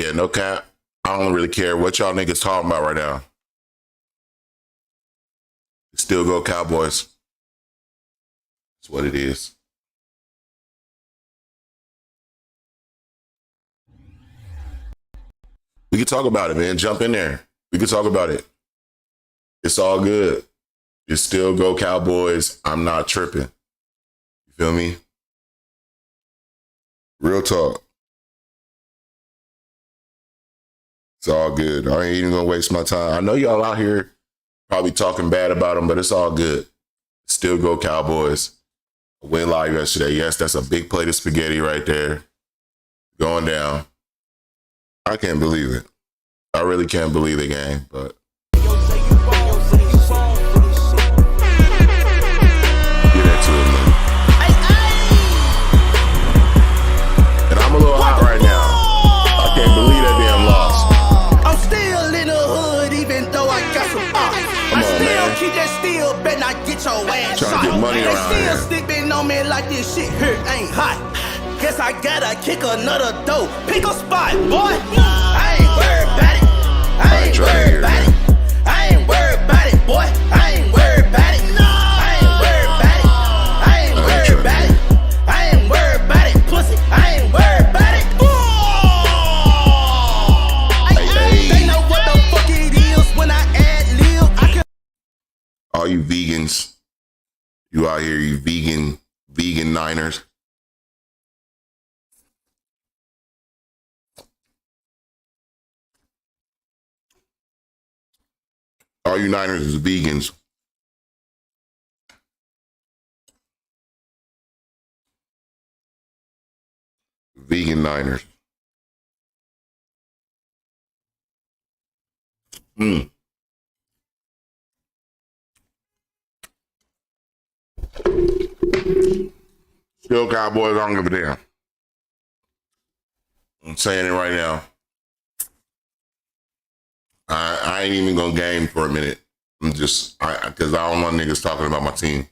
Yeah, no cap. I don't really care what y'all niggas talking about right now. Still go Cowboys. That's what it is. We can talk about it, man. Jump in there. We can talk about it. It's all good. You still go Cowboys. I'm not tripping. You feel me? Real talk. It's all good. I ain't even gonna waste my time. I know y'all out here probably talking bad about them, but it's all good. Still go Cowboys. Win live yesterday. Yes, that's a big plate of spaghetti right there. Going down. I can't believe it. I really can't believe it, gang, but get into it, man. And I'm a little hot right now. I can't believe that damn loss. I'm still in the hood, even though I got some ops. Come on, man. Keep that steel, better not get your ass Trying to get money around here. They still sleeping on me like this shit here ain't hot. Guess I gotta kick another dough. Pick a spot, boy. I ain't worried about it. I ain't worried about it. I ain't worried about it, boy. I ain't worried about it. I ain't worried about it. I ain't worried about it. I ain't worried about it, pussy. I ain't worried about it. They know what the fuck it is when I add lil. All you vegans, you out here, you vegan Niners. All you Niners is vegans. Vegan Niners. Still Cowboys, I don't give a damn. I'm saying it right now. I ain't even gonna game for a minute. I'm just, because I don't want niggas talking about my team.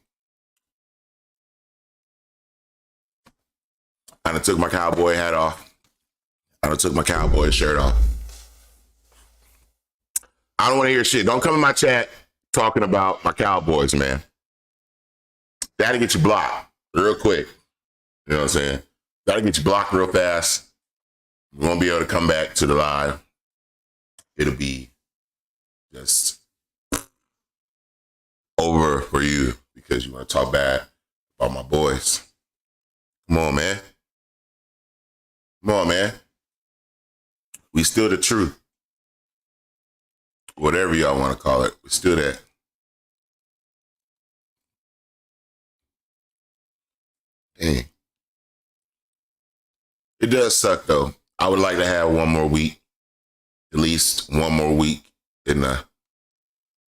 I done took my cowboy hat off. I done took my cowboy shirt off. I don't want to hear shit. Don't come in my chat talking about my Cowboys, man. That'll get you blocked real quick. You know what I'm saying? That'll get you blocked real fast. You won't be able to come back to the live. It'll be just over for you because you want to talk bad about my boys. Come on, man. Come on, man. We still the truth. Whatever y'all want to call it, we still that. Dang. It does suck, though. I would like to have one more week. At least one more week in the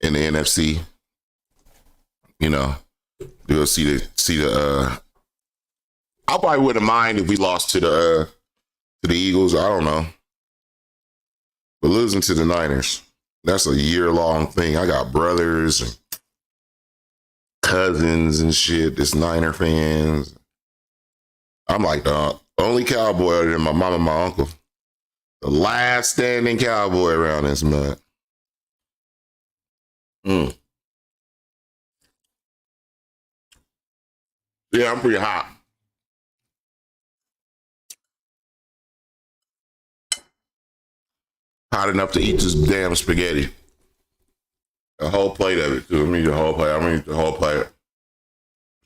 NFC. You know, we'll see the I probably wouldn't mind if we lost to the Eagles. I don't know. But losing to the Niners, that's a year-long thing. I got brothers and cousins and shit, this Niner fans. I'm like the only cowboy other than my mom and my uncle. The last standing cowboy around this mud. Yeah, I'm pretty hot. Hot enough to eat this damn spaghetti. A whole plate of it, too. I'm eating the whole plate. I'm gonna eat the whole plate of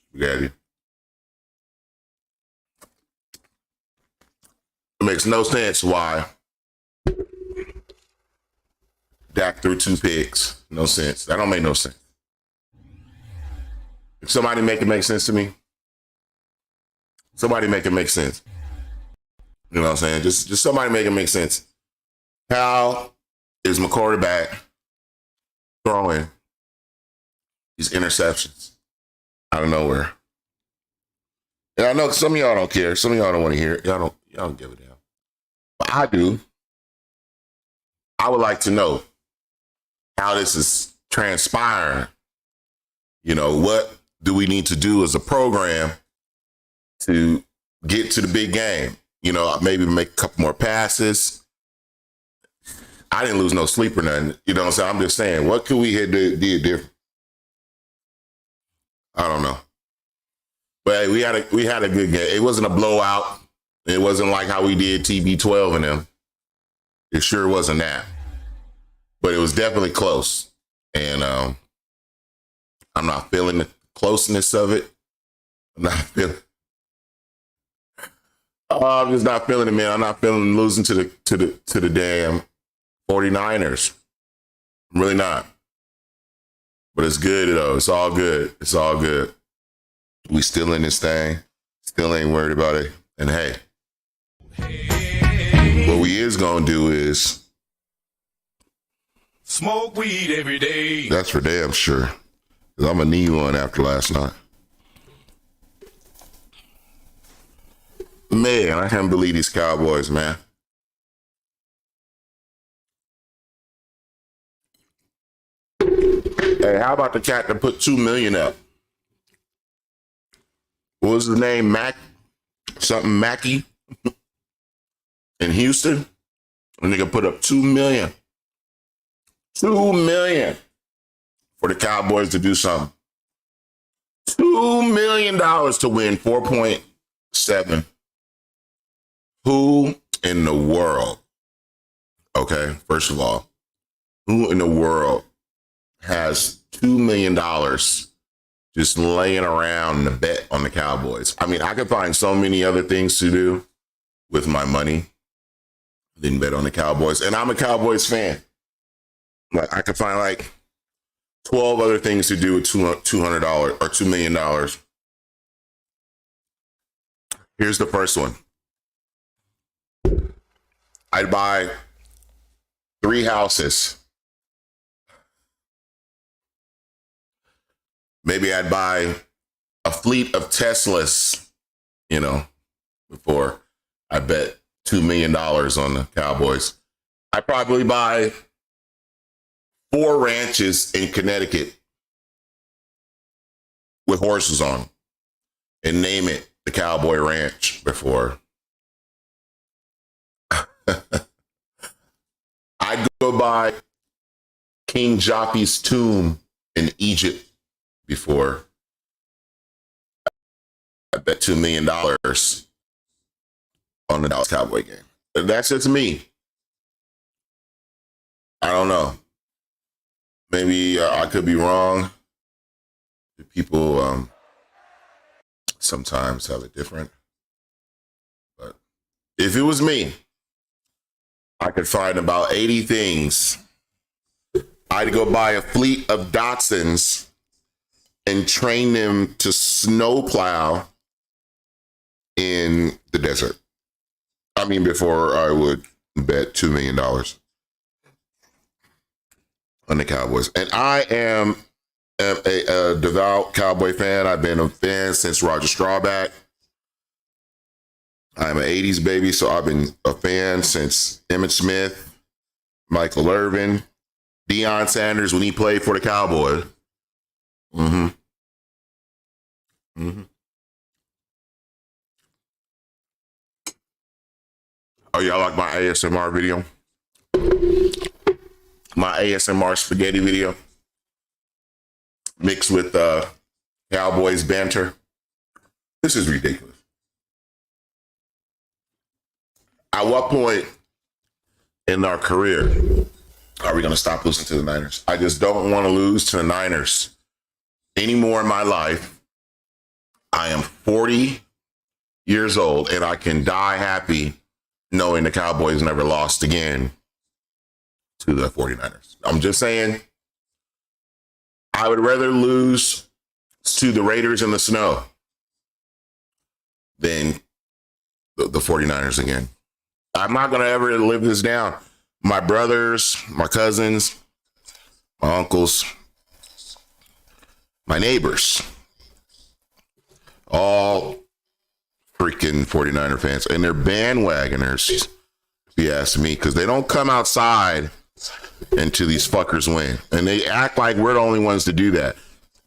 spaghetti. It makes no sense why Dak threw 2 picks. No sense. That don't make no sense. If somebody make it make sense to me, somebody make it make sense. You know what I'm saying? Just somebody make it make sense. How is my quarterback throwing these interceptions out of nowhere? And I know some of y'all don't care. Some of y'all don't want to hear it. Y'all don't give a damn. But I do. I would like to know how this is transpiring. You know, what do we need to do as a program to get to the big game? You know, maybe make a couple more passes, I didn't lose no sleep or nothing. You know what I'm saying? I'm just saying, what could we have did different? I don't know. But we had a good game. It wasn't a blowout. It wasn't like how we did TB12 and them. It sure wasn't that. But it was definitely close. And I'm not feeling the closeness of it. I'm just not feeling it, man. I'm not feeling losing to the damn 49ers. I'm really not. But it's good though. It's all good. It's all good. We still in this thing. Still ain't worried about it. And hey, what we is gonna do is smoke weed every day. That's for damn sure. Cause I'm gonna need one after last night. Man, I can't believe these Cowboys, man. Hey, how about the cat that put $2 million up? What was his name? Something Mackey in Houston. A nigga put up $2 million. $2 million for the Cowboys to do something. $2 million to win 4.7. Who in the world? Okay, first of all, who in the world has $2 million just laying around to bet on the Cowboys? I mean, I could find so many other things to do with my money than bet on the Cowboys. And I'm a Cowboys fan. Like, I could find like 12 other things to do with $200 or $2 million. Here's the first one. I'd buy 3 houses. Maybe I'd buy a fleet of Teslas, you know, before I bet $2 million on the Cowboys. I'd probably buy 4 ranches in Connecticut with horses on them and name it the Cowboy Ranch before. I'd go buy King Joppi's tomb in Egypt before I bet $2 million on the Dallas Cowboy game. That's just me. I don't know. Maybe I could be wrong. People sometimes have it different. But if it was me, I could find about 80 things. I'd go buy a fleet of Datsuns and train them to snowplow in the desert. I mean, before I would bet $2 million on the Cowboys. And I am a devout Cowboy fan. I've been a fan since Roger Staubach. I'm an 80s baby, so I've been a fan since Emmitt Smith, Michael Irvin, Deion Sanders when he played for the Cowboys. Oh, y'all like my ASMR video? My ASMR spaghetti video mixed with Cowboys banter. This is ridiculous. At what point in our career are we going to stop losing to the Niners? I just don't want to lose to the Niners anymore in my life. I am 40 years old and I can die happy knowing the Cowboys never lost again to the 49ers. I'm just saying, I would rather lose to the Raiders in the snow than the 49ers again. I'm not going to ever live this down. My brothers, my cousins, my uncles, my neighbors, all freaking 49er fans. And they're bandwagoners, if you ask me, because they don't come outside until these fuckers win. And they act like we're the only ones to do that.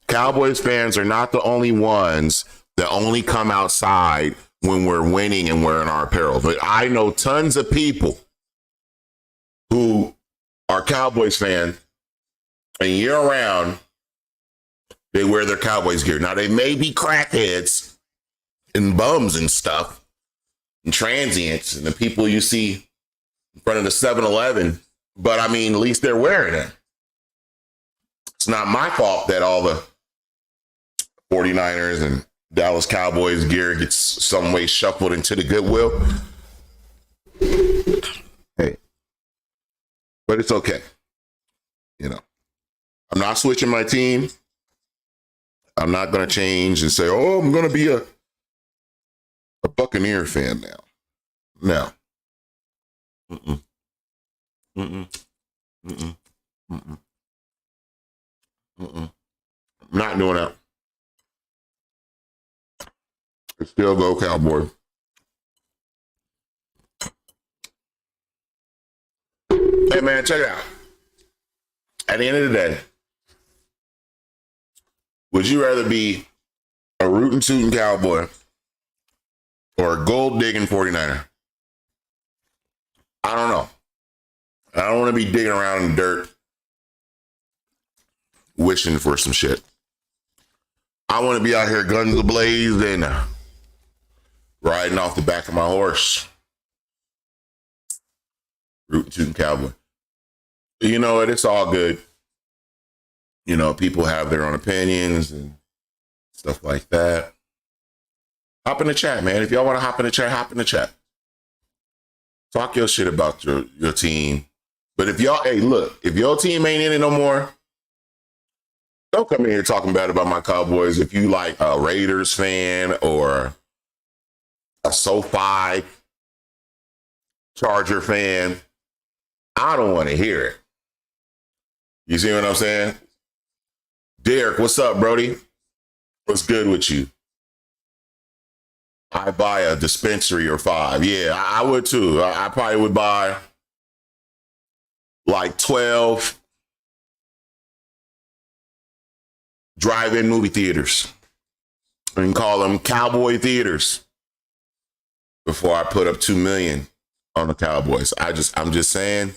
Cowboys fans are not the only ones that only come outside when we're winning and we're in our apparel. But I know tons of people who are Cowboys fans, and year round, they wear their Cowboys gear. Now, they may be crackheads and bums and stuff, and transients, and the people you see in front of the 7-Eleven, but I mean, at least they're wearing it. It's not my fault that all the 49ers and Dallas Cowboys gear gets some way shuffled into the Goodwill. Hey, but it's okay. You know, I'm not switching my team. I'm not going to change and say, oh, I'm going to be a Buccaneer fan now. No. Mm-mm. Mm-mm. Mm-mm. Mm-mm. Mm-mm. I'm not doing that. Still go Cowboys. Hey, man, check it out. At the end of the day, would you rather be a rootin' tootin' Cowboy or a gold digging 49er? I don't know. I don't want to be digging around in the dirt wishing for some shit. I want to be out here guns ablaze and riding off the back of my horse. Rootin' tootin' Cowboy. You know what? It's all good. You know, people have their own opinions and stuff like that. Hop in the chat, man. If y'all want to hop in the chat, hop in the chat. Talk your shit about your team. But if y'all, hey, look, if your team ain't in it no more, don't come in here talking bad about my Cowboys. If you like a Raiders fan or a SoFi Charger fan, I don't want to hear it. You see what I'm saying? Derek, what's up, Brody? What's good with you? I buy a dispensary or 5. Yeah, I would too. I probably would buy like 12 drive-in movie theaters and call them Cowboy theaters before I put up $2 million on the Cowboys. I'm just saying,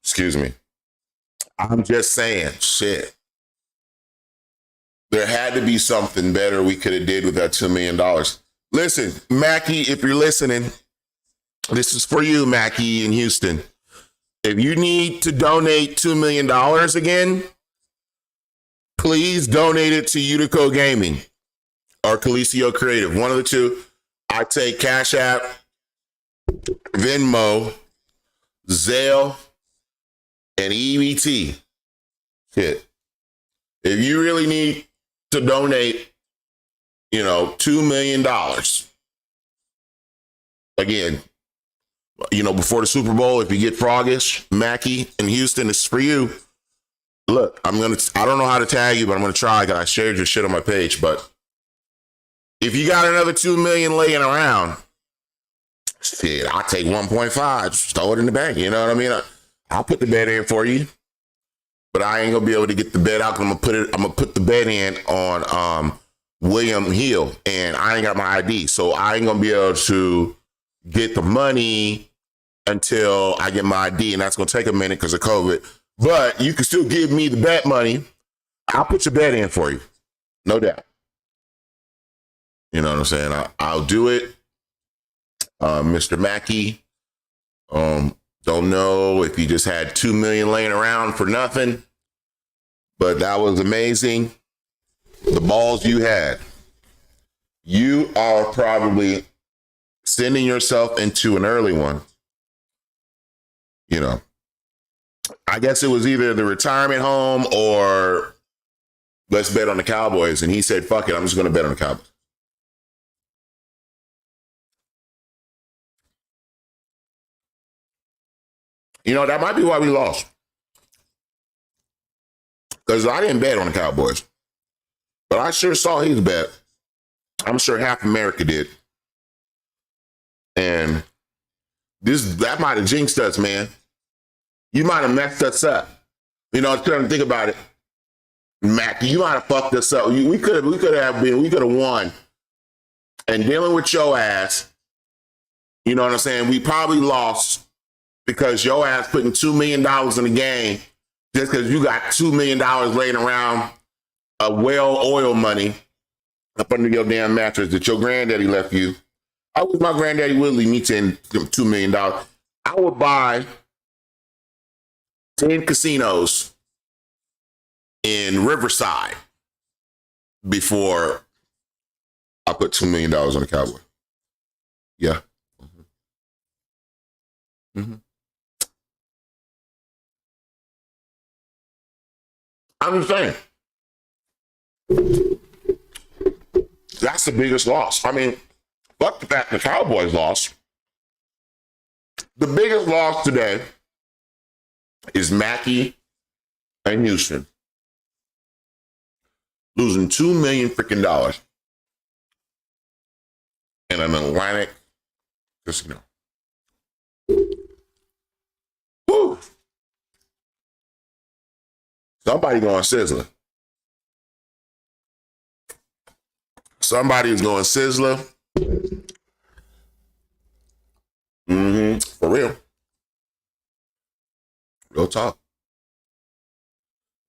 excuse me. I'm just saying, shit. There had to be something better we could have did with that $2 million. Listen, Mackie, if you're listening, this is for you, Mackie in Houston. If you need to donate $2 million again, please donate it to Udacog Gaming or KELESIO Creative. One of the two. I take Cashapp, Venmo, Zelle, and EBT. Shit. If you really need to donate, $2 million, again, before the Super Bowl, if you get froggish, Mackie in Houston, it's for you. Look, I don't know how to tag you, but I'm going to try because I shared your shit on my page. But if you got another $2 million laying around, shit, I'll take 1.5, just throw it in the bank. You know what I mean? I'll put the bet in for you, but I ain't gonna be able to get the bet out. I'm gonna put the bet in on William Hill, and I ain't got my ID, so I ain't gonna be able to get the money until I get my ID, and that's gonna take a minute because of COVID. But you can still give me the bet money. I'll put your bet in for you, no doubt. You know what I'm saying? I'll do it, Mr. Mackey. Don't know if you just had $2 million laying around for nothing, but that was amazing. The balls you had. You are probably sending yourself into an early one. I guess it was either the retirement home or let's bet on the Cowboys. And he said, fuck it, I'm just going to bet on the Cowboys. That might be why we lost. Because I didn't bet on the Cowboys. But I sure saw his bet. I'm sure half America did. And that might have jinxed us, man. You might have messed us up. I'm trying to think about it. Mac, you might have fucked us up. We could have won. And dealing with your ass, you know what I'm saying? We probably lost because your ass putting $2 million in the game just because you got $2 million laying around a well-oiled money up under your damn mattress that your granddaddy left you. I wish my granddaddy would leave me $2 million. I would buy 10 casinos in Riverside before I put $2 million on the Cowboy. Yeah. Mm-hmm. I'm just saying. That's the biggest loss. I mean, fuck the fact the Cowboys lost. The biggest loss today is Mackey and Houston losing $2 million freaking dollars in an Atlantic casino. Woo! Somebody going Sizzler. Somebody is going Sizzler. For real. Real talk.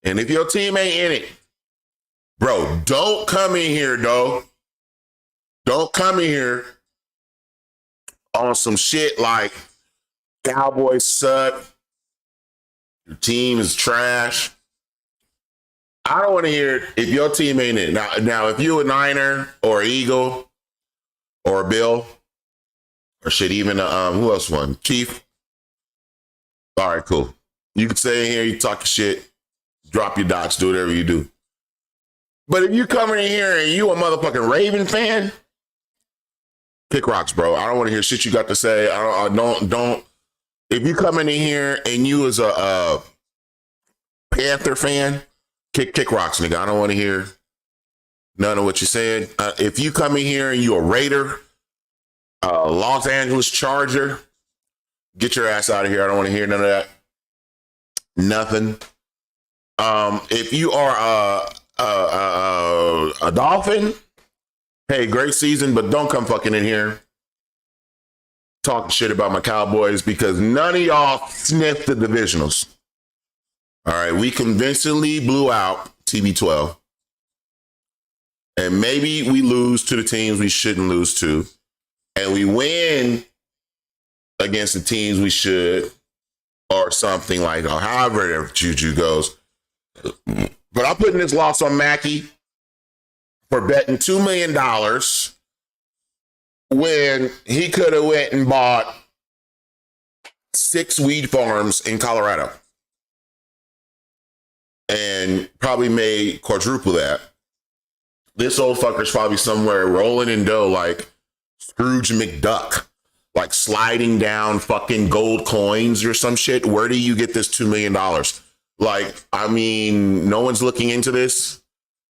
And if your team ain't in it, bro, don't come in here, though. Don't come in here on some shit like Cowboys suck. Your team is trash. I don't want to hear it if your team ain't in it. Now, if you a Niner or Eagle or a Bill or shit, even who else won? Chief. All right, cool. You can stay in here, you talk your shit, drop your dots, do whatever you do. But if you coming in here and you a motherfucking Raven fan, kick rocks, bro. I don't want to hear shit you got to say. I don't. If you coming in here and you as a Panther fan, kick rocks, nigga. I don't want to hear none of what you said. If you come in here and you a Raider, Los Angeles Charger, get your ass out of here. I don't want to hear none of that. Nothing. If you are a Dolphin, hey, great season, but don't come fucking in here talking shit about my Cowboys because none of y'all sniffed the divisionals. All right, we convincingly blew out TB12. And maybe we lose to the teams we shouldn't lose to. And we win against the teams we should, or something like, or however their juju goes. But I'm putting this loss on Mackey for betting $2 million when he could have went and bought 6 weed farms in Colorado and probably made quadruple that. This old fucker's probably somewhere rolling in dough like Scrooge McDuck, like sliding down fucking gold coins or some shit. Where do you get this $2 million? Like, I mean, no one's looking into this.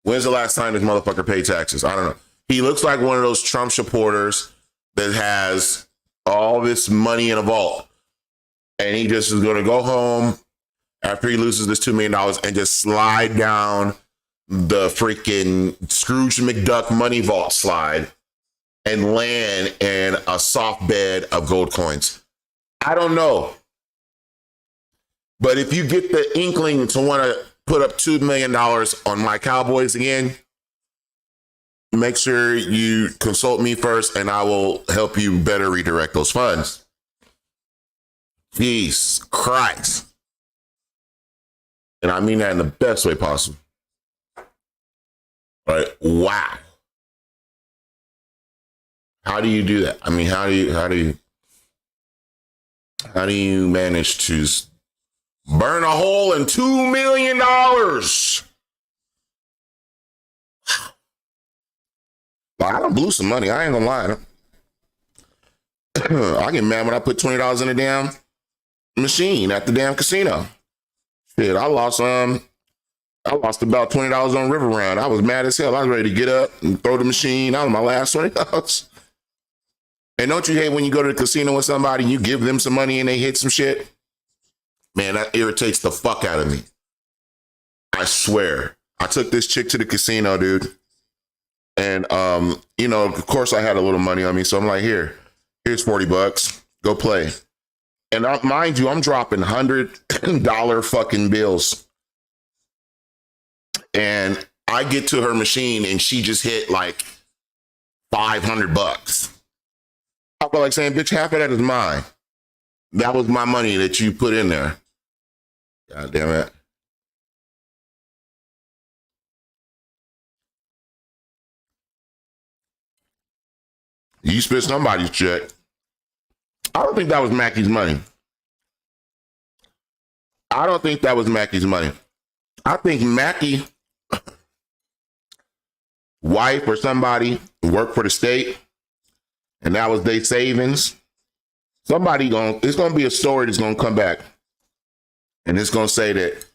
When's the last time this motherfucker paid taxes? I don't know. He looks like one of those Trump supporters that has all this money in a vault. And he just is going to go home after he loses this $2 million and just slide down the freaking Scrooge McDuck money vault slide and land in a soft bed of gold coins. I don't know. But if you get the inkling to want to put up $2 million on my Cowboys again, make sure you consult me first and I will help you better redirect those funds. Jesus Christ. And I mean that in the best way possible. Right? Wow. How do you do that? I mean, how do you manage to burn a hole in $2 million? Like, I done blew some money. I ain't gonna lie. I get mad when I put $20 in a damn machine at the damn casino. Shit, I lost about $20 on River Round. I was mad as hell. I was ready to get up and throw the machine. That was my last $20. And don't you hate when you go to the casino with somebody and you give them some money and they hit some shit? Man, that irritates the fuck out of me. I swear. I took this chick to the casino, dude. And, you know, of course I had a little money on me. So I'm like, here's $40. Go play. And mind you, I'm dropping $100 fucking bills. And I get to her machine and she just hit like $500. I feel like saying, bitch, half of that is mine. That was my money that you put in there. God damn it. You spent somebody's check. I don't think that was Mackie's money. I don't think that was Mackie's money. I think Mackie, wife or somebody, worked for the state, and that was their savings. It's gonna be a story that's gonna come back, and it's gonna say that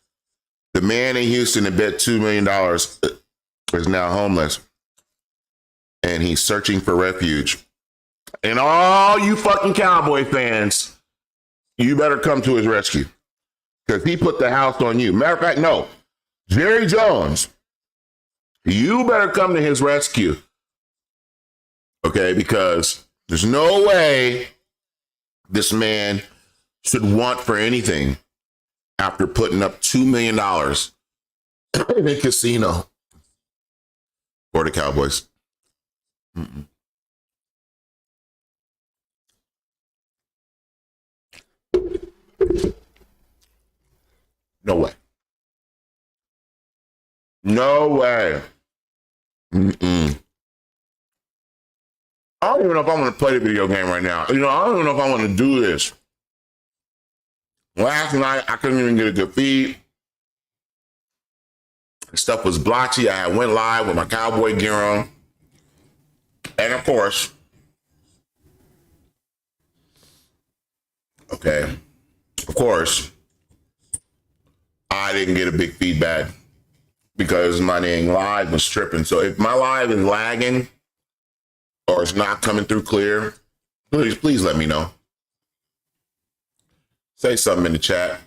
the man in Houston that bet $2 million is now homeless, and he's searching for refuge. And all you fucking Cowboy fans, you better come to his rescue, because he put the house on you. Matter of fact, no, Jerry Jones, you better come to his rescue, okay? Because there's no way this man should want for anything after putting up $2 million in a casino for the Cowboys. Mm-mm. No way. No way. Mm-mm. I don't even know if I want to play the video game right now. I don't even know if I want to do this. Last night, I couldn't even get a good feed. The stuff was blotchy. I went live with my cowboy gear on. And of course, I didn't get a big feedback because my dang live was tripping. So if my live is lagging or it's not coming through clear, please let me know. Say something in the chat,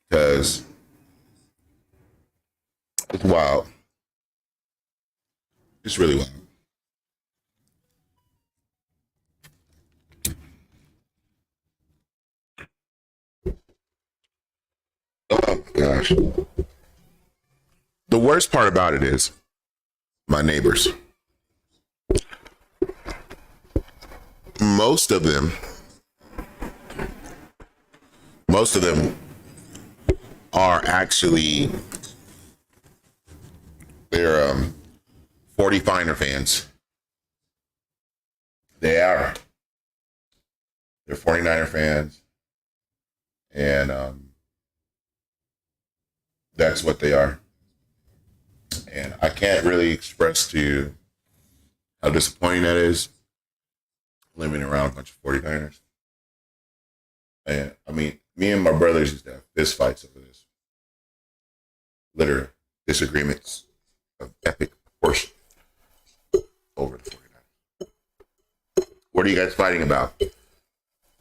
because it's wild. It's really wild. Oh, gosh. The worst part about it is my neighbors. Most of them are actually, they're 49er fans. They're 49er fans. And that's what they are. And I can't really express to you how disappointing that is, living around a bunch of 49ers. And I mean, me and my brothers used to have fist fights over this. Literally, disagreements of epic proportion over the 49ers. What are you guys fighting about?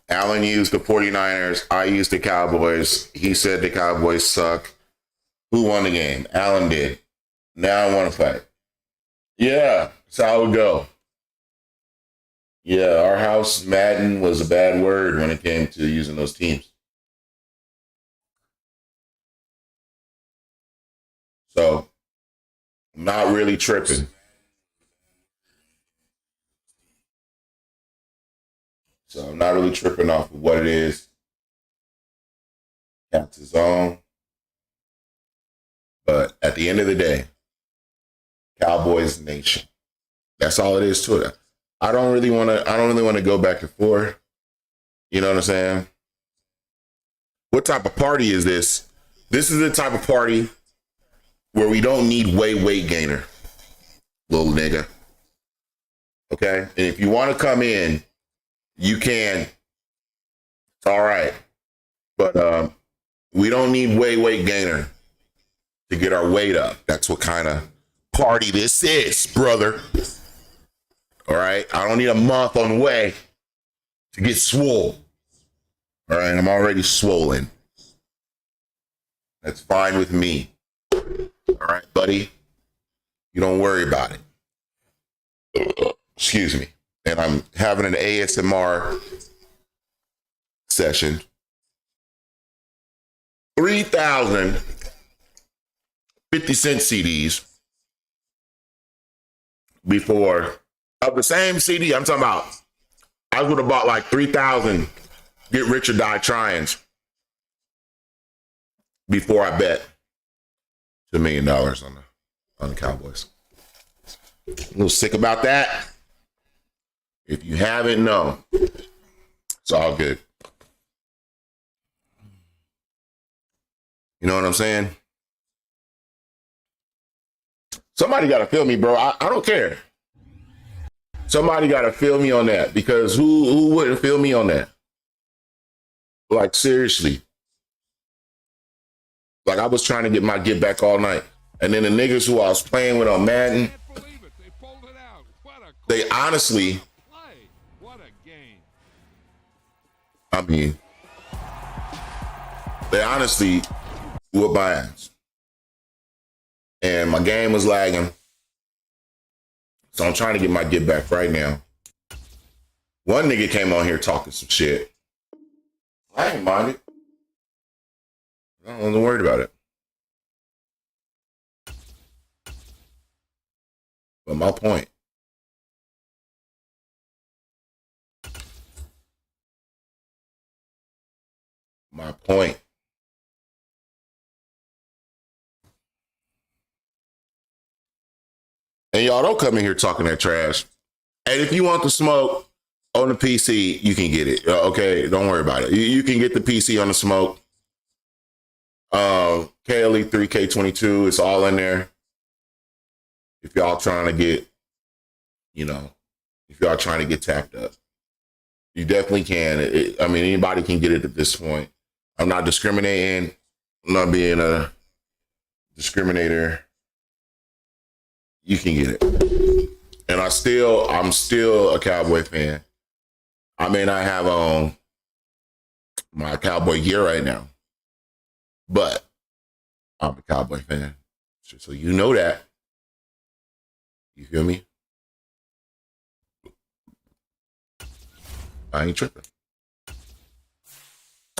Alan used the 49ers. I used the Cowboys. He said the Cowboys suck. Who won the game? Alan did. Now I want to fight. Yeah, that's how it would go. Yeah, our house, Madden, was a bad word when it came to using those teams. So, I'm not really tripping. So, I'm not really tripping off of what it is. Cap's his own. But at the end of the day, Cowboys Nation. That's all it is to it. I don't really want to go back and forth. You know what I'm saying? What type of party is this? This is the type of party where we don't need weight gainer, little nigga. Okay? And if you want to come in, you can. It's all right. But we don't need weight gainer to get our weight up. That's what kind of party this is, brother. All right? I don't need a month on the way to get swole. All right? I'm already swollen. That's fine with me. All right, buddy? You don't worry about it. Excuse me. And I'm having an ASMR session, 3,000 50-cent CDs before of the same CD. I'm talking about, I would have bought like 3,000 Get Rich or Die Tryings before I bet $2 million on the Cowboys. A little sick about that. If you haven't, no. It's all good. You know what I'm saying? Somebody got to feel me, bro. I don't care. Somebody got to feel me on that, because who wouldn't feel me on that? Like, seriously. Like, I was trying to get my get back all night. And then the niggas who I was playing with on Madden, they honestly, I mean, they honestly whooped my ass. And my game was lagging. So I'm trying to get my get back right now. One nigga came on here talking some shit. I ain't mind it. I wasn't worried about it. But my point. And y'all don't come in here talking that trash. And if you want the smoke on the PC, you can get it. Okay, don't worry about it. You can get the PC on the smoke. KLE 3K22, it's all in there. If y'all trying to get, if y'all trying to get tapped up, you definitely can. I mean, anybody can get it at this point. I'm not discriminating. I'm not being a discriminator. You can get it. And I'm still a Cowboy fan. I may not have on my Cowboy gear right now, but I'm a Cowboy fan. So you know that. You feel me? I ain't tripping.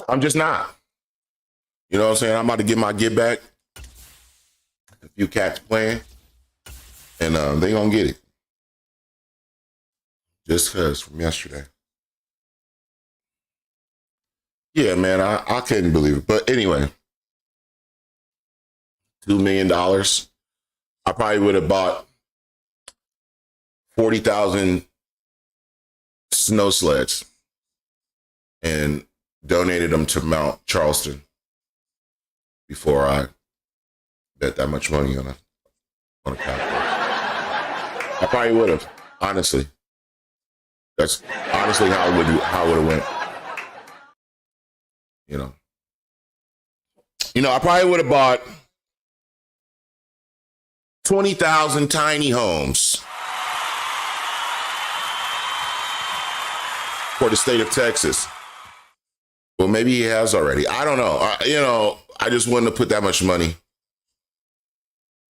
I'm just not. You know what I'm saying? I'm about to get my get back. A few cats playing. And they gonna get it. Just cause from yesterday. Yeah, man, I couldn't believe it. But anyway, $2 million. I probably would have bought 40,000 snow sleds and donated them to Mount Charleston before I bet that much money on a Cowboy. I probably would have, honestly. That's honestly how it would have went. I probably would have bought 20,000 tiny homes for the state of Texas. Well, maybe he has already. I don't know. I just wouldn't have put that much money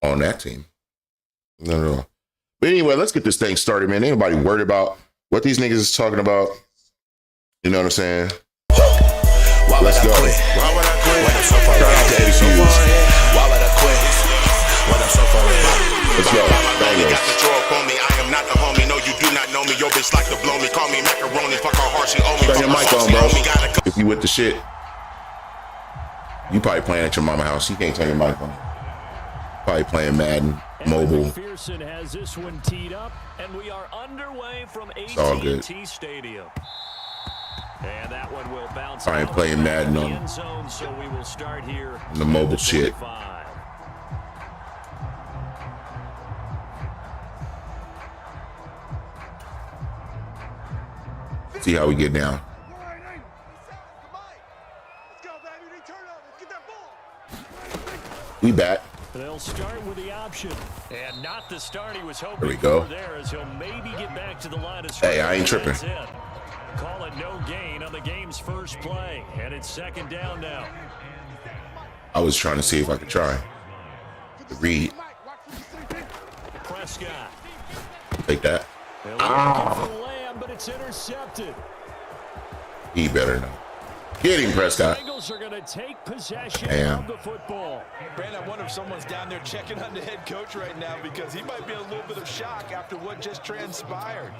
on that team. No. But anyway, let's get this thing started, man. Ain't nobody worried about what these niggas is talking about. You know what I'm saying? Let's go. Why would I quit? Shout out to ACUs. Why would I quit? When I'm so far away. Let's go. Bangers. Got the draw for me. I am not the homie. No, you do not know me. Your bitch like to blow me. Call me macaroni. Fuck her heart. She owe me. Turn your mic on, bro. Gotta If you with the shit, you probably playing at your mama house. You can't turn your mic on. Probably playing Madden mobile. McPherson has this one teed up, and we are underway from AT&T Stadium. And that one will bounce. I ain't playing Madden on end zone, so we will start here the mobile shit. See how we get down. We back. They'll start with the option, and not the start he was hoping there we go. for there, as he'll maybe get back to the line of hey, I ain't tripping. Call it no gain on the game's first play, and it's second down now. I was trying to see if I could try to read. Prescott. Take that. Lamb, but it's intercepted. He better know. Get him, Prescott. Bengals are going to take possession Damn. of the football. Brandon, I wonder if someone's down there checking on the head coach right now because he might be in a little bit of shock after what just transpired.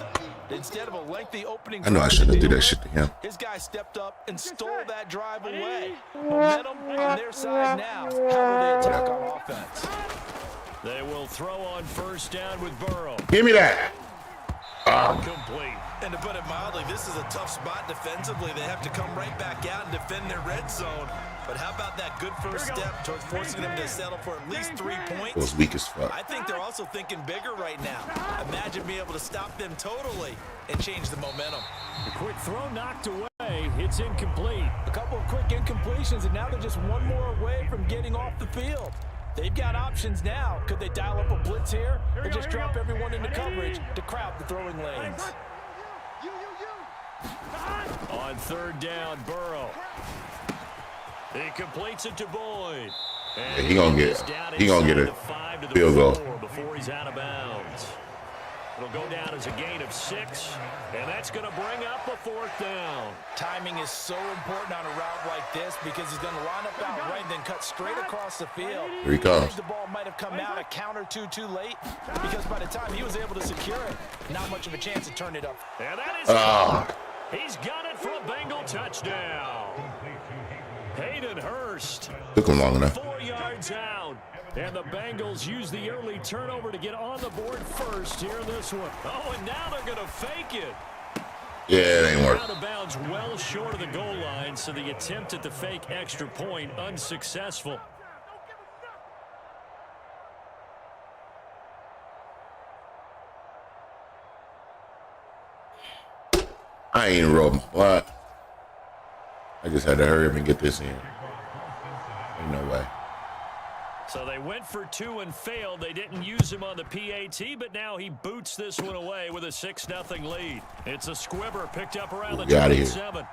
Instead of a lengthy opening, I know I shouldn't do that shit to him. his guy stepped up and stole that drive away. Momentum on their side now. How will they attack on offense? They will throw on first down with Burrow. Give me that. Complete. And to put it mildly, this is a tough spot defensively. They have to come right back out and defend their red zone. But how about that good first step towards forcing them to settle for at least 3 points? It was weak as fuck. I think they're also thinking bigger right now. Imagine being able to stop them totally and change the momentum. The quick throw knocked away. It's incomplete. A couple of quick incompletions, and now they're just one more away from getting off the field. They've got options now. Could they dial up a blitz here or just drop everyone into coverage to crowd the throwing lanes? On third down, Burrow. He completes it to Boyd. Yeah, he gonna get a field goal before he's out of bounds. It'll go down as a gain of 6, and that's going to bring up a fourth down. Timing is so important on a route like this because he's going to line up out right and then cut straight across the field. Here he comes. The ball might have come out a count or two too late because by the time he was able to secure it, not much of a chance to turn it up. And that is he's got it for a Bengal touchdown. Hayden Hurst. Took him long enough. 4 yards out. And the Bengals use the early turnover to get on the board first here in this one. Oh, and now they're going to fake it. Yeah, it ain't work. Out of bounds well short of the goal line, so the attempt at the fake extra point unsuccessful. I ain't rolling. What? I just had to hurry up and get this in. Ain't no way. So they went for 2 and failed. They didn't use him on the PAT, but now he boots this one away with a 6-0 lead. It's a squibber picked up around the 27.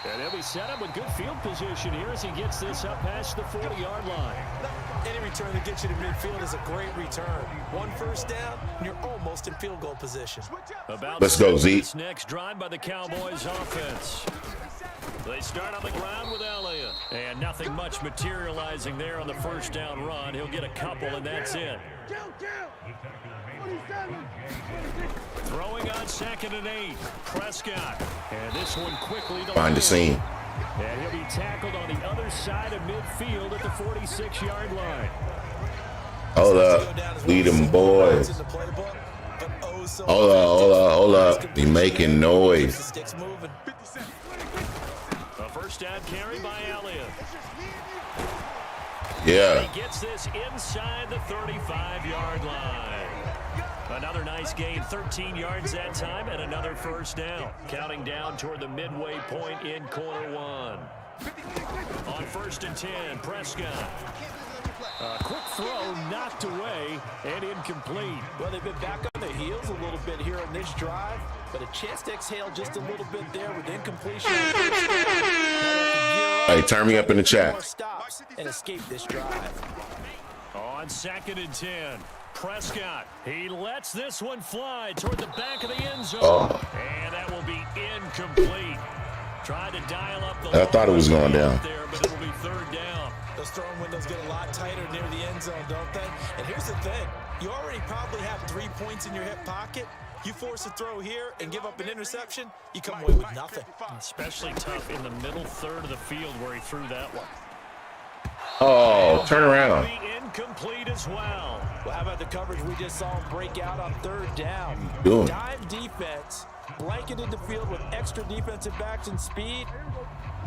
And he'll be set up with good field position here as he gets this up past the 40-yard line. Any return that gets you to midfield is a great return. 1 first down, and you're almost in field goal position. Let's go, Zeke. This next drive by the Cowboys offense. They start on the ground with Elliott. And nothing much materializing there on the first down run. He'll get a couple, and that's it. Throwing on 2nd and 8. Prescott. And this one quickly to Find the scene. And he'll be tackled on the other side of midfield at the 46-yard line. Hold up. Lead them boys. Hold up. Be making noise. A first down carry by Elliott. Yeah. He gets this inside the 35-yard line. Another nice gain, 13 yards that time, and another first down. Counting down toward the midway point in quarter 1. On 1st and 10, Prescott. A quick throw knocked away and incomplete. Well, they've been back on their heels a little bit here on this drive, but a chance to exhale just a little bit there with incompletion. Hey, turn me up in the chat. Stops and escape this drive. On 2nd and 10, Prescott. He lets this one fly toward the back of the end zone. And that will be incomplete. Trying to dial up the I thought it was going down. There, but it'll be 3rd down. Those throwing windows get a lot tighter near the end zone, don't they? And here's the thing. You already probably have 3 points in your hip pocket. You force a throw here and give up an interception, you come away with nothing. Especially tough in the middle third of the field where he threw that one. Oh, turn around. Incomplete as well. Well, how about the coverage we just saw him break out on 3rd down? Doing. Dime defense, blanketed the field with extra defensive backs and speed,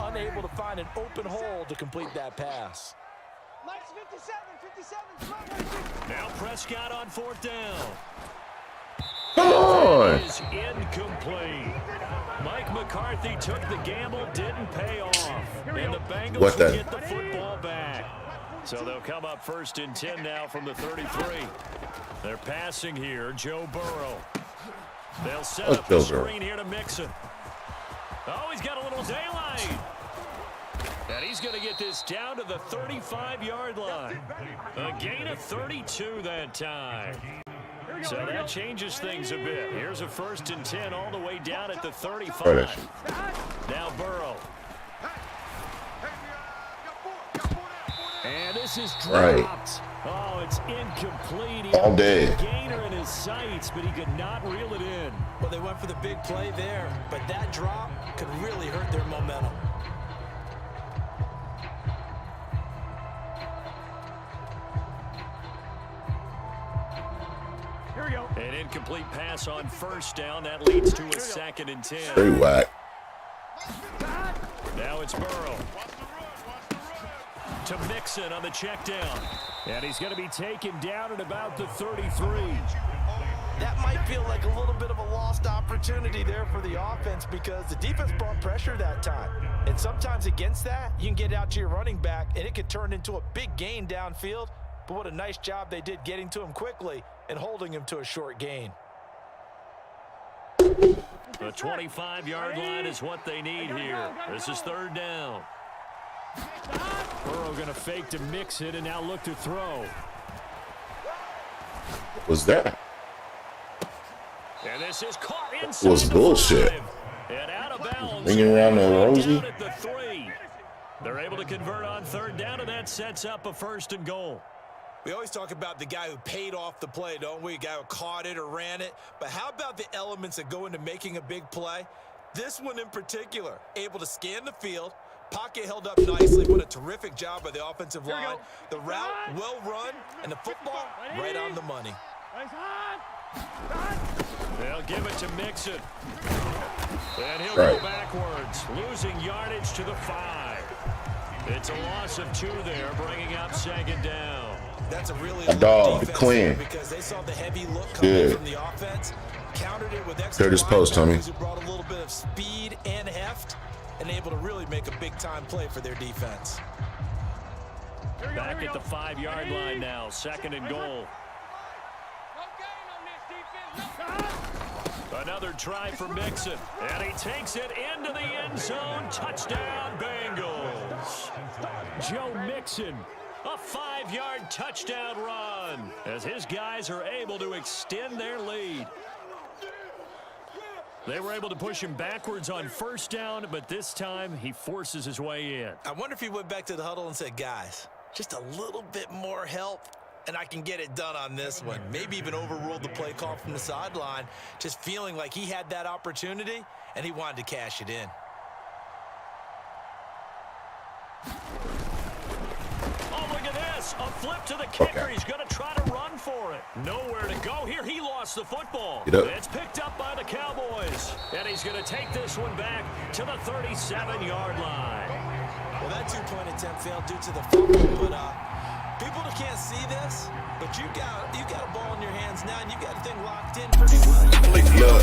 unable to find an open hole to complete that pass. Now Prescott on 4th down. Come on. Is incomplete. Mike McCarthy took the gamble, didn't pay off. And the Bengals will get the football back. So they'll come up 1st and 10 now from the 33. They're passing here, Joe Burrow. They'll set up the screen here to Mixon. Oh, he's got a little daylight. And he's going to get this down to the 35-yard line. A gain of 32 that time. So that changes things a bit. Here's a 1st and 10 all the way down at the 35. Right. Now Burrow. And this is dropped. Right. Oh, it's incomplete. He All day. had a gainer in his sights, but he could not reel it in. Well, they went for the big play there, but that drop could really hurt their momentum. Here we go. An incomplete pass on 1st down. That leads to a 2nd and 10. Very whack. Now it's Burrow. To Mixon on the check down. And he's going to be taken down at about the 33. That might feel like a little bit of a lost opportunity there for the offense because the defense brought pressure that time. And sometimes against that, you can get out to your running back, and it could turn into a big gain downfield. But what a nice job they did getting to him quickly and holding him to a short gain. The 25-yard line is what they need here. This is 3rd down. Burrow going to fake to mix it and now look to throw. What was that? And this is caught inside. It was bullshit. And out of bounds. Bringing around the Rosie. Down at the 3. They're able to convert on 3rd down, and that sets up a 1st and goal. We always talk about the guy who paid off the play, don't we? A guy who caught it or ran it. But how about the elements that go into making a big play? This one in particular, able to scan the field, pocket held up nicely. What a terrific job by the offensive line. The route well run, and the football right on the money. They'll give it to Mixon. And he'll go backwards, losing yardage to the 5. It's a loss of 2 there, bringing up 2nd down. That's a really dog, clean. Because they saw the heavy look coming from the offense, countered it with extra This post, Tommy. who brought a little bit of speed and heft, and able to really make a big-time play for their defense. Back at the 5-yard line now, 2nd and goal. Another try for Mixon, and he takes it into the end zone. Touchdown, Bengals. Joe Mixon, a 5-yard touchdown run as his guys are able to extend their lead. They were able to push him backwards on 1st down, but this time he forces his way in. I wonder if he went back to the huddle and said, guys, just a little bit more help, and I can get it done on this one. Maybe even overruled the play call from the sideline, just feeling like he had that opportunity, and he wanted to cash it in. Oh, look at this. A flip to the kicker. He's going to try to run for it. Nowhere to go here. He lost the football. It's picked up by the Cowboys. And he's going to take this one back to the 37-yard line. Well, that 2-point attempt failed due to the fumble, but people that can't see this, but you got a ball in your hands now, and you got a thing locked in pretty well. Look,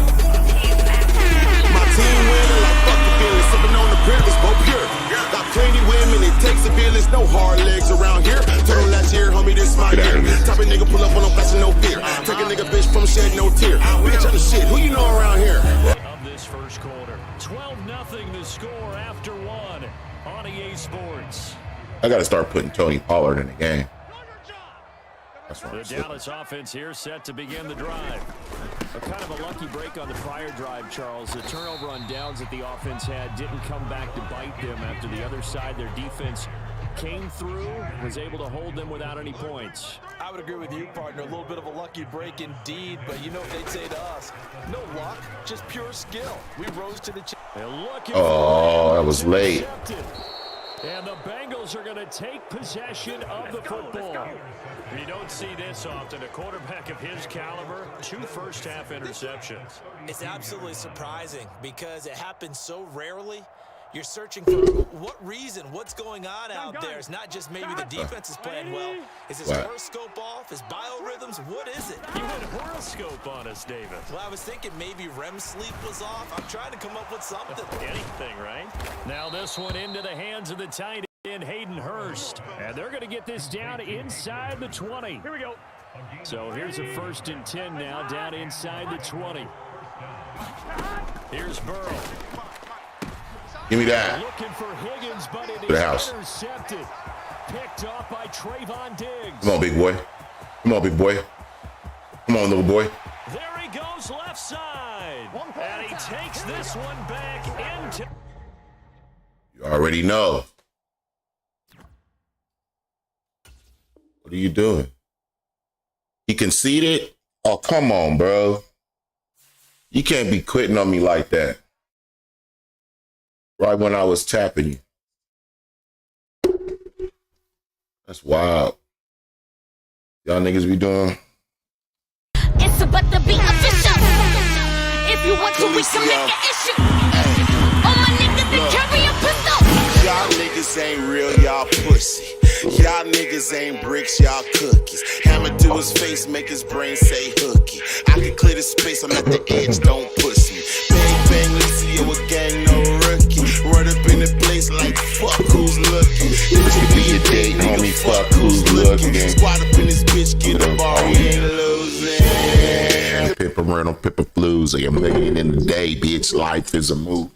my team winning like fuck the feelings, sipping on the privilege, go pure. Got plenty women, it takes a village, no hard legs around here. Told them last year, homie, this my year. Type of nigga pull up on no fashion, no fear. Take a nigga bitch from shed, no tear. Bitch on the shit, who you know around here? Of this first quarter, 12-0 the score after 1 on EA Sports. I got to start putting Tony Pollard in the game. That's what The Dallas offense here set to begin the drive. A kind of a lucky break on the prior drive, Charles. The turnover on downs that the offense had didn't come back to bite them after the other side. Their defense came through, was able to hold them without any points. I would agree with you, partner. A little bit of a lucky break indeed, but you know what they'd say to us. No luck, just pure skill. We rose to the challenge. Oh, that was late. And the Bengals are going to take possession of the football. You don't see this often. A quarterback of his caliber, 2 first-half interceptions. It's absolutely surprising because it happens so rarely. You're searching for what reason, what's going on out there. It's not just maybe the defense is playing well. Is his horoscope off? His biorhythms? What is it? You had horoscope on us, David. Well, I was thinking maybe REM sleep was off. I'm trying to come up with something. Anything, right? Now this one into the hands of the tight end, Hayden Hurst. And they're going to get this down inside the 20. Here we go. So here's a 1st and 10 now, down inside the 20. Here's Burrow. Give me that. Looking for Higgins, but it is intercepted. Picked off by Trayvon Diggs. Come on, big boy. Come on, big boy. Come Come on, little boy. There he goes left side. And he takes this one back into... You already know. What are you doing? He conceded? Oh, come on, bro. You can't be quitting on me like that. Right when I was tapping you. That's wild. Y'all niggas be doing... It's about to be official. If you want to, we can make an issue. All my niggas that carry a pistol. Y'all niggas ain't real, y'all pussy. Y'all niggas ain't bricks, y'all cookies. Hammer to his face, make his brain say hooky. I can clear the space, I'm at the edge, don't push me. Bang, bang, let's see you a gang, no rookie. Run up in the place like fuck who's looking. This could be a date, homie, fuck who's looking. Squad up in this bitch, get a bar, we ain't losing. Pippa rental, Pippa blues. Like a million in the day, bitch. Life is a movie.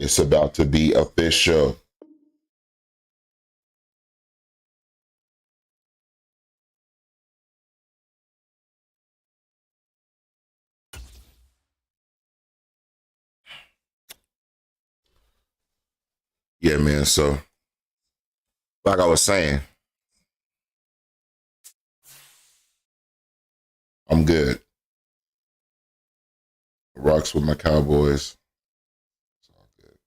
It's about to be official. Yeah, man. So, like I was saying, I'm good. Rocks with my Cowboys. It's all good.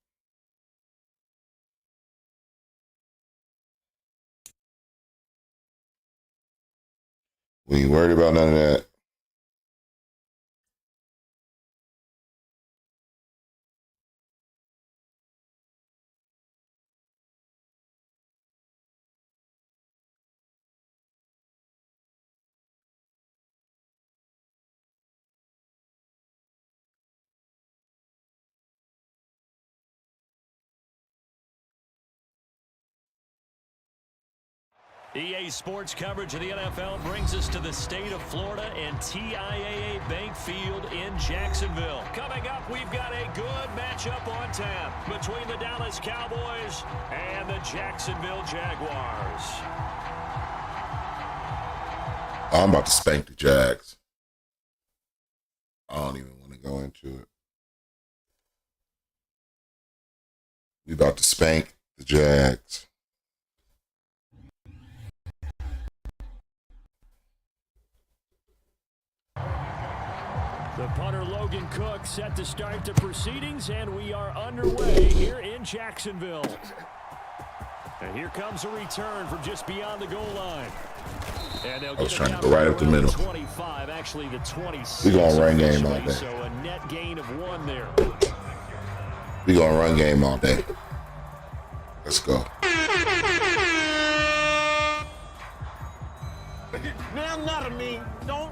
We ain't worried about none of that. EA Sports coverage of the NFL brings us to the state of Florida and TIAA Bank Field in Jacksonville. Coming up, we've got a good matchup on tap between the Dallas Cowboys and the Jacksonville Jaguars. I'm about to spank the Jags. I don't even want to go into it. We about to spank the Jags. The punter Logan Cook set to start the proceedings, and we are underway here in Jacksonville. And here comes a return from just beyond the goal line. And I was trying to go right up the middle. 25, actually the 26. We gonna run game all day. So a net gain of 1 there. We gonna run game all day. Let's go. Now nothing mean don't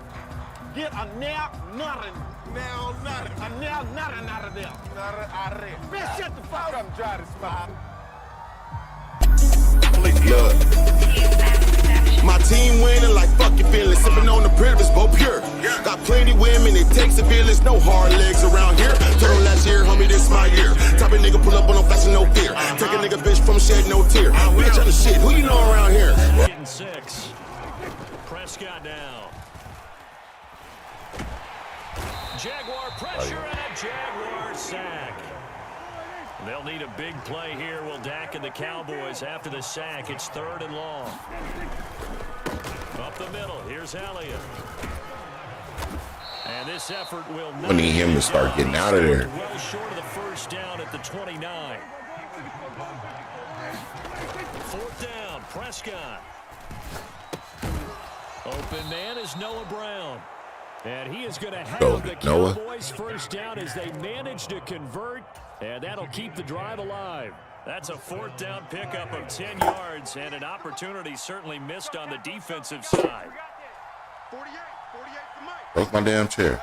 get a now nothing. Now nothing. A now nothing out of there. Man, shut the fuck up. I'm trying to smile. Look. My team winning like fucking feelings. Sipping on the privilege, both pure. Got plenty women, it takes a village. No hard legs around here. Told them last year, homie, this my year. Type of nigga pull up on no fashion, no fear. Take a nigga bitch from shed, no tear. Bitch on the shit, who you know around here? Getting 6. Prescott down. Jaguar pressure and a Jaguar sack. They'll need a big play here. Will Dak and the Cowboys after the sack. It's 3rd and long. Up the middle. Here's Elliott. And this effort will not. We need him to start getting out of there. Well short of the first down at the 29. 4th down. Prescott. Open man is Noah Brown. And he is going to have the Cowboys first down as they manage to convert. And that'll keep the drive alive. That's a 4th down pickup of 10 yards. And an opportunity certainly missed on the defensive side. Broke my damn chair.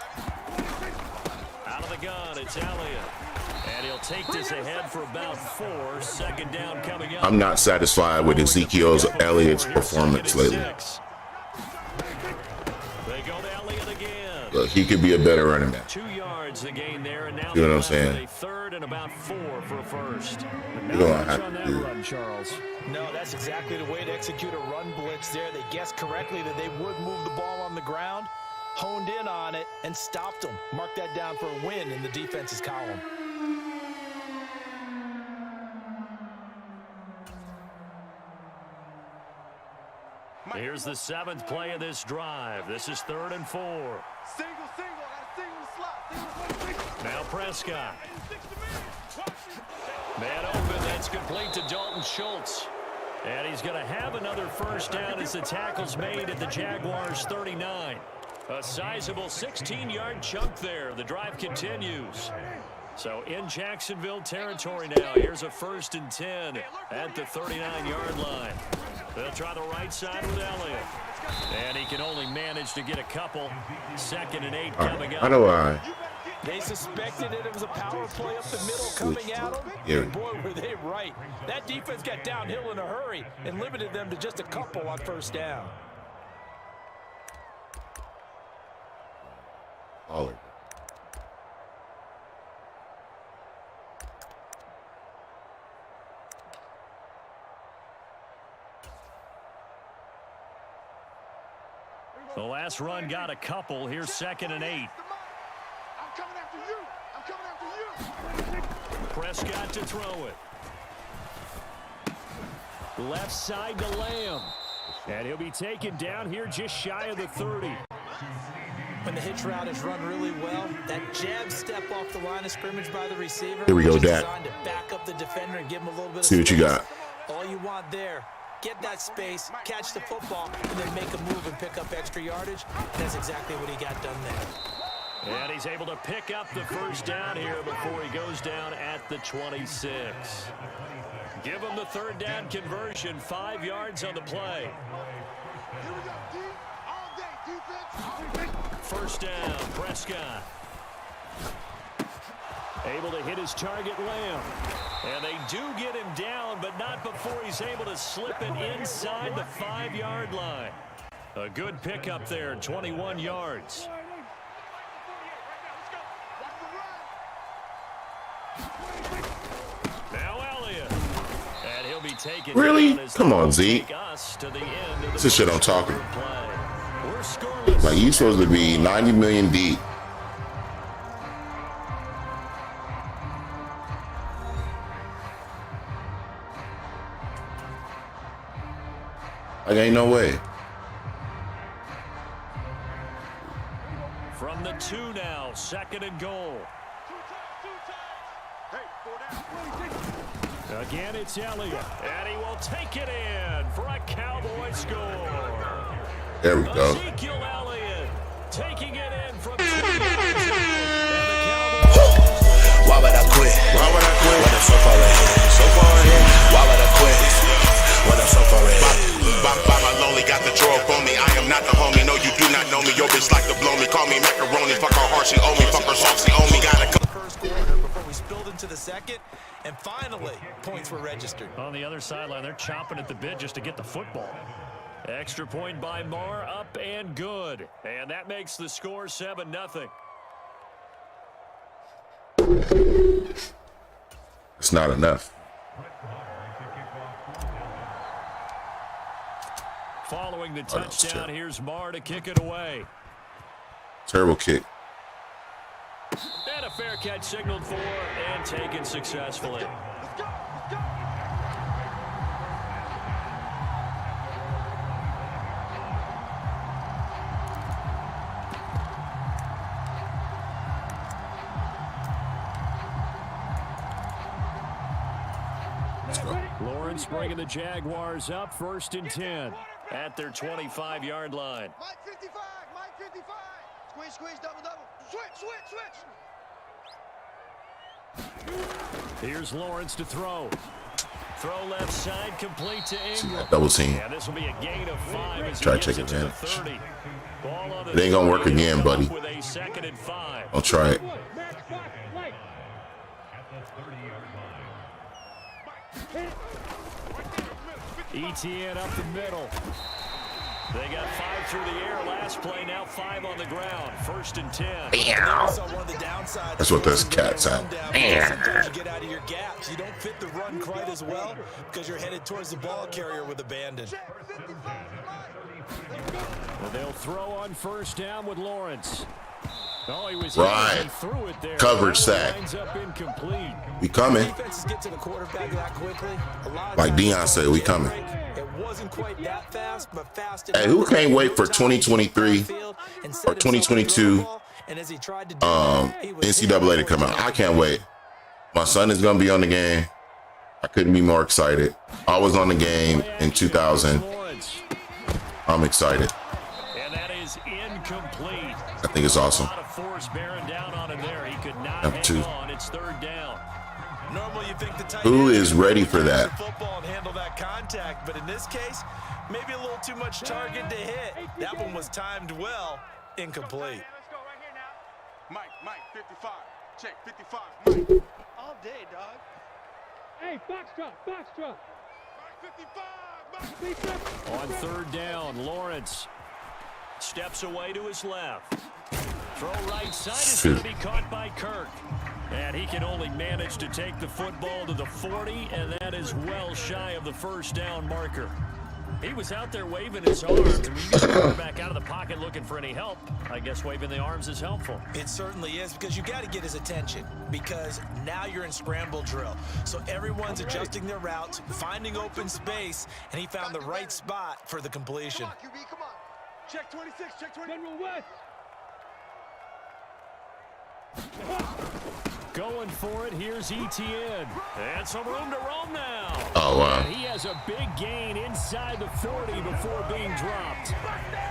Out of the gun, it's Elliott. And he'll take this ahead for about 4. Second down coming up. I'm not satisfied with Ezekiel Elliott's performance lately. They go to Elliott again. Look, he could be a better running back. 2 yards the gain there, and now you know what I'm saying? A third and about 4 for a first. You're gonna have to do. Run, Charles. No, that's exactly the way to execute a run blitz there. They guessed correctly that they would move the ball on the ground, honed in on it, and stopped them. Mark that down for a win in the defense's column. Here's the 7th play of this drive. This is 3rd and 4. Now Prescott. Man open, that's complete to Dalton Schultz. And he's going to have another first down as the tackle's made at the Jaguars' 39. A sizable 16-yard chunk there. The drive continues. So in Jacksonville territory now. Here's a 1st and 10 at the 39-yard line. They'll try the right side with Elliott. And he can only manage to get a couple. 2nd and 8 coming up. I know why. They suspected it was a power play up the middle coming at them. And boy, were they right. That defense got downhill in a hurry and limited them to just a couple on first down. Baller. The last run got a couple. Here's 2nd and 8. I'm coming after you. I'm coming after you. Prescott to throw it. Left side to Lamb. And he'll be taken down here just shy of the 30. When the hitch route is run really well, that jab step off the line of scrimmage by the receiver. Here we go, Dak. Designed to back up the defender and give him a little bit See of what you space. got. All you want there, get that space, catch the football, and then make a move and pick up extra yardage. And that's exactly what he got done there. And he's able to pick up the first down here before he goes down at the 26. Give him the 3rd down conversion, 5 yards on the play. First down, Prescott. Able to hit his target, Lamb. And they do get him down, but not before he's able to slip it inside the 5-yard line. A good pickup there, 21 yards. Now Elliott. And he'll be taken. Really? Come on, Zeke. This is shit I'm talking. Like, you supposed to be 90 million deep. Like, ain't no way. From the 2 now, 2nd and goal. Again, it's Elliott, and he will take it in for a Cowboy score. There we go. Ezekiel Elliott taking it in from 2 yards. Why would I quit? Why would I quit? When I'm so far ahead. So far ahead. Why would I quit? When I'm so far ahead. By my lonely, got the draw up on me. I am not the homie. No, you do not know me. Your bitch like to blow me. Call me macaroni. Fuck her hard, she owe me. Fuck her soft, she owe me. Got a First quarter before we spilled into the second. And finally, points were registered. On the other sideline, they're chomping at the bit just to get the football. Extra point by Marr, up and good. And that makes the score 7-0. It's not enough. Following the touchdown, here's Marr to kick it away. Terrible kick. And a fair catch signaled for and taken successfully. Lawrence bringing the Jaguars up, 1st and 10 at their 25-yard line. Mike 55, Mike 55. Squish, squish, double, double. Switch, switch, switch. Here's Lawrence to throw. Throw left side, complete to Ingram. Double team. Yeah, this will be a gain of 5 as Try he to gets take it to the advantage. 30. Ball on the It ain't gonna work 30, again, buddy. with a 2nd and 5. I'll try it. ETN up the middle. They got 5 through the air last play, now 5 on the ground. 1st and 10. That's what this cat's at. Sometimes you get out of your gaps. You don't fit the run quite as well because you're headed towards the ball carrier with abandon. Well, they'll throw on 1st down with Lawrence. Oh, he was right. He threw it there. Coverage sack. Up incomplete. We coming. Defenses get to the quarterback that quickly. Like Deion said, we coming. It wasn't quite that fast, but fast. Hey, who can't wait for 2023 or 2022 NCAA to come out? I can't wait. My son is going to be on the game. I couldn't be more excited. I was on the game in 2000. I'm excited. And that is incomplete. I think it's awesome. A lot of force bearing down on him there. He could not Number 2. hang on. It's 3rd down. Normally you think the tight Who end is ready for that? Football and handle that contact, but in this case, maybe a little too much target to hit. That one was timed well, incomplete. Let's go right here now. Mike, 55. Check 55. Mike. All day, dog. Hey, foxtrot. Mike 55. On 3rd down, Lawrence steps away to his left. Throw right side is going to be caught by Kirk. And he can only manage to take the football to the 40, and that is well shy of the 1st down marker. He was out there waving his arms. And when you get the quarterback out of the pocket looking for any help, I guess waving the arms is helpful. It certainly is, because you got to get his attention, because now you're in scramble drill. So everyone's adjusting their routes, finding open space, and he found the right spot for the completion. Come on, QB, come on. Check 26, check 20. General West. Going for it, here's ETN. And some room to roam now. Oh, wow. And he has a big gain inside the 40 before being dropped.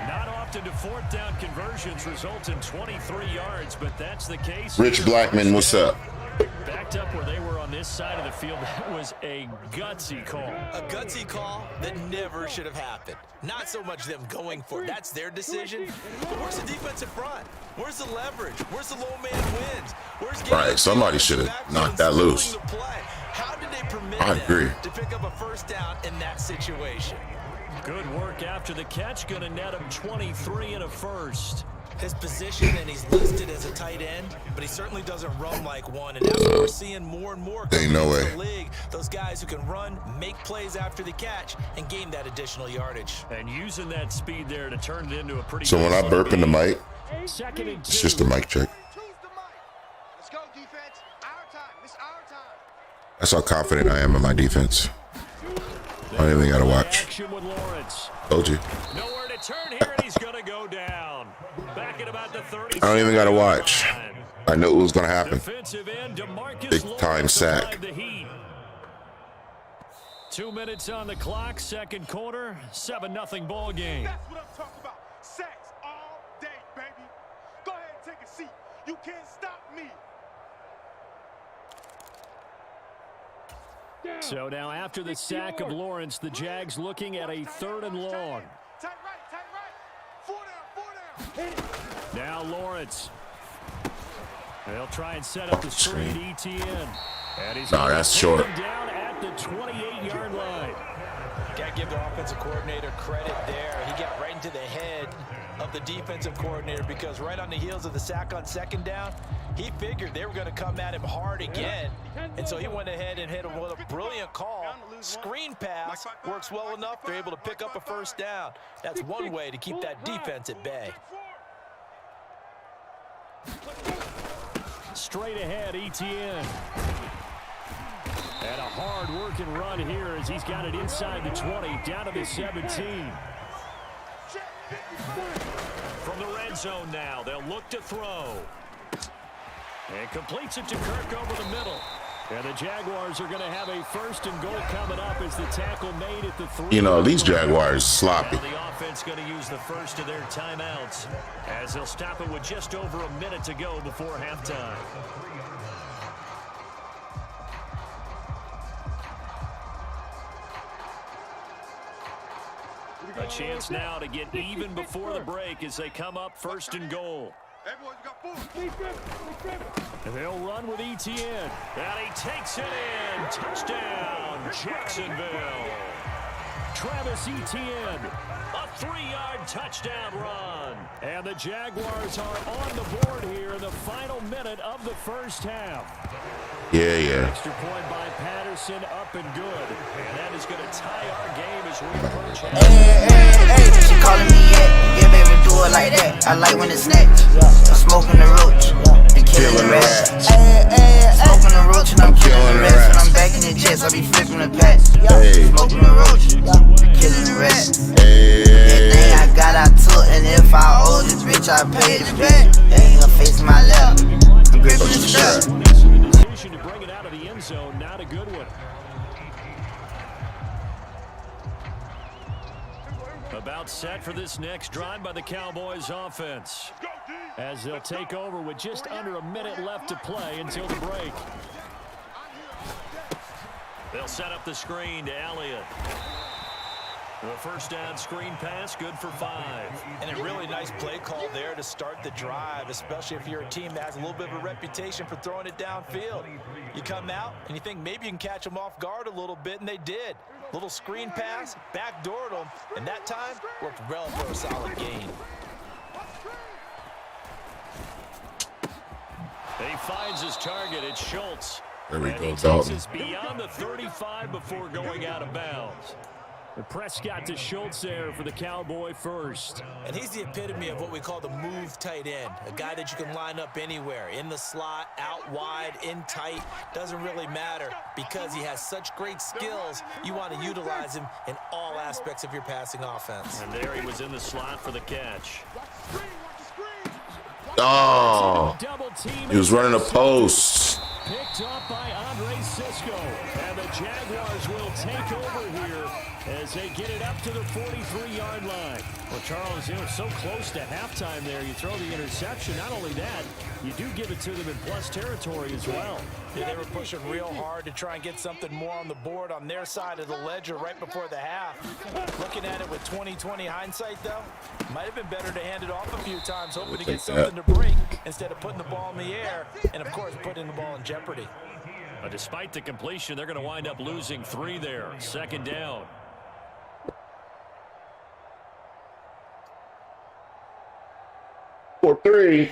Not often do 4th down conversions result in 23 yards, but that's the case. Rich Blackman, what's up? Backed up where they were on this side of the field. That was a gutsy call. A gutsy call that never should have happened. Not so much them going for it. That's their decision. But where's the defensive front? Where's the leverage? Where's the low man wins? Where's Right, somebody should have knocked that loose. How did they permit I agree. them to pick up a 1st down in that situation? Good work after the catch. Going to net him 23 and a 1st. His position, and he's listed as a tight end, but he certainly doesn't run like one, and that's what we're seeing more and more Ain't no way. in the league. Those guys who can run, make plays after the catch, and gain that additional yardage. And using that speed there to turn it into a pretty. So when I burp in the mic, 2nd and 2. it's just a mic check. Let's go, defense. Our time. It's our time. That's how confident I am in my defense. I don't even got to watch. Action with Lawrence. Told you. Nowhere to turn here, and he's going to go down. Back at about the 30. I don't even got to watch. I knew it was going to happen. Defensive end, Big time sack. 2 minutes on the clock, 2nd quarter, 7-0 ball game. That's what I'm talking about. Sacks all day, baby. Go ahead and take a seat. You can't stop me. So now after the sack of Lawrence, the Jags looking at a 3rd and long. Tight right. 4 down. Now Lawrence. They'll try and set up the screen, ETN. And he's that's short. Down at the 28-yard line. Got to give the offensive coordinator credit there. He got right into the head of the defensive coordinator, because right on the heels of the sack on 2nd down, he figured they were going to come at him hard again. And so he went ahead and hit him with a brilliant call. Screen pass works well enough. They're able to pick up a 1st down. That's one way to keep that defense at bay. Straight ahead, ETN. And a hard-working run here as he's got it inside the 20, down to the 17. From the red zone now, they'll look to throw. And completes it to Kirk over the middle. And the Jaguars are going to have a 1st and goal coming up as the tackle made at the 3. You know, these Jaguars sloppy. Now the offense going to use the first of their timeouts as they'll stop it with just over a minute to go before halftime. A chance now to get even before the break as they come up 1st and goal. And they'll run with ETN. And he takes it in. Touchdown, Jacksonville. Travis Etienne, a 3-yard touchdown run. And the Jaguars are on the board here in the final minute of the first half. Yeah. Extra point by Patterson, up and good. And that is going to tie our game as we approach half. Hey, she calling me yeah, baby, do it like that. I like when it's snatch. I'm smoking the roach and killing the rats. Smoking the roach and I'm killing the rats. When I'm back in the jets, I be flipping the packs. Smoking the roach, killing the rats. Everything I got, I took, and if I owe this bitch, I paid it back. They ain't gonna face my left. I'm gripping the strap. To bring it out of the end zone, not a good one. About set for this next drive by the Cowboys offense, as they'll take over with just under a minute left to play until the break. They'll set up the screen to Elliott. The first down screen pass, good for 5. And a really nice play call there to start the drive, especially if you're a team that has a little bit of a reputation for throwing it downfield. You come out and you think maybe you can catch them off guard a little bit, and they did. Little screen pass, backdoored them, and that time worked well for a solid gain. He finds his target. It's Schultz. There we and go, he takes Dalton. us beyond the 35 before going out of bounds. And Prescott to Schultz there for the Cowboy first. And he's the epitome of what we call the move tight end. A guy that you can line up anywhere. In the slot, out wide, in tight. Doesn't really matter. Because he has such great skills, you want to utilize him in all aspects of your passing offense. And there he was in the slot for the catch. Oh, he was running a post. Picked up by Andre Cisco. And the Jaguars will take over here as they get it up to the 43-yard line. Well, Charles, you know, so close to halftime there. You throw the interception. Not only that, you do give it to them in plus territory as well. Yeah, they were pushing real hard to try and get something more on the board on their side of the ledger right before the half. Looking at it with 20/20 hindsight, though, might have been better to hand it off a few times, hoping to get something to break instead of putting the ball in the air and, of course, putting the ball in jeopardy. Despite the completion, they're going to wind up losing 3 there. Second down. For 3.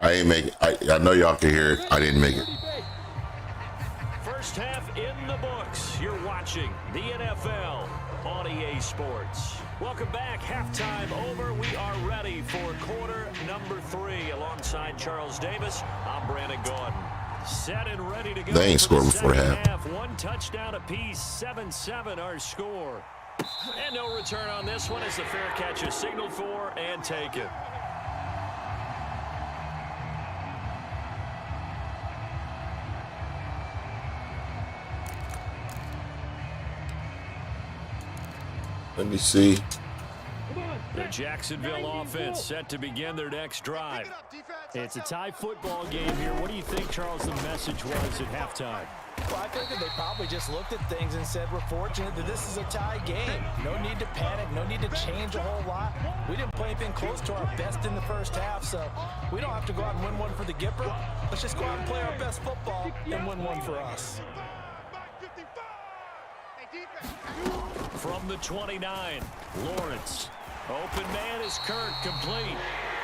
I ain't make it. I know y'all can hear it. I didn't make it. First half in the books. You're watching the NFL on EA Sports. Welcome back. Halftime over. We are ready for quarter number 3. Alongside Charles Davis, I'm Brandon Gordon. Set and ready to go. They ain't scored before half. 1 touchdown apiece. 7-7 our score. And no return on this one as the fair catch is signaled for and taken. Let me see. The Jacksonville offense set to begin their next drive. It's a tie football game here. What do you think, Charles, the message was at halftime? Well, I think that they probably just looked at things and said, we're fortunate that this is a tie game. No need to panic, no need to change a whole lot. We didn't play anything close to our best in the first half, so we don't have to go out and win one for the Gipper. Let's just go out and play our best football and win one for us. From the 29, Lawrence. Open man is Kirk, complete.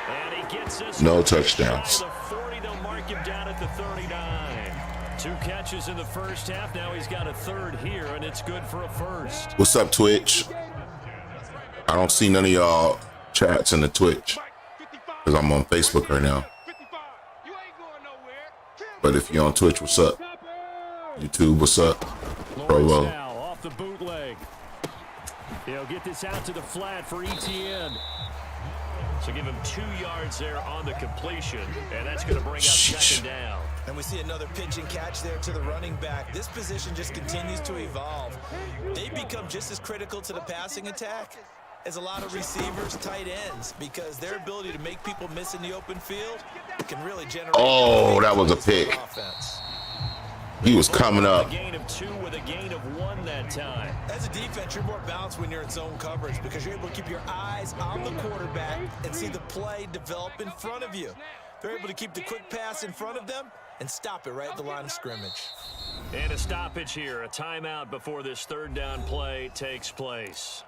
And he gets us no touchdowns. The 40, they'll mark him down at the 39. 2 catches in the first half. Now he's got a 3rd here, and it's good for a 1st. What's up, Twitch? I don't see none of y'all chats in the Twitch because I'm on Facebook right now. But if you're on Twitch, what's up? YouTube, what's up? Provo. Now off the bootleg. He'll get this out to the flat for ETN. So give him 2 yards there on the completion, and that's going to bring up 2nd down. And we see another pitch and catch there to the running back. This position just continues to evolve. They become just as critical to the passing attack as a lot of receivers, tight ends, because their ability to make people miss in the open field can really generate. Oh, that was a pick. Offense. He was coming up. A gain of 2 with a gain of 1 that time. As a defense, you're more balanced when you're in zone coverage because you're able to keep your eyes on the quarterback and see the play develop in front of you. They're able to keep the quick pass in front of them and stop it right at the line of scrimmage. And a stoppage here, a timeout before this third down play takes place.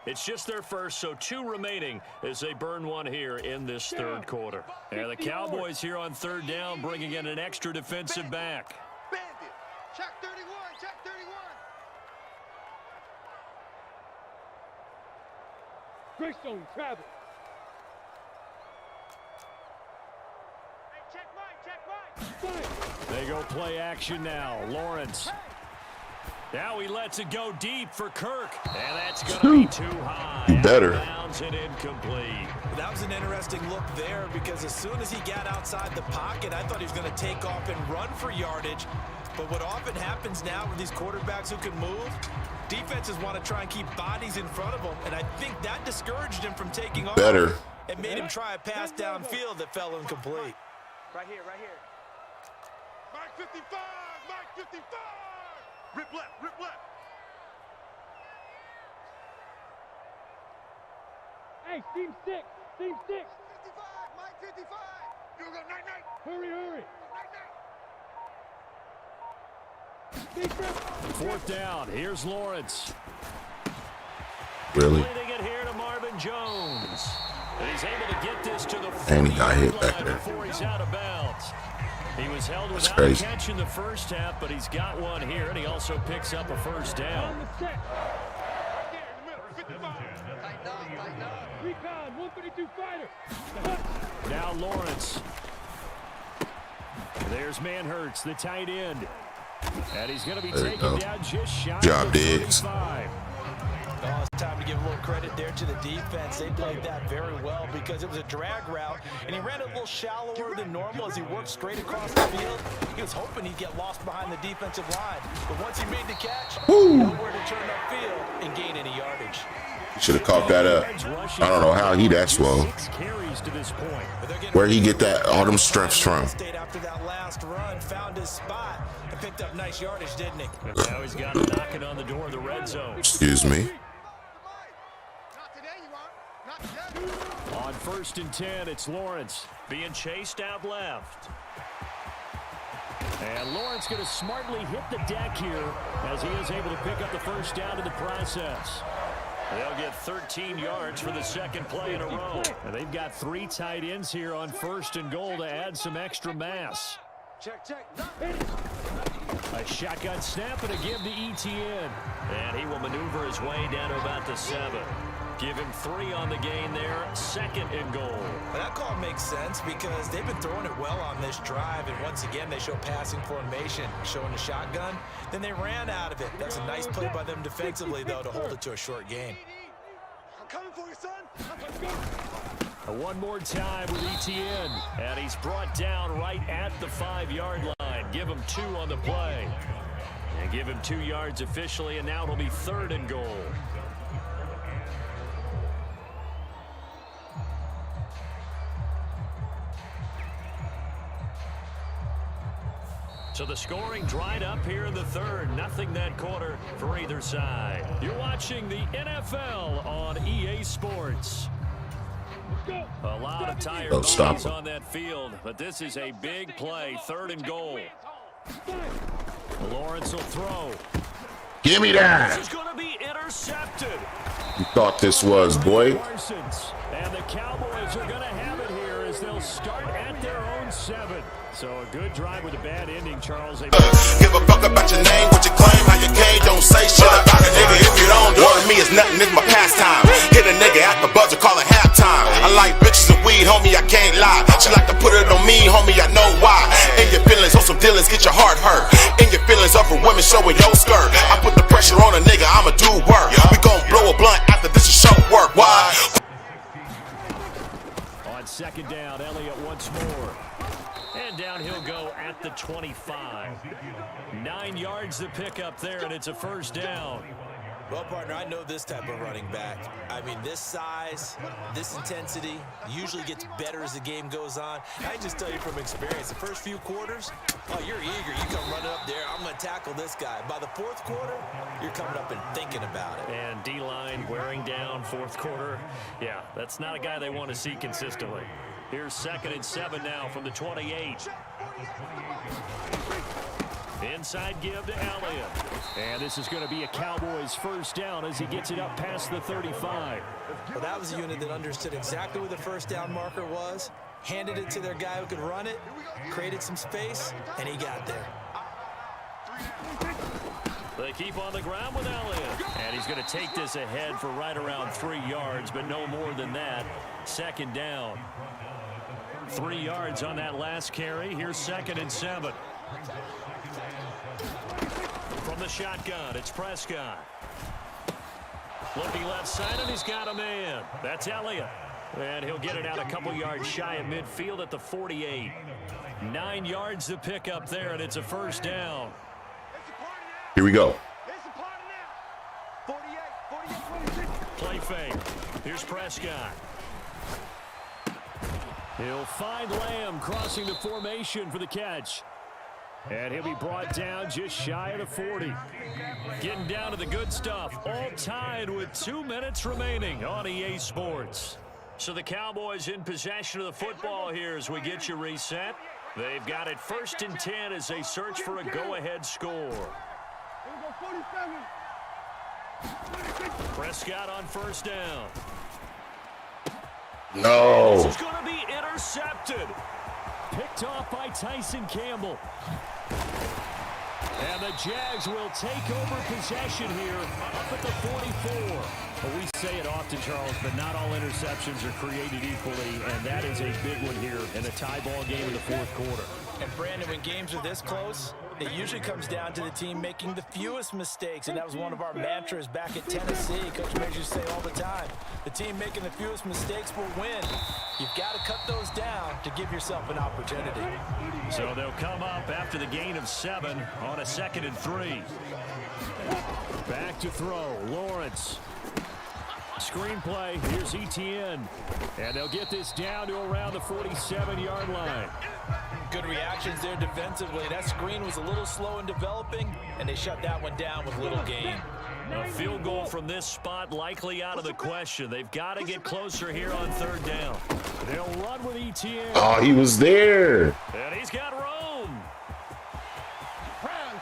It's just their first, so 2 remaining as they burn 1 here in this third quarter. And the Cowboys here on third down bringing in an extra defensive back. Bandit. Check 31. Check 31. Greystone, travel. Hey, check right. They go play action now. Lawrence. Now he lets it go deep for Kirk. And that's going to be too high. He better. Bounds and incomplete. That was an interesting look there because as soon as he got outside the pocket, I thought he was going to take off and run for yardage. But what often happens now with these quarterbacks who can move, defenses want to try and keep bodies in front of them. And I think that discouraged him from taking off. Better. It made him try a pass downfield that fell incomplete. Right here, right here. Mark 55, Mark 55. Rip left, rip left. Hey, team 6, team 6. 55, Mike 55. You go night, night. Hurry, hurry. Night, night. Fourth down. Here's Lawrence. Really? Leading it here to Marvin Jones. And he's able to get this to the And he got hit back line there. before he's out of bounds. He was held without a crazy. catch in the first half, but he's got one here, and he also picks up a first down. Right there in the middle, 55. Tighten up. Recon, 132 fighter. Now Lawrence. There's Manhurts, the tight end. And he's going to be There you taken go. down just shy Job, of Diggs. 35. Oh, it's time to give a little credit there to the defense. They played that very well because it was a drag route, and he ran it a little shallower than normal as he worked straight across the field. He was hoping he'd get lost behind the defensive line, but once he made the catch, nowhere to turn upfield and gain any yardage. Should have caught that up. I don't know how he that slow. 6 carries to this point. Where'd he get that all them strengths from? Stayed after that last run, found his spot, and picked up nice yardage, didn't he? Now he's got it knocking on the door of the red zone. Excuse me. Not today, you are. Not today. On 1st and 10, it's Lawrence being chased out left. And Lawrence going to smartly hit the deck here as he is able to pick up the first down in the process. They'll get 13 yards for the second play in a row. And they've got 3 tight ends here on 1st and goal to add some extra mass. Check, check. A shotgun snap and a give to ETN. And he will maneuver his way down to about the 7. Give him 3 on the gain there, 2nd and goal. Well, that call makes sense because they've been throwing it well on this drive, and once again they show passing formation, showing the shotgun. Then they ran out of it. That's a nice play by them defensively, though, to hold it to a short gain. I'm coming for you, son. One more time with ETN, and he's brought down right at the 5-yard line. Give him 2 on the play. And give him 2 yards officially, and now it'll be 3rd and goal. So the scoring dried up here in the 3rd. Nothing that quarter for either side. You're watching the NFL on EA Sports. A lot of tired bodies on that field, but this is a big play. 3rd and goal. Lawrence will throw. Give me that. This is going to be intercepted. You thought this was, boy. And the Cowboys are going to have it here as they'll start at their own 7. So a good drive with a bad ending, Charles. Give a fuck about your name, what you claim, how you came, don't say shit about a nigga if you don't do it. Me is nothing, it's my pastime. Hit a nigga at the buzzer, call it halftime. I like bitches and weed, homie, I can't lie. She like to put it on me, homie, I know why. In your feelings, on some dealings, get your heart hurt. In your feelings, up for women showing your skirt. I put the pressure on a nigga, I'ma do work. We gon' blow a blunt after this is show work. Why? On 2nd down, Elliott once more. And down he'll go at the 25. 9 yards to pick up there, and it's a 1st down. Well, partner, I know this type of running back. I mean, this size, this intensity usually gets better as the game goes on. I just tell you from experience, the first few quarters, oh, you're eager. You come running up there, I'm going to tackle this guy. By the fourth quarter, you're coming up and thinking about it. And D-line wearing down fourth quarter. Yeah, that's not a guy they want to see consistently. Here's 2nd and 7 now from the 28. Inside give to Elliott. And this is going to be a Cowboys first down as he gets it up past the 35. Well, that was a unit that understood exactly where the first down marker was, handed it to their guy who could run it, created some space, and he got there. They keep on the ground with Elliott. And he's going to take this ahead for right around 3 yards, but no more than that. 2nd down. 3 yards on that last carry. Here's 2nd and 7. From the shotgun, it's Prescott. Looking left side, and he's got a man. That's Elliott. And he'll get it out a couple yards shy of midfield at the 48. 9 yards to pick up there, and it's a first down. Here we go. Play fake. Here's Prescott. He'll find Lamb crossing the formation for the catch. And he'll be brought down just shy of the 40. Getting down to the good stuff. All tied with 2 minutes remaining on EA Sports. So the Cowboys in possession of the football here as we get you reset. They've got it 1st and 10 as they search for a go-ahead score. Prescott on first down. No. This is going to be intercepted. Picked off by Tyson Campbell. And the Jags will take over possession here up at the 44. Well, we say it often, Charles, but not all interceptions are created equally, and that is a big one here in a tie ball game in the fourth quarter. And, Brandon, when games are this close, it usually comes down to the team making the fewest mistakes, and that was one of our mantras back at Tennessee. Coach made you say all the time, the team making the fewest mistakes will win. You've got to cut those down to give yourself an opportunity. So they'll come up after the gain of 7 on a 2nd and 3. Back to throw, Lawrence. Screenplay, here's ETN. And they'll get this down to around the 47-yard line. Good reactions there defensively. That screen was a little slow in developing, and they shut that one down with little gain. A field goal from this spot likely out of the question. They've got to get closer here on 3rd down. They'll run with ETN. Oh, he was there. And he's got Rome.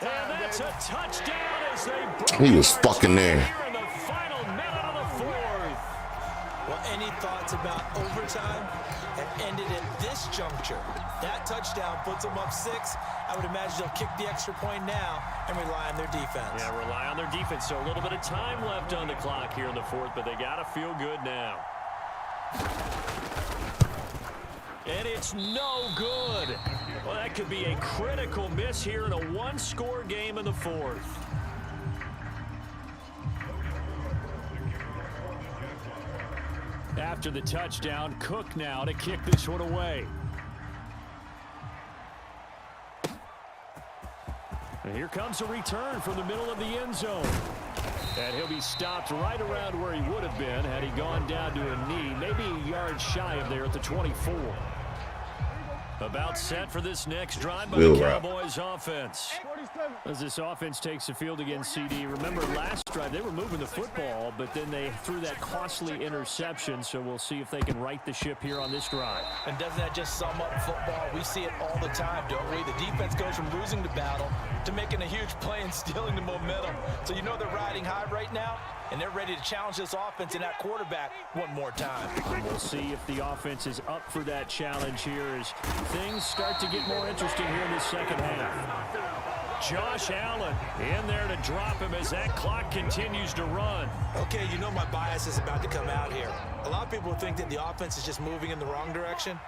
And that's a touchdown as they He was fucking there. here in the final minute of the 4th. Well, any thoughts about overtime have ended at this juncture? That touchdown puts them up 6. I would imagine they'll kick the extra point now and rely on their defense. Yeah, rely on their defense. So a little bit of time left on the clock here in the 4th, but they got to feel good now. And it's no good. Well, that could be a critical miss here in a one-score game in the 4th. After the touchdown, Cook now to kick this one away. And here comes a return from the middle of the end zone. And he'll be stopped right around where he would have been had he gone down to a knee, maybe a yard shy of there at the 24. About set for this next drive by the Cowboys offense. As this offense takes the field against CD. Remember last drive they were moving the football, but then they threw that costly interception, so we'll see if they can right the ship here on this drive. And doesn't that just sum up football? We see it all the time, don't we? The defense goes from losing the battle to making a huge play and stealing the momentum. So you know they're riding high right now, and they're ready to challenge this offense and that quarterback one more time. And we'll see if the offense is up for that challenge here as things start to get more interesting here in the second half. Josh Allen in there to drop him as that clock continues to run. Okay, you know my bias is about to come out here. A lot of people think that the offense is just moving in the wrong direction.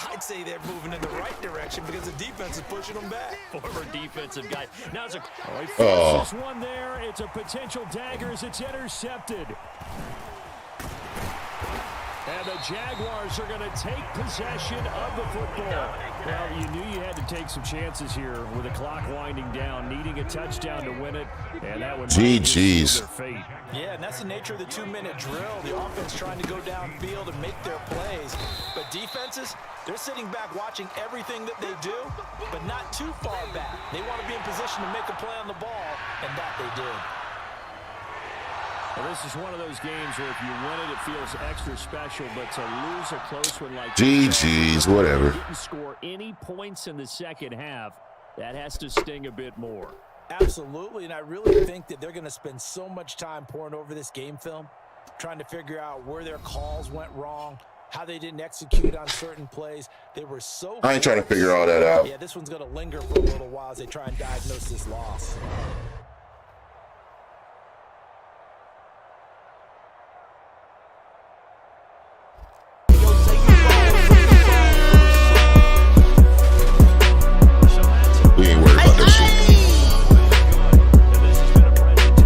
I'd say they're moving in the right direction because the defense is pushing them back. Former defensive guy. Now it's he forces one there. It's a potential dagger as it's intercepted. And the Jaguars are going to take possession of the football. Well, you knew you had to take some chances here with the clock winding down, needing a touchdown to win it, and that would GG's. their fate. Yeah, and that's the nature of the 2-minute drill. The offense trying to go downfield and make their plays. But defenses, they're sitting back watching everything that they do, but not too far back. They want to be in position to make a play on the ball, and that they did. Well, this is one of those games where if you win it, it feels extra special, but to lose a close one like GG's, whatever. Didn't score any points in the second half. That has to sting a bit more. Absolutely, and I really think that they're going to spend so much time pouring over this game film, trying to figure out where their calls went wrong, how they didn't execute on certain plays. They were so I ain't trying to figure all that out. Yeah, this one's going to linger for a little while as they try and diagnose this loss. We ain't worried about that shit.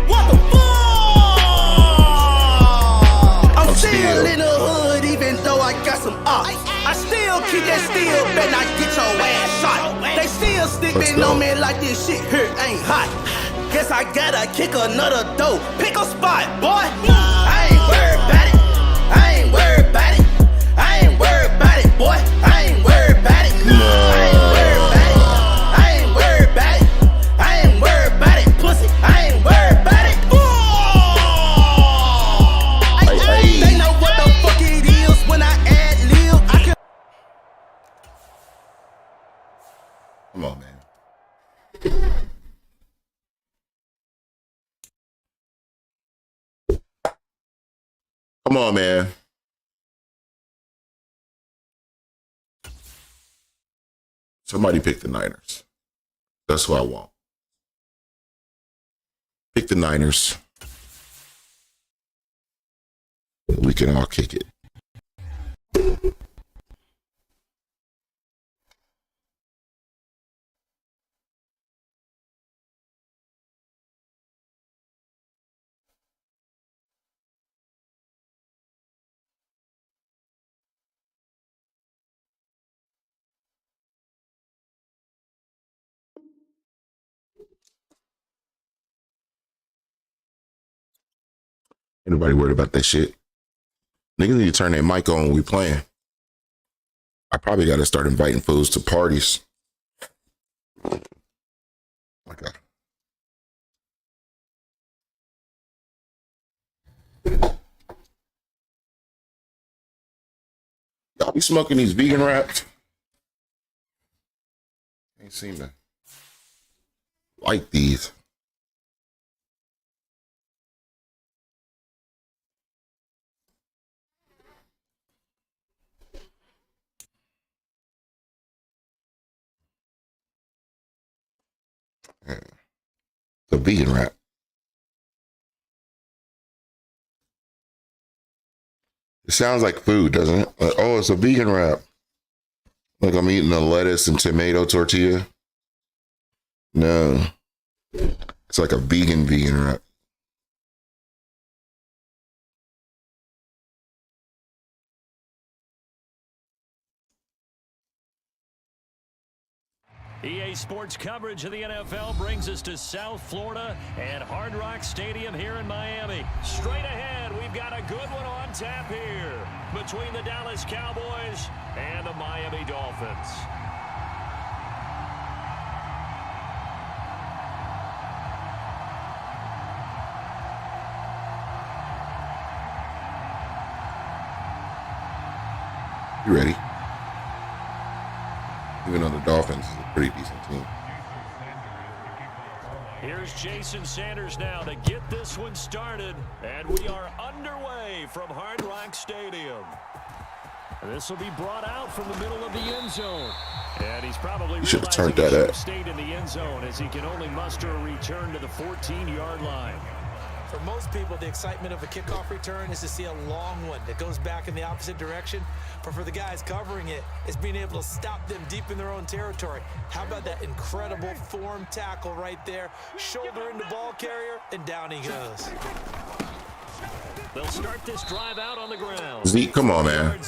What the fuck? I'm still still in the hood, even though I got some ops. I still keep that steel, bet not get your ass shot. They still snipping on me like this shit here ain't hot. Guess I gotta kick another dough. Pick a spot, boy. I ain't worried about it. I ain't worried about it. I ain't worried about it, boy. I ain't worried about it. I ain't worried about it. I ain't worried about it. I ain't worried about it, pussy. I ain't worried about it. They know what the fuck it is when I add lil. I can. Come on, man. Come on, man. Somebody pick the Niners. That's what I want. Pick the Niners. We can all kick it. Anybody worried about that shit? Niggas need to turn their mic on when we playing. I probably got to start inviting fools to parties. Okay. Y'all be smoking these vegan wraps? Ain't seem to like these. The vegan wrap. It sounds like food, doesn't it? Like, oh, it's a vegan wrap. Like I'm eating a lettuce and tomato tortilla. No. It's like a vegan wrap. EA Sports coverage of the NFL brings us to South Florida and Hard Rock Stadium here in Miami. Straight ahead, we've got a good one on tap here between the Dallas Cowboys and the Miami Dolphins. You ready? Even though the Dolphins is a pretty decent team. Here's Jason Sanders now to get this one started. And we are underway from Hard Rock Stadium. This will be brought out from the middle of the end zone. And he's probably should have turned that up. Stayed in the end zone as he can only muster a return to the 14-yard line. For most people, the excitement of a kickoff return is to see a long one that goes back in the opposite direction. But for the guys covering it, it's being able to stop them deep in their own territory. How about that incredible form tackle right there? Shoulder into ball carrier, and down he goes. They'll start this drive out on the ground. Zeke, come on, man.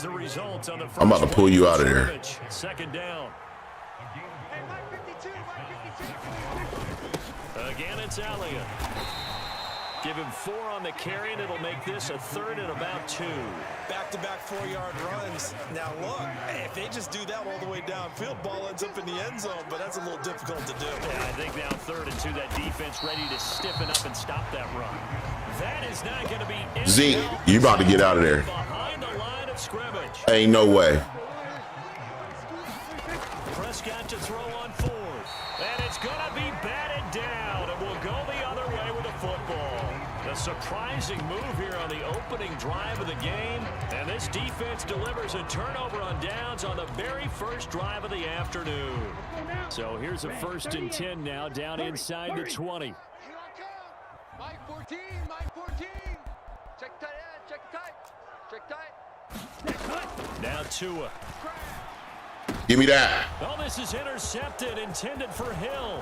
I'm about to pull you out of there. Second down. Again, it's Elliott. Give him 4 on the carry, and it'll make this a 3rd and about 2. Back-to-back 4-yard runs. Now, look, if they just do that all the way downfield, ball ends up in the end zone, but that's a little difficult to do. Yeah, I think now 3rd and 2, that defense ready to stiffen up and stop that run. That is not going to be Zeke, you about to get out of there. Behind the line of scrimmage. Ain't no way. Prescott to throw on 4th. And it's going to be batted down, and we'll go the other way with the football. A surprising move here on the opening drive of the game, and this defense delivers a turnover on downs on the very first drive of the afternoon. So here's a 1st and 10 now, down inside the 20. Mike 14, Mike 14. Check tight end, check tight. Now Tua. Give me that. Oh, this is intercepted, intended for Hill.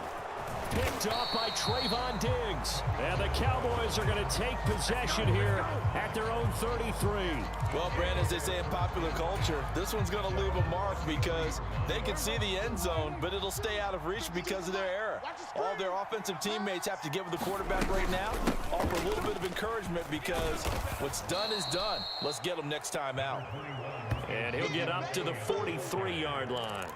Picked off by Trayvon Diggs. And the Cowboys are going to take possession here at their own 33. Well, Brandon, as they say in popular culture, this one's going to leave a mark because they can see the end zone, but it'll stay out of reach because of their error. All their offensive teammates have to give the quarterback right now, offer a little bit of encouragement because what's done is done. Let's get them next time out. And he'll get up to the 43-yard line.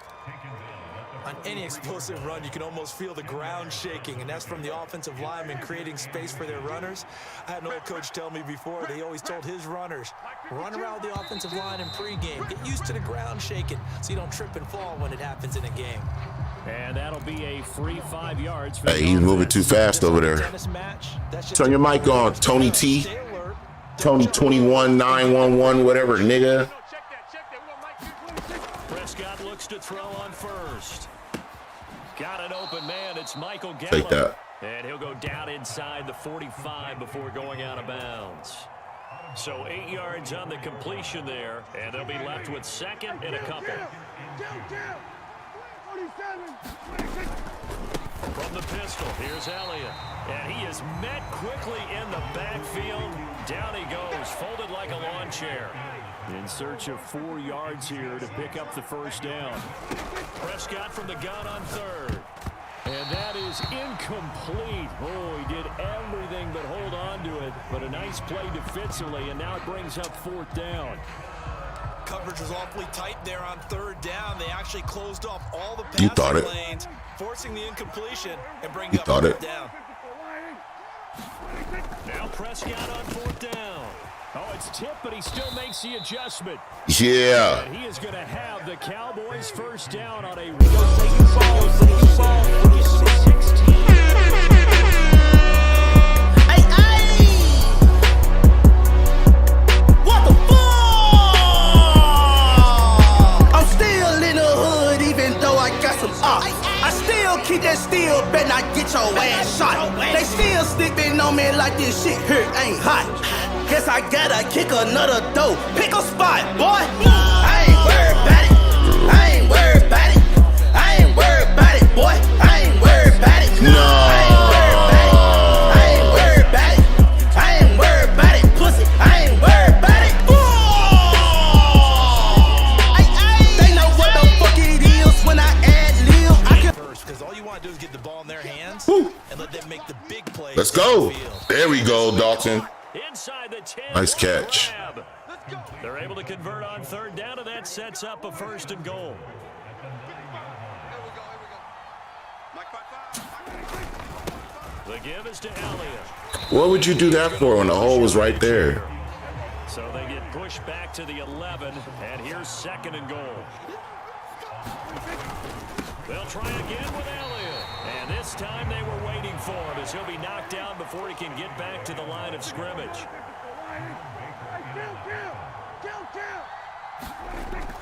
On any explosive run, you can almost feel the ground shaking, and that's from the offensive linemen creating space for their runners. I had an old coach tell me before, they always told his runners, run around the offensive line in pregame. Get used to the ground shaking so you don't trip and fall when it happens in a game. And that'll be a free 5 yards. For hey, he's moving too fast over there. Turn your mic on, Tony T. Tony 21-911, whatever, nigga. Prescott looks to throw on 1st. Got an open man. It's Michael Gallup. Take that. And he'll go down inside the 45 before going out of bounds. So 8 yards on the completion there, and they'll be left with 2nd and a couple. From the pistol, here's Elliott. And he is met quickly in the backfield. Down he goes, folded like a lawn chair. In search of 4 yards here to pick up the 1st down. Prescott from the gun on 3rd. And that is incomplete. Oh, he did everything but hold on to it. But a nice play defensively, and now it brings up 4th down. Coverage was awfully tight there on 3rd down. They actually closed off all the passing lanes, forcing the incompletion and bringing you up 4th down. Now Prescott on 4th down. Oh, it's tipped, but he still makes the adjustment. Yeah. And he is going to have the Cowboys 1st down on a What the fuck? I'm still in the hood, even though I got some ops. I still keep that steel, bet not get your ass shot. They still sleeping on me like this shit here ain't hot. Guess I gotta kick another dough. Pick a spot, boy. I ain't worried about it. I ain't worried about it. I ain't worried about it, boy. I ain't worried about it. No. I ain't worried about it. I ain't worried about it. I ain't worried about it, pussy. I ain't worried about it. They know what the fuck it is when I add live. I can First, because all you want to do is get the ball in their hands and let them make the big plays. Let's go. There we go, Dalton. Inside the 10. Nice catch. They're able to convert on 3rd down, and that sets up a 1st and goal. The give is to Elliott. What would you do that for when the hole was right there? So they get pushed back to the 11, and here's 2nd and goal. They'll try again with Elliott. And this time they were waiting for him as he'll be knocked down before he can get back to the line of scrimmage.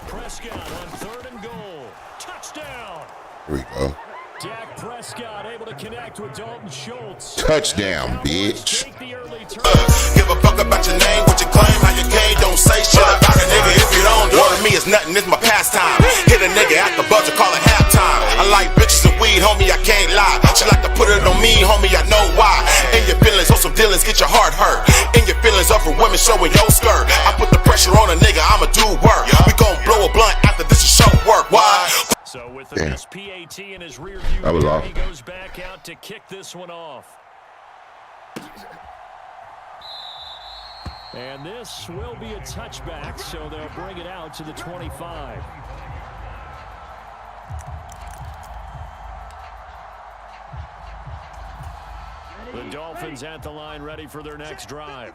Prescott on 3rd and goal. Touchdown. Here we go. Dak Prescott able to connect with Dalton Schultz. Touchdown, bitch. Give a fuck about your name, what you claim, how you came, don't say shit about a nigga if you don't do it. To me, it's nothing, it's my pastime. Hit a nigga at the buzzer, call it halftime. I like bitches and weed, homie, I can't lie. She like to put it on me, homie, I know why. In your feelings, on some dealings, get your heart hurt. In your feelings, up for women, with the missed PAT in his rear view, that was off. He goes back out to kick this one off. And this will be a touchback, so they'll bring it out to the 25. The Dolphins at the line, ready for their next drive.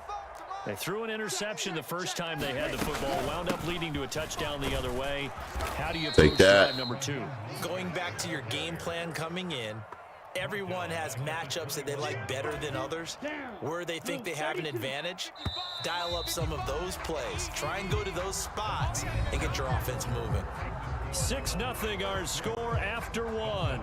They threw an interception the first time they had the football, wound up leading to a touchdown the other way. How do you take drive number 2? Going back to your game plan coming in, everyone has matchups that they like better than others. Where they think they have an advantage, dial up some of those plays. Try and go to those spots and get your offense moving. 6-0 our score after 1.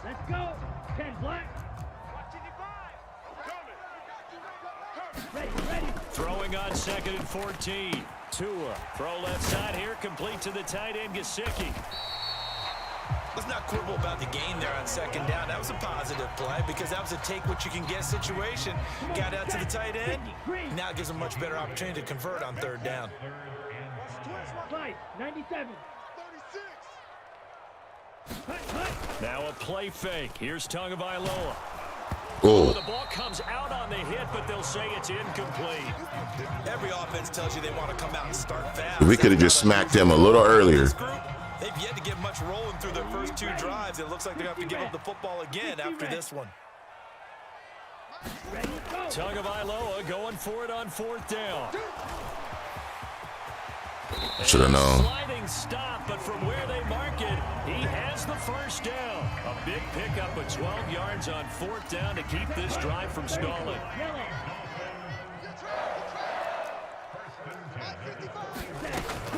Let's go. 10 black. Ready. Throwing on 2nd and 14. Tua, throw left side here, complete to the tight end, Gesicki. Let's not quibble about the gain there on 2nd down. That was a positive play because that was a take-what-you-can-get situation. Got out to the tight end. Now it gives them a much better opportunity to convert on 3rd down. 97. Now a play fake. Here's Tagovailoa. Oh, The ball comes out on the hit, but they'll say it's incomplete. Every offense tells you they want to come out and start fast. we could have just smacked him a little earlier. They've yet to get much rolling through their first 2 drives. It looks like they're going to have to give up the football again after this one. Tagovailoa going for it on 4th down. Should have known. Sliding stop, but from where they mark it, he has the first down. A big pickup of 12 yards on 4th down to keep this drive from stalling.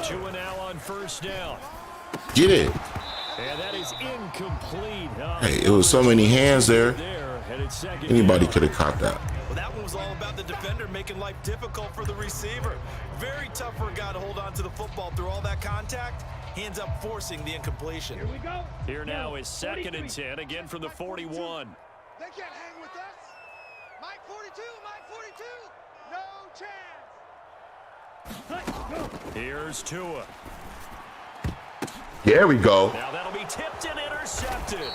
Tua now on 1st down. Get it. And that is incomplete. Hey, it was so many hands there. Anybody could have caught that. Well, that one was all about the defender making life difficult for the receiver. Very tough for a guy to hold on to the football through all that contact. He ends up forcing the incompletion. Here we go. Here now is 2nd and 10, again from the 41. They can't hang with us. Mike 42, no chance. Here's Tua. There we go. Now that'll be tipped and intercepted.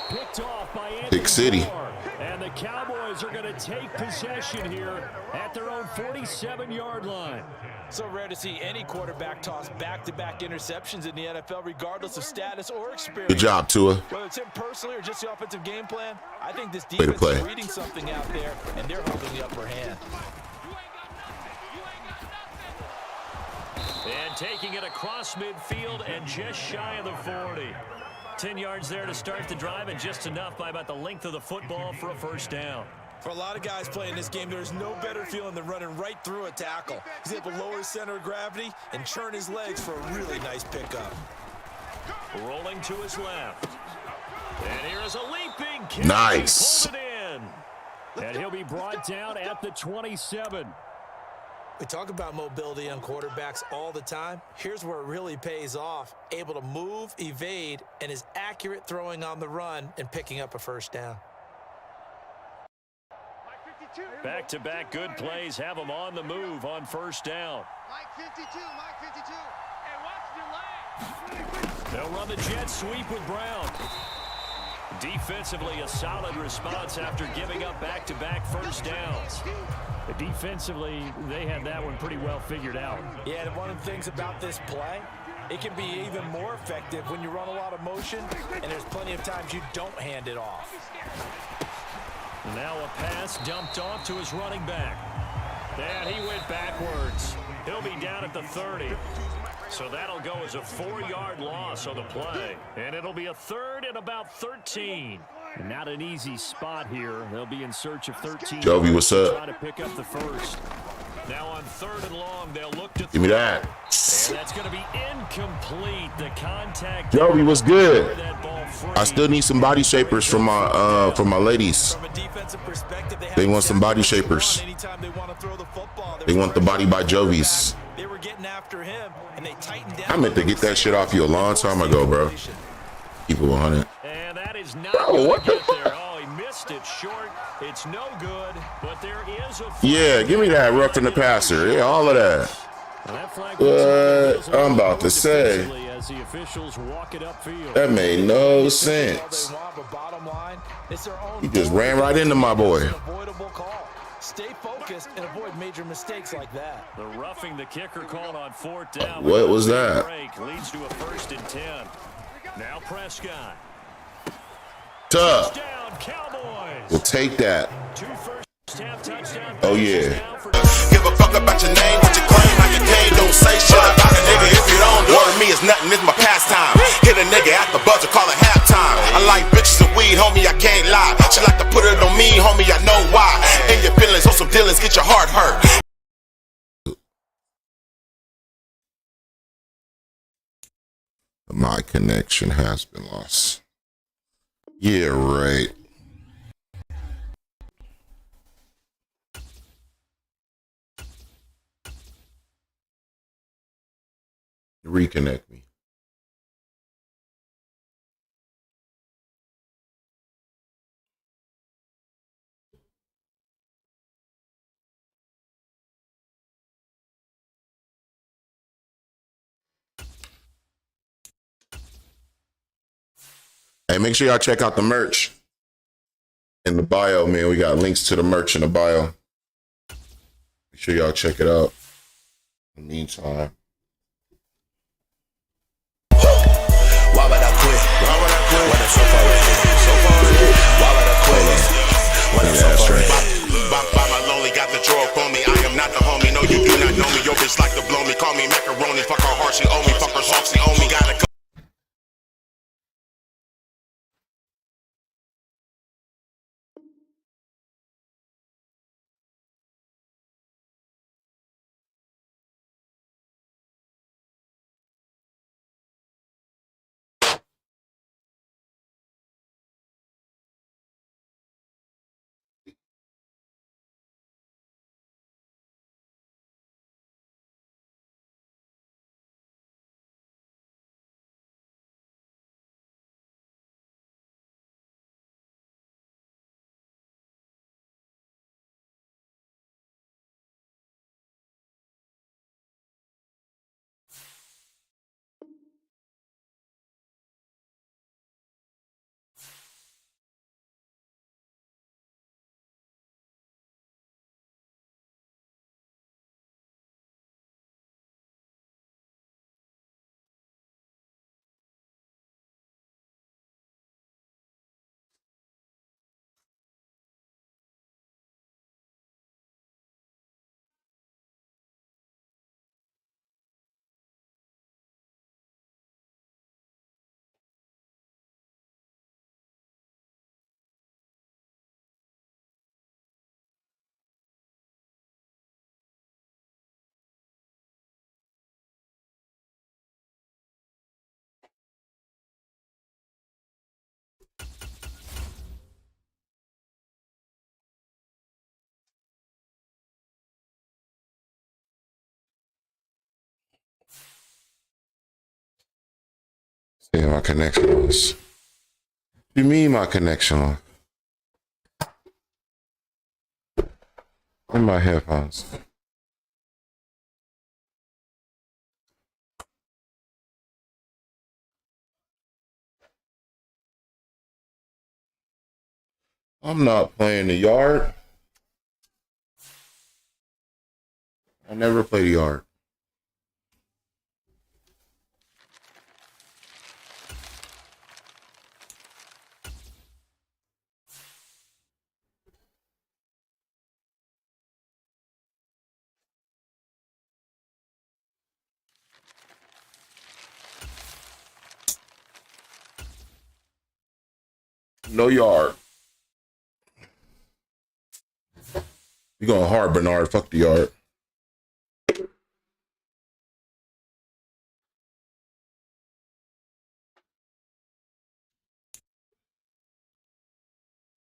Picked off by Anthony Big city. Moore. And the Cowboys are going to take possession here at their own 47-yard line. So rare to see any quarterback toss back-to-back interceptions in the NFL, regardless of status or experience. Good job, Tua. Whether it's him personally or just the offensive game plan, I think this defense is reading something out there, and they're holding the upper hand. And taking it across midfield and just shy of the 40. 10 yards there to start the drive, and just enough by about the length of the football for a 1st down. For a lot of guys playing this game, there's no better feeling than running right through a tackle. He's able to lower his center of gravity and churn his legs for a really nice pickup. Rolling to his left. And here is a leaping kick. Nice. He pulled it in. And he'll be brought down at the 27. We talk about mobility on quarterbacks all the time. Here's where it really pays off. Able to move, evade, and is accurate throwing on the run and picking up a 1st down. Back-to-back good plays have him on the move on 1st down. Mike 52. Hey, watch your leg. They'll run the jet sweep with Brown. Defensively, a solid response after giving up back-to-back 1st downs. Defensively, they had that one pretty well figured out. Yeah, and one of the things about this play, it can be even more effective when you run a lot of motion, and there's plenty of times you don't hand it off. Now a pass dumped off to his running back. And he went backwards. He'll be down at the 30. So that'll go as a 4-yard loss on the play. And it'll be a 3rd and about 13. Not an easy spot here. They'll be in search of 13. Jovi, what's up? Try to pick up the 1st. Now on 3rd and long, they'll look to Give me that. And that's going to be incomplete. The contact. Jovi, what's good? I still need some body shapers from my ladies. From a defensive perspective, They want some body shapers. They want the body by Jovi's. They were getting after him, and they tightened down. I meant to get that shit off you a long time ago, bro. Keep it 100. And that is not Bro, what the there. Oh, he missed missed it short. It's no good, but there is a Yeah, give me that roughing the passer. Yeah, all of that. What I'm about to say. That made no sense. He just ran right into my boy. Stay focused and avoid major mistakes like that. The roughing the kicker called on fourth down. What was that? Leads to a 1st and 10. Now Prescott. Tough. Touchdown, Cowboys. We'll take that. 2 first-half touchdowns. Oh, yeah. Give a fuck about your name, what you claim, how you came. Don't say shit about a nigga if you don't. Word me is nothing, it's my pastime. Hit a nigga at the buzzer, call it halftime. I like bitches and weed, homie, I can't lie. She like to put it on me, homie, I know why. And your feelings on some dealings, get your heart hurt. My connection has been lost. Yeah, right. Reconnect me. Hey, make sure y'all check out the merch in the bio, man. We got links to the merch in the bio. Make sure y'all check it out. In the meantime. Why would I quit? When I'm so far ahead. Why would I quit? When I'm so far ahead. By my lonely, got the draw up on me. I am not the homie. No, you do not know me. Your bitch like to blow me. Call me macaroni. Fuck her heart, she owe me. Fuck her sock, she owe me. Gotta go. See, my connection was. What do you mean my connection off? In my headphones. I'm not playing the yard. I never play the yard. No yard. You going hard, Bernard. Fuck the yard.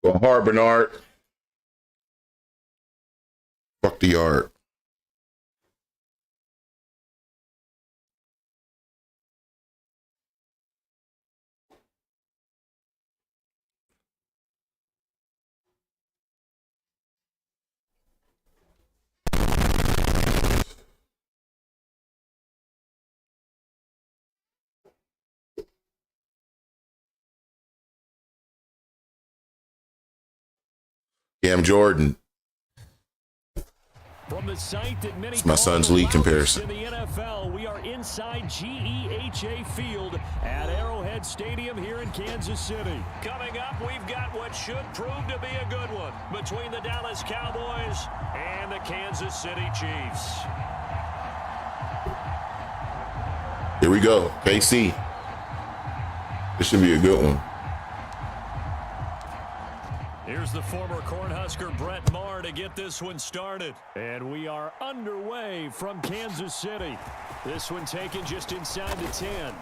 Going hard, Bernard. Fuck the yard. Cam Jordan. From the site that many It's my son's league comparison. In the NFL, we are inside GEHA Field at Arrowhead Stadium here in Kansas City. Coming up, we've got what should prove to be a good one between the Dallas Cowboys and the Kansas City Chiefs. Here we go, KC. This should be a good one. Here's the former Cornhusker Brett Maher to get this one started. And we are underway from Kansas City. This one taken just inside the 10.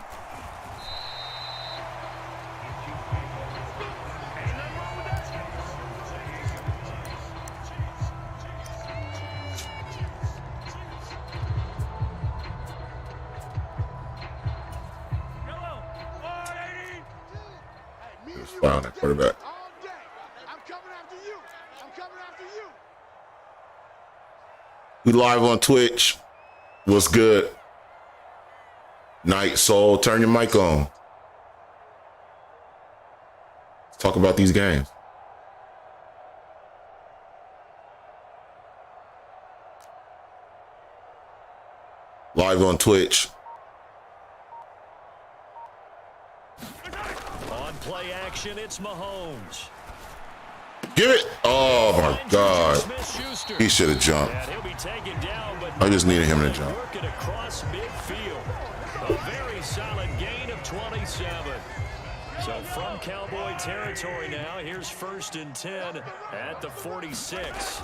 Wow, that quarterback. We live on Twitch. What's good? Night Soul, turn your mic on. Let's talk about these games. Live on Twitch. On play action, it's Mahomes. Give it. Oh my God. He should have jumped. I just needed him to jump. Working across midfield. A very solid gain of 27. So from Cowboy territory now, here's 1st and 10 at the 46.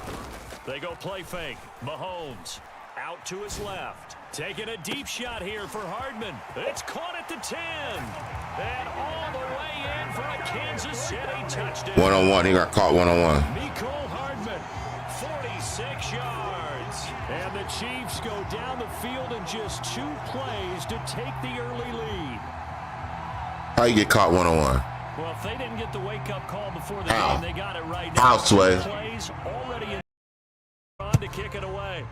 They go play fake. Mahomes out to his left. Taking a deep shot here for Hardman. It's caught at the 10. And all the way in for a Kansas City touchdown. One-on-one. He got caught one-on-one. Mecole Hardman, 46 yards. And the Chiefs go down the field in just 2 plays to take the early lead. How you get caught one-on-one? Well, if they didn't get the wake-up call before the How? game, they got it right now. How, Sway? Plays already in to kick it away.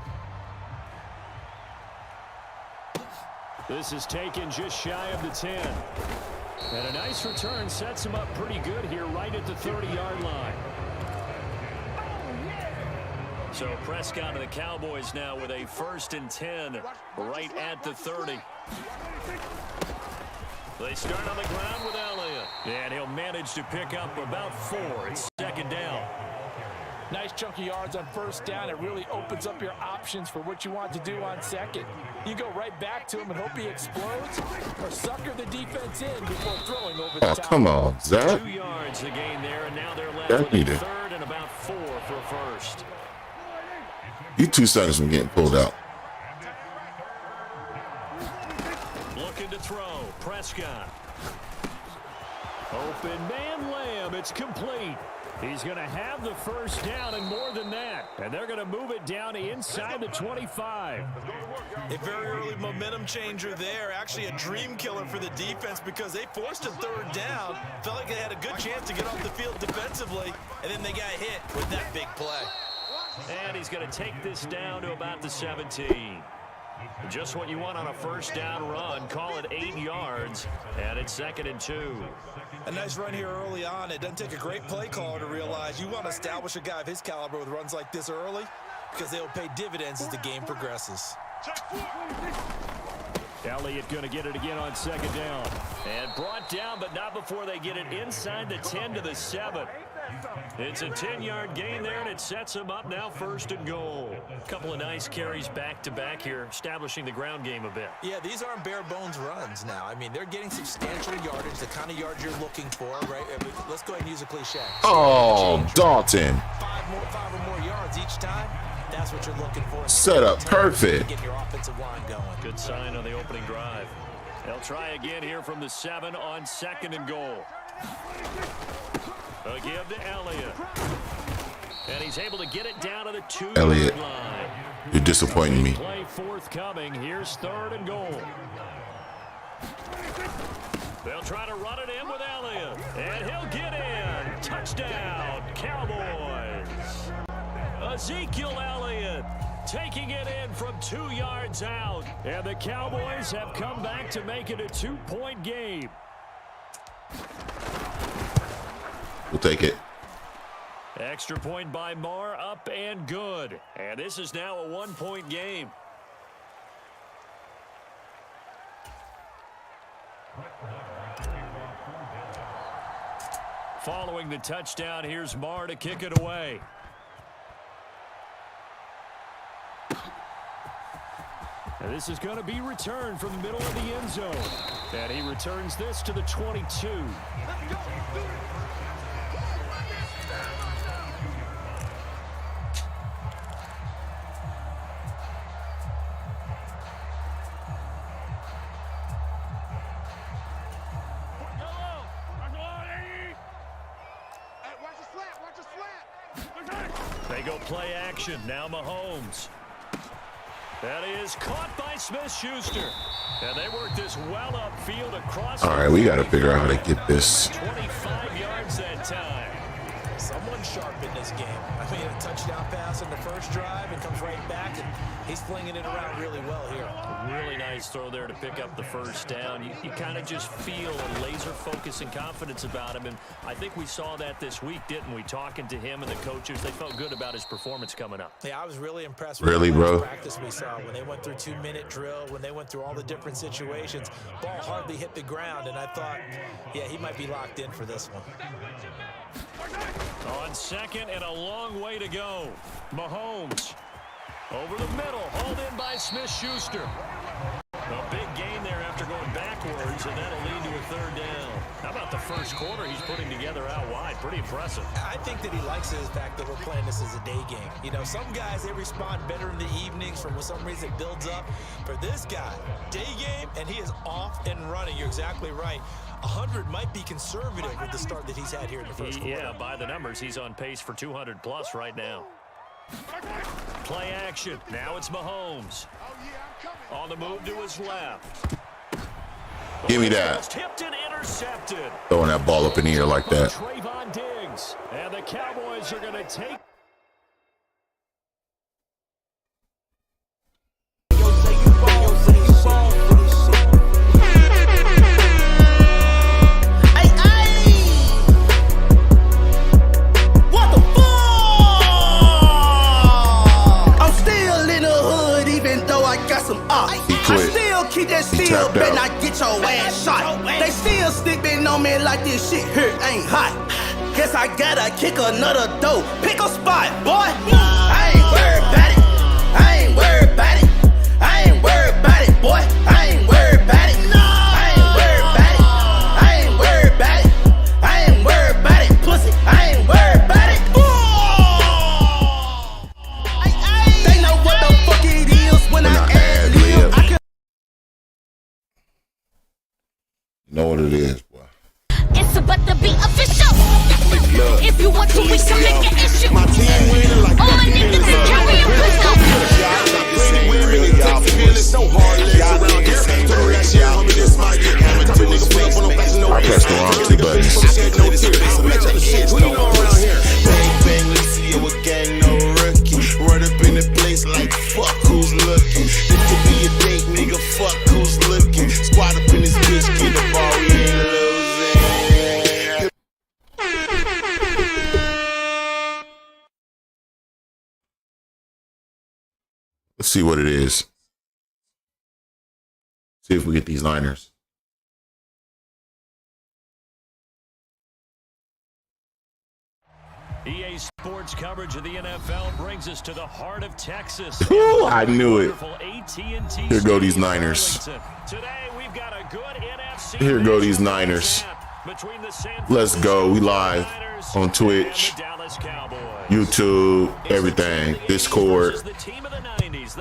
This is taken just shy of the 10. And a nice return sets him up pretty good here right at the 30-yard line. So Prescott and the Cowboys now with a 1st and 10 right at the 30. They start on the ground with Elliott. And he'll manage to pick up about 4. It's 2nd down. Nice chunky yards on 1st down. It really opens up your options for what you want to do on 2nd. You go right back to him and hope he explodes or sucker the defense in before throwing over the top. Oh, come on, Zach. 2 yards the gain there, and now they're left That with a 3rd and about 4 for a 1st. You 2 seconds from getting pulled out. Looking to throw. Prescott. Open man Lamb. It's complete. He's going to have the 1st down and more than that. And they're going to move it down inside the 25. A very early momentum changer there. Actually a dream killer for the defense because they forced a 3rd down. Felt like they had a good chance to get off the field defensively. And then they got hit with that big play. And he's going to take this down to about the 17. Just what you want on a 1st down run. Call it 8 yards. And it's 2nd and 2. A nice run here early on. It doesn't take a great play caller to realize you want to establish a guy of his caliber with runs like this early because they'll pay dividends as the game progresses. Elliott going to get it again on 2nd down. And brought down, but not before they get it inside the 10 to the 7. It's a 10-yard gain there, and it sets them up now 1st and goal. A couple of nice carries back-to-back here, establishing the ground game a bit. Yeah, these aren't bare-bones runs now. I mean, they're getting substantial yardage, the kind of yards you're looking for, right? I mean, let's go ahead and use a cliche. Oh, Dalton. 5 or more yards each time. That's what you're looking for. Set up perfect. Get your offensive line going. Good sign on the opening drive. They'll try again here from the 7 on 2nd and goal. A give to Elliott. And he's able to get it down to the 2-yard line. You're disappointing me. Play forthcoming. Here's 3rd and goal. They'll try to run it in with Elliott. And he'll get in. Touchdown, Cowboys. Ezekiel Elliott taking it in from 2 yards out. And the Cowboys have come back to make it a 2-point game. We'll take it. Extra point by Marr, up and good. And this is now a 1-point game. Following the touchdown, here's Marr to kick it away. And this is going to be returned from the middle of the end zone. And he returns this to the 22. They go play action. Now Mahomes. That is caught by Smith-Schuster. And they work this well upfield across. All right, we got to figure out how to get this. 25 yards that time. Someone sharp in this game. I mean, a touchdown pass on the first drive and comes right back, and he's flinging it around really well here. Really nice throw there to pick up the first down. You kind of just feel a laser focus and confidence about him, and I think we saw that this week, didn't we? Talking to him and the coaches, they felt good about his performance coming up. Yeah, I was really impressed with the practice we saw when they went through 2-minute drill, when they went through all the different situations. Ball hardly hit the ground, and I thought, yeah, he might be locked in for this one. On second and a long way to go. Mahomes over the middle, hauled in by Smith-Schuster. A big gain there after going backwards, and that'll lead to a third down. How about the first quarter he's putting together out wide? Pretty impressive. I think that he likes the fact that we're playing this as a day game. You know, some guys, they respond better in the evenings for some reason it builds up. For this guy, day game, and he is off and running. You're exactly right. 100 might be conservative with the start that he's had here in the first quarter. Yeah, by the numbers, he's on pace for 200+ right now. Play action. Now it's Mahomes. On the move to his left. Give me that. Tipped and intercepted. Throwing that ball up in the air like that. Trayvon Diggs. And the Cowboys are going to take. I still keep that steel, better not get your ass shot. They still sleeping on me like this shit here ain't hot. Guess I gotta kick another dough. Pick a spot, boy. I ain't worried about it. I ain't worried about it. I ain't worried about it, boy. I ain't worried about it. I ain't worried about it. I ain't worried about it. I ain't worried about it, pussy. I ain't worried about it. They know what the fuck it is when I ad lib. You know what it is, boy. It's about to be official. If you want to, we can make an issue. My team winning like All my niggas is carrying pistol. plenty women, it takes a village, no hard legs around here. Told her last year, homie, this my year. Type of nigga pull up on no fashion, no I pressed the wrong two buttons. Shed no tears. So match up the shit. Who you know around here? Bang, bang, let's see you a gang, no rookie. Run up in the place like fuck who's looking. This could be a date, nigga, fuck who's looking. Squad up in this bitch, get the ball, we ain't losing. Let's see what it is. See if we get these liners. EA Sports coverage of the NFL brings us to the heart of Texas. Ooh, I knew it. AT&T Here go these Niners. Today we've got a good NFC. Here go these Niners. Let's go. We live on Twitch, YouTube, everything. Discord.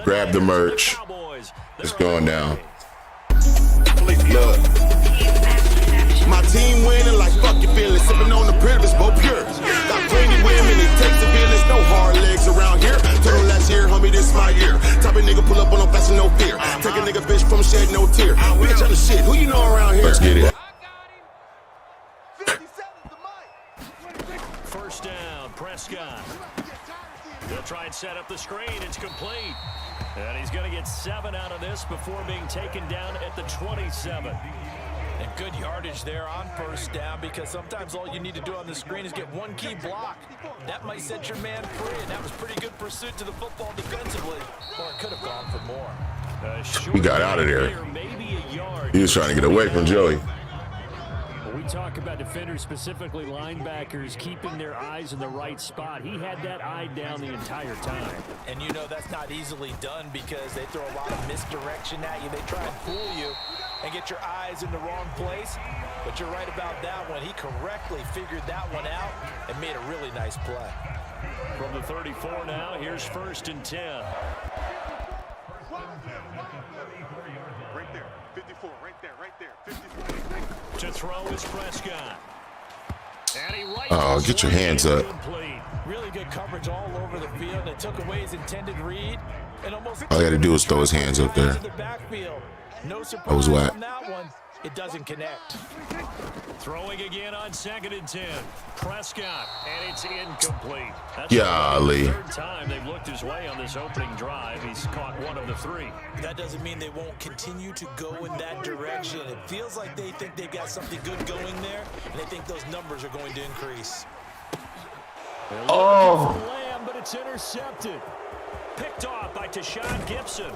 Grab the merch. It's going down. Look. My team winning like fuck your feelings. Sipping on the privilege, both pure. Got plenty women, it takes a village. No hard legs around here. Told them last year, homie, this my year. Type of nigga pull up on no fashion, no fear. Take a nigga bitch from shed, no tear. We ain't trying to shit. Who you know around here? Let's get it. First down, Prescott. They'll try and set up the screen. It's complete. And he's going to get 7 out of this before being taken down at the 27. And good yardage there on first down, because sometimes all you need to do on the screen is get one key block. That might set your man free, and that was pretty good pursuit to the football defensively. Or it could have gone for more. He got out of there. He was trying to get away from Joey. We talk about defenders, specifically linebackers, keeping their eyes in the right spot. He had that eye down the entire time. And you know that's not easily done, because they throw a lot of misdirection at you. They try and fool you and get your eyes in the wrong place. But you're right about that one. He correctly figured that one out and made a really nice play. From the 34 now, here's 1st and 10. Right there, 54, right there, 54. To throw is Prescott. And he Oh, get your hands up. Really good coverage all over the field. It took away his intended read. And almost All he had to do was throw his hands up there. No surprise That was whack. on that one. It doesn't connect. Throwing again on 2nd and 10. Prescott, and it's incomplete. That's Golly. the 3rd time they've looked his way on this opening drive. He's caught one of the 3. That doesn't mean they won't continue to go in that direction. It feels like they think they've got something good going there, and they think those numbers are going to increase. Oh. Lamb, but it's intercepted. Picked off by Tashawn Gibson.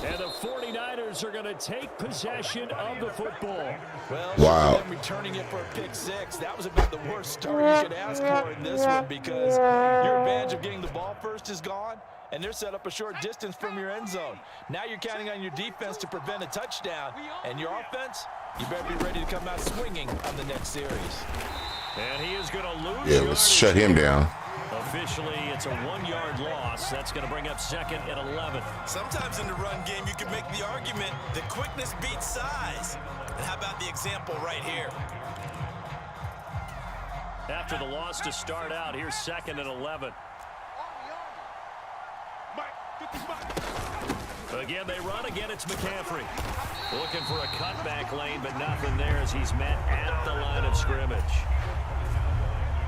And the 49ers are going to take possession of the football. Well, wow. Returning it for a pick 6. That was about the worst start you could ask for in this one, because your advantage of getting the ball first is gone, and they're set up a short distance from your end zone. Now you're counting on your defense to prevent a touchdown, and your offense, you better be ready to come out swinging on the next series. And he is going to lose. Yeah, let's shut him down. Officially, it's a 1-yard loss. That's going to bring up 2nd and 11. Sometimes in the run game, you can make the argument that quickness beats size. And how about the example right here? After the loss to start out, here's 2nd and 11. Again, they run. Again, it's McCaffrey. Looking for a cutback lane, but nothing there as he's met at the line of scrimmage.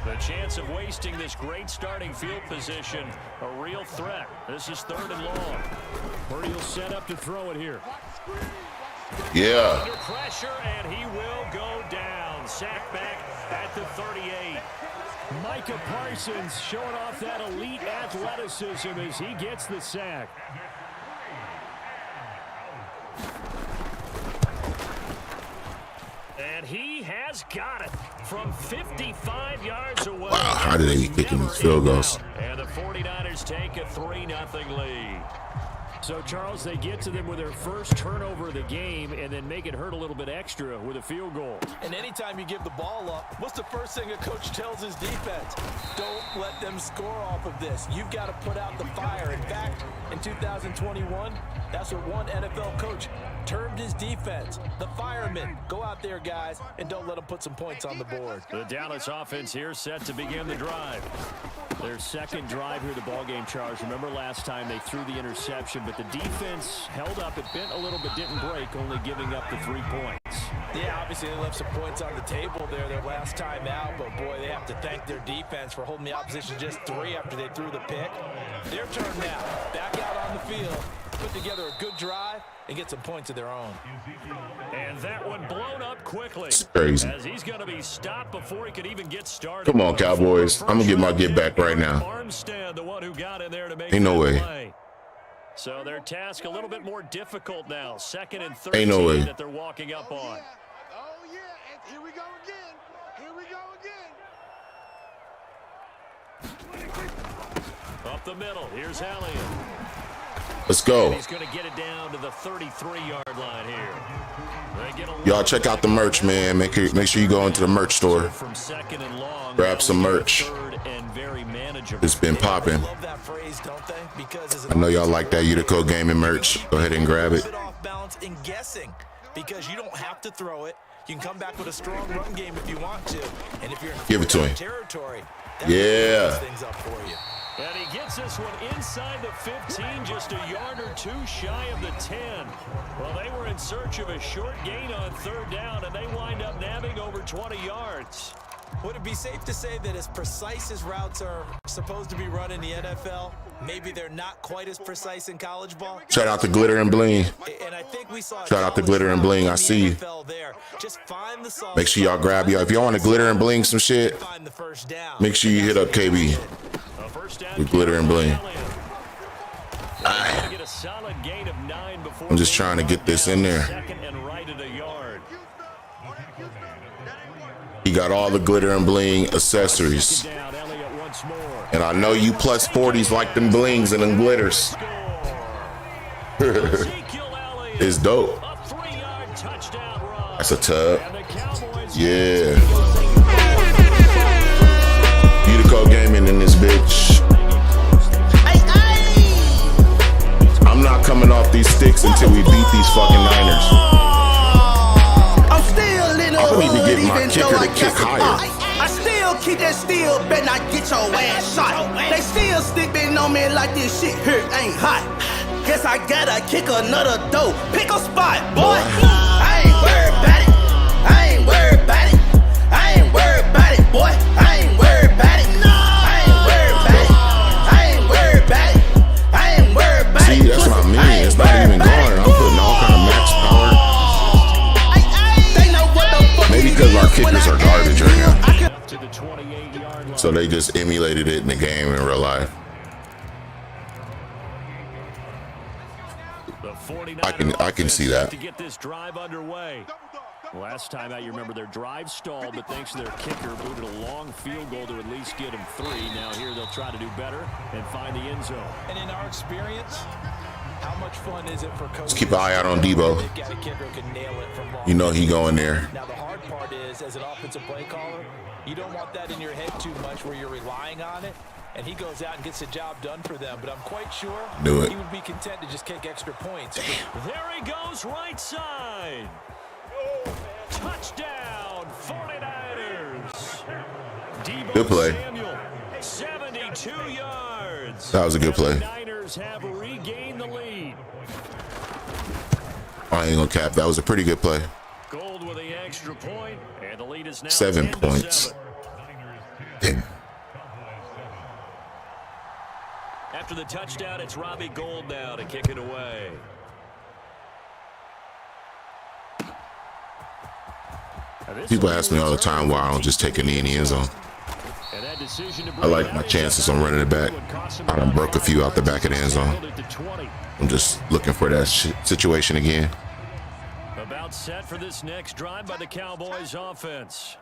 The chance of wasting this great starting field position, a real threat. This is 3rd and long. Purdy will set up to throw it here. Yeah. Under pressure, and he will go down. Sack back at the 38. Micah Parsons showing off that elite athleticism as he gets the sack. And he has got it from 55 yards away. Wow, how did they be kicking these field goals? And the 49ers take a 3-0 lead. So, Charles, they get to them with their first turnover of the game and then make it hurt a little bit extra with a field goal. And anytime you give the ball up, what's the first thing a coach tells his defense? Don't let them score off of this. You've got to put out the fire. In fact, in 2021, that's what one NFL coach termed his defense, the firemen. Go out there, guys, and don't let them put some points on the board. The Dallas offense here set to begin the drive. Their 2nd drive here, the ballgame, Charles. Remember last time they threw the interception, but the defense held up. It bent a little but didn't break, only giving up the 3 points. Yeah, obviously they left some points on the table there their last time out, but boy, they have to thank their defense for holding the opposition just 3 after they threw the pick. Their turn now. Back out on the field, put together a good drive, and get some points of their own. And that one blown up quickly. It's crazy. As he's going to be stopped before he could even get started. Come on, Cowboys. I'm going to get my get back right now. Armstead, the one who got in there to make Ain't no way. play. So their task a little bit more difficult now. 2nd and 13 Ain't no way. that they're walking up on. Oh, yeah. And here we go again. Here we go again. Up the middle. Here's Elliott. Let's go. He's going to get it down to the 33-yard line here. Y'all check out the merch, man. Make sure you go into the merch store. From 2nd and long, Grab some merch. It's been popping. I know y'all like that udacog gaming merch. Go ahead and grab it. Off balance in guessing, because you don't have to throw it. You can come back with a strong run game if you want to, and if you're in Give it to him. territory, Yeah. things up for you. And he gets this one inside the 15, just a yard or 2 shy of the 10. Well, they were in search of a short gain on 3rd down, and they wind up nabbing over 20 yards. Would it be safe to say that as precise as routes are supposed to be run in the NFL, maybe they're not quite as precise in college ball? Shout out to Glitter and Bling. And I think we saw Shout out to Glitter and Bling. I see you. Just find the Make sure y'all grab y'all. If y'all want to Glitter and Bling some shit, make sure you hit up KB with Glitter and Bling. I'm just trying to get this in there. He got all the Glitter and Bling accessories. And I know you plus 40s like them blings and them glitters. It's dope. That's a tub. Yeah. Udacog gaming in this bitch. I'm not coming off these sticks until we beat these fucking Niners. I don't even get my kicker to kick higher. I still keep that steel, bet not get your ass shot. They still sleeping on me like this shit here ain't hot. Guess I gotta kick another dough. Pick a spot, boy. I ain't worried about it. I ain't worried about it. I ain't worried about it, boy. I ain't worried about it. I ain't worried about it. I ain't worried about it. I ain't worried about it. See, that's what I mean. It's not even going. I'm putting all kind of max power. Maybe because our kickers are garbage right now. So they just emulated it in the game in real life. I can see that. To get this drive underway. Last time out, you remember their drive stalled, but thanks to their kicker, booted a long field goal to at least get them 3. Now here they'll try to do better and find the end zone. And in our experience, how much fun is it for coaches? Let's keep an eye out on Debo. You know he going there. Now the hard part is, as an offensive play caller, you don't want that in your head too much where you're relying on it. And he goes out and gets the job done for them. But I'm quite sure he would be content to just kick extra points. There he goes, right side. Touchdown, 49ers. Debo good play. Samuel, 72 yards. That was a good play. The Niners have regained the lead. I ain't gonna cap. That was a pretty good play. Gold with the extra point, and the lead is now 7 10-7. points. Damn. After the touchdown, it's Robbie Gould now to kick it away. People ask me all the time why I don't just take a knee in the end zone. I like my chances on running it back. I done broke a few out the back of the end zone. I'm just looking for that situation again. About set for this next drive by the Cowboys offense.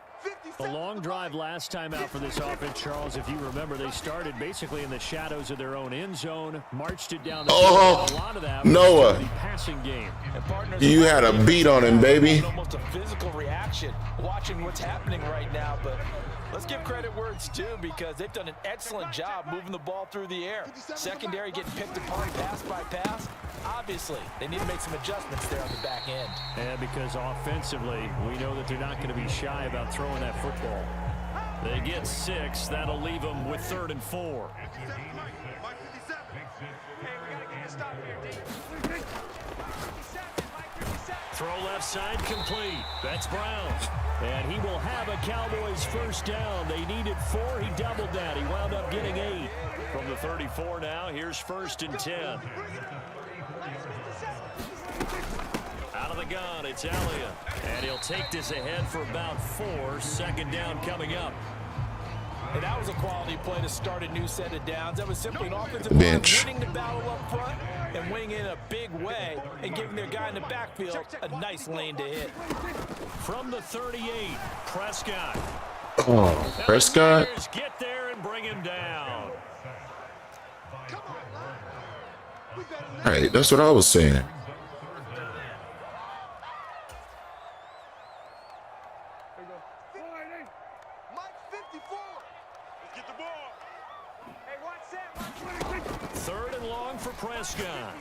The long drive last time out for this offense, Charles, if you remember, they started basically in the shadows of their own end zone, marched it down the field. A lot of that Noah, was the passing game. you had a beat on him, baby. Almost a physical reaction watching what's happening right now, but let's give credit where it's due because they've done an excellent job moving the ball through the air. Secondary getting picked apart pass by pass. Obviously, they need to make some adjustments there on the back end. Yeah, because offensively, we know that they're not going to be shy about throwing that football. They get 6. That'll leave them with 3rd and 4. Throw left side complete. That's Brown. And he will have a Cowboys first down. They needed 4. He doubled that. He wound up getting 8. From the 34 now, here's 1st and 10. Out of the gun, it's Elliott. And he'll take this ahead for about 4. 2nd down coming up. And that was a quality play to start a new set of downs. That was simply an offensive bench. winning the battle up front and winning in a big way and giving their guy in the backfield a nice lane to hit. From the 38, Prescott. Oh, Prescott. Get there and bring him down. All right, that's what I was saying. Prescott.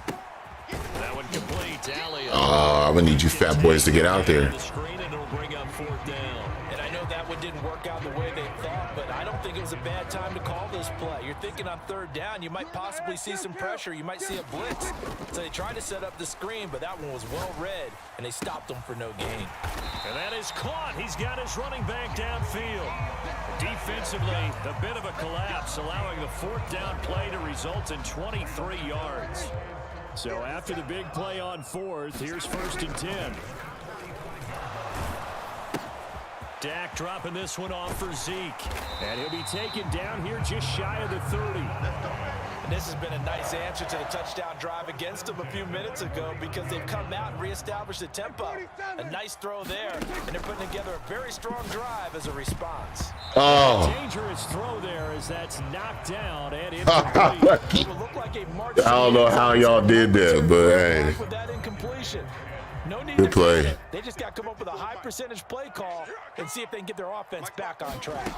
That one complete. I'm gonna need you fat boys to get out there. And I know that would it didn't work out the way they thought, but I don't think it was a bad time to call this play. You're thinking on third down, you might possibly see some pressure. You might see a blitz. So they tried to set up the screen, but that one was well read, and they stopped them for no gain. And that is caught. He's got his running back downfield. Defensively, a bit of a collapse, allowing the fourth down play to result in 23 yards. So after the big play on fourth, here's 1st and 10. Dak dropping this one off for Zeke. And he'll be taken down here just shy of the 30. And this has been a nice answer to the touchdown drive against them a few minutes ago because they've come out and reestablished the tempo. A nice throw there, and they're putting together a very strong drive as a response. Oh. Dangerous throw there as that's knocked down and incomplete. I don't know how y'all did that, but hey. With that incompletion. No need Good to play. it. They just got to come up with a high percentage play call and see if they can get their offense back on track.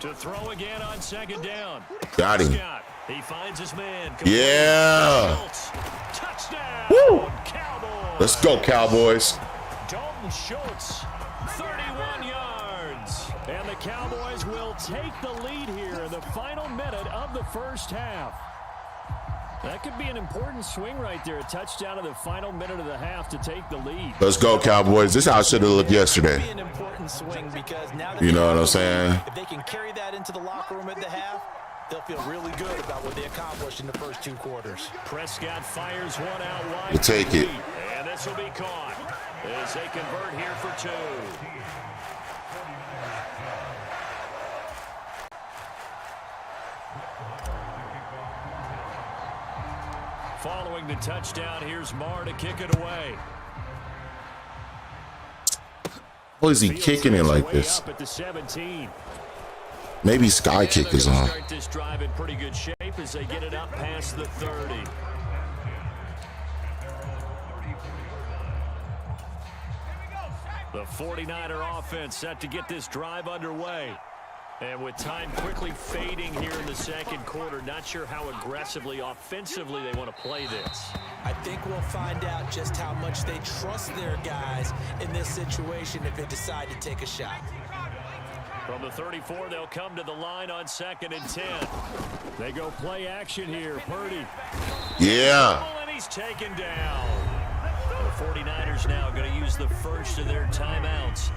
To throw again on 2nd down. Got him. He finds his man. Yeah. Touchdown. Woo. Cowboys. Let's go, Cowboys. Dalton Schultz, 31 yards. And the Cowboys will take the lead here in the final minute of the first half. That could be an important swing right there. A touchdown in the final minute of the half to take the lead. Let's go, Cowboys. This is how it should have looked yesterday. Be an important swing because now that you know what I'm saying? If they can carry that into the locker room at the half, they'll feel really good about what they accomplished in the first 2 quarters. Prescott fires one out wide. We'll take it. And this will be caught as they convert here for 2. Following the touchdown, here's Marr to kick it away. How is he kicking it like this? Up at the 17. Maybe sky kick is on. Start this drive in pretty good shape as they get it up past the 30. The 49er offense set to get this drive underway. And with time quickly fading here in the second quarter, not sure how aggressively, offensively they want to play this. I think we'll find out just how much they trust their guys in this situation if they decide to take a shot. From the 34, they'll come to the line on 2nd and 10. They go play action here. Purdy. Yeah. And he's taken down. The 49ers now going to use the first of their timeouts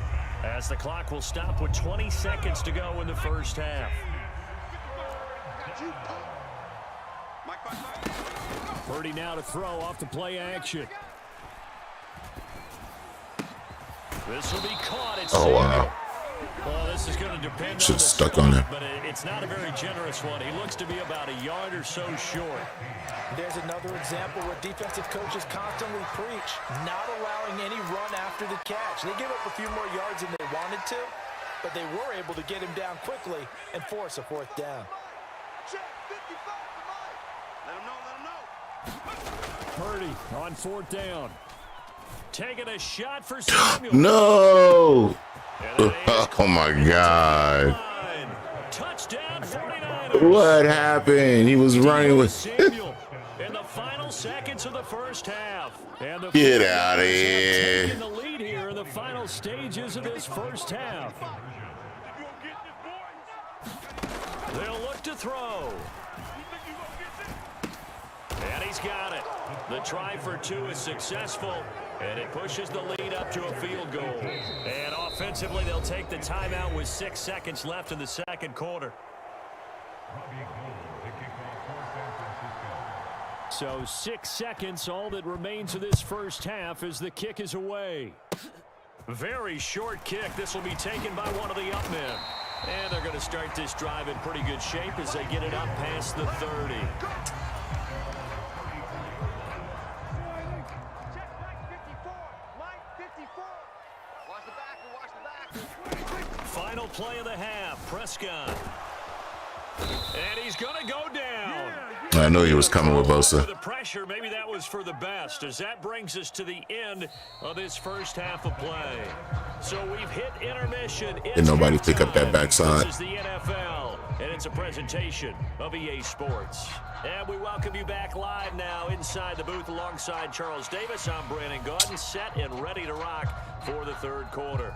as the clock will stop with 20 seconds to go in the first half. Purdy now to throw off the play action. This will be caught. It's oh, wow. Well, this is going to depend Should on the stuck start, on him. But it's not a very generous one. He looks to be about a yard or so short. There's another example where defensive coaches constantly preach, not allowing any run after the catch. They gave up a few more yards than they wanted to, but they were able to get him down quickly and force a 4th down. Purdy on 4th down. Taking a shot for Samuel. No. Oh, my God. Touchdown 49ers. What happened? He was running with Samuel in the final seconds of the first half. And the Get out of here. taking the lead here in the final stages of this first half. They'll look to throw. And he's got it. The try for 2 is successful, and it pushes the lead up to a field goal. And offensively, they'll take the timeout with 6 seconds left in the second quarter. So 6 seconds, all that remains of this first half as the kick is away. Very short kick. This will be taken by one of the up men. And they're going to start this drive in pretty good shape as they get it up past the 30. Final play of the half, Prescott. And he's going to go down. I knew he was coming with Bosa. The pressure, maybe that was for the best, as that brings us to the end of this first half of play. So we've hit intermission. Didn't nobody pick up that backside. This is the NFL, and it's a presentation of EA Sports. And we welcome you back live now inside the booth alongside Charles Davis. I'm Brandon Gaudin, set and ready to rock for the third quarter.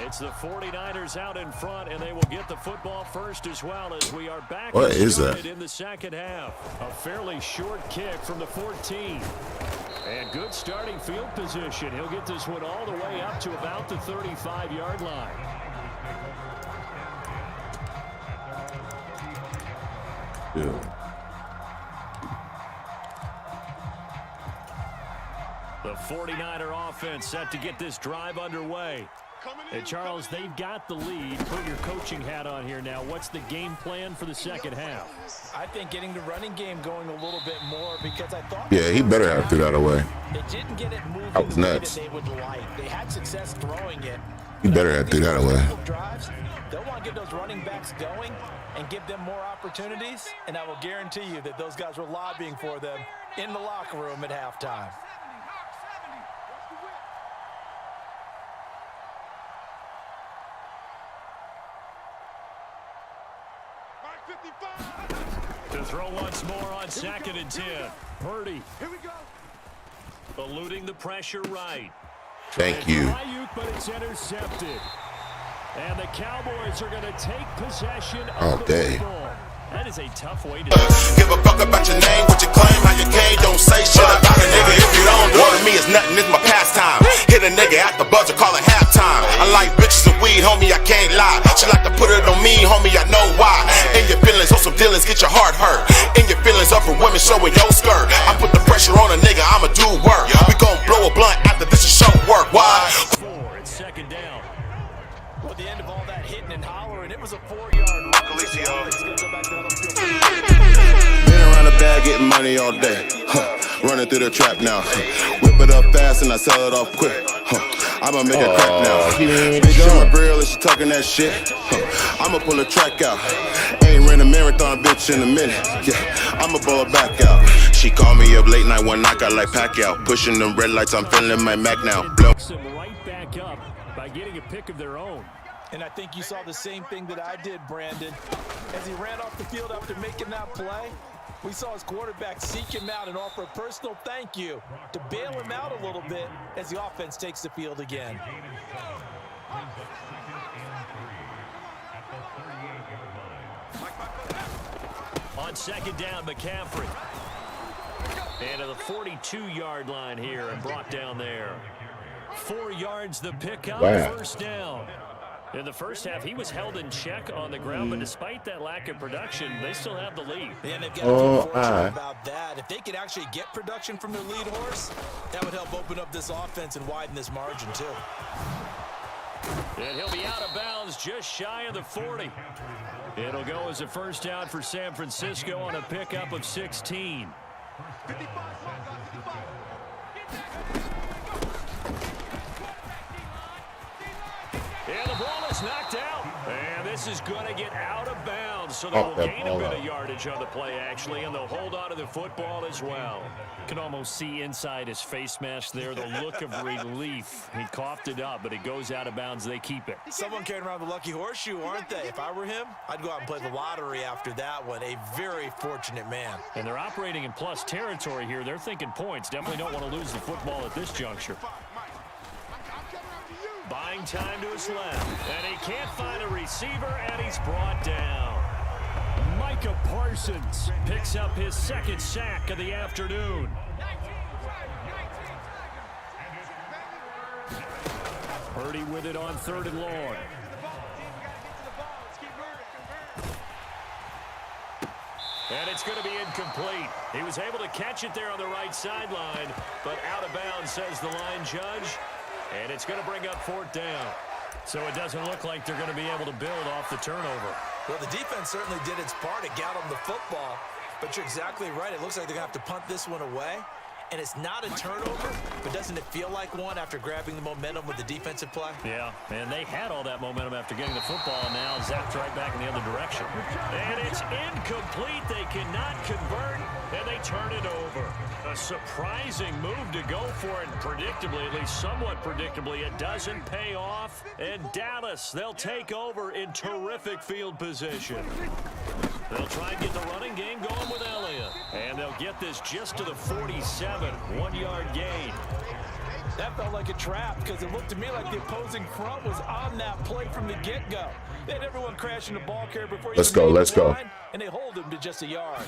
It's the 49ers out in front, and they will get the football first as well as we are back. What is that? In the second half. A fairly short kick from the 14. And good starting field position. He'll get this one all the way up to about the 35-yard line. Yeah. The 49er offense set to get this drive underway. And Charles, they've got the lead. Put your coaching hat on here now. What's the game plan for the second half? I think getting the running game going a little bit more because I thought... Yeah, he better have threw that away. They didn't get it moving That was nuts. the way that they would like. They had success throwing it. He better have threw that away. Drives, they'll want to get those running backs going and give them more opportunities, and I will guarantee you that those guys were lobbying for them in the locker room at halftime. To throw once more on 2nd and 10. Purdy. Here we go. Eluding the pressure right. Thank you. But it's intercepted. And the Cowboys are going to take possession of the football. That is a tough way to give a fuck about your name, what you claim, how you came. Don't say shit about a nigga if you don't do it. To me, it's nothing, it's my pastime. Hit a nigga at the buzzer, call it halftime. I like bitches and weed, homie, I can't lie. She like to put it on me, homie, I know why. In your feelings, on some dealings, get your heart hurt. In your feelings, up from women showing your skirt. I put the pressure on a nigga, I'ma do work. We gon' blow a blunt after this is show work. Why? 4, it's 2nd down. Well, the end of all that hitting and hollering, it was a 4-yard run. KELESIO. Been around the bag getting money all day. Running through the trap now. Whip it up fast and I sell it off quick. I'ma make it crack now. Bitch, I'm a real and she talking that shit. I'ma pull a track out. Ain't ran a marathon, bitch, in a minute. Yeah, I'ma blow it back out. She called me up late night one knockout like Pacquiao. Pushing them red lights, I'm feeling my Mac now. Blow. Them right back up by getting a pick of their own. And I think you saw the same thing that I did, Brandon. As he ran off the field after making that play, we saw his quarterback seek him out and offer a personal thank you to bail him out a little bit as the offense takes the field again. On 2nd down, McCaffrey. And to the 42-yard line here and brought down there. 4 yards the pickup, Wow. 1st down. In the first half, he was held in check on the ground, but despite that lack of production, they still have the lead. And they've got to be fortunate about that. If they could actually get production from their lead horse, that would help open up this offense and widen this margin, too. And he'll be out of bounds just shy of the 40. It'll go as a 1st down for San Francisco on a pickup of 16. And the ball is knocked out. And this is going to get out of bounds. So they'll gain a bit of yardage on the play, actually, and they'll hold on to the football as well. You can almost see inside his face mask there the look of relief. He coughed it up, but it goes out of bounds. They keep it. Someone carrying around the lucky horseshoe, aren't they? If I were him, I'd go out and play the lottery after that one. A very fortunate man. And they're operating in plus territory here. They're thinking points. Definitely don't want to lose the football at this juncture. Buying time to his left. And he can't find a receiver, and he's brought down. Micah Parsons picks up his 2nd sack of the afternoon. Purdy with it on 3rd and long. And it's going to be incomplete. He was able to catch it there on the right sideline, but out of bounds, says the line judge. And it's going to bring up 4th down. So it doesn't look like they're going to be able to build off the turnover. Well, the defense certainly did its part to get them the football. But you're exactly right. It looks like they're going to have to punt this one away. And it's not a turnover, but doesn't it feel like one after grabbing the momentum with the defensive play? Yeah, and they had all that momentum after getting the football, and now zapped right back in the other direction. And it's incomplete. They cannot convert, and they turn it over. A surprising move to go for it, predictably, at least somewhat predictably. It doesn't pay off, and Dallas, they'll take over in terrific field position. They'll try and get the running game going with Elliott. And they'll get this just to the 47. 1-yard gain. That felt like a trap because it looked to me like the opposing front was on that play from the get-go. They had everyone crashing the ball carrier before let's go, let's go. And they hold him to just a yard.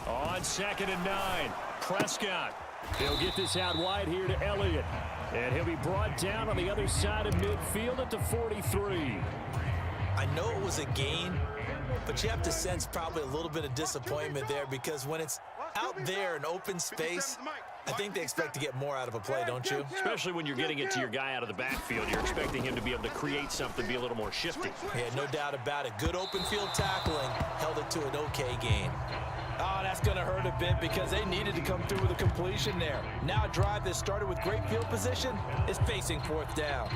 On 2nd and 9, Prescott. He'll get this out wide here to Elliott. And he'll be brought down on the other side of midfield at the 43. I know it was a gain, but you have to sense probably a little bit of disappointment there because when it's out there in open space, I think they expect to get more out of a play, don't you? Especially when you're getting it to your guy out of the backfield. You're expecting him to be able to create something, be a little more shifty. Yeah, no doubt about it. Good open field tackling held it to an okay gain. Oh, that's going to hurt a bit because they needed to come through with a completion there. Now a drive that started with great field position is facing 4th down.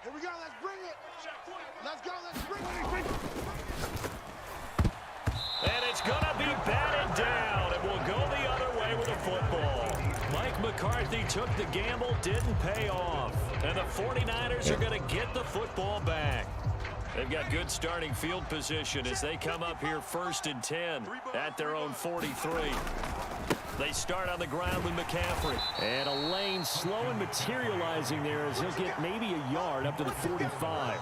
Here we go, let's bring it. Let's go, let's bring it. And it's going to be batted down, and we'll go the other way with a football. Mike McCarthy took the gamble, didn't pay off. And the 49ers are going to get the football back. They've got good starting field position as they come up here 1st and 10 at their own 43. They start on the ground with McCaffrey. And a lane slow and materializing there as he'll get maybe a yard up to the 45.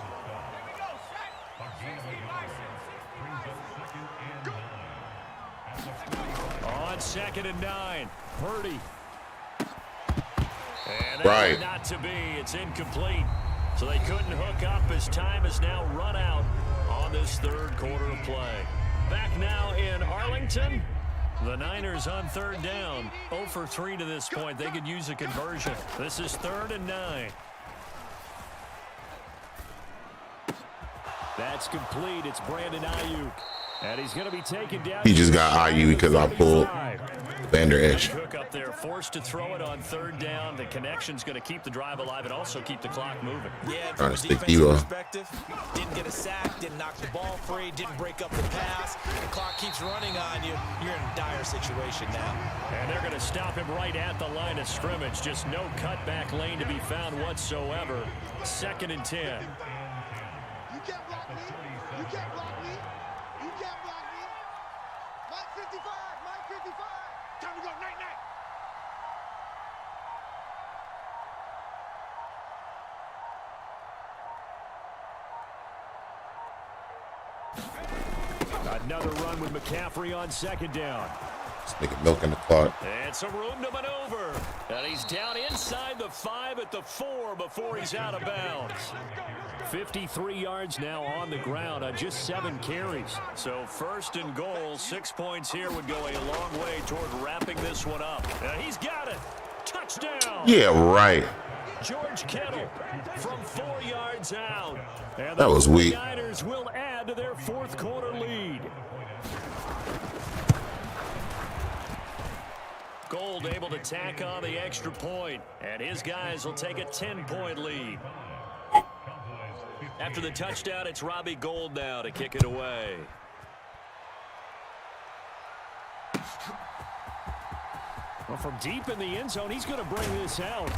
On 2nd and 9, Purdy. And that's not to be. It's incomplete. So they couldn't hook up as time has now run out on this 3rd quarter of play. Back now in Arlington. The Niners on 3rd down. 0 for 3 to this point. They could use a conversion. This is 3rd and 9. That's complete. It's Brandon Ayuk. And he's going to be taken down. He just got Ayuk because I pulled Vander Esch. Cook up there, forced to throw it on 3rd down. The connection's going to keep the drive alive and also keep the clock moving. Yeah, from a defensive perspective, didn't get a sack, didn't knock the ball free, didn't break up the pass. The clock keeps running on you. You're in a dire situation now. And they're going to stop him right at the line of scrimmage. Just no cutback lane to be found whatsoever. 2nd and 10. You can't block me. You can't block me. You can't block me. Mike 55. Mike 55. Time to go. Night, night. Another run with McCaffrey on 2nd down. This nigga milking the clock. And some room to maneuver. And he's down inside the 5 at the 4 before he's out of bounds. 53 yards now on the ground on just 7 carries. So 1st and goal, 6 points here would go a long way toward wrapping this one up. And he's got it. Touchdown. Yeah, right. George Kittle from 4 yards out. And that was weak. The Niners will add to their 4th quarter lead. Gold able to tack on the extra point, and his guys will take a 10-point lead. After the touchdown, it's Robbie Gould now to kick it away. Well, from deep in the end zone, he's going to bring this out.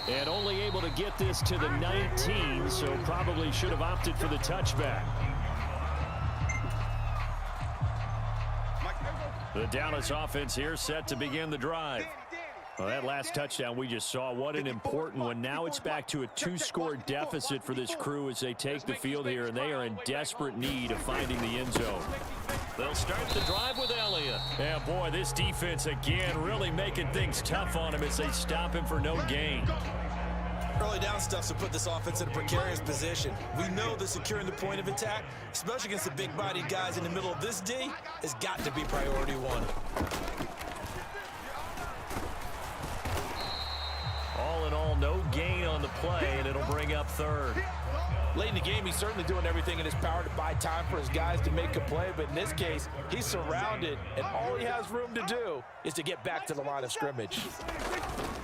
And only able to get this to the 19, so probably should have opted for the touchback. The Dallas offense here set to begin the drive. Well, that last touchdown we just saw, what an important one. Now it's back to a 2-score deficit for this crew as they take the field here, and they are in desperate need of finding the end zone. They'll start the drive with Elliott. Yeah, boy, this defense again really making things tough on him as they stop him for no gain. Early down stuff to put this offense in a precarious position. We know that securing the point of attack, especially against the big-bodied guys in the middle of this D, has got to be priority 1. All in all, no gain on the play, and it'll bring up 3rd. Late in the game, he's certainly doing everything in his power to buy time for his guys to make a play, but in this case, he's surrounded, and all he has room to do is to get back to the line of scrimmage.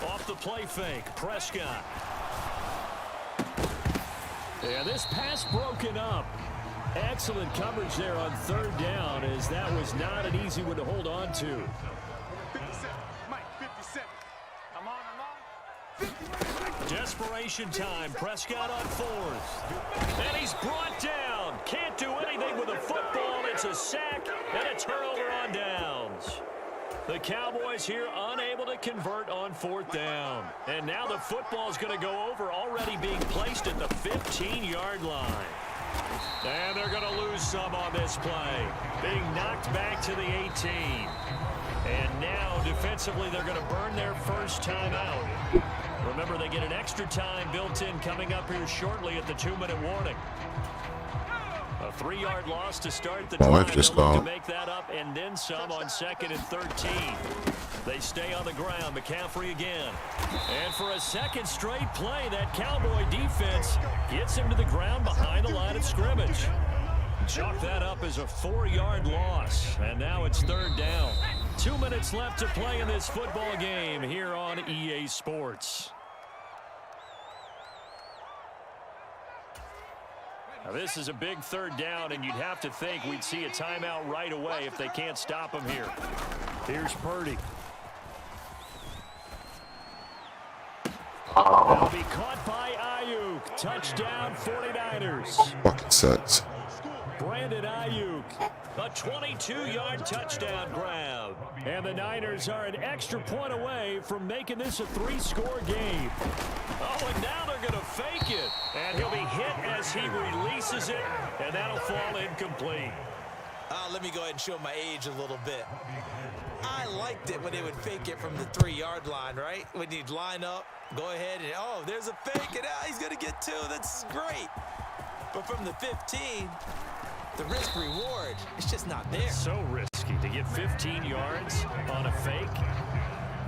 Off the play fake, Prescott. Yeah, this pass broken up. Excellent coverage there on 3rd down, as that was not an easy one to hold on to. 57. Mike 57. I'm on. Desperation time. Prescott on 4th. And he's brought down. Can't do anything with a football. It's a sack and a turnover on downs. The Cowboys here unable to convert on 4th down. And now the football is going to go over, already being placed at the 15-yard line. And they're going to lose some on this play. Being knocked back to the 18. And now defensively they're going to burn their first time out. Remember, they get an extra time built in coming up here shortly at the 2-minute warning. A 3-yard loss to start the drive. They'll look to make that up and then some on 2nd and 13. They stay on the ground. McCaffrey again. And for a second straight play, that Cowboy defense gets him to the ground behind the line of scrimmage. Chalk that up as a 4-yard loss. And now it's 3rd down. 2 minutes left to play in this football game here on EA Sports. Now this is a big 3rd down, and you'd have to think we'd see a timeout right away if they can't stop him here. Here's Purdy. He'll be caught by Ayuk. Touchdown, 49ers. Fucking sucks. Brandon Ayuk, a 22-yard touchdown grab. And the Niners are an extra point away from making this a 3-score game. Oh, and now they're going to fake it. And he'll be hit as he releases it, and that'll fall incomplete. Let me go ahead and show my age a little bit. I liked it when they would fake it from the 3-yard line, right? When you'd line up, go ahead, and oh, there's a fake, and he's going to get 2. That's great. But from the 15, the risk-reward, it's just not there. So risky to get 15 yards on a fake.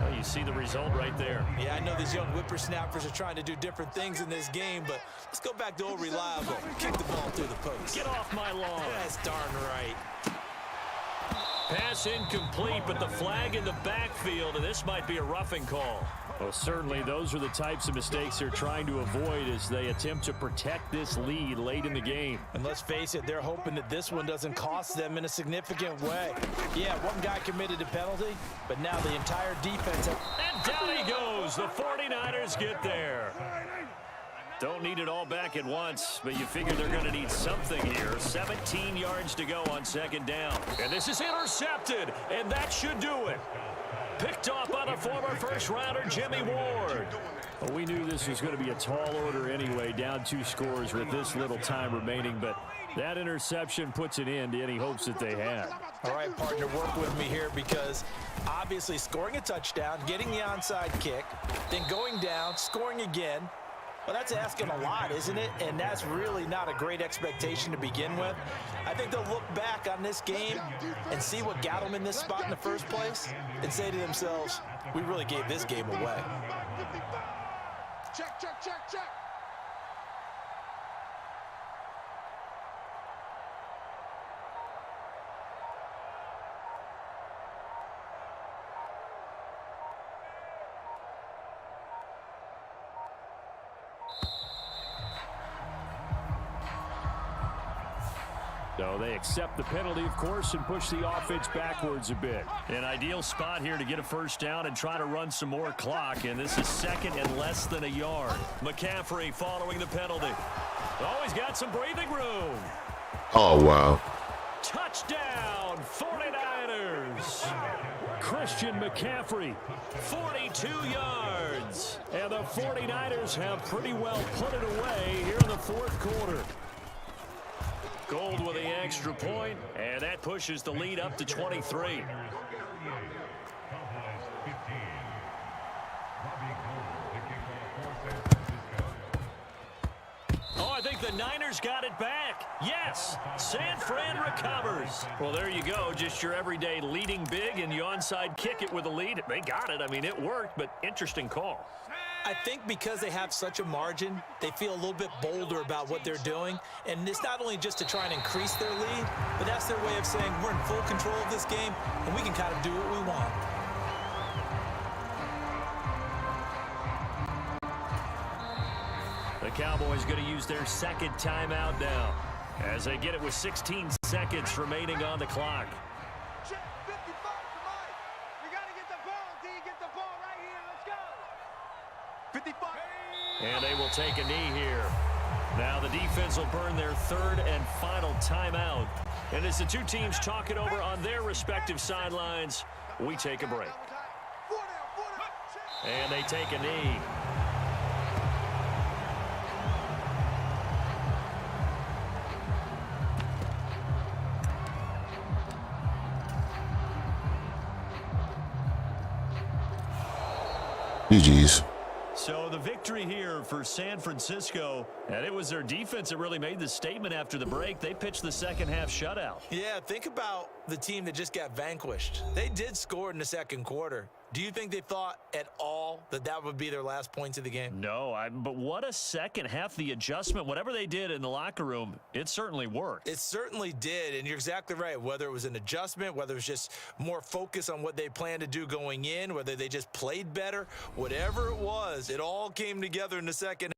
Well, you see the result right there. Yeah, I know these young whippersnappers are trying to do different things in this game, but let's go back to old reliable. Kick the ball through the post. Get off my lawn. That's darn right. Pass incomplete, but the flag in the backfield, and this might be a roughing call. Well, certainly those are the types of mistakes they're trying to avoid as they attempt to protect this lead late in the game. And let's face it, they're hoping that this one doesn't cost them in a significant way. Yeah, one guy committed a penalty, but now the entire defense... And down he goes. The 49ers get there. Don't need it all back at once, but you figure they're going to need something here. 17 yards to go on 2nd down. And this is intercepted, and that should do it. Picked off by the former first-rounder, Jimmy Ward. Well, we knew this was going to be a tall order anyway, down 2 scores with this little time remaining, but that interception puts an end to any hopes that they had. All right, partner, work with me here because obviously scoring a touchdown, getting the onside kick, then going down, scoring again, well, that's asking a lot, isn't it? And that's really not a great expectation to begin with. I think they'll look back on this game and see what got them in this spot in the first place and say to themselves, we really gave this game away. Check, check, check, check. So they accept the penalty, of course, and push the offense backwards a bit. An ideal spot here to get a first down and try to run some more clock, and this is 2nd and less than a yard. McCaffrey following the penalty. Oh, he's got some breathing room. Oh, wow. Touchdown, 49ers. Christian McCaffrey, 42 yards. And the 49ers have pretty well put it away here in the 4th quarter. Gold with the extra point, and that pushes the lead up to 23. Oh, I think the Niners got it back. Yes, San Fran recovers. Well, there you go. Just your everyday leading big, and you onside kick it with a lead. They got it. I mean, it worked, but interesting call. I think because they have such a margin, they feel a little bit bolder about what they're doing. And it's not only just to try and increase their lead, but that's their way of saying we're in full control of this game, and we can kind of do what we want. The Cowboys going to use their 2nd timeout now as they get it with 16 seconds remaining on the clock. Check 55 to Mike. We got to get the ball, D. Get the ball right here. Let's go. 55. And they will take a knee here. Now the defense will burn their third and final timeout. And as the two teams talk it over on their respective sidelines, we take a break. And they take a knee. GG's. So the victory here for San Francisco, and it was their defense that really made the statement after the break. They pitched the second half shutout. Yeah, think about the team that just got vanquished. They did score in the second quarter. Do you think they thought at all that that would be their last points of the game? No, but what a second half. The adjustment, whatever they did in the locker room, it certainly worked. It certainly did, and you're exactly right. Whether it was an adjustment, whether it was just more focus on what they planned to do going in, whether they just played better, whatever it was, it all came together in the second.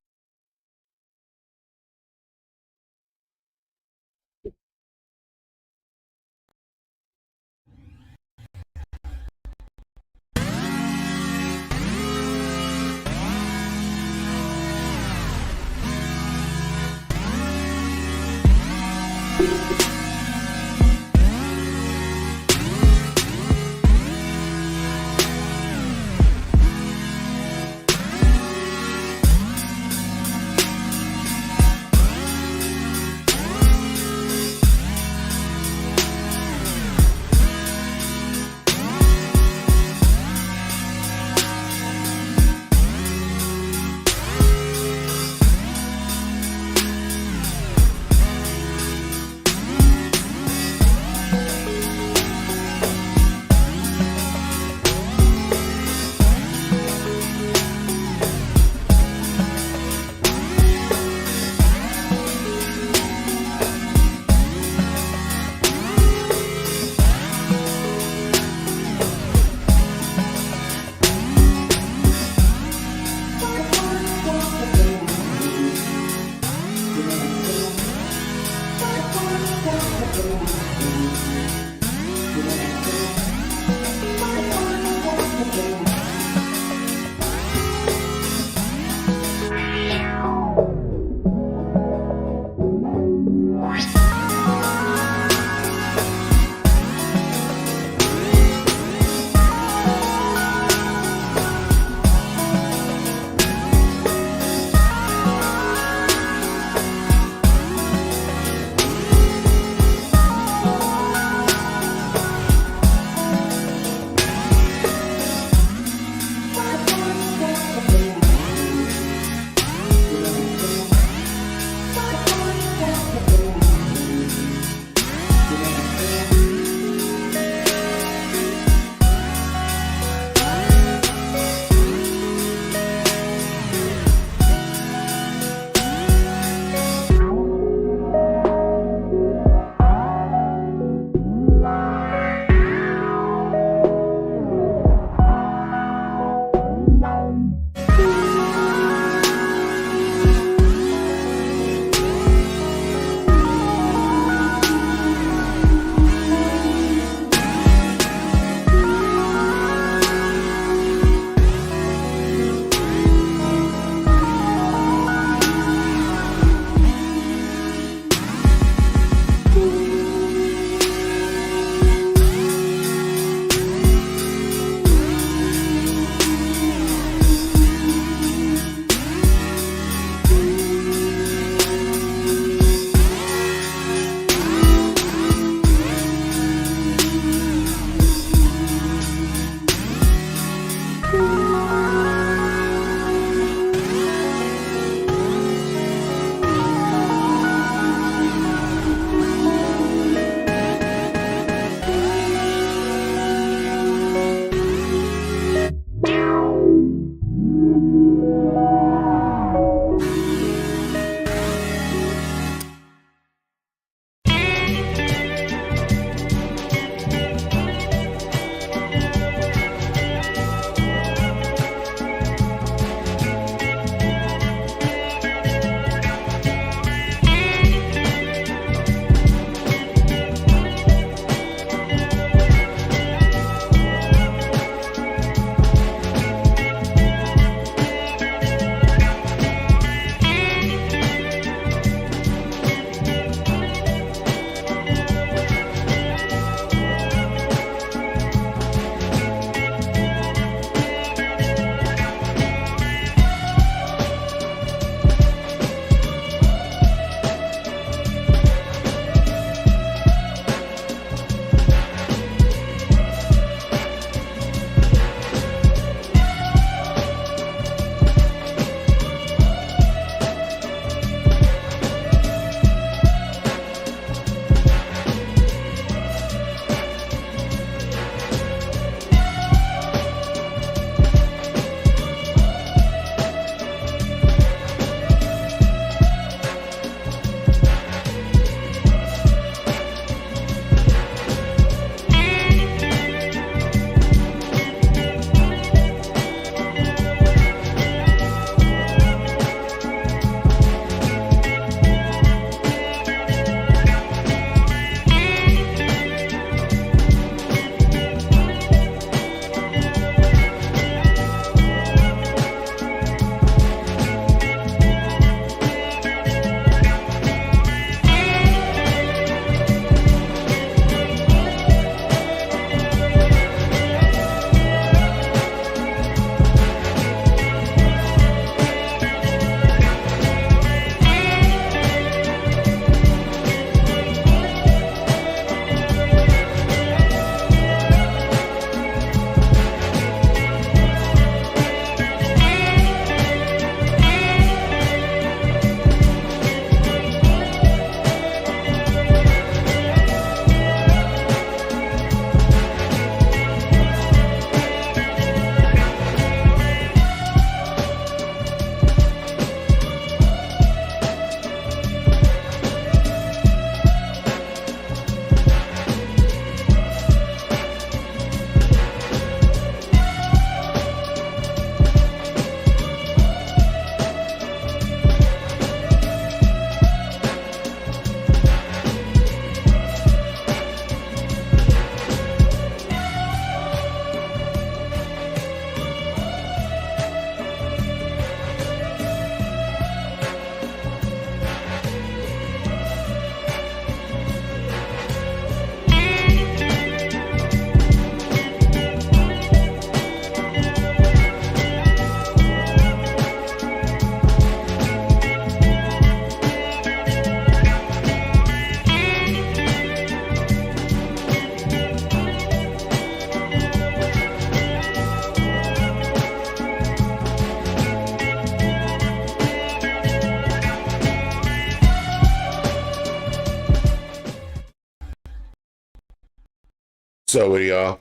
So, y'all,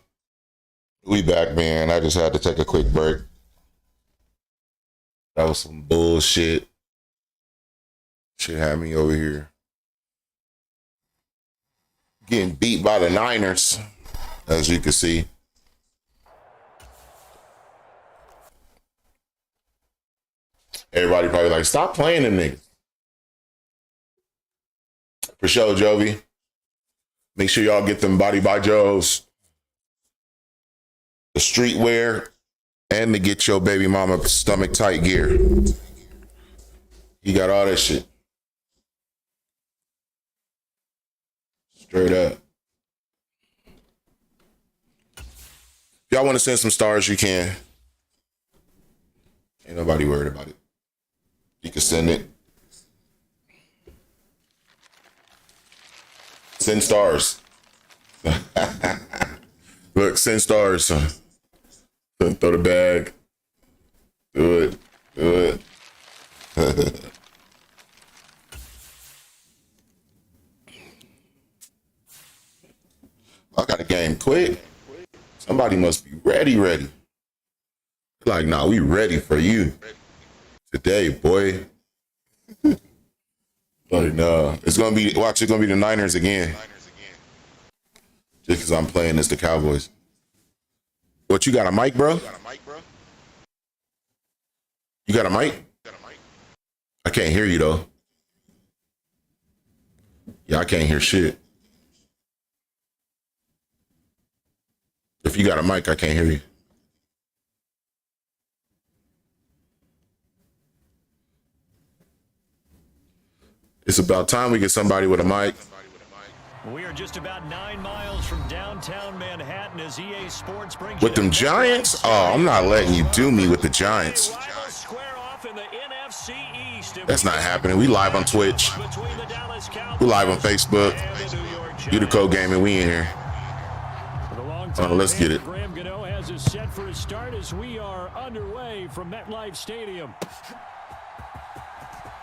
we back, man. I just had to take a quick break. That was some bullshit. Shit had me over here getting beat by the Niners, as you can see. Everybody probably like, stop playing them niggas. For sure, Jovi. Make sure y'all get them Body by Joes, the streetwear, and to get your baby mama stomach tight gear. You got all that shit. Straight up. If y'all want to send some stars, you can. Ain't nobody worried about it. You can send it. Send stars. Look, send stars. Throw the bag. Do it. Do it. I got a game quick. Somebody must be ready. Like, nah, we ready for you today, boy. Like, nah, it's gonna be. Watch, it's gonna be the Niners again. Just because I'm playing as the Cowboys. What, you got a mic, bro? You got a mic? I can't hear you though. Yeah, I can't hear shit. If you got a mic, I can't hear you. It's about time we get somebody with a mic. We are just about 9 miles from downtown Manhattan as EA Sports brings with them Giants? Oh, I'm not letting you do me with the Giants. That's not happening. We live on Twitch. We live on Facebook. Udacog Gaming, we in here. Let's get it. Graham Gano has us set for a start as we are underway from MetLife Stadium.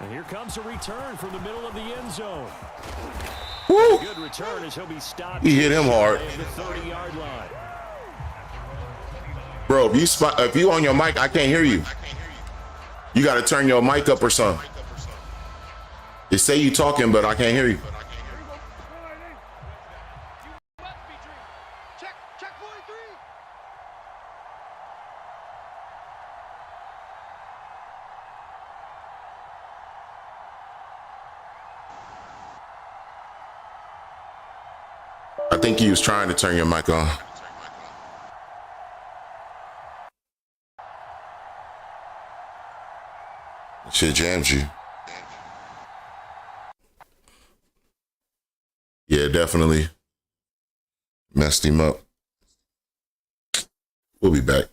And here comes a return from the middle of the end zone. Woo! Good return as he'll be stopped. He hit him hard. The 30-yard line. Bro, if you on your mic, I can't hear you. You got to turn your mic up or something. They say you talking, but I can't hear you. I think he was trying to turn your mic on. Shit jams you. Yeah, definitely messed him up. We'll be back.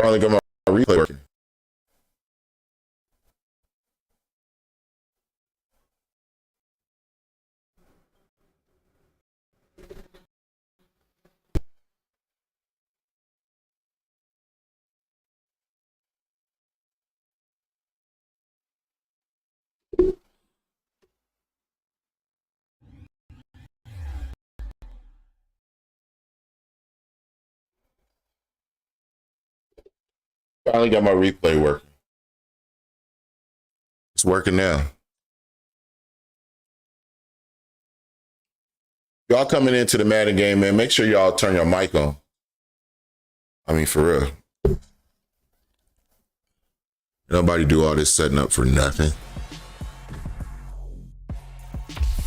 Finally got my replay working. Finally got my replay working. It's working now. Y'all coming into the Madden game, man, make sure y'all turn your mic on. I mean, for real. Nobody do all this setting up for nothing.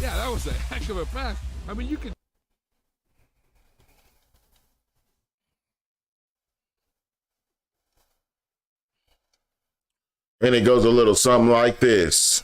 Yeah, that was a heck of a pass. I mean, you could. And it goes a little something like this.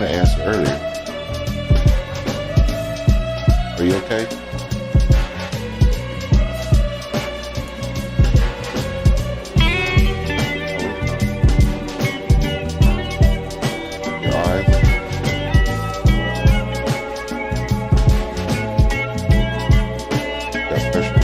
trying to answer earlier. Are you okay? Your eyes? Got pressure?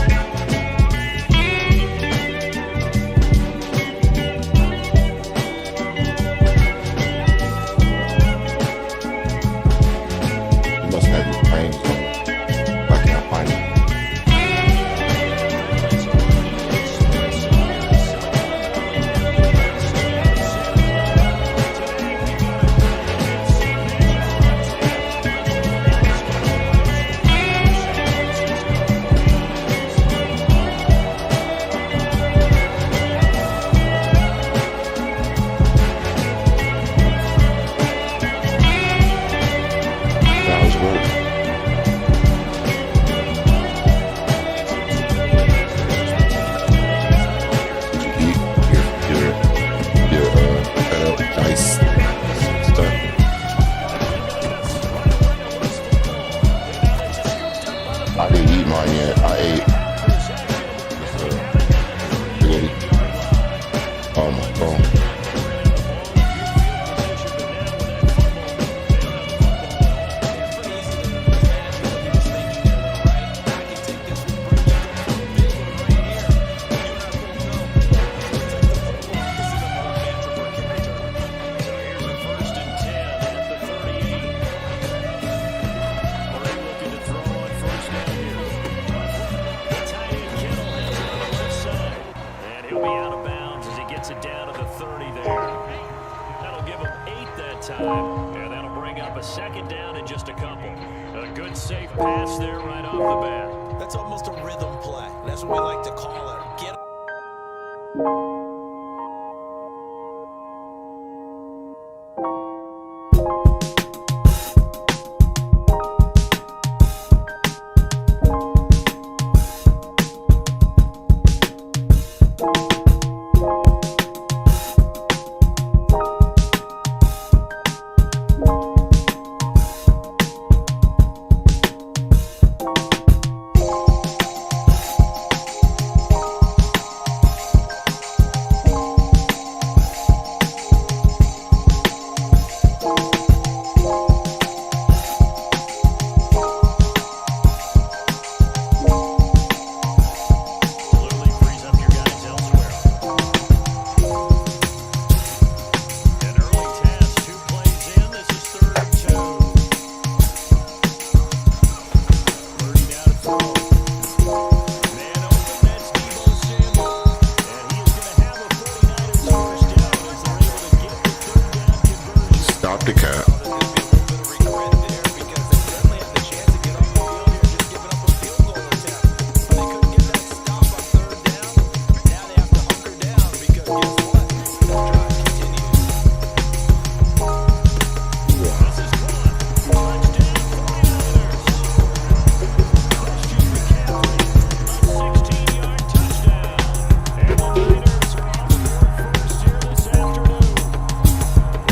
You must have your brain somewhere. Why can't I find it? That was work. Did you eat your cut up dice stuff? I didn't eat mine yet. I ate spaghetti. Oh my god. And that'll bring up a second down in just a couple. A good safe pass there right off the bat. That's almost a rhythm play. That's what we like to call it. Get Stop the cap.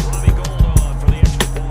Robbie Gold on for the extra point.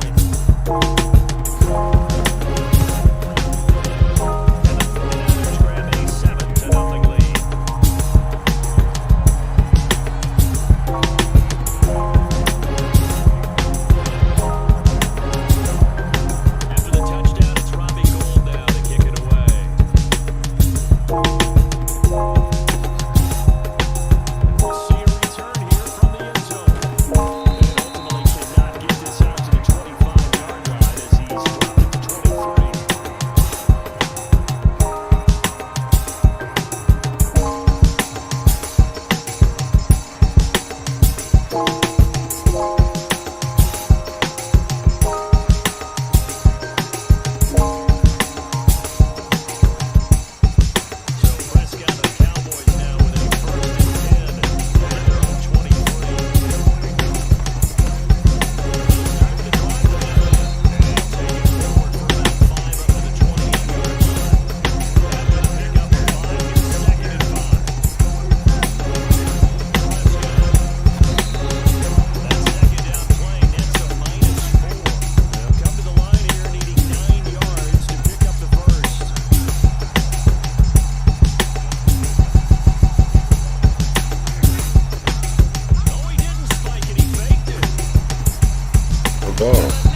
ball.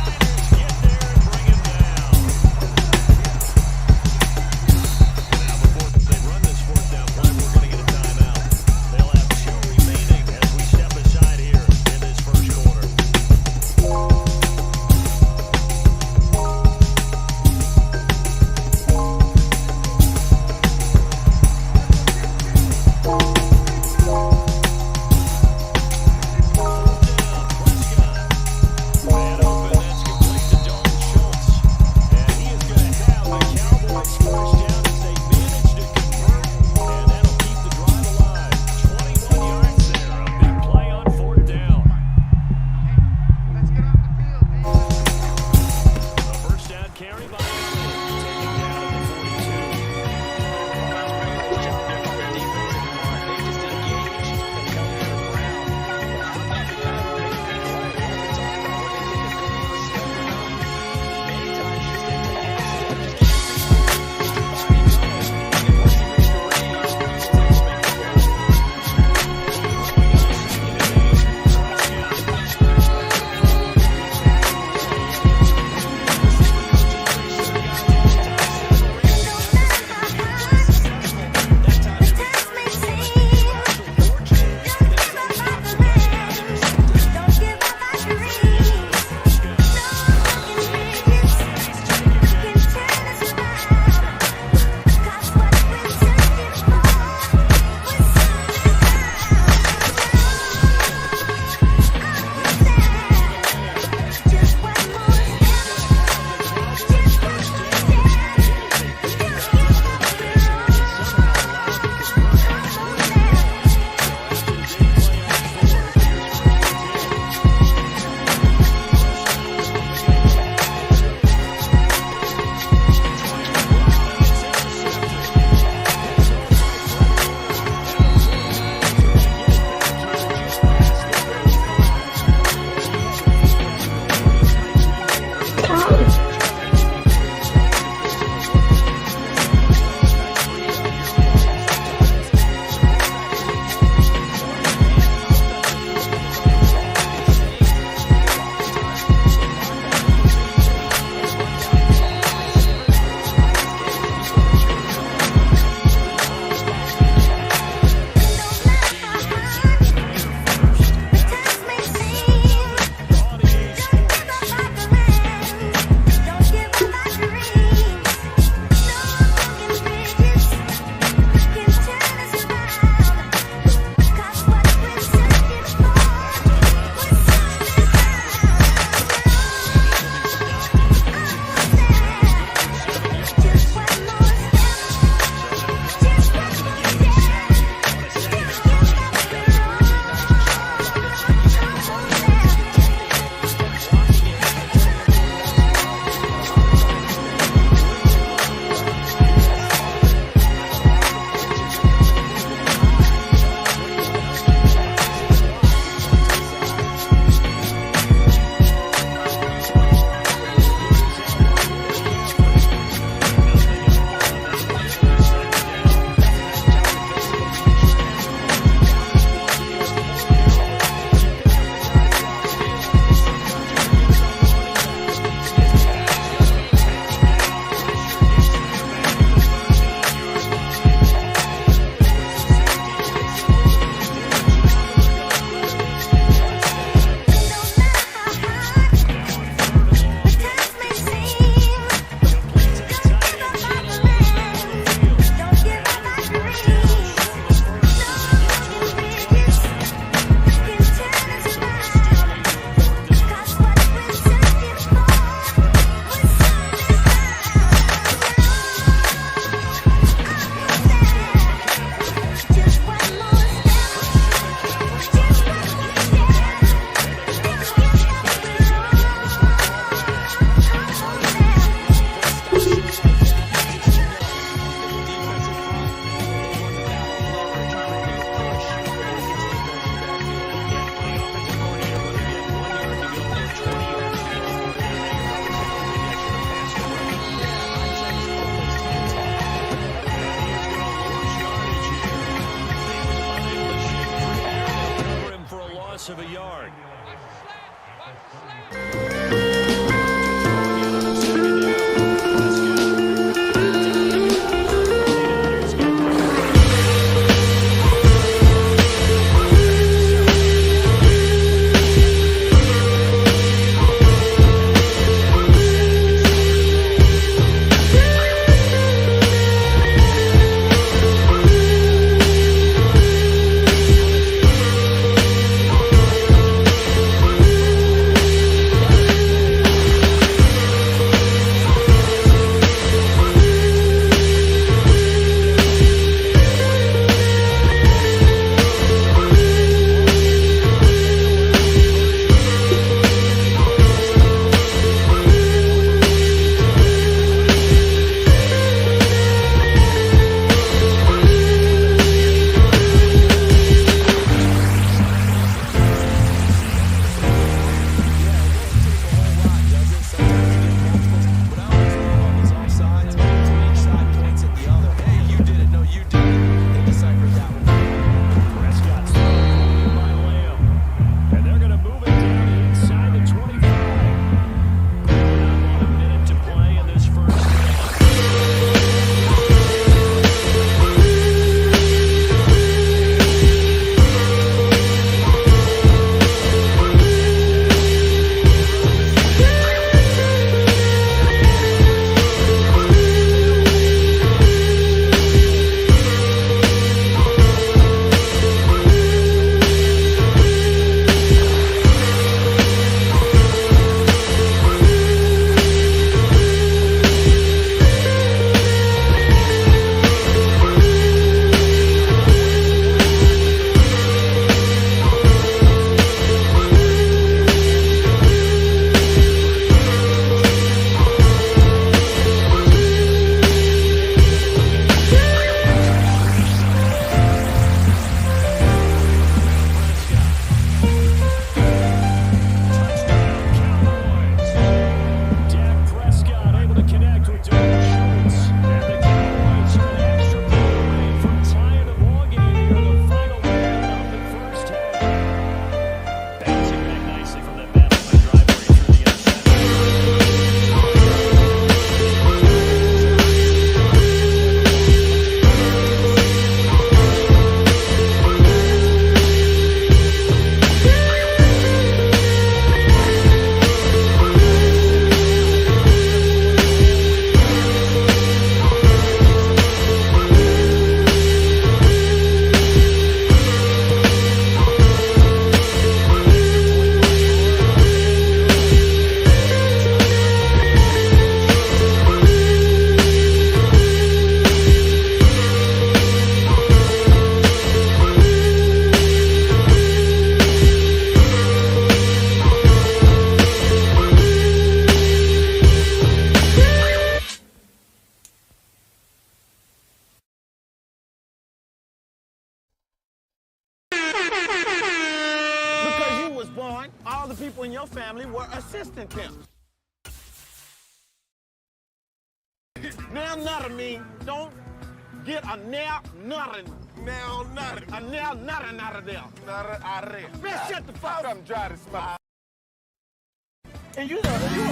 people in your family were assistant pimps. Now nothing mean don't get a now nothing. Now nothing. A now nothing out of there. Man, shut the fuck up. I'm dry to smile. And you know, you ain't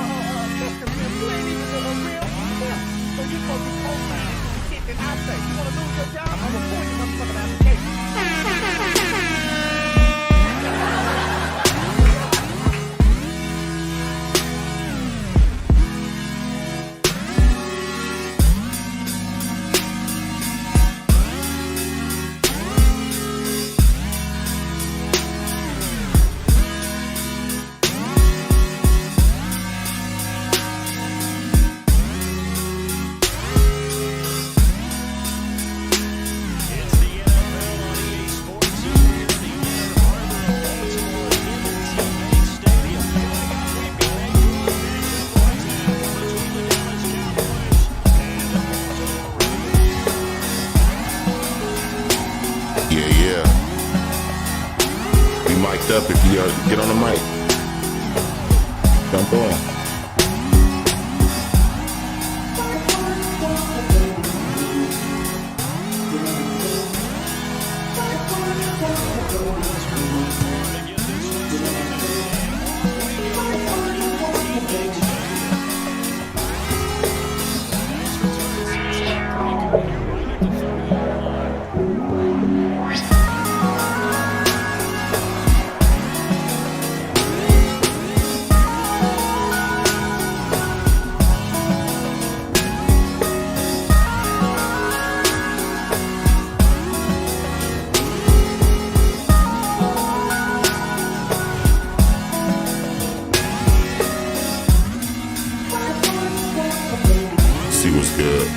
even a real pimp. So you supposed to be programmed to shit that I say. You wanna lose your job? I'm gonna pull your motherfucking application. Up if you get on the mic. Jump on. See what's good.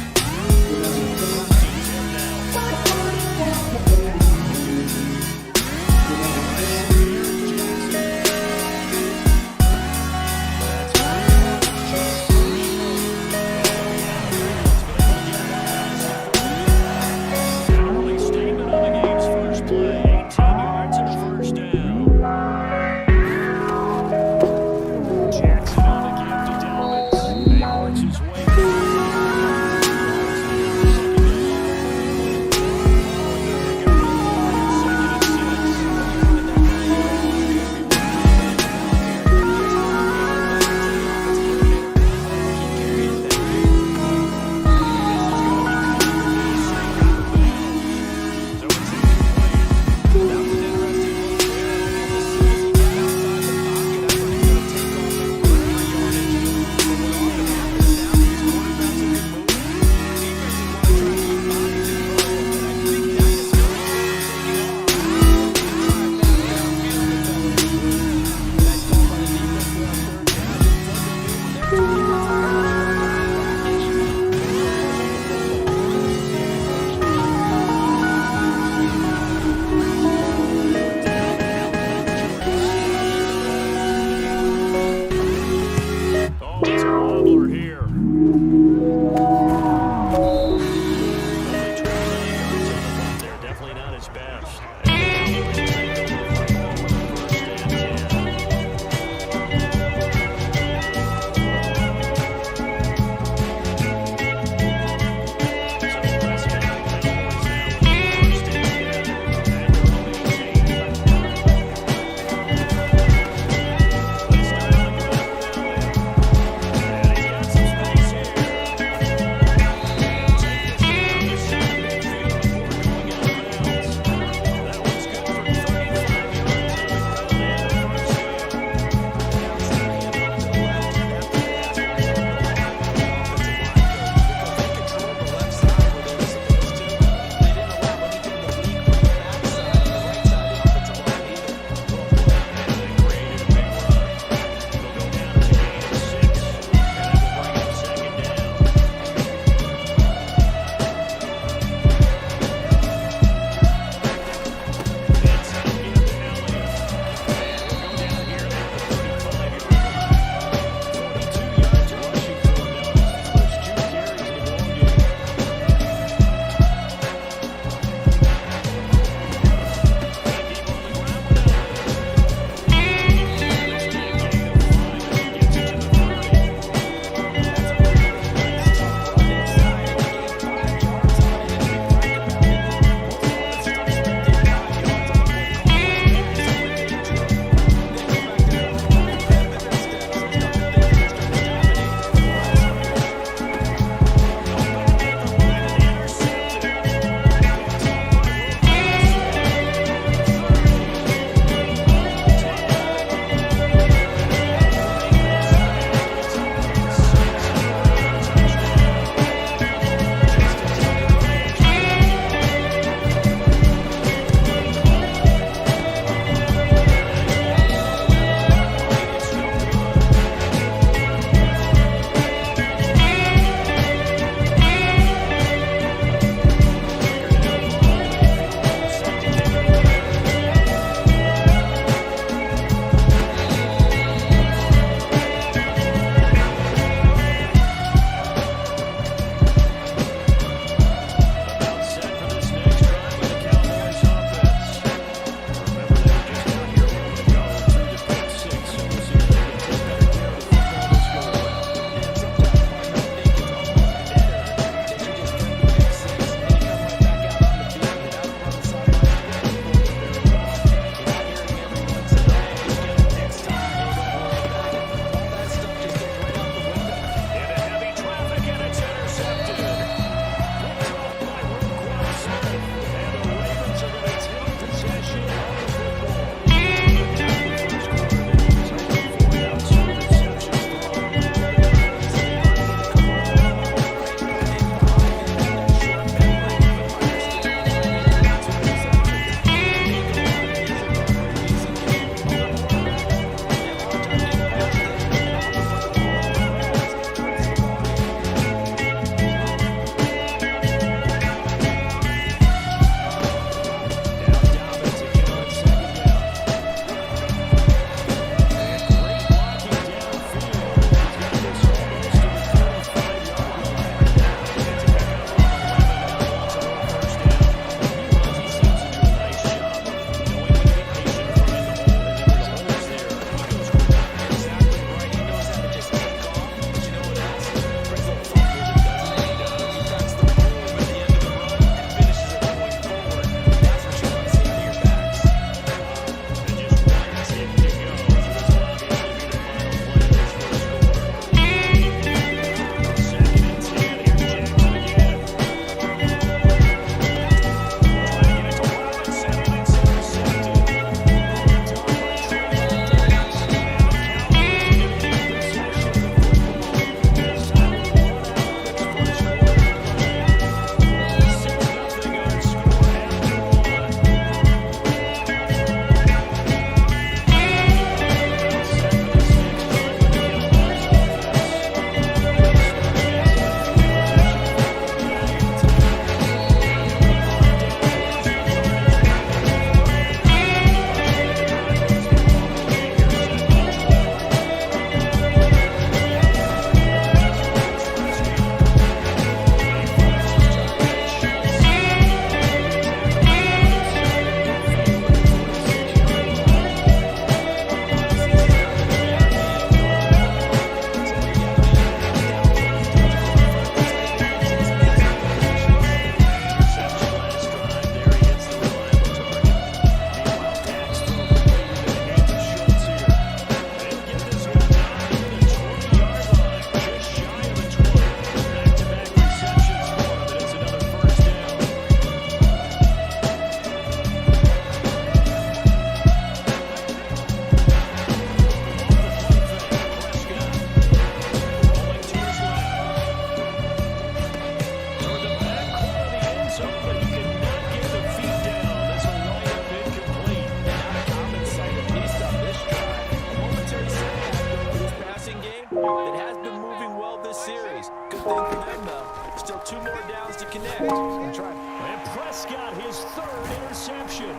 connect. And Prescott, his third interception.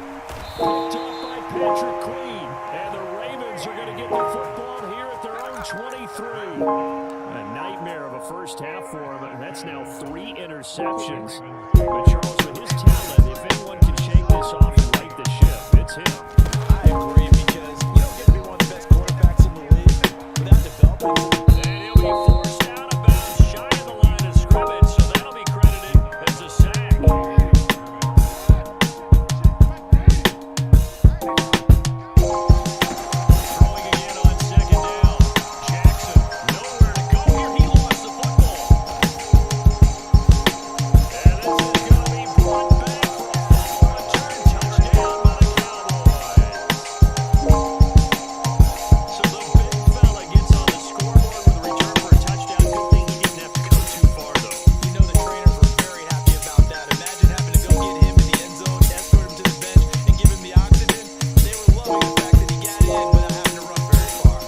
Picked off by Patrick Queen. And the Ravens are going to get the football here at their own 23. A nightmare of a first half for him, and that's now 3 interceptions. But Charles, with his talent, if anyone can shake this off and right the ship, it's him. I agree, because you don't get to be one of the best quarterbacks in the league without developing. And he'll be forced out of bounds shy of the line of scrimmage, so that'll be credited as a sack. Throwing again on second down. Jackson, nowhere to go here. He lost the football. And this is going to be brought back for a return touchdown by the Cowboys. So the big fella gets on the scoreboard with a return for a touchdown. Good thing he didn't have to go too far, though. You know the trainers were very happy about that. Imagine having to go get him in the end zone, escort him to the bench, and give him the oxygen. They were loving the fact that he got in without having to run very far.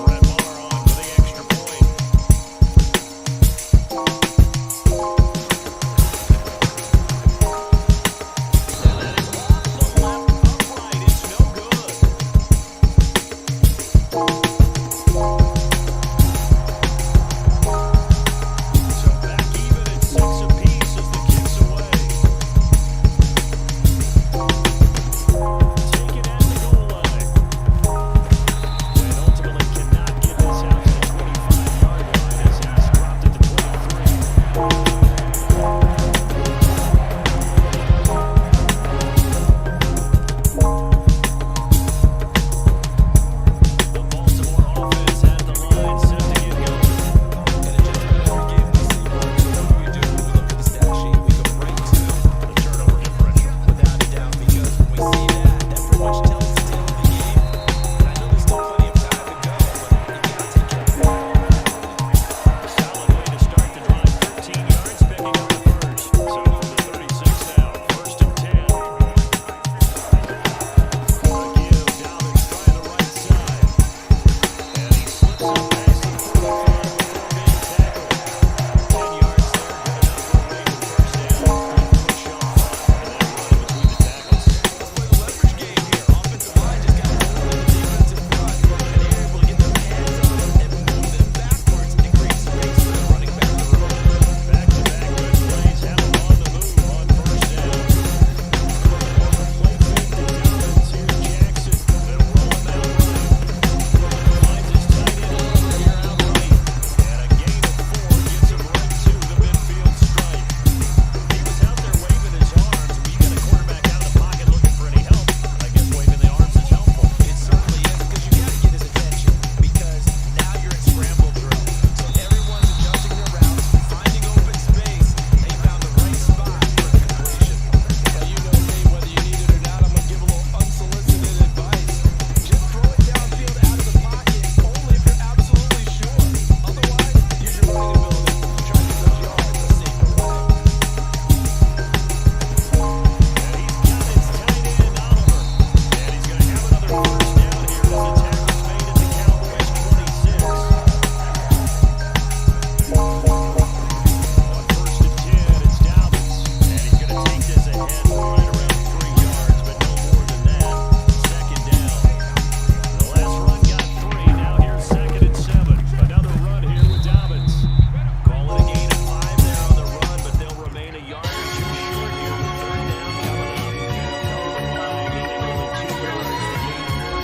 Brett Maher on for the extra point. And that is off the left upright. It's no good. So back even at 6 apiece as the kick's away. Taken at the goal line. And ultimately cannot get this out to the 25-yard line as he's dropped at the 23. The Baltimore offense had the line set to get going. And it just about every game we see, Mark. So what do? We look at the stat sheet, we go right to The turnover differential. without a doubt, because when we see that pretty much tells the tale of the game. And I know there's still plenty of time to go, but you gotta take care of that. A solid way to start the drive. 13 yards, picking up the first. So from the 36 now, 1st and 10. Again, Dobbins trying the right side. And he slips up past the 45 before being tackled. 10 yards there, good enough for a Raven first down. Good push up front, and then run in between the tackles. Let's play the leverage game here. Offensive line just got to hold in the defensive front, and they're able to get their hands on them and move them backwards and create space for the running back to run. Back-to-back good plays, have him on the move on first down. Play fake to Dobbins. Here's Jackson. They'll roll him out right. Finds his tight end over here out right. And a gain of 4 gets him right to the midfield stripe. He was out there waving his arms. When you got a quarterback out of the pocket looking for any help, I guess waving the arms is helpful. It certainly is, because you got to get his attention, because now you're in scramble drill. So everyone's adjusting their routes, finding open space, and he found the right spot for the completion. Now you know me, whether you need it or not, I'm going to give a little unsolicited advice. Just throw it downfield out of the pocket, only if you're absolutely sure. Otherwise, use your running ability to try to get those yards a safer way. And he's got his tight end, Oliver. And he's going to have another first down here as the tackle's made at the Cowboys 26. On 1st and 10, it's Dobbins. And he's going to take this ahead right around 3 yards, but no more than that. 2nd down. The last run got 3. Now here's 2nd and 7. Another run here with Dobbins. Call it a gain of 5 there on the run, but they'll remain a yard or 2 short here with 3rd down coming up. Cover the line, needing only 2 yards to gain 4.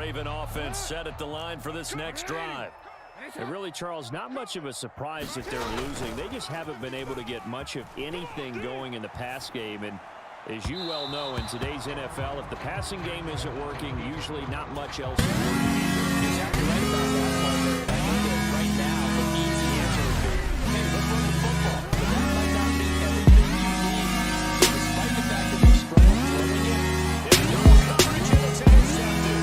Raven offense set at the line for this next drive. And really, Charles, not much of a surprise that they're losing. They just haven't been able to get much of anything going in the pass game. And as you well know, in today's NFL, if the passing game isn't working, usually not much else is working. Exactly right about that, Parker. And I think that right now, the easy answer would be, hey, let's run the football. But that might not be everything you need. Despite the fact that they're struggling throwing it, there's no coverage and it's intercepted.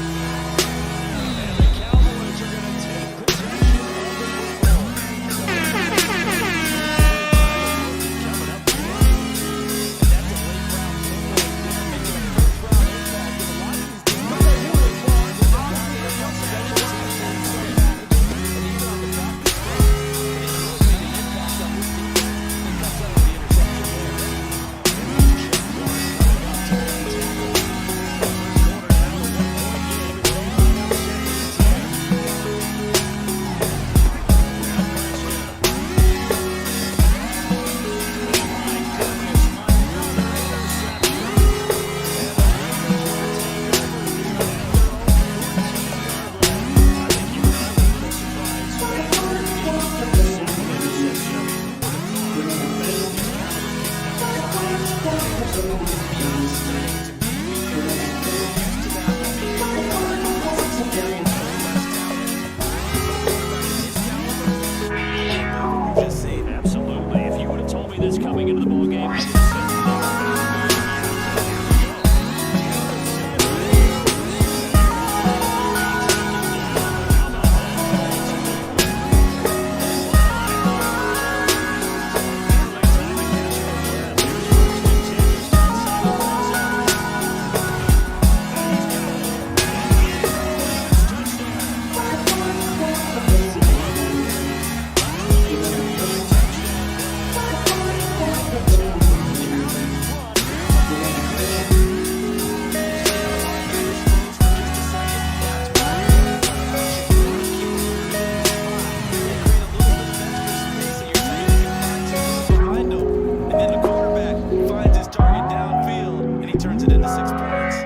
And the Cowboys are going to take possession of the football. Coming up the line. And that's a late round football. Making a first round impact. And a lot of these teams are really far. They're not going to get special teams. And even on the practice field, it really made an impact on this team. It comes out of the interception there. Just one coming up to the tackle. First quarter now, a 1-point game. It's 8-7. Absolutely. If you would have told me this coming into the ball game, I would have said and then the quarterback finds his target downfield, and he turns it into 6 points.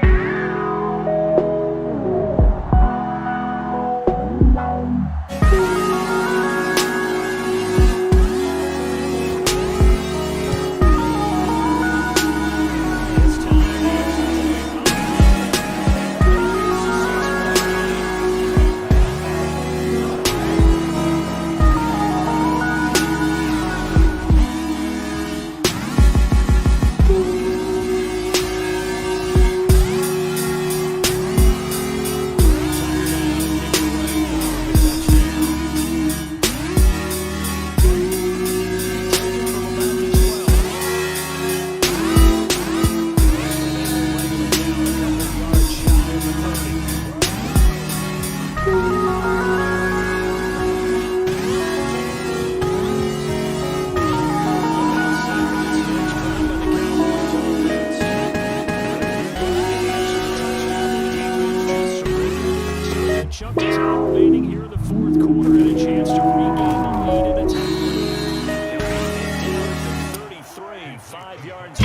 Chunk of time remaining here in the fourth quarter and a chance to regain the lead in a tight game. Down at the 33, 5 yards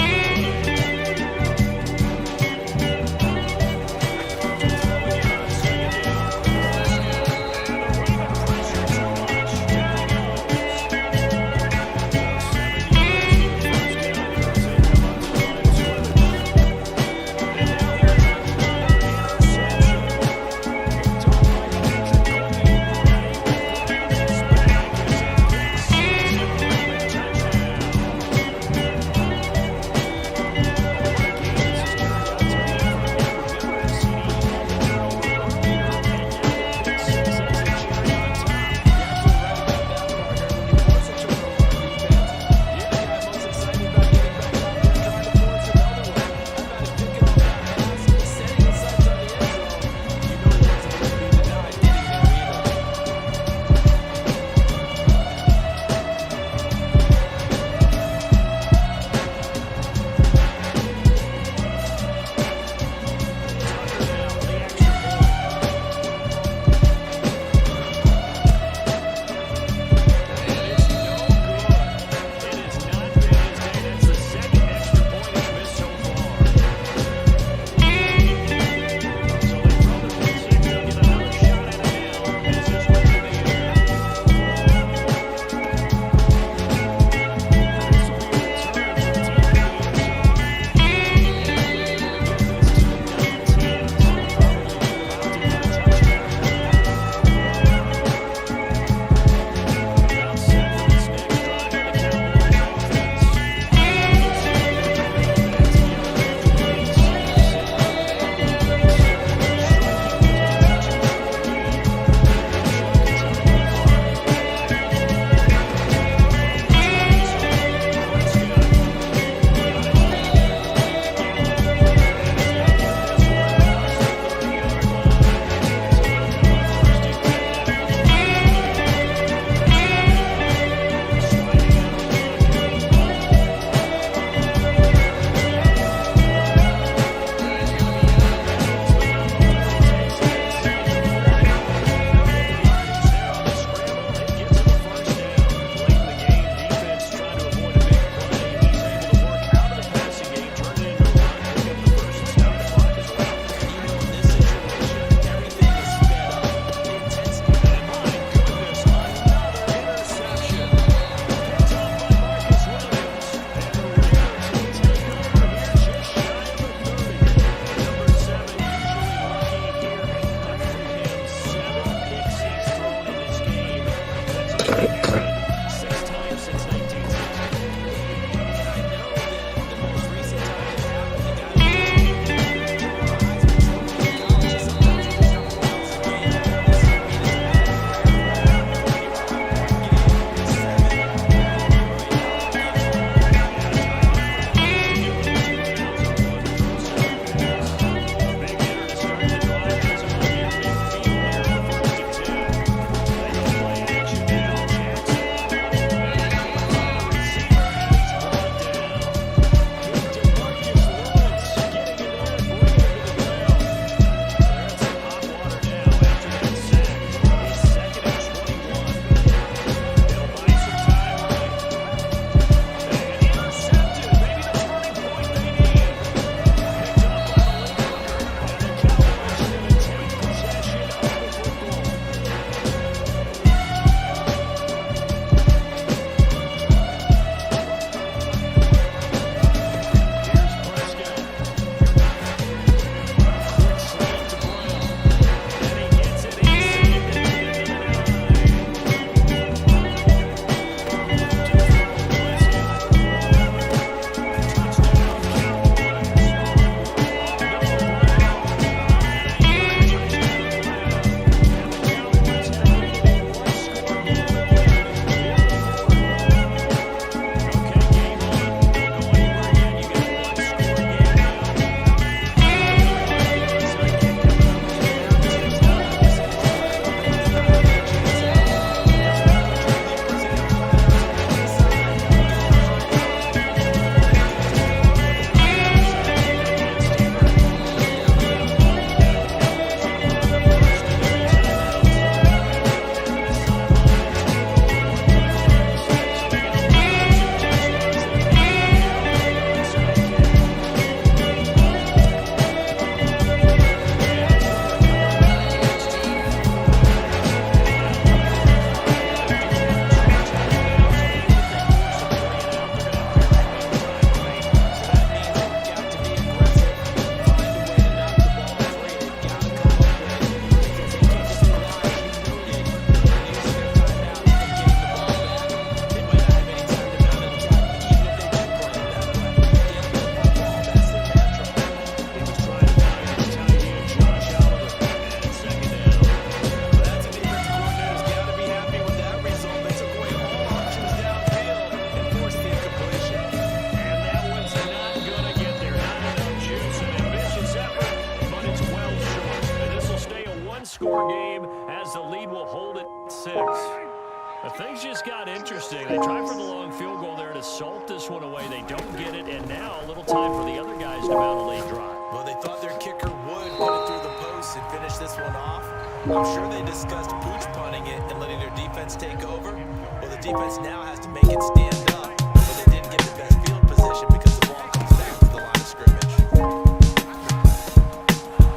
things just got interesting. They tried for the long field goal there to salt this one away. They don't get it, and now a little time for the other guys to mount a late drive. Well, they thought their kicker would put it through the post and finish this one off. I'm sure they discussed pooch punting it and letting their defense take over. Well, the defense now has to make it stand up, but they didn't get the best field position because the ball comes back to the line of scrimmage.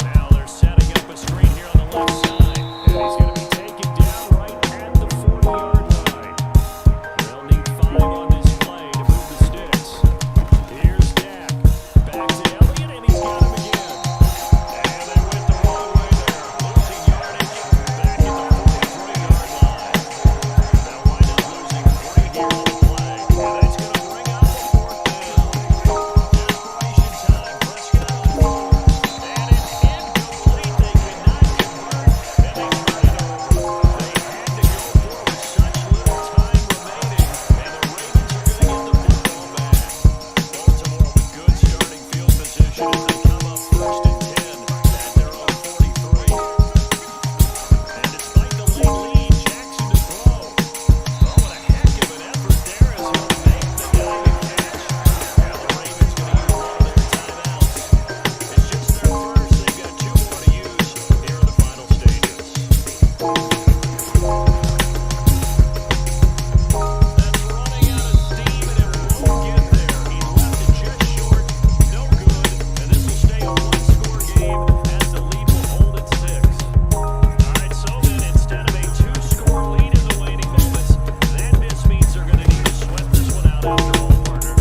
Now they're setting up a screen here on the left side, and he's going to be taken down right at the 40-yard line. They'll need 5 on this play to move the sticks. Here's Dak. Back to Elliott, and he's got him again. And they went the wrong way there. Losing yardage back at the 43-yard line. They'll wind up losing 3 here on the play. And that's going to bring up a 4th down. Desperation time. Prescott on the move. And it's incomplete. They could not convert, and they turn it over. They had to go for it with such little time remaining, and the Ravens are going to get the football back. Baltimore with good starting field position as they come up 1st and 10 at their own 43. And despite the late lead, Jackson to throw. Oh, what a heck of an effort there as he'll make the diving catch. Now the Ravens going to use all their timeouts. It's just their first. They've got 2 more to use here in the final stages. That's running out of steam, and it won't get there. He left it just short. No good. And this will stay a 1-score game as the lead will hold at 6. All right, so then instead of a 2-score lead in the waning moments, that means they're going to need to sweat this one out after all, partner.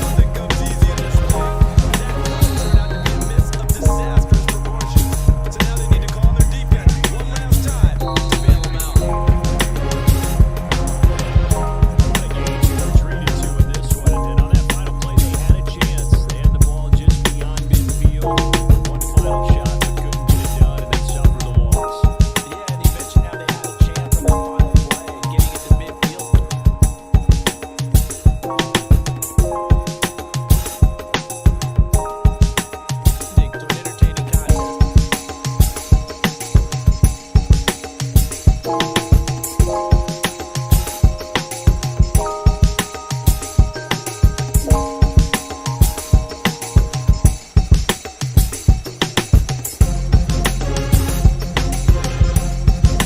Nothing comes easy in this league. That turned out to be a miss of disastrous proportions. So now they need to call on their defense one last time to bail them out. A game you retreated to in this one, and on that final play they had a chance. They had the ball just beyond midfield. One final shot, but couldn't get it done, and they suffered the loss. Yeah, and he mentioned how they had a chance on the final play and getting it to midfield. To an entertaining contest.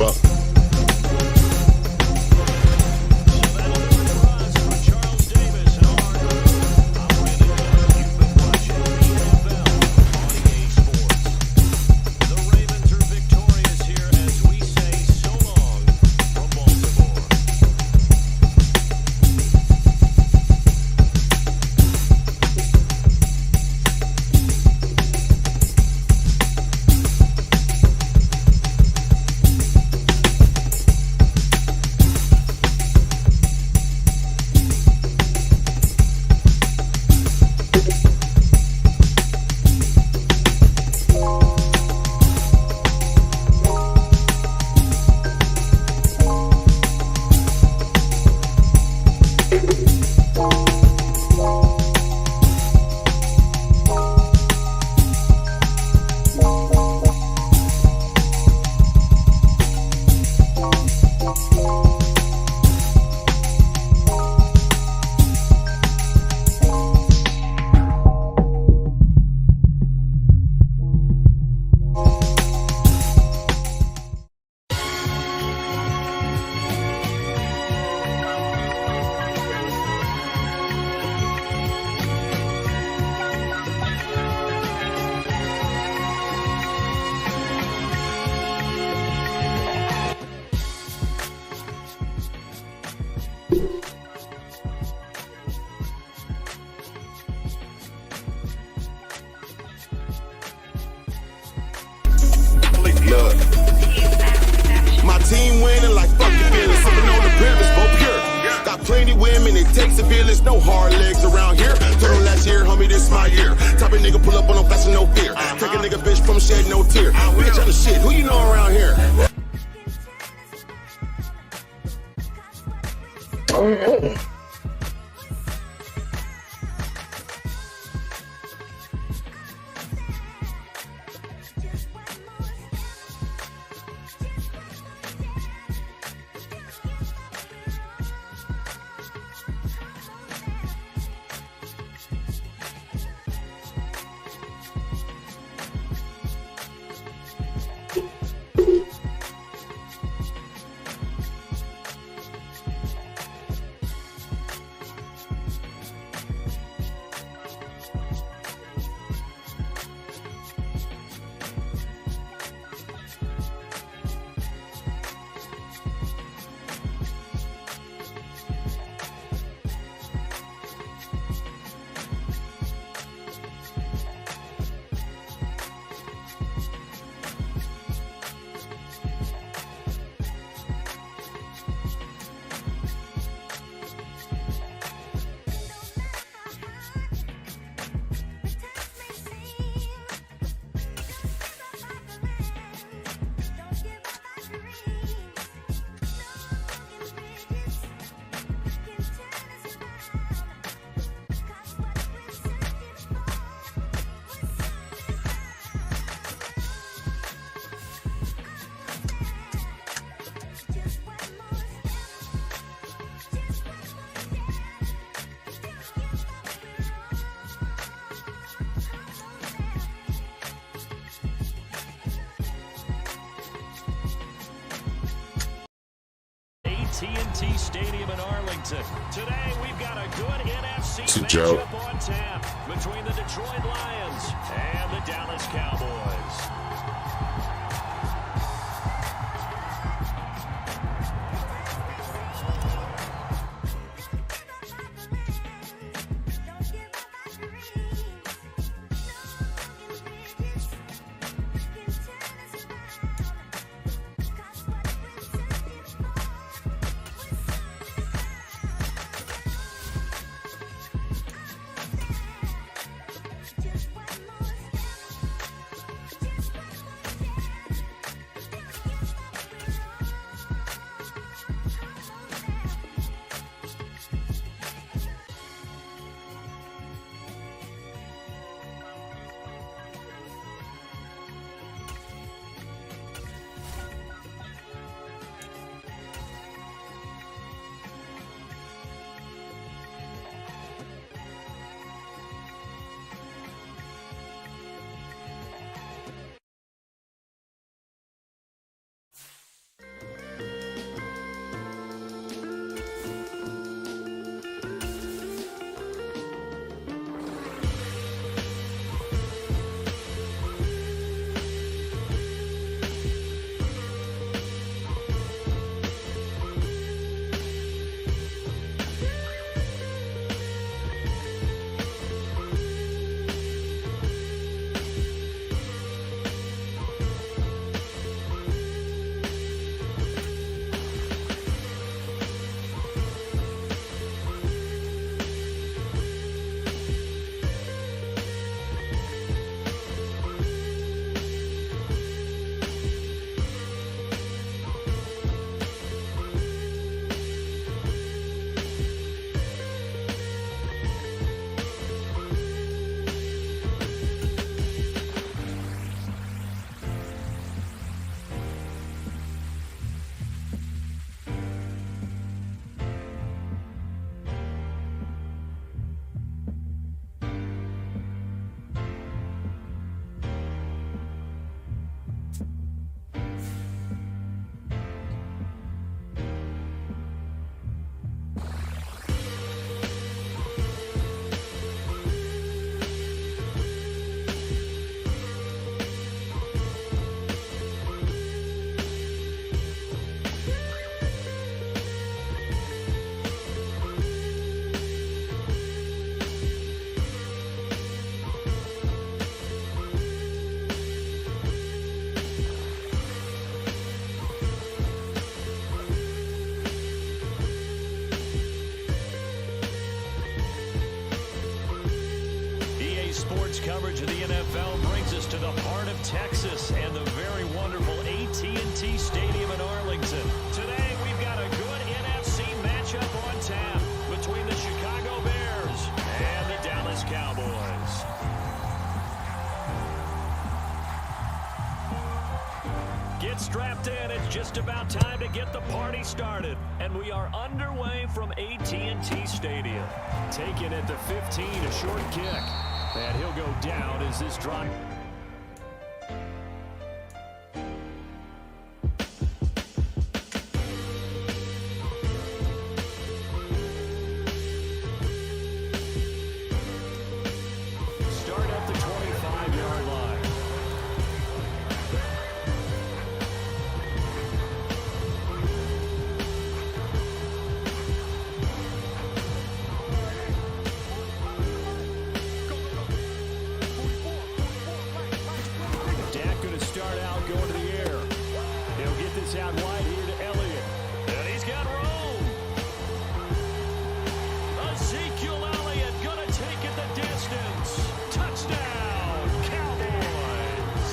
Well, So that'll do it for us. For Charles Davis and our crew, I'm Brandon Clark. You've been watching the NFL on EA Sports. The Ravens are victorious here as we say so long from Baltimore. look. My team winning like fucking feelings. Sipping on the privilege, both pure. Got plenty women, it takes a village. No hard legs around here. Told them last year, homie, this my year. Type of nigga pull up on no flash and no fear. Take a nigga bitch from shed, no tear. Bitch, I'm the shit. Who you know around here? AT&T Stadium in Arlington. Today, we've got a good NFC matchup on tap between the Detroit Lions and the Dallas Cowboys. Coverage of the NFL brings us to the heart of Texas and the very wonderful AT&T Stadium in Arlington. Today, we've got a good NFC matchup on tap between the Chicago Bears and the Dallas Cowboys. Get strapped in. It's just about time to get the party started. And we are underway from AT&T Stadium. Taking it to 15, a short kick. And he'll go down as this drive. Start at the 25-yard line. Out wide here to Elliott. And he's got room. Ezekiel Elliott going to take it the distance. Touchdown, Cowboys.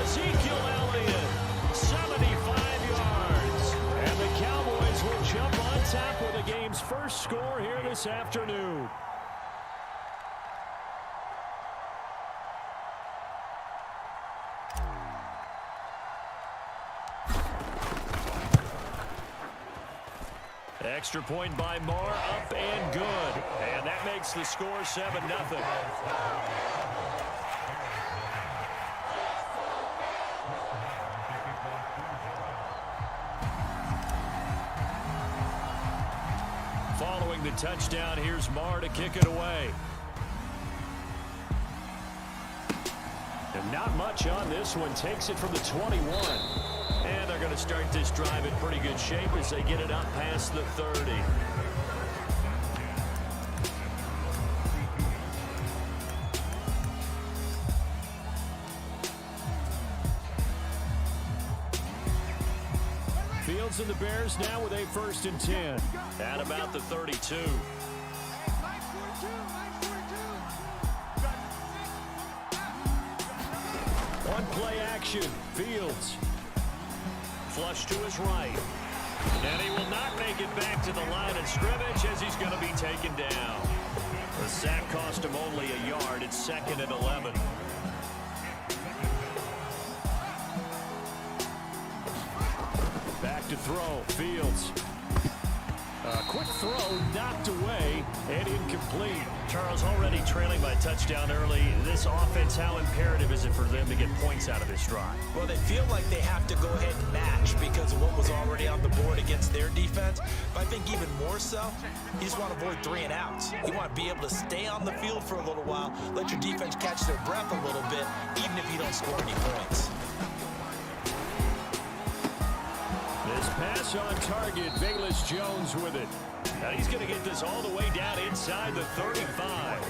Ezekiel Elliott, 75 yards. And the Cowboys will jump on top with the game's first score here this afternoon. Extra point by Moore, up and good. And that makes the score 7-0. Following the touchdown, here's Marr to kick it away. And not much on this one. Takes it from the 21. And they're going to start this drive in pretty good shape as they get it up past the 30. Fields and the Bears now with a 1st and 10 at about the 32. One play action. Fields. Flush to his right. And he will not make it back to the line of scrimmage as he's going to be taken down. The sack cost him only a yard. It's 2nd and 11. Back to throw. Fields. Quick throw knocked away and incomplete. Charles, already trailing by a touchdown early. This offense, how imperative is it for them to get points out of this drive? Well, they feel like they have to go ahead and match because of what was already on the board against their defense. But I think even more so, you just want to avoid 3 and outs. You want to be able to stay on the field for a little while, let your defense catch their breath a little bit, even if you don't score any points. This pass on target, Velus Jones with it. Now he's going to get this all the way down inside the 35.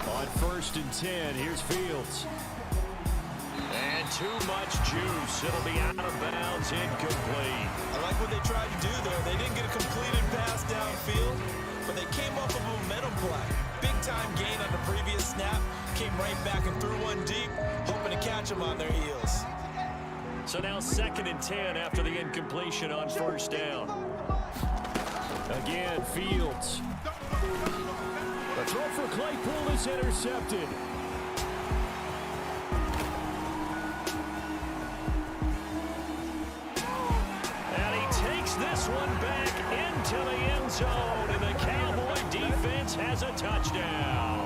On 1st and 10, here's Fields. And too much juice. It'll be out of bounds, incomplete. I like what they tried to do there. They didn't get a completed pass downfield, but they came up with a momentum play. Big time gain on the previous snap. Came right back and threw one deep, hoping to catch them on their heels. So now 2nd and 10 after the incompletion on 1st down. Again, Fields. The throw for Claypool is intercepted. This one back into the end zone, and the Cowboy defense has a touchdown.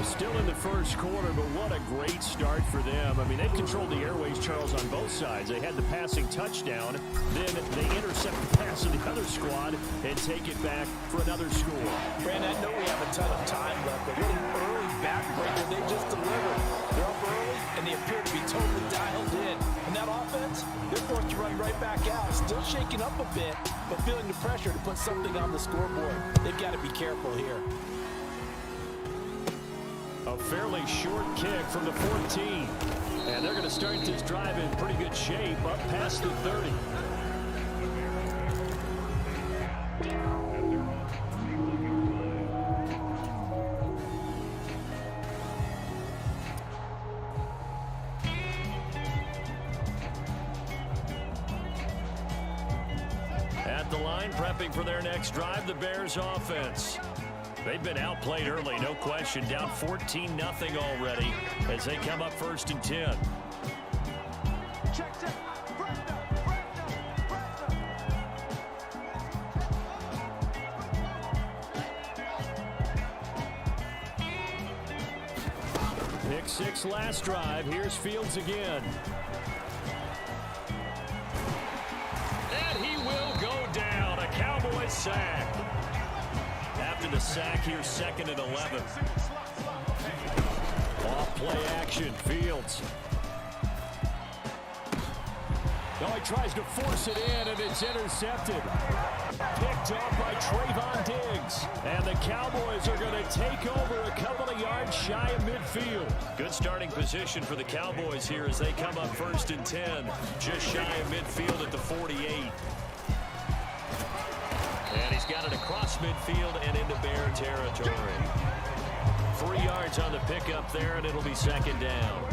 Still in the 1st quarter, but what a great start for them. I mean, they've controlled the airways, Charles, on both sides. They had the passing touchdown, then they intercept the pass of the other squad and take it back for another score. Brandon, I know we have a ton of time left, but what an early backbreaker they just delivered. They're up early, and they appear to be totally dialed in. And that offense, they're forced to run right back out. Still shaking up a bit, but feeling the pressure to put something on the scoreboard. They've got to be careful here. A fairly short kick from the 14. And they're going to start this drive in pretty good shape up past the 30. At the line, prepping for their next drive, the Bears offense. They've been outplayed early, no question. Down 14-0 already as they come up 1st and 10. Pick 6 last drive. Here's Fields again. And he will go down. A Cowboy sack. After the sack, here's 2nd and 11. Off play action, Fields. No, he tries to force it in, and it's intercepted. Picked off by Trayvon Diggs. And the Cowboys are going to take over a couple of yards shy of midfield. Good starting position for the Cowboys here as they come up 1st and 10. Just shy of midfield at the 48. And he's got it across midfield and into Bear territory. 3 yards on the pickup there, and it'll be 2nd down.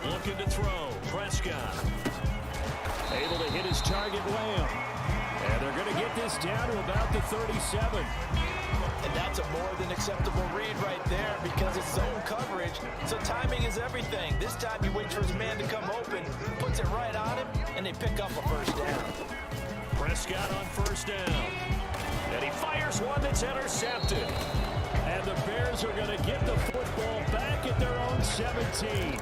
Looking to throw. Prescott. Able to hit his target, Lamb. And they're going to get this down to about the 37. And that's a more than acceptable read right there because it's zone coverage. So timing is everything. This time he waits for his man to come open, puts it right pick up a first down. Prescott on first down. And he fires one that's intercepted. And the Bears are going to get the football back at their own 17.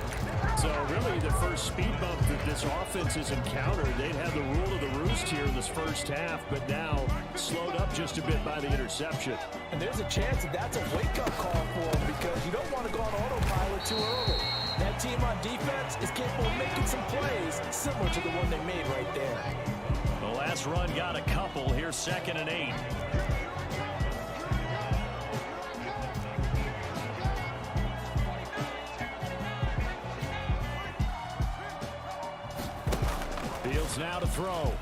So really the first speed bump that this offense has encountered, they'd had the rule of the roost here in this first half, but now slowed up just a bit by the interception. And there's a chance that that's a wake-up call for them because you don't want to go on autopilot too early. That team on defense is capable of making some plays similar to the one they made right there. The last run got a couple. Here's 2nd and 8. Fields now to throw.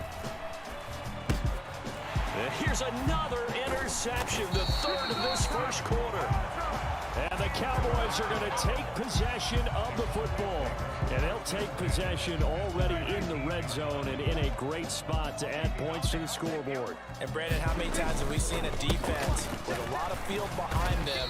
And here's another interception, the 3rd of this first quarter. And the Cowboys are going to take possession of the football. And they'll take possession already in the red zone and in a great spot to add points to the scoreboard. And Brandon, how many times have we seen a defense with a lot of field behind them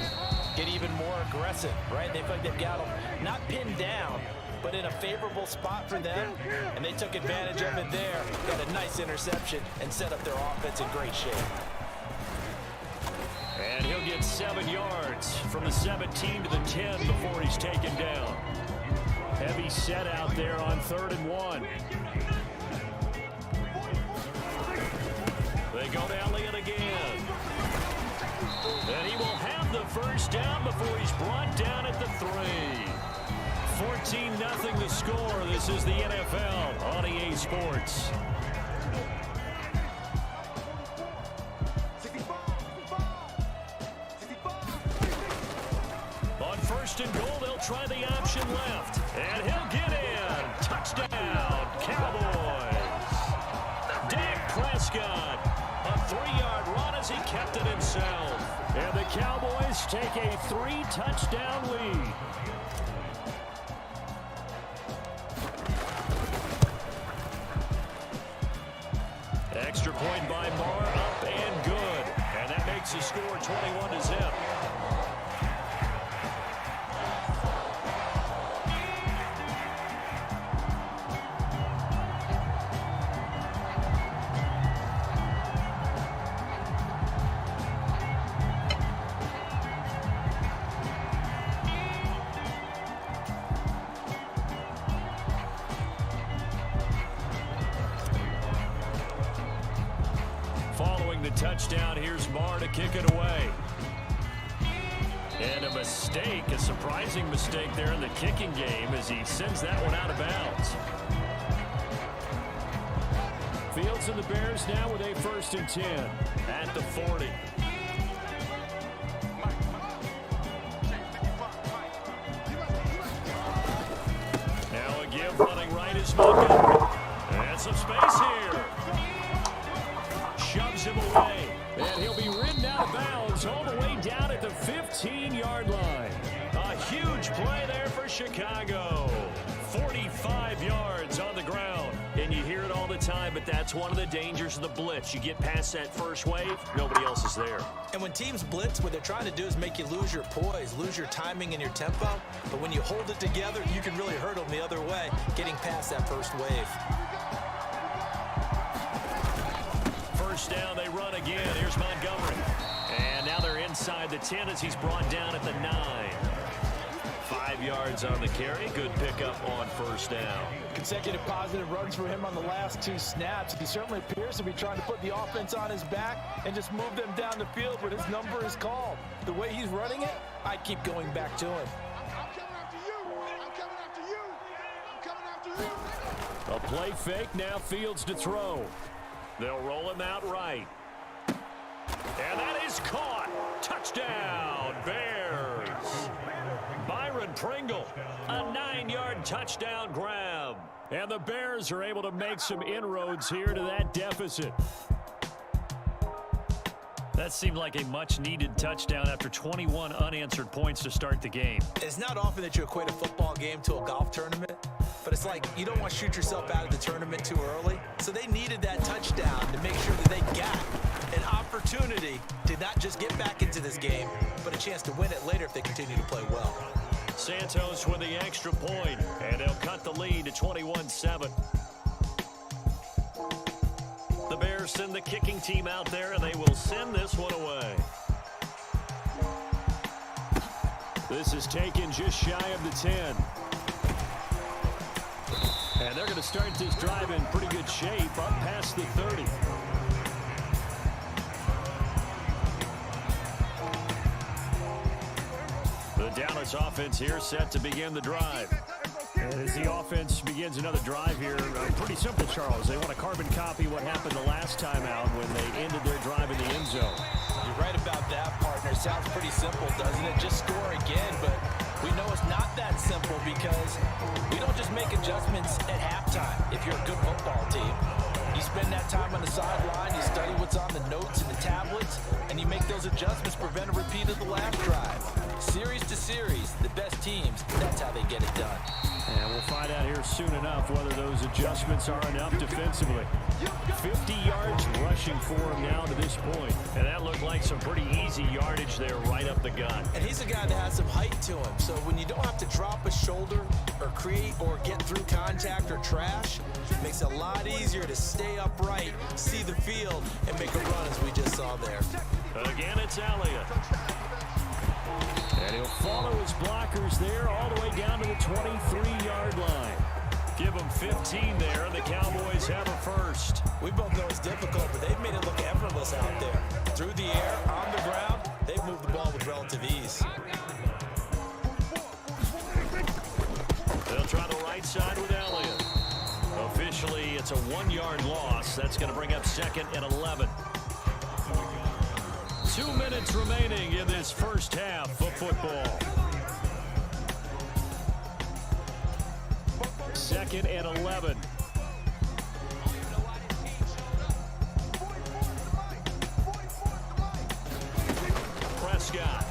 get even more aggressive, right? They feel like they've got them not pinned down, but in a favorable spot for them, and they took advantage of it there. Got a nice interception and set up their offense in great shape. And he'll get 7 yards from the 17 to the 10 before he's taken down. Heavy set out there on 3rd and 1. They go to Elliott again. And he will have the first down before he's brought down at the 3. 14-0 the score. This is the NFL on EA Sports. On 1st and goal, they'll try the option left. And he'll get in. Touchdown, Cowboys. Dak Prescott. A 3-yard run as he kept it himself. And the Cowboys take a 3-touchdown lead. Extra point by Marr, up and good. And that makes the score 21-0. Following the touchdown, here's Marr to kick it away. And a mistake, a surprising mistake there in the kicking game as he sends that one out of bounds. Fields and the Bears now with a 1st and 10 at the 40. Now a give running right is Montgomery. And some space here. Shoves him away, and he'll be ridden out of bounds all the way down at the 15-yard line. A huge play there for Chicago. 45 yards on the ground. And you hear it all the time, but that's one of the dangers of the blitz. You get past that first wave, nobody else is there. And when teams blitz, what they're trying to do is make you lose your poise, lose your timing and your tempo. But when you hold it together, you can really hurt them the other way, getting past that first wave. First down, they run again. Here's Montgomery. And now they're inside the 10 as he's brought down at the 9. 5 yards on the carry. Good pickup on first down. Consecutive positive runs for him on the last 2 snaps. He certainly appears to be trying to put the offense on his back and just move them down the field when his number is called. The way he's running it, I keep going back to him. I'm coming after you. I'm coming after you. I'm coming after you. A play fake, now Fields to throw. They'll roll him out right. And that is caught. Touchdown, Bears. Byron Pringle, a 9-yard touchdown grab. And the Bears are able to make some inroads here to that deficit. That seemed like a much-needed touchdown after 21 unanswered points to start the game. It's not often that you equate a football game to a golf tournament, but it's like you don't want to shoot yourself out of the tournament too early. So they needed that touchdown to make sure that they got an opportunity to not just get back into this game, but a chance to win it later if they continue to play well. Santos with the extra point, and they'll cut the lead to 21-7. Anderson, the kicking team out there, and they will send this one away. This is taken just shy of the 10. And they're going to start this drive in pretty good shape up past the 30. The Dallas offense here set to begin the drive. And as the offense begins another drive here, pretty simple, Charles. They want to carbon copy what happened the last time out when they ended their drive in the end zone. You're right about that, partner. Sounds pretty simple, doesn't it? Just score again, but we know it's not that simple because we don't just make adjustments at halftime if you're a good football team. You spend that time on the sideline, you study what's on the notes and the tablets, and you make those adjustments, prevent a repeat of the last drive. Series to series, the best teams, that's how they get it done. And we'll find out here soon enough whether those adjustments are enough defensively. 50 yards rushing for him now to this point. And that looked like some pretty easy yardage there right up the gut. And he's a guy that has some height to him, so when you don't have to drop a shoulder or create or get through contact or trash, it makes it a lot easier to stay upright, see the field, and make a run as we just saw there. Again, it's Elliott. And he'll follow his blockers there all the way down to the 23-yard line. Give them 15 there, and the Cowboys have a first. We both know it's difficult, but they've made it look effortless out there. Through the air, on the ground, they've moved the ball with relative ease. They'll try the right side with Elliott. Officially, it's a 1-yard loss. That's going to bring up 2nd and 11. 2 minutes remaining in this first half of football. 2nd and 11. Prescott.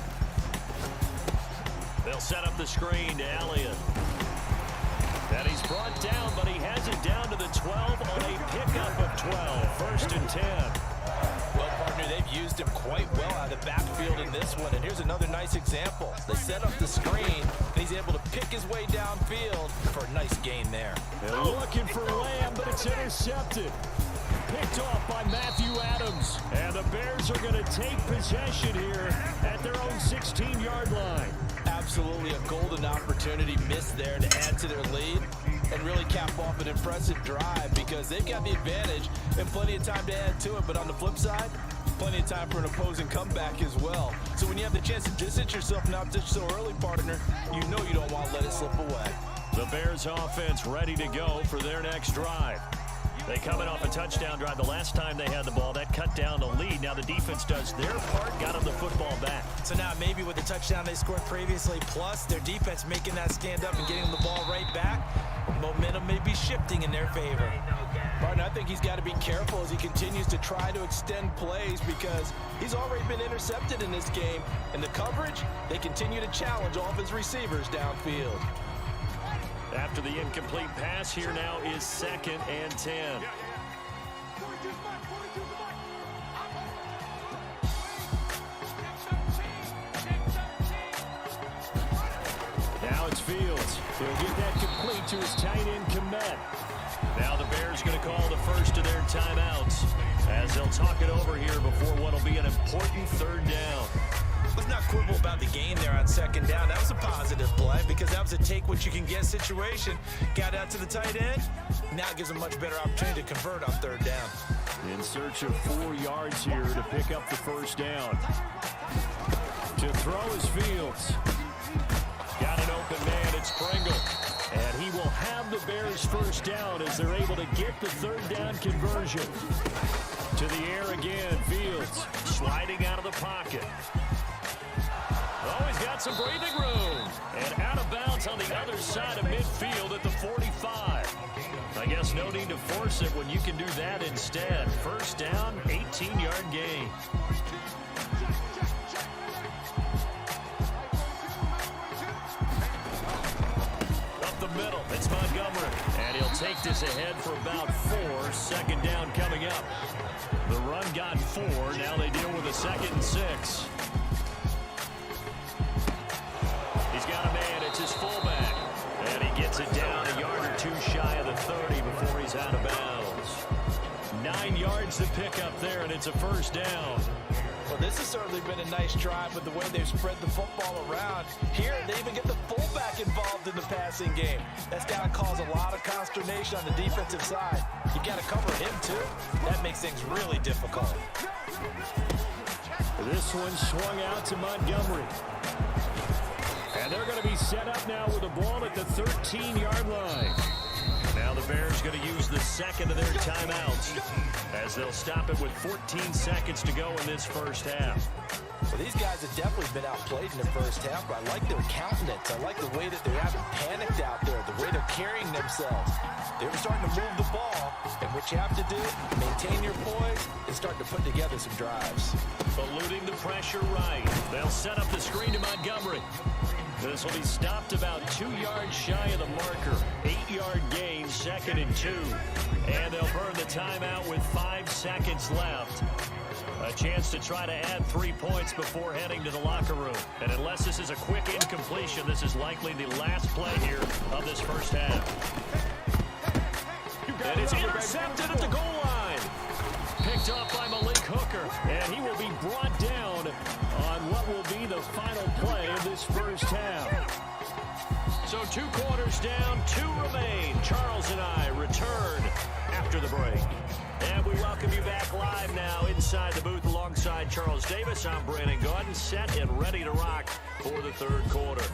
They'll set up the screen to Elliott. And he's brought down, but he has it down to the 12 on a pickup of 12. 1st and 10. Well, partner, they've used him quite well out of the backfield in this one. And here's another nice example. They set up the screen, and he's able to pick his way downfield for a nice gain there. They're looking for Lamb, but it's intercepted. Picked off by Matthew Adams. And the Bears are going to take possession here at their own 16-yard line. Absolutely a golden opportunity missed there to add to their lead and really cap off an impressive drive because they've got the advantage and plenty of time to add to it. But on the flip side, plenty of time for an opposing comeback as well. So when you have the chance to distance yourself not just so early, partner, you know you don't want to let it slip away. The Bears offense ready to go for their next drive. They coming off a touchdown drive the last time they had the ball. That cut down the lead. Now the defense does their part, got them the football back. So now maybe with the touchdown they scored previously, plus their defense making that stand up and getting them the ball right back, momentum may be shifting in their favor. Martin, I think he's got to be careful as he continues to try to extend plays because he's already been intercepted in this game. And the coverage, they continue to challenge all of his receivers downfield. After the incomplete pass, here now is 2nd and 10. Now it's Fields. He'll get that complete to his tight end, Komet. Now the Bears going to call the first of their timeouts as they'll talk it over here before what will be an important 3rd down. Let's not quibble about the gain there on 2nd down. That was a positive play because that was a take-what-you-can-get situation. Got out to the tight end. Now it gives a much better opportunity to convert on 3rd down. In search of 4 yards here to pick up the 1st down. To throw is Fields. Got an open man. It's Pringle. And he will have the Bears 1st down as they're able to get the 3rd down conversion. To the air again. Fields sliding out of the pocket. Oh, he's got some breathing room. And out of bounds on the other side of midfield at the 45. I guess no need to force it when you can do that instead. 1st down, 18-yard gain. Up the middle, it's Montgomery. And he'll take this ahead for about 4. 2nd down coming up. The run got 4. Now they deal with a 2nd and 6. He's got a man. It's his fullback. And he gets it down a yard or 2 shy of the 30 before he's out of bounds. 9 yards to pick up there, and it's a first down. Well, this has certainly been a nice drive with the way they've spread the football around. Here, they even get the fullback involved in the passing game. That's got to cause a lot of consternation on the defensive side. You got to cover him, too. That makes things really difficult. This one swung out to Montgomery. And they're going to be set up now with the ball at the 13-yard line. Now the Bears going to use the second of their timeouts as they'll stop it with 14 seconds to go in this first half. Well, these guys have definitely been outplayed in the first half, but I like their countenance. I like the way that they haven't panicked out there, the way they're carrying themselves. They're starting to move the ball, and what you have to do, maintain your poise and start to put together some drives. Eluding the pressure right. They'll set up the screen to Montgomery. This will be stopped about 2 yards shy of the marker. 8-yard gain, 2nd and 2. And they'll burn the timeout with 5 seconds left. A chance to try to add 3 points before heading to the locker room. And unless this is a quick incompletion, this is likely the last play here of this first half. And it's intercepted at the goal line. Picked up by Malik Hooker. And he will be brought down on what will be the final play of this first half. So 2 quarters down, 2 remain. Charles and I return after the break. And we welcome you back live now inside the booth alongside Charles Davis. I'm Brandon Gordon, set and ready to rock for the third quarter.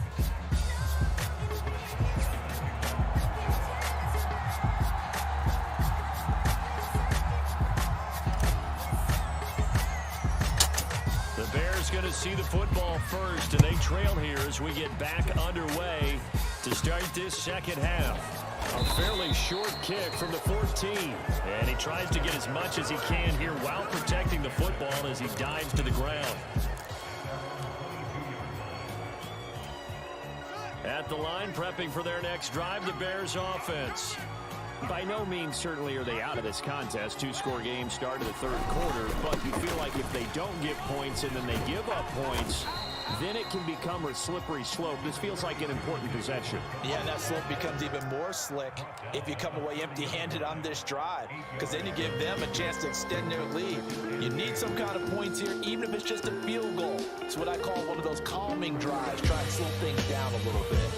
The Bears going to see the football first, and they trail here as we get back underway to start this second half. A fairly short kick from the 14. And he tries to get as much as he can here while protecting the football as he dives to the ground. At the line, prepping for their next drive, the Bears offense. By no means certainly are they out of this contest. 2-score game start of the third quarter, but you feel like if they don't get points and then they give up points, then it can become a slippery slope. This feels like an important possession. Yeah, and that slope becomes even more slick if you come away empty-handed on this drive, because then you give them a chance to extend their lead. You need some kind of points here, even if it's just a field goal. It's what I call one of those calming drives, try and slow things down a little bit.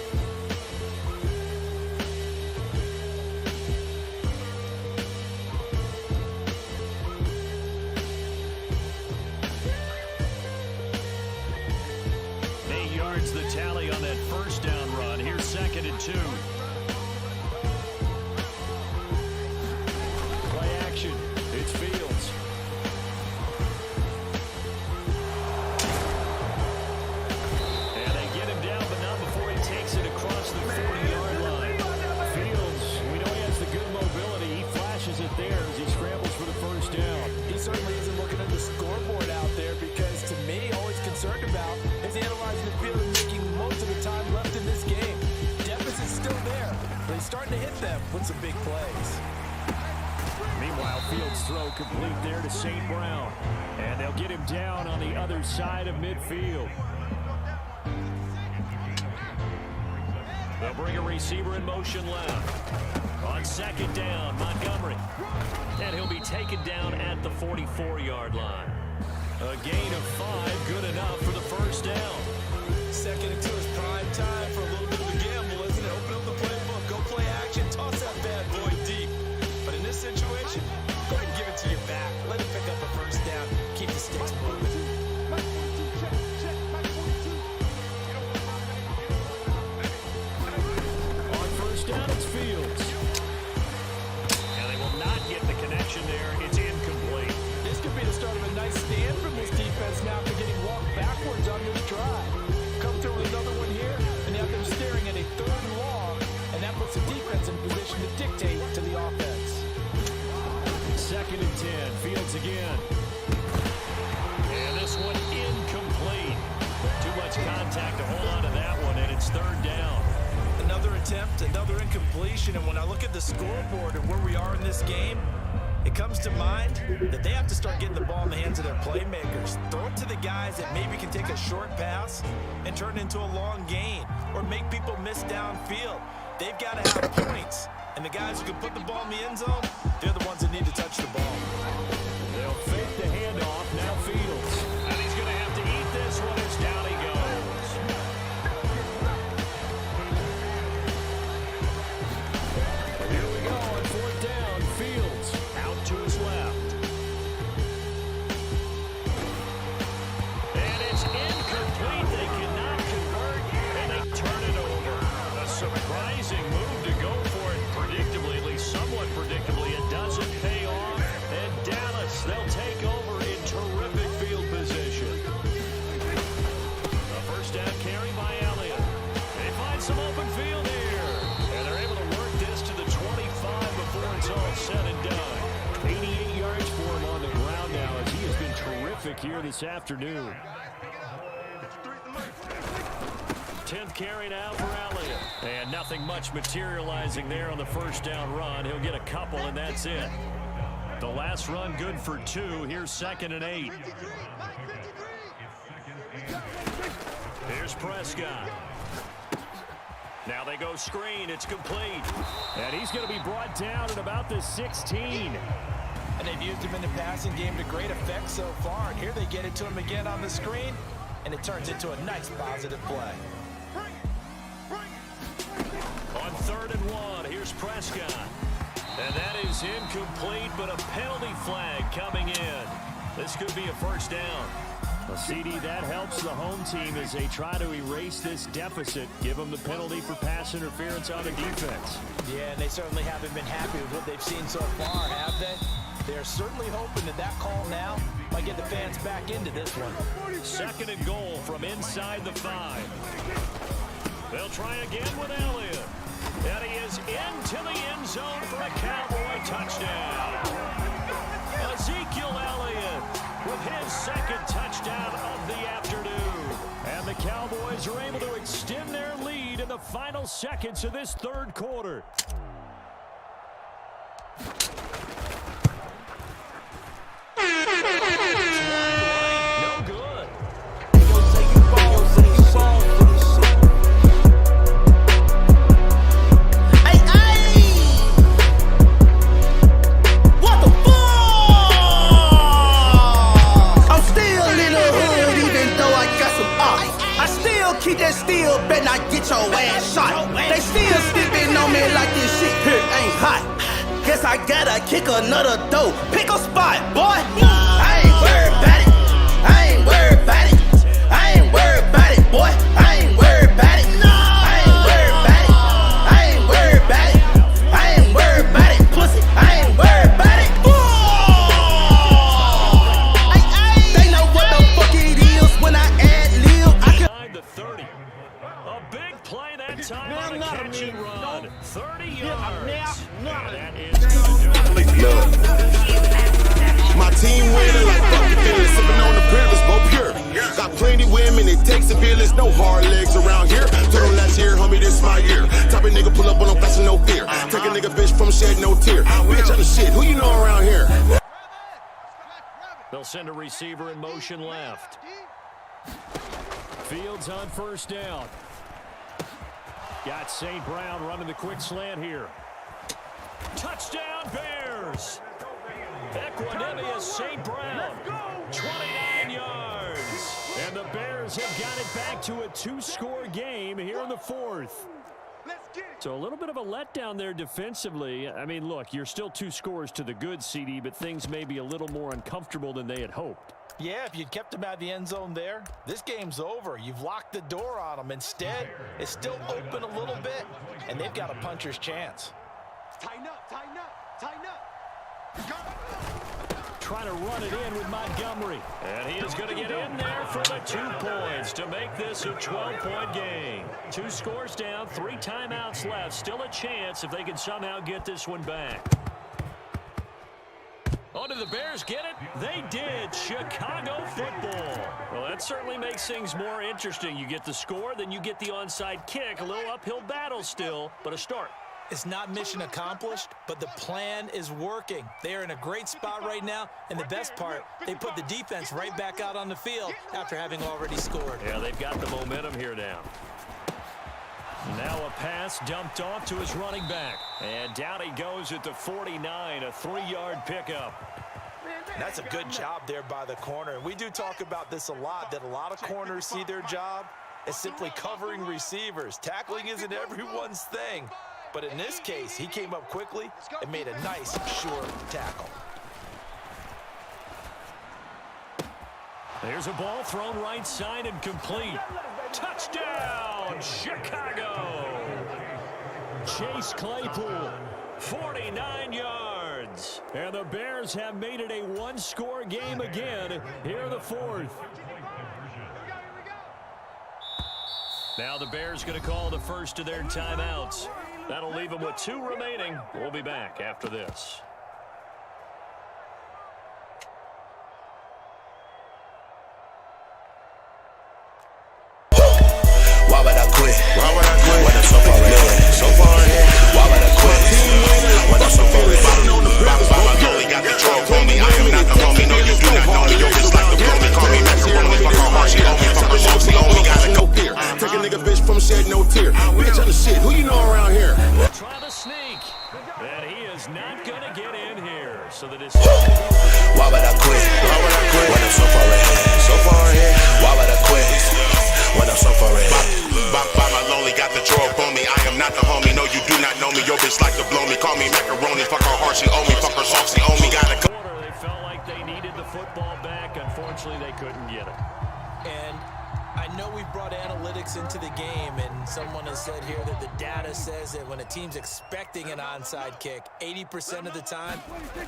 The tally on that first down run. Here's 2nd and 2. Play action. It's Fields. And they get him down, but not before he takes it across the 40-yard line. Fields, we know he has the good mobility. He flashes it there as he scrambles for the first down. He certainly isn't looking at the scoreboard out there, because to me, all he's concerned about is analyzing the field and making most of the time left in this game. Deficit's still there, but he's starting to hit them with some big plays. Meanwhile, Fields' throw complete there to St. Brown. And they'll get him down on the other side of midfield. They'll bring a receiver in motion left. On 2nd down, Montgomery. And he'll be taken down at the 44-yard line. A gain of 5, good enough for the first down. 2nd and 2 is prime time for a little bit of a gamble, isn't it? Open up the playbook, go play action, toss that bad boy deep. But in this situation, go ahead and give it to your back. Let him pick up a first down. Keep the sticks moving. On first down, it's Fields. And they will not get the connection there. It's incomplete. This could be the start of a nice stand from this defense now after getting walked backwards on this drive. Come through with another one here, and now they're staring at a 3rd and long, and that puts the defense in position to dictate to the offense. 2nd and 10, Fields again. And this one incomplete. Too much contact to hold on to that one, and it's 3rd down. Another attempt, another incompletion, and when I look at the scoreboard and where we are in this game, it comes to mind that they have to start getting the ball in the hands of their playmakers. Throw it to the guys that maybe can take a short pass and turn it into a long gain or make people miss downfield. They've got to have points, And the guys who can put the ball in the end zone, they're the ones that need to touch the ball. They'll fake the handoff. Now Fields. And he's going to have to eat this one as down he goes. Here we go on 4th down. Fields out to his left. And it's incomplete. They cannot convert, and they turn it over. A surprising move to go for it predictably, at least somewhat predictably. It doesn't pay off, and Dallas, they'll take over in terrific field position. A first down carry by Elliott. They find some open field here, and they're able to work this to the 25 before it's all said and done. 88 yards for him on the ground now, as he has been terrific here this afternoon. 10th carry now for Elliott. And nothing much materializing there on the first down run. He'll get a couple, and that's it. The last run good for 2. Here's 2nd and 8. Here's Prescott. Now they go screen. It's complete. And he's going to be brought down at about the 16. And they've used him in the passing game to great effect so far. And here they get it to him again on the screen, and it turns into a nice positive play. On 3rd and 1, here's Prescott. And that is incomplete, but a penalty flag coming in. This could be a first down. A CD that helps the home team as they try to erase this deficit. Give them the penalty for pass interference on the defense. Yeah, and they certainly haven't been happy with what they've seen so far, have they? They're certainly hoping that that call now might get the fans back into this one. 2nd and goal from inside the 5. They'll try again with Elliott. And he is into the end zone for a Cowboy touchdown. Ezekiel Elliott with his 2nd touchdown of the afternoon. And the Cowboys are able to extend their lead in the final seconds of this 3rd quarter. No good. Keep that steel, bet not get your ass shot. They still sleeping on me like this shit here ain't hot. Guess I gotta kick another dough. Pick a spot, boy. I ain't worried about it. I ain't worried about it. I ain't worried about it, boy. I ain't worried about it. I ain't worried about it. I ain't worried about it. I ain't worried about it, pussy. I ain't worried about it. They know what the fuck it is when I add lil. I can 30. A big play that time on a catch and run. 30 yards. That is Look, my team winning like fucking feelings, sipping on the privilege, both pure. Got plenty women, it takes a village, no hard legs around here. Told them last year, homie, this my year. Type of nigga pull up on no fashion, no fear. Take a nigga bitch from shed, no tear. Bitch, I'm the shit, who you know around here? They'll send a receiver in motion left. Fields on 1st down. Got St. Brown running the quick slant here. Touchdown Bears! Equanimous St. Brown. 29 yards. And the Bears have got it back to a 2-score game here in the 4th. So a little bit of a letdown there defensively. I mean, look, you're still 2 scores to the good, CD, but things may be a little more uncomfortable than they had hoped. Yeah, if you'd kept him out of the end zone there, this game's over. You've locked the door on him. Instead, it's still open a little bit, and they've got a puncher's chance. Tighten up, tighten up, tighten up. Trying to run it in with Montgomery. And he is going to get in there for the 2 points to make this a 12-point game. 2 scores down, 3 timeouts left. Still a chance if they can somehow get this one back. Oh, did the Bears get it? They did. Chicago football. Well, that certainly makes things more interesting. You get the score, then you get the onside kick. A little uphill battle still, but a start. It's not mission accomplished, but the plan is working. They are in a great spot right now, and the best part, they put the defense right back out on the field after having already scored. Yeah, they've got the momentum here now. Now a pass dumped off to his running back. And down he goes at the 49, a 3-yard pickup. That's a good job there by the corner. And we do talk about this a lot, that a lot of corners see their job as simply covering receivers. Tackling isn't everyone's thing. But in this case, he came up quickly and made a nice, short tackle. There's a ball thrown right side and complete. Touchdown, Chicago! Chase Claypool, 49 yards. And the Bears have made it a one-score game again here in the fourth. Now the Bears going to call the first of their timeouts. That'll leave them with 2 remaining. We'll be back after this. Why would I quit? When I'm so far ahead? So far ahead. Why would I quit? When I'm so far ahead? I only got the drug on me. I am not the homie. No, you do not know me. You're just like the homie. Call me macaroni. Fuck her heart. She owe me. Fuck her soul. She owe me. Got no fear. Take a nigga bitch from shed no tear. Bitch on the shit. Who you know around here? Try the sneak. And he is not going to get in here. So the why would I quit? When I'm so far ahead? So far ahead. Why would I quit? When I'm so far ahead. By my lonely, got the drug on me. I am not the homie. No, you do not know me. Your bitch like to blow me. Call me macaroni. Fuck her heart. She owe me. Fuck her sauce. She owe me. Got a quarter. They felt like they needed the football back. Unfortunately, they couldn't get it. And I know we brought analytics into the game, and someone has said here that the data says that when a team's expecting an onside kick, 80% of the time,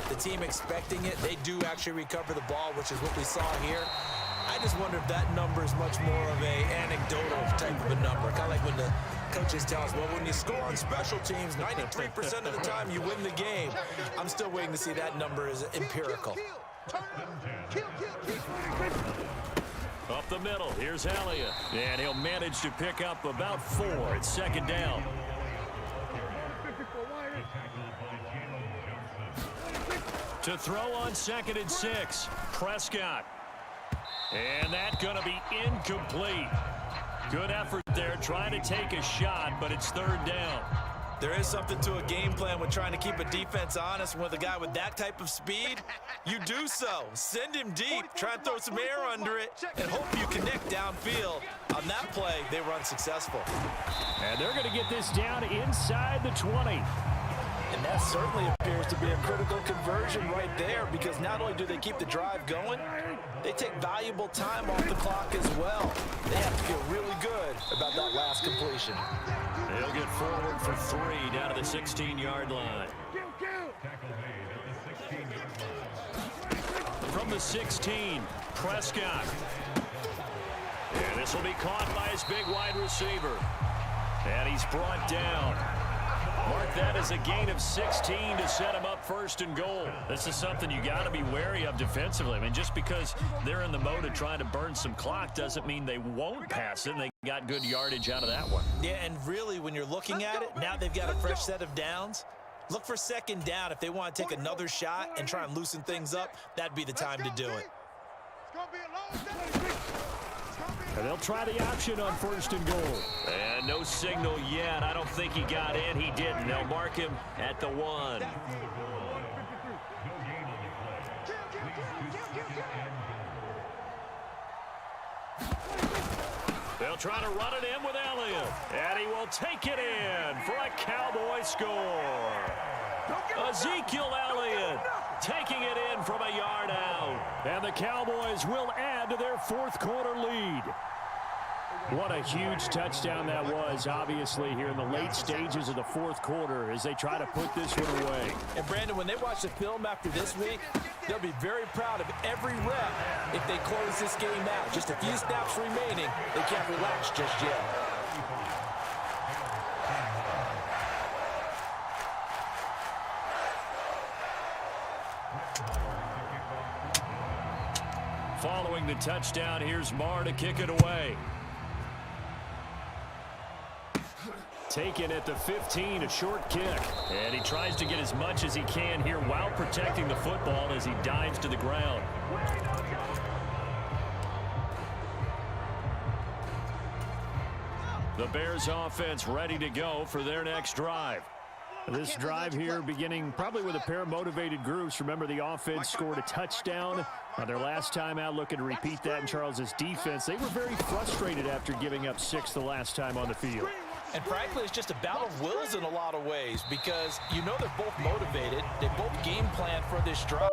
the team expecting it, they do actually recover the ball, which is what we saw here. I just wonder if that number is much more of a anecdotal type of a number. Kind of like when the coaches tell us, well, when you score on special teams, 93% of the time you win the game. I'm still waiting to see that number is empirical. Up the middle, here's Elliott. And he'll manage to pick up about 4. It's second down. To throw on 2nd and 6, Prescott. And that's going to be incomplete. Good effort there, trying to take a shot, but it's 3rd down. There is something to a game plan with trying to keep a defense honest. With a guy with that type of speed, you do so. Send him deep, try and throw some air under it, and hope you connect downfield. On that play, they were unsuccessful. And they're going to get this down inside the 20. And that certainly appears to be a critical conversion right there, because not only do they keep the drive going, they take valuable time off the clock as well. They have to feel really good about that last completion. They'll get forward for 3 down to the 16-yard line. From the 16, Prescott. And this will be caught by his big wide receiver. And he's brought down. Mark that as a gain of 16 to set him up 1st and goal. This is something you got to be wary of defensively. I mean, just because they're in the mode of trying to burn some clock doesn't mean they won't pass it, and they got good yardage out of that one. Yeah, and really, when you're looking at it, now they've got a fresh set of downs. Look for 2nd down. If they want to take another shot and try and loosen things up, that'd be the time to do it. And they'll try the option on 1st and goal. And no signal yet. I don't think he got in. He didn't. They'll mark him at the 1. They'll try to run it in with Elliott. And he will take it in for a Cowboy score. Ezekiel Elliott taking it in from a yard out. And the Cowboys will add to their 4th quarter lead. What a huge touchdown that was, obviously, here in the late stages of the 4th quarter as they try to put this one away. And, Brandon, when they watch the film after this week, they'll be very proud of every rep if they close this game out. Just a few snaps remaining. They can't relax just yet. Following the touchdown, here's Marr to kick it away. Taken at the 15, a short kick. And he tries to get as much as he can here while protecting the football as he dives to the ground. The Bears offense ready to go for their next drive. This drive here beginning probably with a pair of motivated groups. Remember, the offense scored a touchdown on their last time out, looking to repeat that in Charles's defense. They were very frustrated after giving up 6 the last time on the field. And frankly, it's just a battle of wills in a lot of ways because you know they're both motivated. They both game plan for this drive.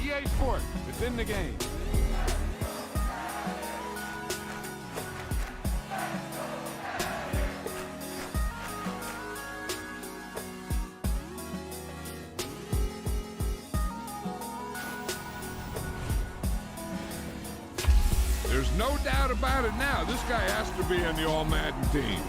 EA Sports, it's in the game. There's no doubt about it now. This guy has to be on the All-Madden team.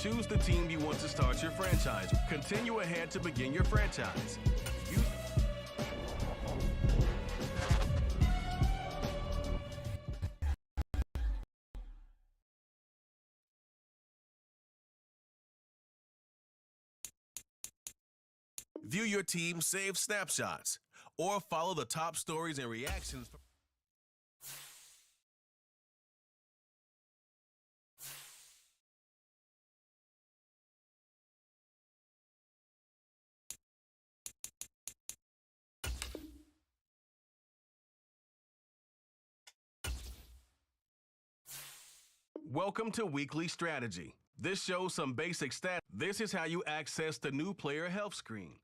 Choose the team you want to start your franchise. Continue ahead to begin your franchise. view your team's saved snapshots, or follow the top stories and reactions. Welcome to Weekly Strategy. This shows some basic stats. This is how you access the new player health screen.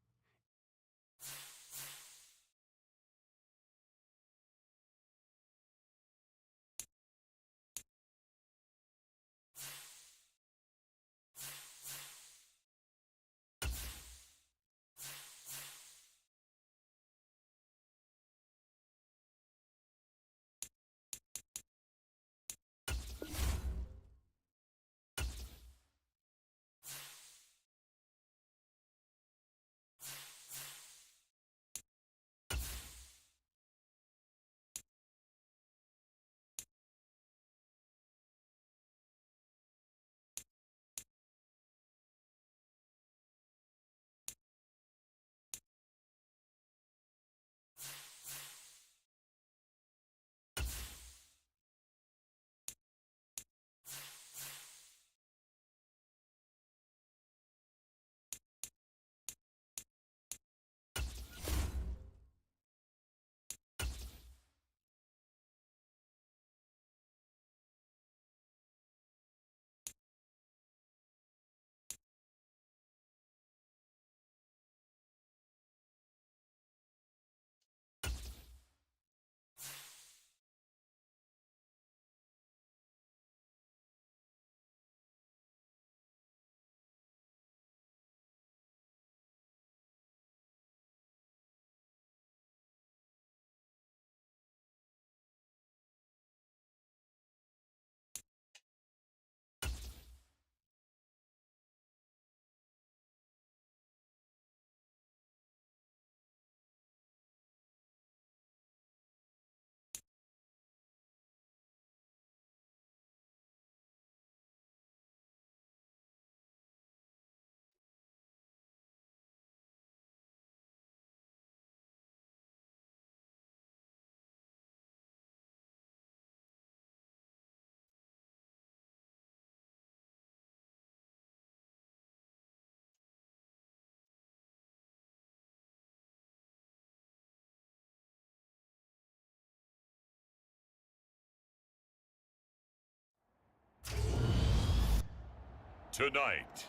Tonight,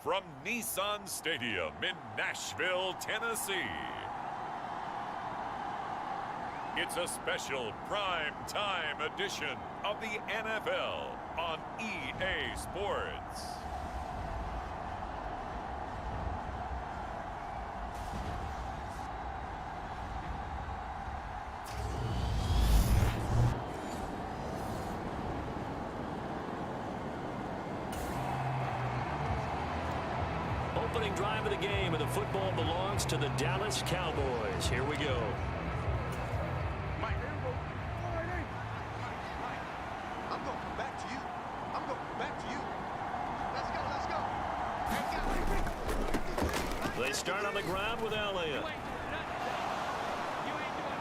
from Nissan Stadium in Nashville, Tennessee, it's a special prime time edition of the NFL on EA Sports. Opening drive of the game, and the football belongs to the Dallas Cowboys. Here we go. I'm going to come back to you. I'm going to come back to you. Let's go. They start on the ground with Elliott.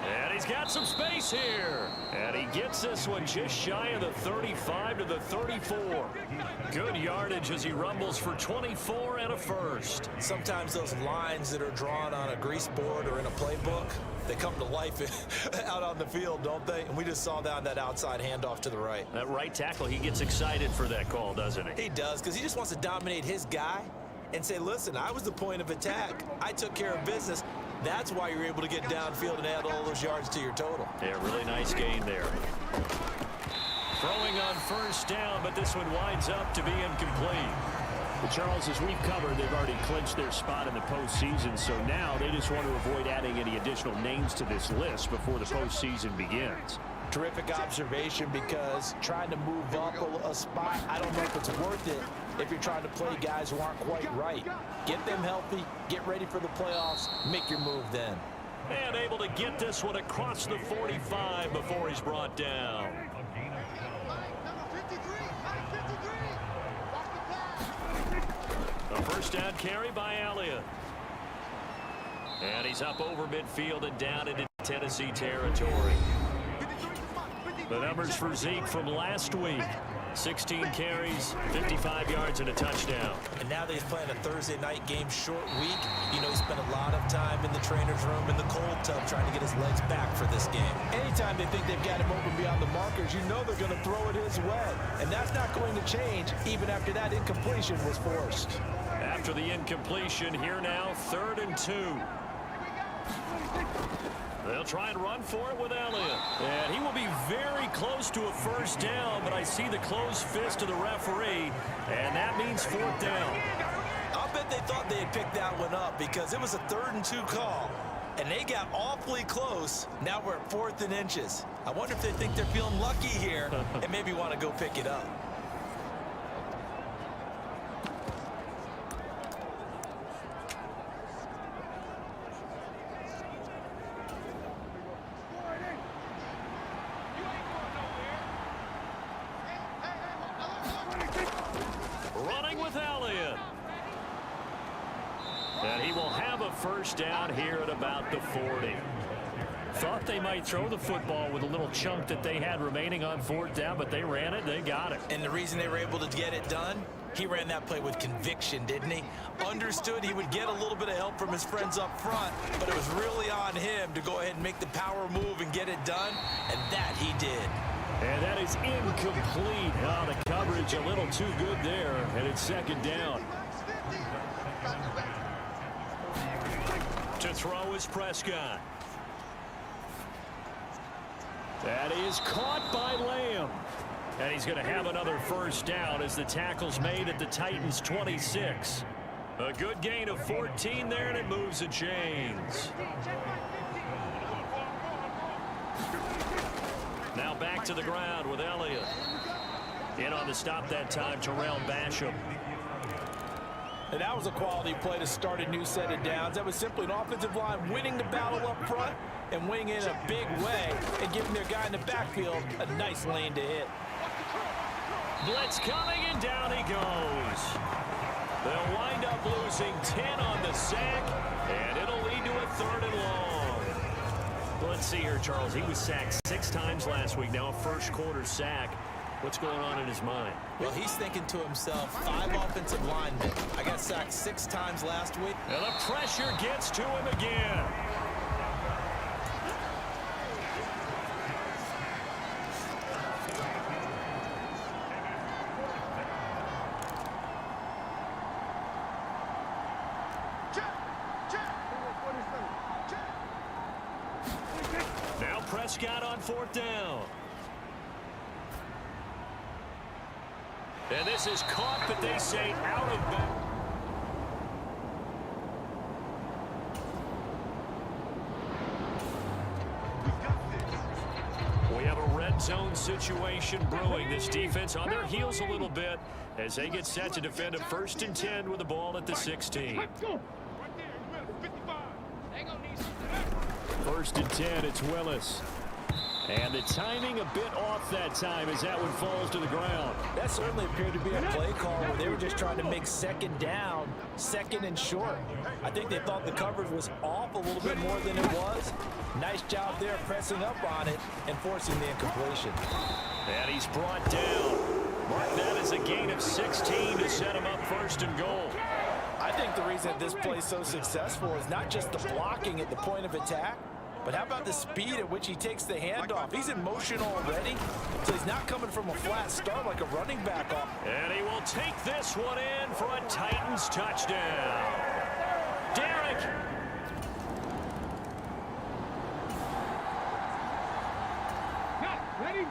And he's got some space here. And he gets this one just shy of the 35 to the 34. Good yardage as he rumbles for 24 and a first. Sometimes those lines that are drawn on a grease board or in a playbook, they come to life out on the field, don't they? And we just saw that on that outside handoff to the right. That right tackle, he gets excited for that call, doesn't he? He does, because he just wants to dominate his guy and say, listen, I was the point of attack. I took care of business. That's why you're able to get downfield and add all those yards to your total. Yeah, really nice gain there. Throwing on first down, but this one winds up to be incomplete. But Charles, as we've covered, they've already clinched their spot in the postseason, so now they just want to avoid adding any additional names to this list before the postseason begins. Terrific observation, because trying to move up a spot, I don't know if it's worth it if you're trying to play guys who aren't quite right. Get them healthy, get ready for the playoffs, make your move then. And able to get this one across the 45 before he's brought down. A first down carry by Elliott. And he's up over midfield and down into Tennessee territory. The numbers for Zeke from last week. 16 carries, 55 yards, and a touchdown. And now that he's playing a Thursday night game, short week, you know, he spent a lot of time in the trainer's room in the cold tub trying to get his legs back for this game. Anytime they think they've got him open beyond the markers, you know they're going to throw it his way. And that's not going to change even after that incompletion was forced. After the incompletion, here now, 3rd and 2. They'll try and run for it with Elliott. And he will be very close to a first down, but I see the closed fist of the referee, and that means 4th down. I'll bet they thought they had picked that one up because it was a 3rd and 2 call, and they got awfully close. Now we're at 4th and inches. I wonder if they think they're feeling lucky here and maybe want to go pick it up. Running with Elliott. And he will have a first down here at about the 40. Thought they might throw the football with a little chunk that they had remaining on 4th down, but they ran it, they got it. And the reason they were able to get it done, he ran that play with conviction, didn't he? Understood he would get a little bit of help from his friends up front, but it was really on him to go ahead and make the power move and get it done, and that he did. And that is incomplete. Oh, the coverage a little too good there, and it's 2nd down. To throw is Prescott. That is caught by Lamb. And he's going to have another first down as the tackle's made at the Titans' 26. A good gain of 14 there, and it moves the chains. Now back to the ground with Elliott. In on the stop that time, Terrell Basham. And that was a quality play to start a new set of downs. That was simply an offensive line winning the battle up front and winning in a big way and giving their guy in the backfield a nice lane to hit. Blitz coming, and down he goes. They'll wind up losing 10 on the sack, and it'll lead to a 3rd and long. Let's see here, Charles. He was sacked 6 times last week. Now a first-quarter sack. What's going on in his mind? Well, he's thinking to himself, 5 offensive linemen. I got sacked 6 times last week. And the pressure gets to him again. Now Prescott on 4th down. And this is caught, but they say out of bounds. We have a red zone situation brewing. This defense on their heels a little bit as they get set to defend a 1st and 10 with the ball at the 16. 1st and 10, it's Willis. And the timing a bit off that time as that one falls to the ground. That certainly appeared to be a play call where they were just trying to make 2nd down, 2nd and short. I think they thought the coverage was off a little bit more than it was. Nice job there pressing up on it and forcing the incompletion. And he's brought down. Mark that as a gain of 16 to set him up 1st and goal. I think the reason this play is so successful is not just the blocking at the point of attack, but how about the speed at which he takes the handoff? He's in motion already, so he's not coming from a flat start like a running back off. And he will take this one in for a Titans touchdown. Derek. Ready?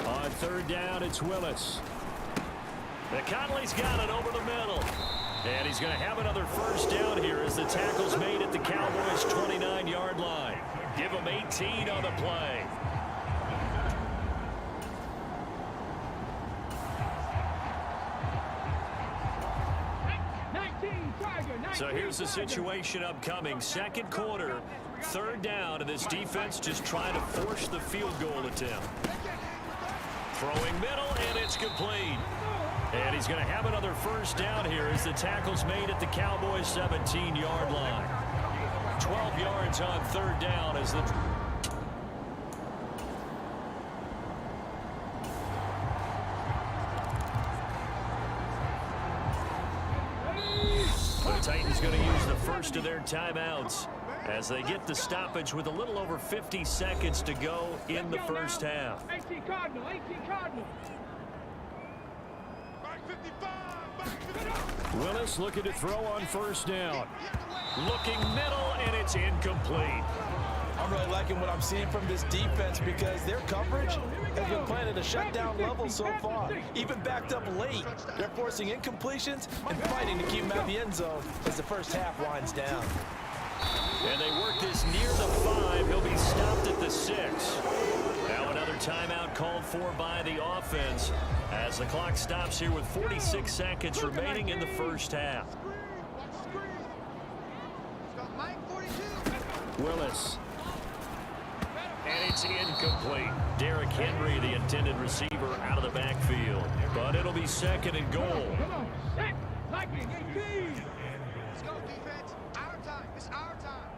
On 3rd down, it's Willis. McConnelly's got it over the middle. And he's going to have another first down here as the tackle's made at the Cowboys' 29-yard line. Give him 18 on the play. So here's the situation upcoming. 2nd quarter, 3rd down, and this defense just trying to force the field goal attempt. Throwing middle, and it's complete. And he's going to have another first down here as the tackle's made at the Cowboys' 17-yard line. 12 yards on third down as the... The Titans going to use the first of their timeouts as they get the stoppage with a little over 50 seconds to go in the first half. 18 Cardinal. Willis looking to throw on first down. Looking middle, and it's incomplete. I'm really liking what I'm seeing from this defense because their coverage has been playing at a shutdown level so far. Even backed up late, they're forcing incompletions and fighting to keep them out the end zone as the first half winds down. And they work this near the 5. He'll be stopped at the 6. Now another timeout called for by the offense as the clock stops here with 46 seconds remaining in the first half. Willis. And it's incomplete. Derrick Henry, the intended receiver, out of the backfield. But it'll be second and goal. Let's go, defense. Our time. It's our time.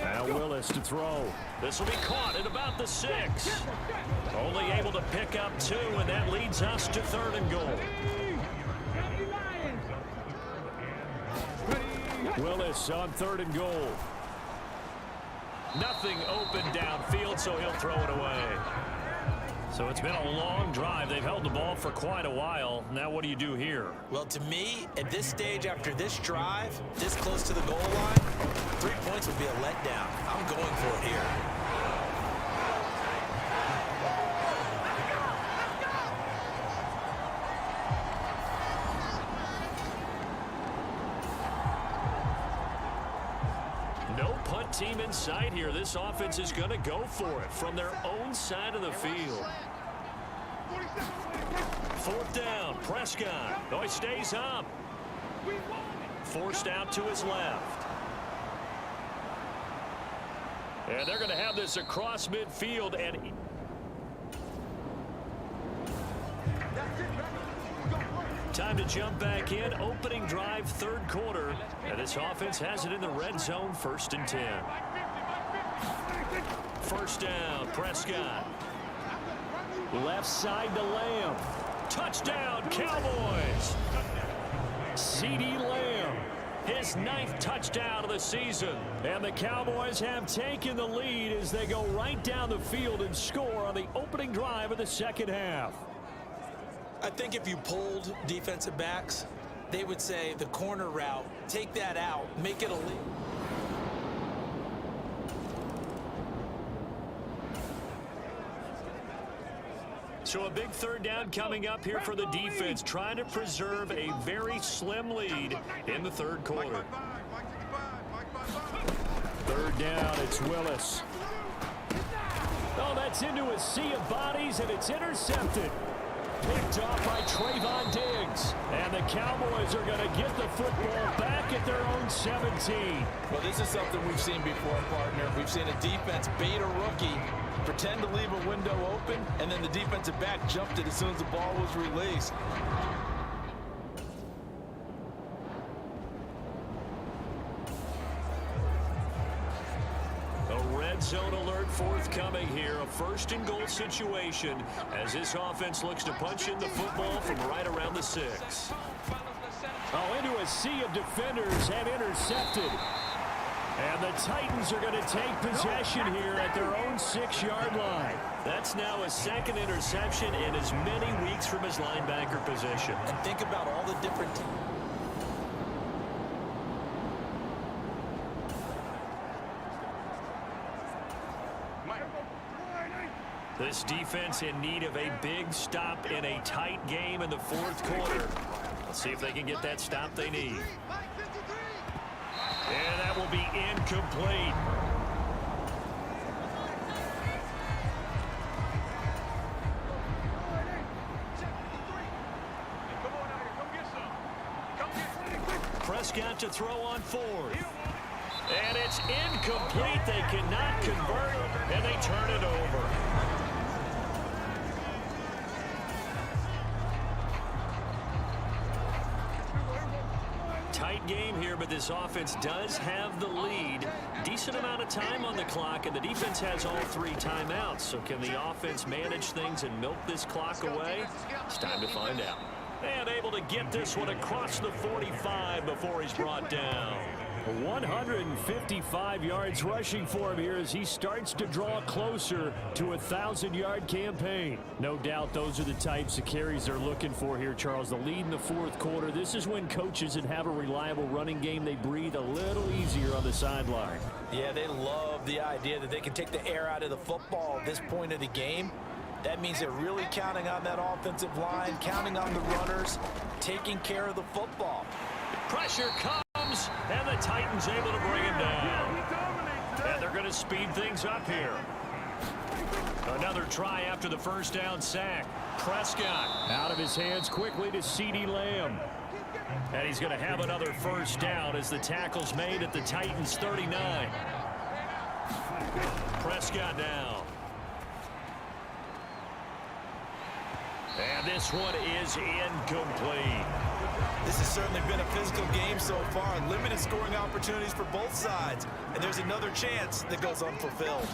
Now Willis to throw. This will be caught at about the 6. Only able to pick up 2, and that leads us to third and goal. Willis on third and goal. Nothing open downfield, so he'll throw it away. So it's been a long drive. They've held the ball for quite a while. Now what do you do here? Well, to me, at this stage after this drive, this close to the goal line, 3 points would be a letdown. I'm going for it here. No punt team in sight here. This offense is going to go for it from their own side of the field. Fourth down, Prescott. Oh, he stays up. Forced out to his left. And they're going to have this across midfield. And time to jump back in. Opening drive, third quarter. And this offense has it in the red zone, 1st and 10. First down, Prescott. Left side to Lamb. Touchdown, Cowboys. CeeDee Lamb, his 9th touchdown of the season. And the Cowboys have taken the lead as they go right down the field and score on the opening drive of the second half. I think if you polled defensive backs, they would say the corner route, take that out, make it a lead. So a big third down coming up here for the defense, trying to preserve a very slim lead in the third quarter. Third down, it's Willis. Oh, that's into a sea of bodies, and it's intercepted. Picked off by Trayvon Diggs. And the Cowboys are going to get the football back at their own 17. Well, this is something we've seen before, partner. We've seen a defense bait a rookie, pretend to leave a window open, and then the defensive back jumped it as soon as the ball was released. A red zone alert forthcoming here. A 1st and goal situation as this offense looks to punch in the football from right around the 6. Oh, into a sea of defenders and intercepted. And the Titans are going to take possession here at their own 6-yard line. That's now a 2nd interception in as many weeks from his linebacker position. And think about all the different teams. This defense in need of a big stop in a tight game in the 4th quarter. Let's see if they can get that stop they need. And that will be incomplete. Prescott to throw on 4th. And it's incomplete. They cannot convert, and they turn it over. tight game here, but this offense does have the lead. Decent amount of time on the clock, and the defense has all 3 timeouts. So can the offense manage things and milk this clock away? It's time to find out. And able to get this one across the 45 before he's brought down. 155 yards rushing for him here as he starts to draw closer to a 1,000-yard campaign. No doubt those are the types of carries they're looking for here, Charles. The lead in the 4th quarter. This is when coaches that have a reliable running game, they breathe a little easier on the sideline. Yeah, they love the idea that they can take the air out of the football at this point of the game. That means they're really counting on that offensive line, counting on the runners, taking care of the football. Pressure comes, and the Titans able to bring him down. And they're going to speed things up here. Another try after the first down sack. Prescott out of his hands quickly to CeeDee Lamb. And he's going to have another first down as the tackle's made at the Titans' 39. Prescott down. And this one is incomplete. This has certainly been a physical game so far. Limited scoring opportunities for both sides. And there's another chance that goes unfulfilled.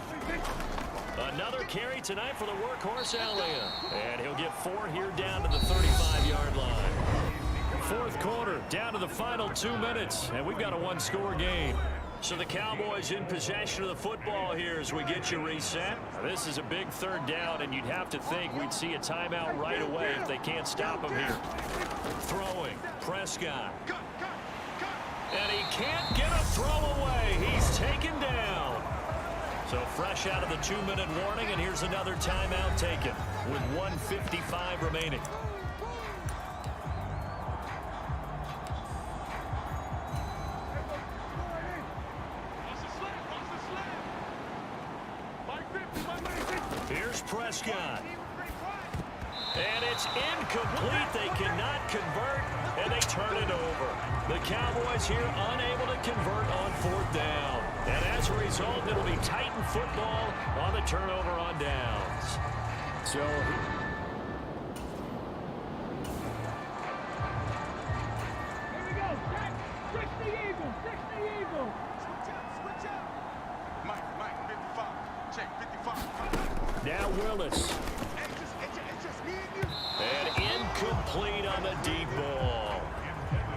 Another carry tonight for the workhorse Elliott. And he'll get 4 here down to the 35-yard line. 4th quarter, down to the final 2 minutes. And we've got a 1-score game. So the Cowboys in possession of the football here as we get you reset. This is a big 3rd down, and you'd have to think we'd see a timeout right away if they can't stop him here. Throwing, Prescott. And he can't get a throw away. He's taken down. So fresh out of the 2-minute warning, and here's another timeout taken with 1:55 remaining. Here's Prescott. And it's incomplete. They cannot convert, and they turn it over. The Cowboys here unable to convert on 4th down. And as a result, it'll be Titan football on the turnover on downs. So now Willis. And incomplete on the deep ball.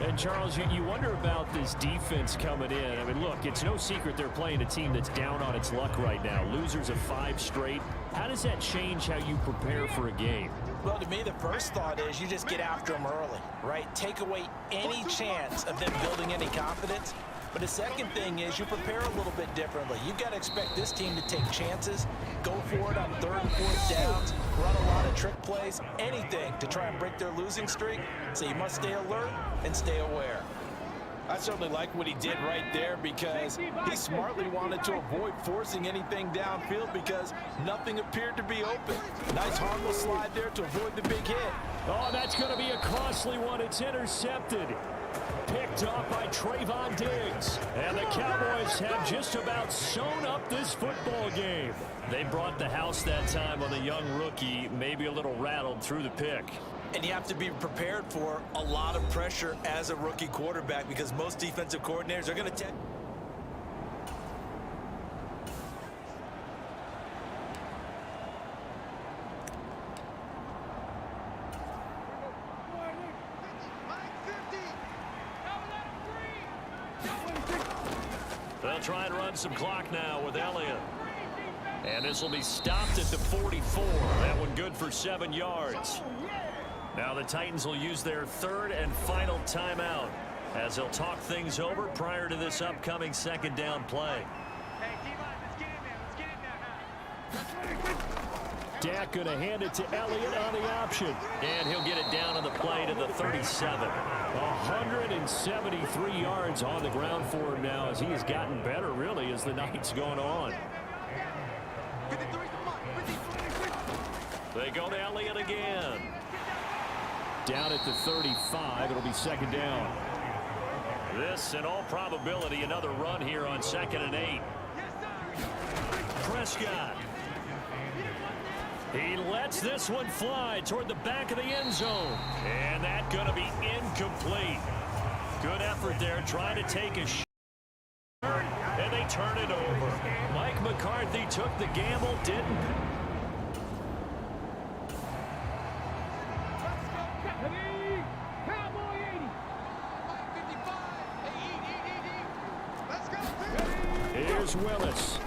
And Charles, you wonder about this defense coming in. I mean, look, it's no secret they're playing a team that's down on its luck right now. Losers of 5 straight. How does that change how you prepare for a game? Well, to me, the first thought is you just get after them early, right? Take away any chance of them building any confidence. But the second thing is you prepare a little bit differently. You've got to expect this team to take chances, go for it on 3rd and 4th downs, run a lot of trick plays, anything to try and break their losing streak. So you must stay alert and stay aware. I certainly like what he did right there because he smartly wanted to avoid forcing anything downfield because nothing appeared to be open. Nice harmless slide there to avoid the big hit. Oh, that's going to be a costly one. It's intercepted. Picked off by Trayvon Diggs. And the Cowboys have just about sewn up this football game. They brought the house that time on the young rookie, maybe a little rattled through the pick. And you have to be prepared for a lot of pressure as a rookie quarterback because most defensive coordinators are going to take. They'll try and run some clock now with Elliott. And this will be stopped at the 44. That one good for 7 yards. Now the Titans will use their 3rd and final timeout as they'll talk things over prior to this upcoming 2nd down play. Dak going to hand it to Elliott on the option. And he'll get it down on the play to the 37. 173 yards on the ground for him now as he has gotten better, really, as the night's gone on. They go to Elliott again. Down at the 35. It'll be 2nd down. This, in all probability, another run here on 2nd and 8. Prescott. He lets this one fly toward the back of the end zone. And that's going to be incomplete. Good effort there, trying to take a shot, and they turn it over. Mike McCarthy took the gamble, didn't. Here's Willis.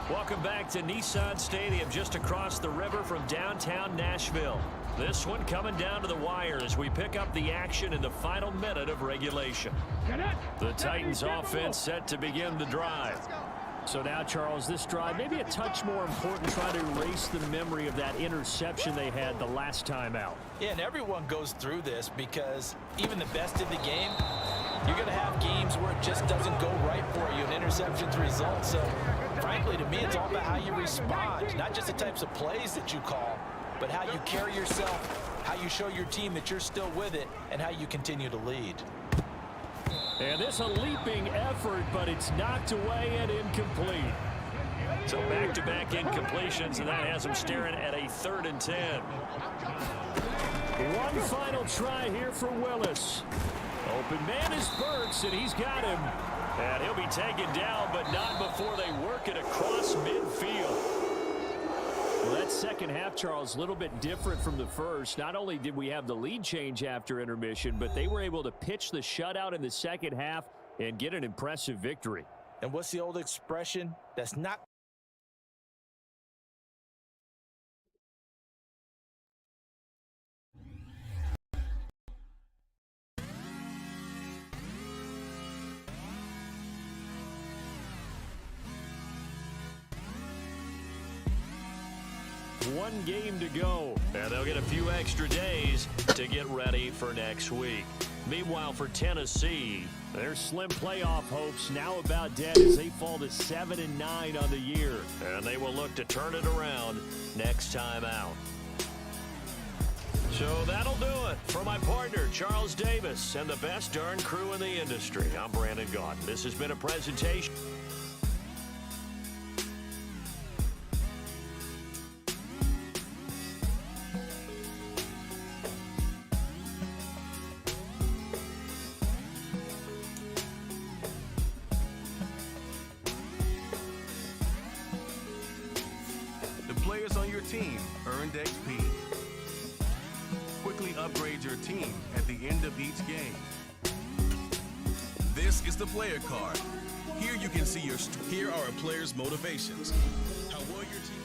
Welcome back to Nissan Stadium, just across the river from downtown Nashville. This one coming down to the wire as we pick up the action in the final minute of regulation. The Titans offense set to begin the drive. So now, Charles, this drive maybe a touch more important, trying to erase the memory of that interception they had the last time out. Yeah, and everyone goes through this because even the best in the game, you're going to have games where it just doesn't go right for you, and interceptions result. So, frankly, to me, it's all about how you respond, not just the types of plays that you call, but how you carry yourself, how you show your team that you're still with it, and how you continue to lead. And this a leaping effort, but it's knocked away and incomplete. So back-to-back incompletions, and that has him staring at a 3rd and 10. One final try here for Willis. Open man is Burks, and he's got him. And he'll be taken down, but not before they work it across midfield. Well, that second half, Charles, a little bit different from the first. Not only did we have the lead change after intermission, but they were able to pitch the shutout in the second half and get an impressive victory. And what's the old expression? That's not one game to go, and they'll get a few extra days to get ready for next week. Meanwhile, for Tennessee, their slim playoff hopes now about dead as they fall to 7-9 on the year, and they will look to turn it around next time out. So that'll do it for my partner, Charles Davis, and the best darn crew in the industry. I'm Brandon Gaudin. This has been a presentation. Team earned XP. Quickly upgrade your team at the end of each game. This is the player card. Here you can see here are a player's motivations. How well your team.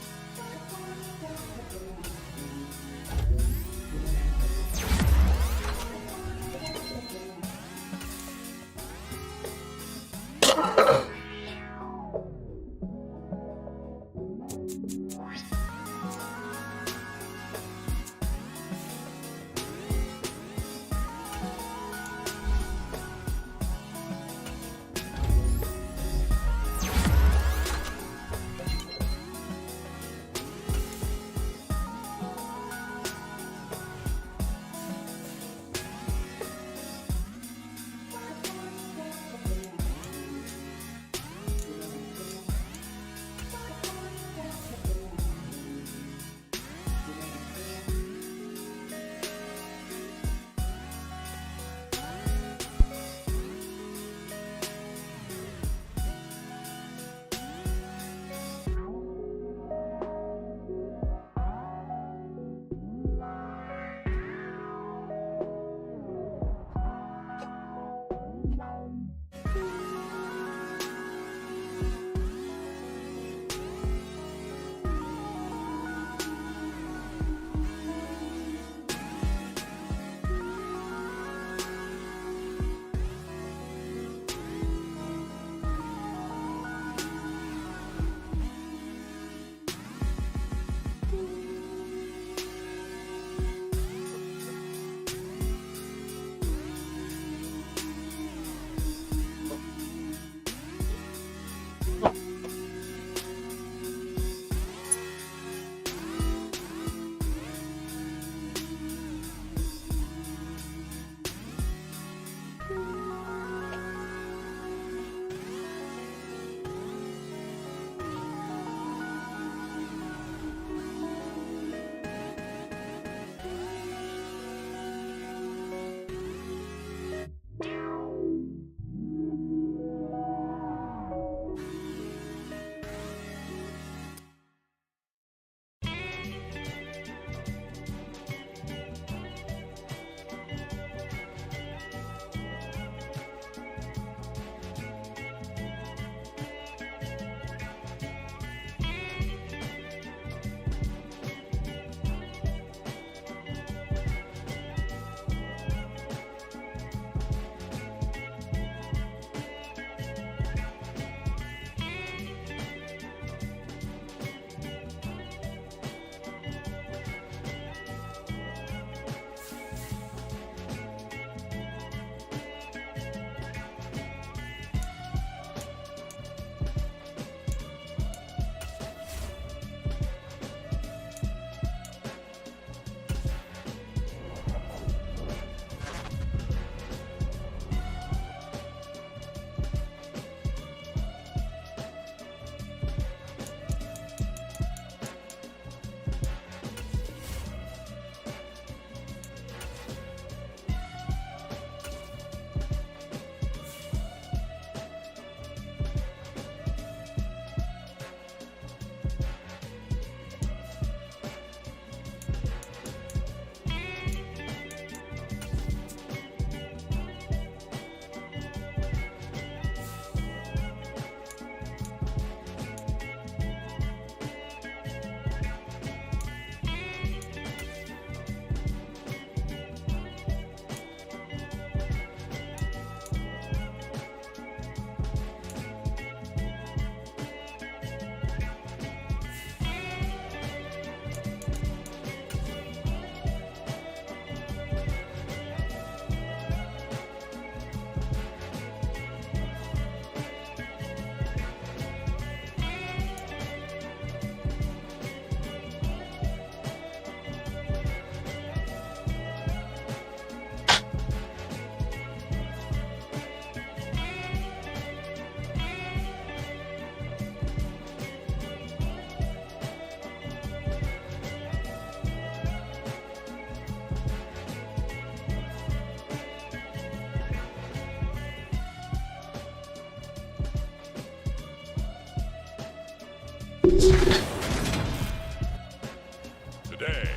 today.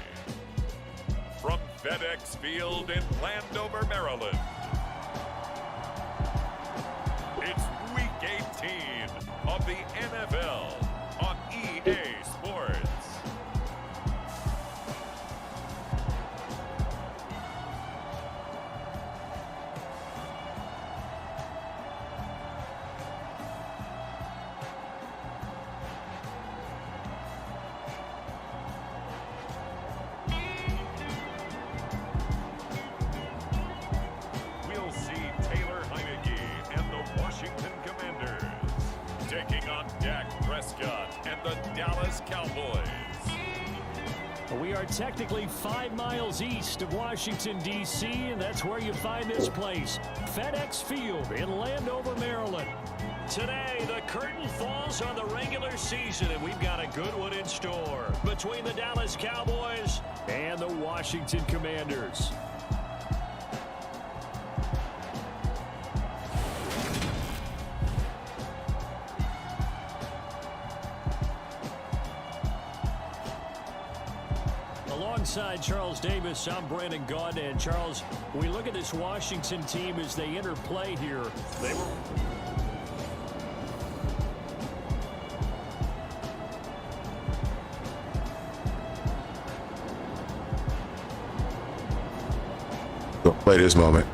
From FedEx Field in Landover, Maryland, it's Week 18 of the NFL on EA Sports. Taking on Dak Prescott and the Dallas Cowboys. We are technically 5 miles east of Washington, D.C., and that's where you find this place, FedEx Field in Landover, Maryland. Today, the curtain falls on the regular season, and we've got a good one in store between the Dallas Cowboys and the Washington Commanders. Alongside Charles Davis, I'm Brandon Gaudin. And Charles, we look at this Washington team as they enter play here. They were... Go play this moment.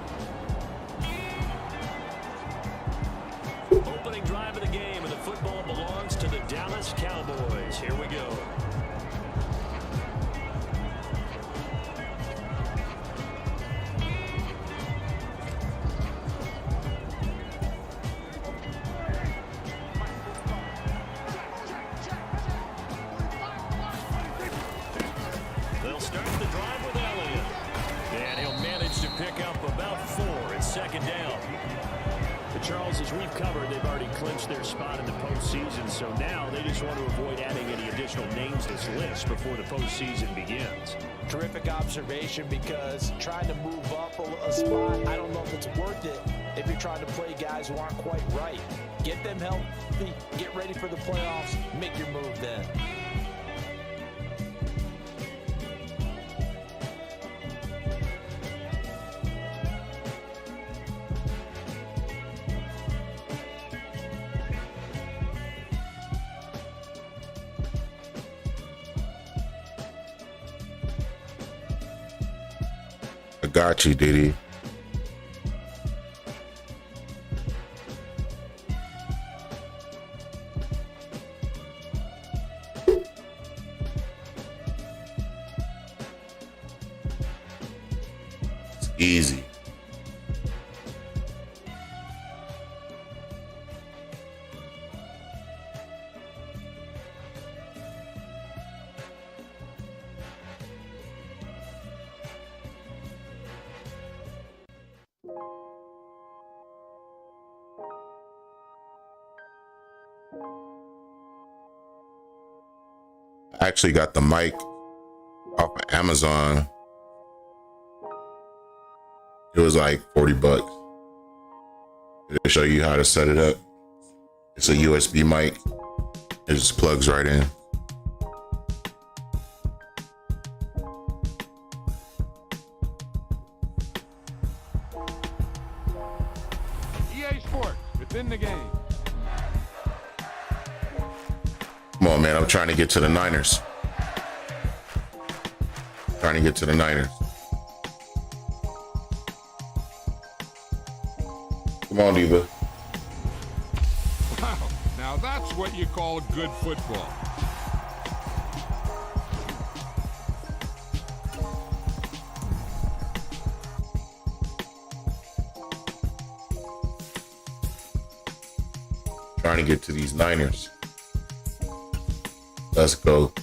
Opening drive of the game, and the football belongs to the Dallas Cowboys. Here we go. They'll start the drive with Elliott. And he'll manage to pick up about 4 at second down. But Charles, as we've covered, they've already clinched their spot in the postseason. So now they just want to avoid adding any additional names to this list before the postseason begins. Terrific observation, because trying to move up a spot, I don't know if it's worth it if you're trying to play guys who aren't quite right. Get them healthy, get ready for the playoffs, make your move then. I got you, Diddy. It's easy. I actually got the mic off of Amazon. It was like $40. It'll show you how to set it up. It's a USB mic. It just plugs right in. EA Sports, it's in the game. Come on, man. I'm trying to get to the Niners. Trying to get to the Niners. Come on, Diva. Wow, now that's what you call good football. Trying to get to these Niners. Let's go.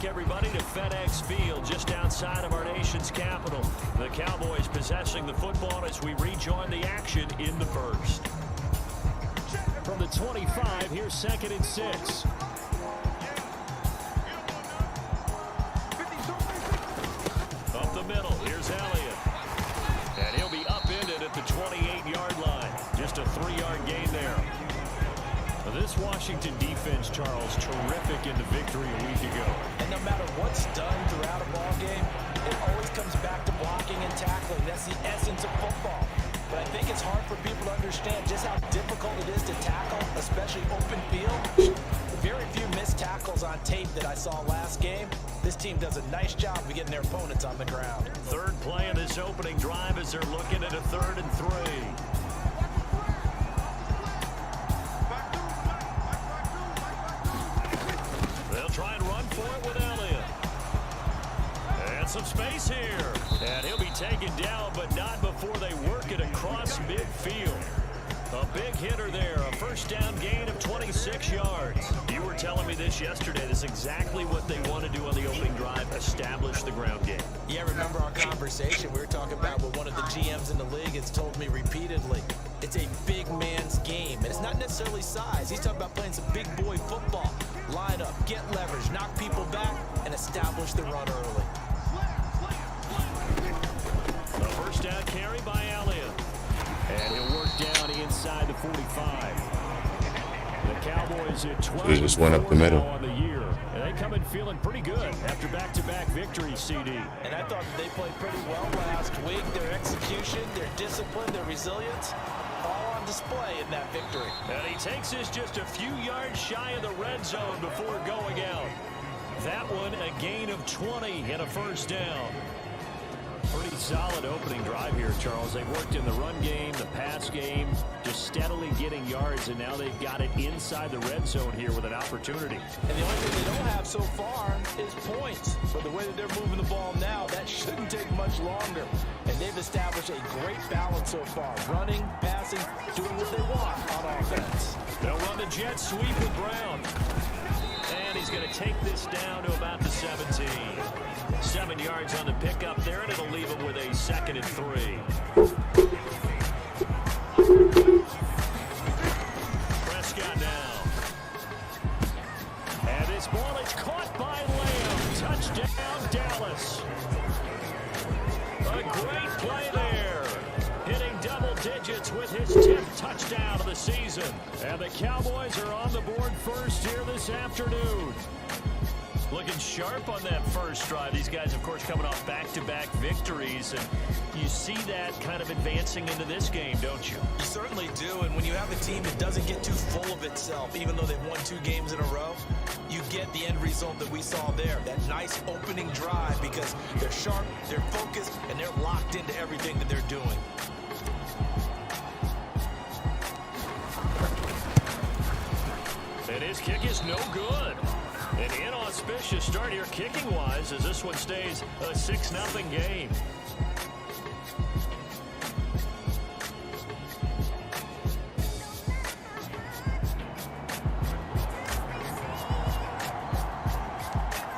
everybody, to FedEx Field, just outside of our nation's capital. The Cowboys possessing the football as we rejoin the action in the first. From the 25, here's 2nd and 6. Up the middle, here's Elliott. And he'll be upended at the 28-yard line. Just a 3-yard gain there. This Washington defense, Charles, terrific in the victory a week ago. And no matter what's done throughout a ball game, it always comes back to blocking and tackling. That's the essence of football. But I think it's hard for people to understand just how difficult it is to tackle, especially open field. Very few missed tackles on tape that I saw last game. This team does a nice job of getting their opponents on the ground. Third play of this opening drive as they're looking at a 3rd and 3. Try and run for it with Elliott. And some space here. And he'll be taken down, but not before they work it across midfield. A big hitter there. A first down gain of 26 yards. You were telling me this yesterday. This is exactly what they want to do on the opening drive. Establish the ground game. Yeah, remember our conversation? We were talking about what one of the GMs in the league has told me repeatedly. It's a big man's game. And it's not necessarily size. He's talking about playing some big boy football. Line up, get leverage, knock people back, and establish the run early. A first down carry by Elliott. And he'll work down inside the 45. The Cowboys at 12. He just went up the middle on the year. And they come in feeling pretty good after back-to-back victories, CD. And I thought they played pretty well last week. Their execution, their discipline, their resilience, all on display in that victory. And he takes this just a few yards shy of the red zone before going out. That one a gain of 20 and a first down. Pretty solid opening drive here, Charles. They've worked in the run game, the pass game, just steadily getting yards, and now they've got it inside the red zone here with an opportunity. And the only thing they don't have so far is points. But the way that they're moving the ball now, that shouldn't take much longer. And they've established a great balance so far. Running, passing, doing what they want on offense. They'll run the jet sweep with Brown. And he's going to take this down to about the 17. 7 yards on the pickup there, and it'll leave him with a 2nd and 3. Prescott now. And this ball is caught by Lamb. Touchdown, Dallas. A great play there. Hitting double digits with his 10th touchdown of the season. And the Cowboys are on the board first here this afternoon. Looking sharp on that first drive. These guys, of course, coming off back-to-back victories, and you see that kind of advancing into this game, don't you? You certainly do, and when you have a team that doesn't get too full of itself, even though they've won 2 games in a row, you get the end result that we saw there, that nice opening drive, because they're sharp, they're focused, and they're locked into everything that they're doing. And his kick is no good. An inauspicious start here kicking-wise as this one stays a 6-0 game.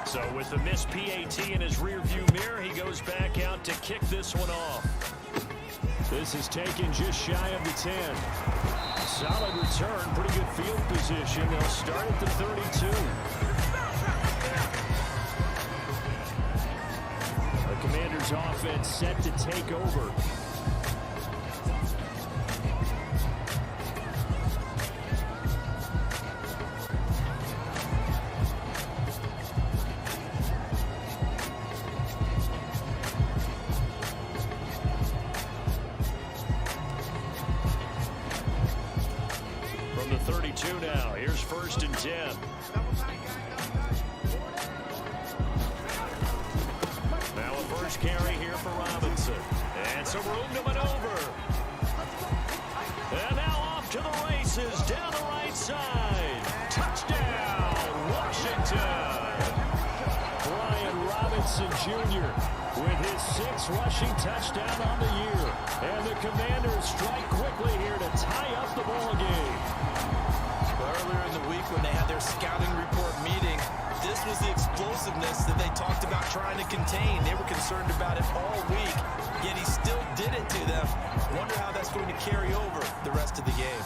So with the missed PAT in his rearview mirror, he goes back out to kick this one off. This is taken just shy of the 10. Solid return, pretty good field position. They'll start at the 32. The Commanders' offense set to take over. From the 32 now, here's 1st and 10. Now a first carry here for Robinson. And some room to maneuver. And now off to the races down the right side. Touchdown, Washington. Brian Robinson Jr. with his 6th rushing touchdown on the year. And the Commanders strike quickly here to tie up the ball game. Earlier in the week when they had their scouting report meeting, this This was the explosiveness that they talked about trying to contain. They were concerned about it all week, yet he still did it to them. Wonder how that's going to carry over the rest of the game.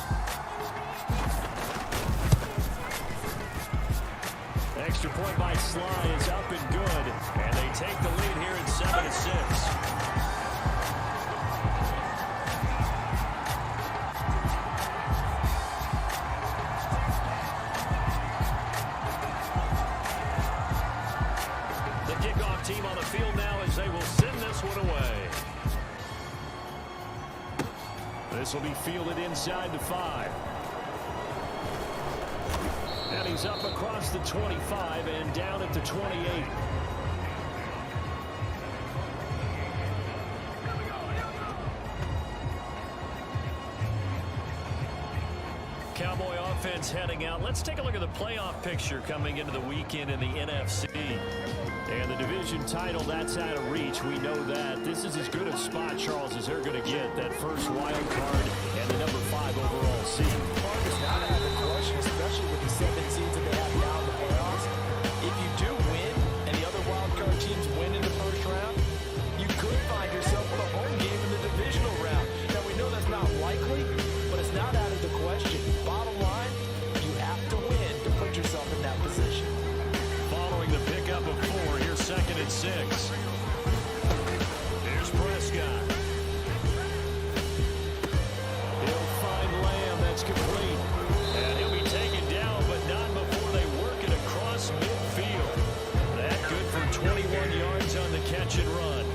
Extra point by Sly is up and good, and they take the lead here at 7-6. Team on the field now as they will send this one away. This will be fielded inside the 5. And he's up across the 25 and down at the 28. Cowboy offense heading out. Let's take a look at the playoff picture coming into the weekend in the NFC. And the division title, that's out of reach. We know that. This is as good a spot, Charles, as they're going to get. That first wild card and the number 5 overall seed. It's not out of the question, especially with the 7 seeds that they have now in the playoffs. If you do win and the other wild card teams win in the first round, you could find yourself with a home game in the divisional round. Now, we know that's not likely, but it's not out of the question. Bottom line, you have to win to put yourself in that position. Following the pickup of 4, here's 2nd and 6. Here's Prescott. He'll find Lamb. That's complete. And he'll be taken down, but not before they work it across midfield. That good for 21 yards on the catch and run.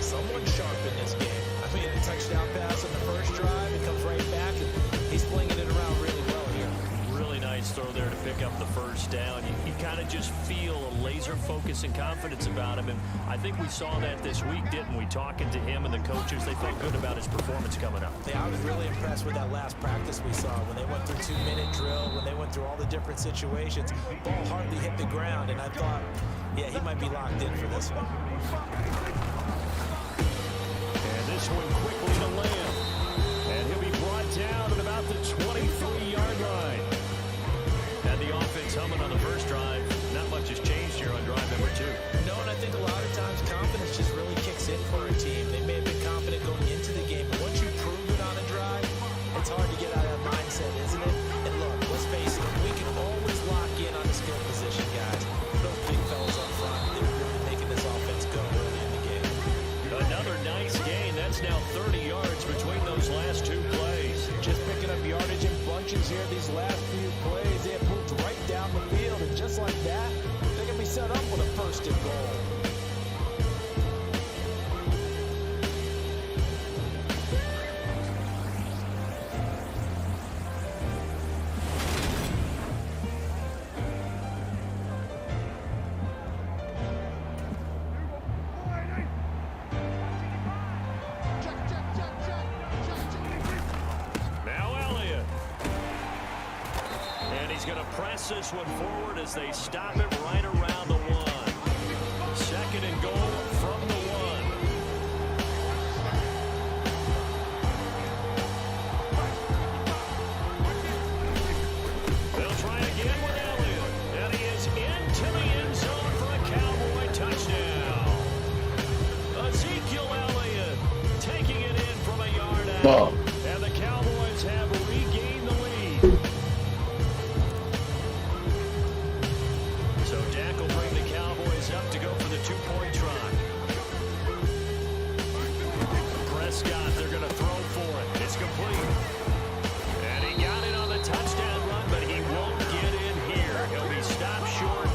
Someone sharp in this game. I mean, a touchdown pass on the first drive. It comes right back, and he's flinging it around really well here. Really nice throw there to pick up the first down. You kind of just feel a laser focus and confidence about him, and I think we saw that this week, didn't we? Talking to him and the coaches, they felt good about his performance coming up. Yeah, I was really impressed with that last practice we saw when they went through 2-minute drill, when they went through all the different situations. Ball hardly hit the ground, and I thought, yeah, he might be locked in for this one. And this one quickly to Lamb. And he'll be brought down at about the 23-yard line. And the offense humming on the first drive. Not much has changed here on drive number 2. No, and I think a lot of times confidence just really kicks in for a team. They may have been confident going into the game, but once you prove it on a drive, it's hard to get out of that mindset, isn't it? And look, let's face it, we can always lock in on the skill position, guys. Those big fellas up front, they're really making this offense go early in the game. Another nice gain. That's now 30 yards between those last 2 plays. Just picking up yardage in bunches here these last few plays. They have moved right down the field, and just like that, they're going to be set up with a 1st and goal. This one forward as they stop it right around the 1. 2nd and goal from the 1. They'll try again with Elliott. And he is into the end zone for a Cowboy touchdown. Ezekiel Elliott taking it in from a yard out. And the Cowboys have regained the lead. So Dak will bring the Cowboys up to go for the 2-point try. Prescott, they're going to throw for it. It's complete. And he got it on the touchdown run, but he won't get in here. He'll be stopped short,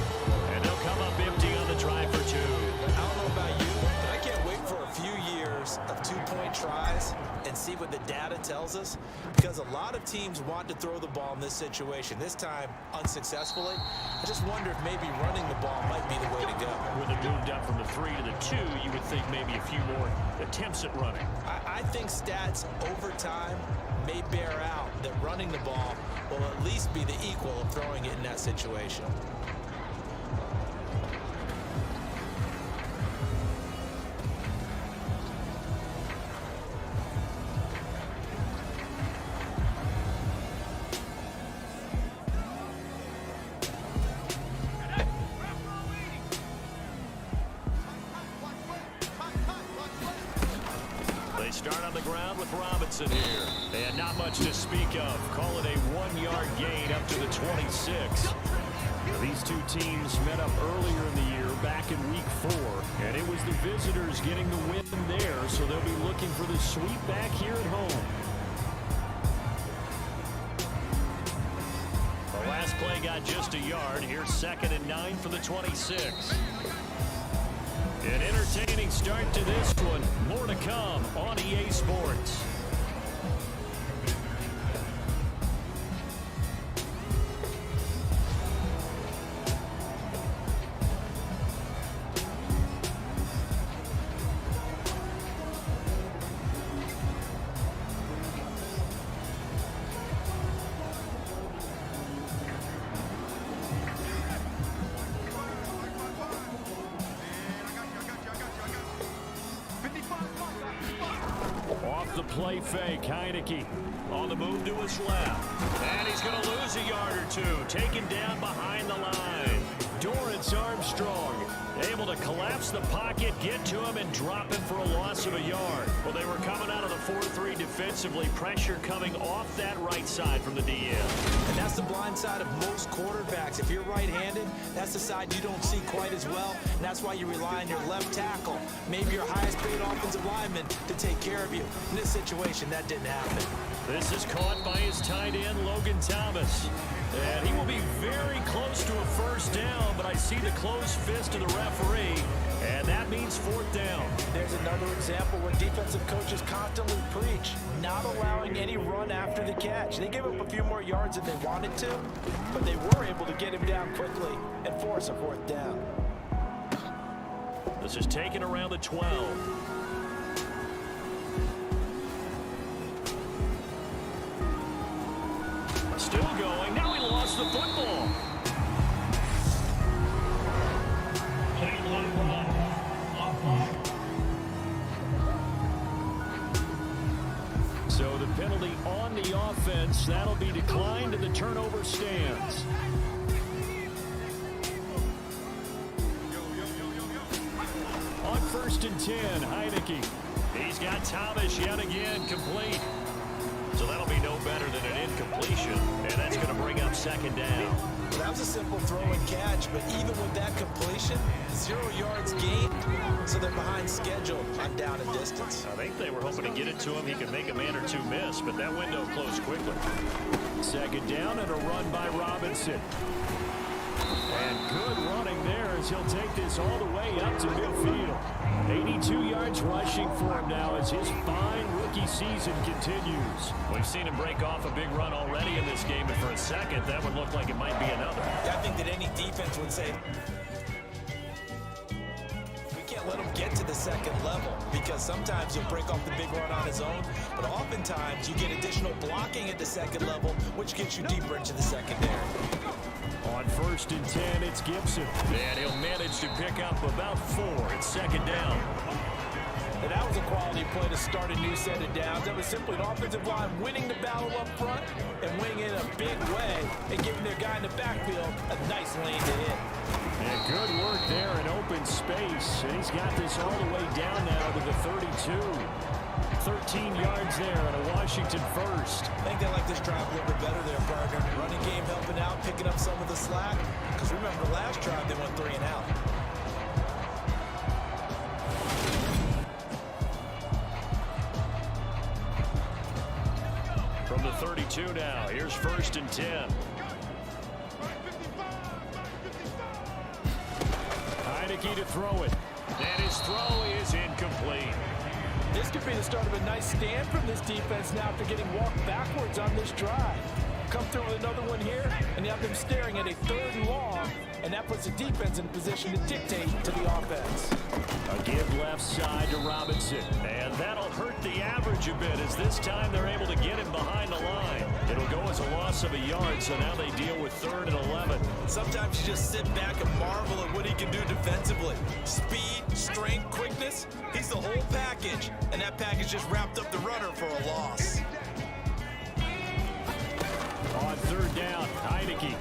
and they'll come up empty on the try for 2. I don't know about you, but I can't wait for a few years of 2-point tries and see what the data tells us, because a lot of teams want to throw the ball in this situation. This time, unsuccessfully. I just wonder if maybe running the ball might be the way to go. With it moved up from the 3 to the 2, you would think maybe a few more attempts at running. I think stats over time may bear out that running the ball will at least be the equal of throwing it in that situation. They start on the ground with Robinson here. And not much to speak of. Call it a 1-yard gain up to the 26. These two teams met up earlier in the year, back in week 4, and it was the visitors getting the win there, so they'll be looking for the sweep back here at home. The last play got just a yard. Here's 2nd and 9 for the 26. An entertaining start to this one. More to come on EA Sports. The play fake, Heineke on the move to his left. And he's going to lose a yard or two, taken down behind the line. Dorrance Armstrong able to collapse the pocket, get to him, and drop him for a loss of a yard. Well, they were coming out of the 4-3 defensively. Pressure coming off that right side from the DN. And that's the blind side of most quarterbacks. If you're right-handed, that's the side you don't see quite as well. And that's why you rely on your left tackle, maybe your highest-paid offensive lineman, to take care of you. In this situation, that didn't happen. This is caught by his tight end, Logan Thomas. And he will be very close to a first down, but I see the closed fist of the referee, and that means 4th down. There's another example where defensive coaches constantly preach, not allowing any run after the catch. They gave up a few more yards than they wanted to, but they were able to get him down quickly and force a 4th down. This is taken around the 12. Still going. Now he lost the football. So the penalty on the offense, that'll be declined and the turnover stands. On 1st and 10, Heineke. He's got Thomas yet again complete. So that'll be no better than an incompletion, and that's going to bring up 2nd down. Well, that was a simple throw and catch, but even with that completion, 0 yards gained, so they're behind schedule on down and distance. I think they were hoping to get it to him. He could make a man or two miss, but that window closed quickly. 2nd down and a run by Robinson. And good running there as he'll take this all the way up to midfield. 82 yards rushing for him now as his fine rookie season continues. We've seen him break off a big run already in this game, but for a second, that would look like it might be another. I think that any defense would say, we can't let him get to the 2nd level, because sometimes he'll break off the big run on his own, but oftentimes you get additional blocking at the 2nd level, which gets you deeper into the secondary. On 1st and 10, it's Gibson. And he'll manage to pick up about 4. It's 2nd down. And that was a quality play to start a new set of downs. That was simply an offensive line winning the battle up front and winning it in a big way and giving their guy in the backfield a nice lane to hit. And good work there in open space. And he's got this all the way down now to the 32. 13 yards there and a Washington first. I think they like this drive a little bit better there, partner. Running game helping out, picking up some of the slack. Because remember, the last drive they went 3 and out. From the 32 now, here's 1st and 10. Heineke to throw it. And his throw is incomplete. This could be the start of a nice stand from this defense now after getting walked backwards on this drive. Come through with another one here, and you have them staring at a 3rd and long, and that puts the defense in a position to dictate to the offense. A give left side to Robinson, and that'll hurt the average a bit as this time they're able to get him behind the line. It'll go as a loss of a yard, so now they deal with 3rd and 11. Sometimes you just sit back and marvel at what he can do defensively. Speed, strength, quickness, he's the whole package, and that package just wrapped up the runner for a loss. On 3rd down, Heineke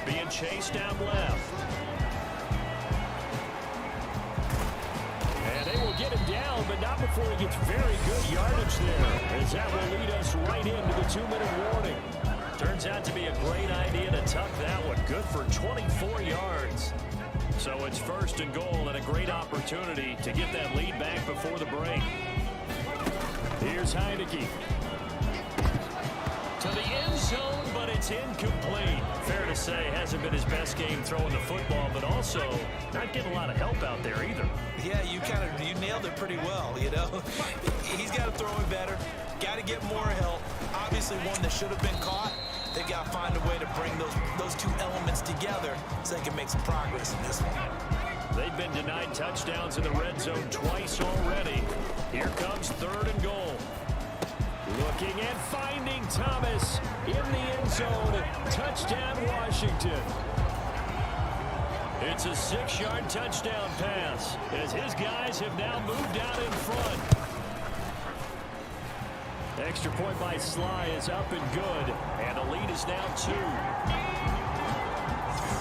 being chased down left. And they will get him down, but not before he gets very good yardage there, as that will lead us right into the 2-minute warning. Turns out to be a great idea to tuck that one. Good for 24 yards. So it's 1st and goal, and a great opportunity to get that lead back before the break. Here's Heineke. To the end zone, but it's incomplete. Fair to say, hasn't been his best game throwing the football, but also not getting a lot of help out there either. Yeah, you nailed it pretty well, you know. He's got to throw it better. Got to get more help. Obviously one that should have been caught. They got to find a way to bring those two elements together so they can make some progress in this one. They've been denied touchdowns in the red zone twice already. Here comes 3rd and goal. Looking and finding Thomas in the end zone. Touchdown, Washington. It's a 6-yard touchdown pass as his guys have now moved out in front. Extra point by Sly is up and good, and the lead is now 2.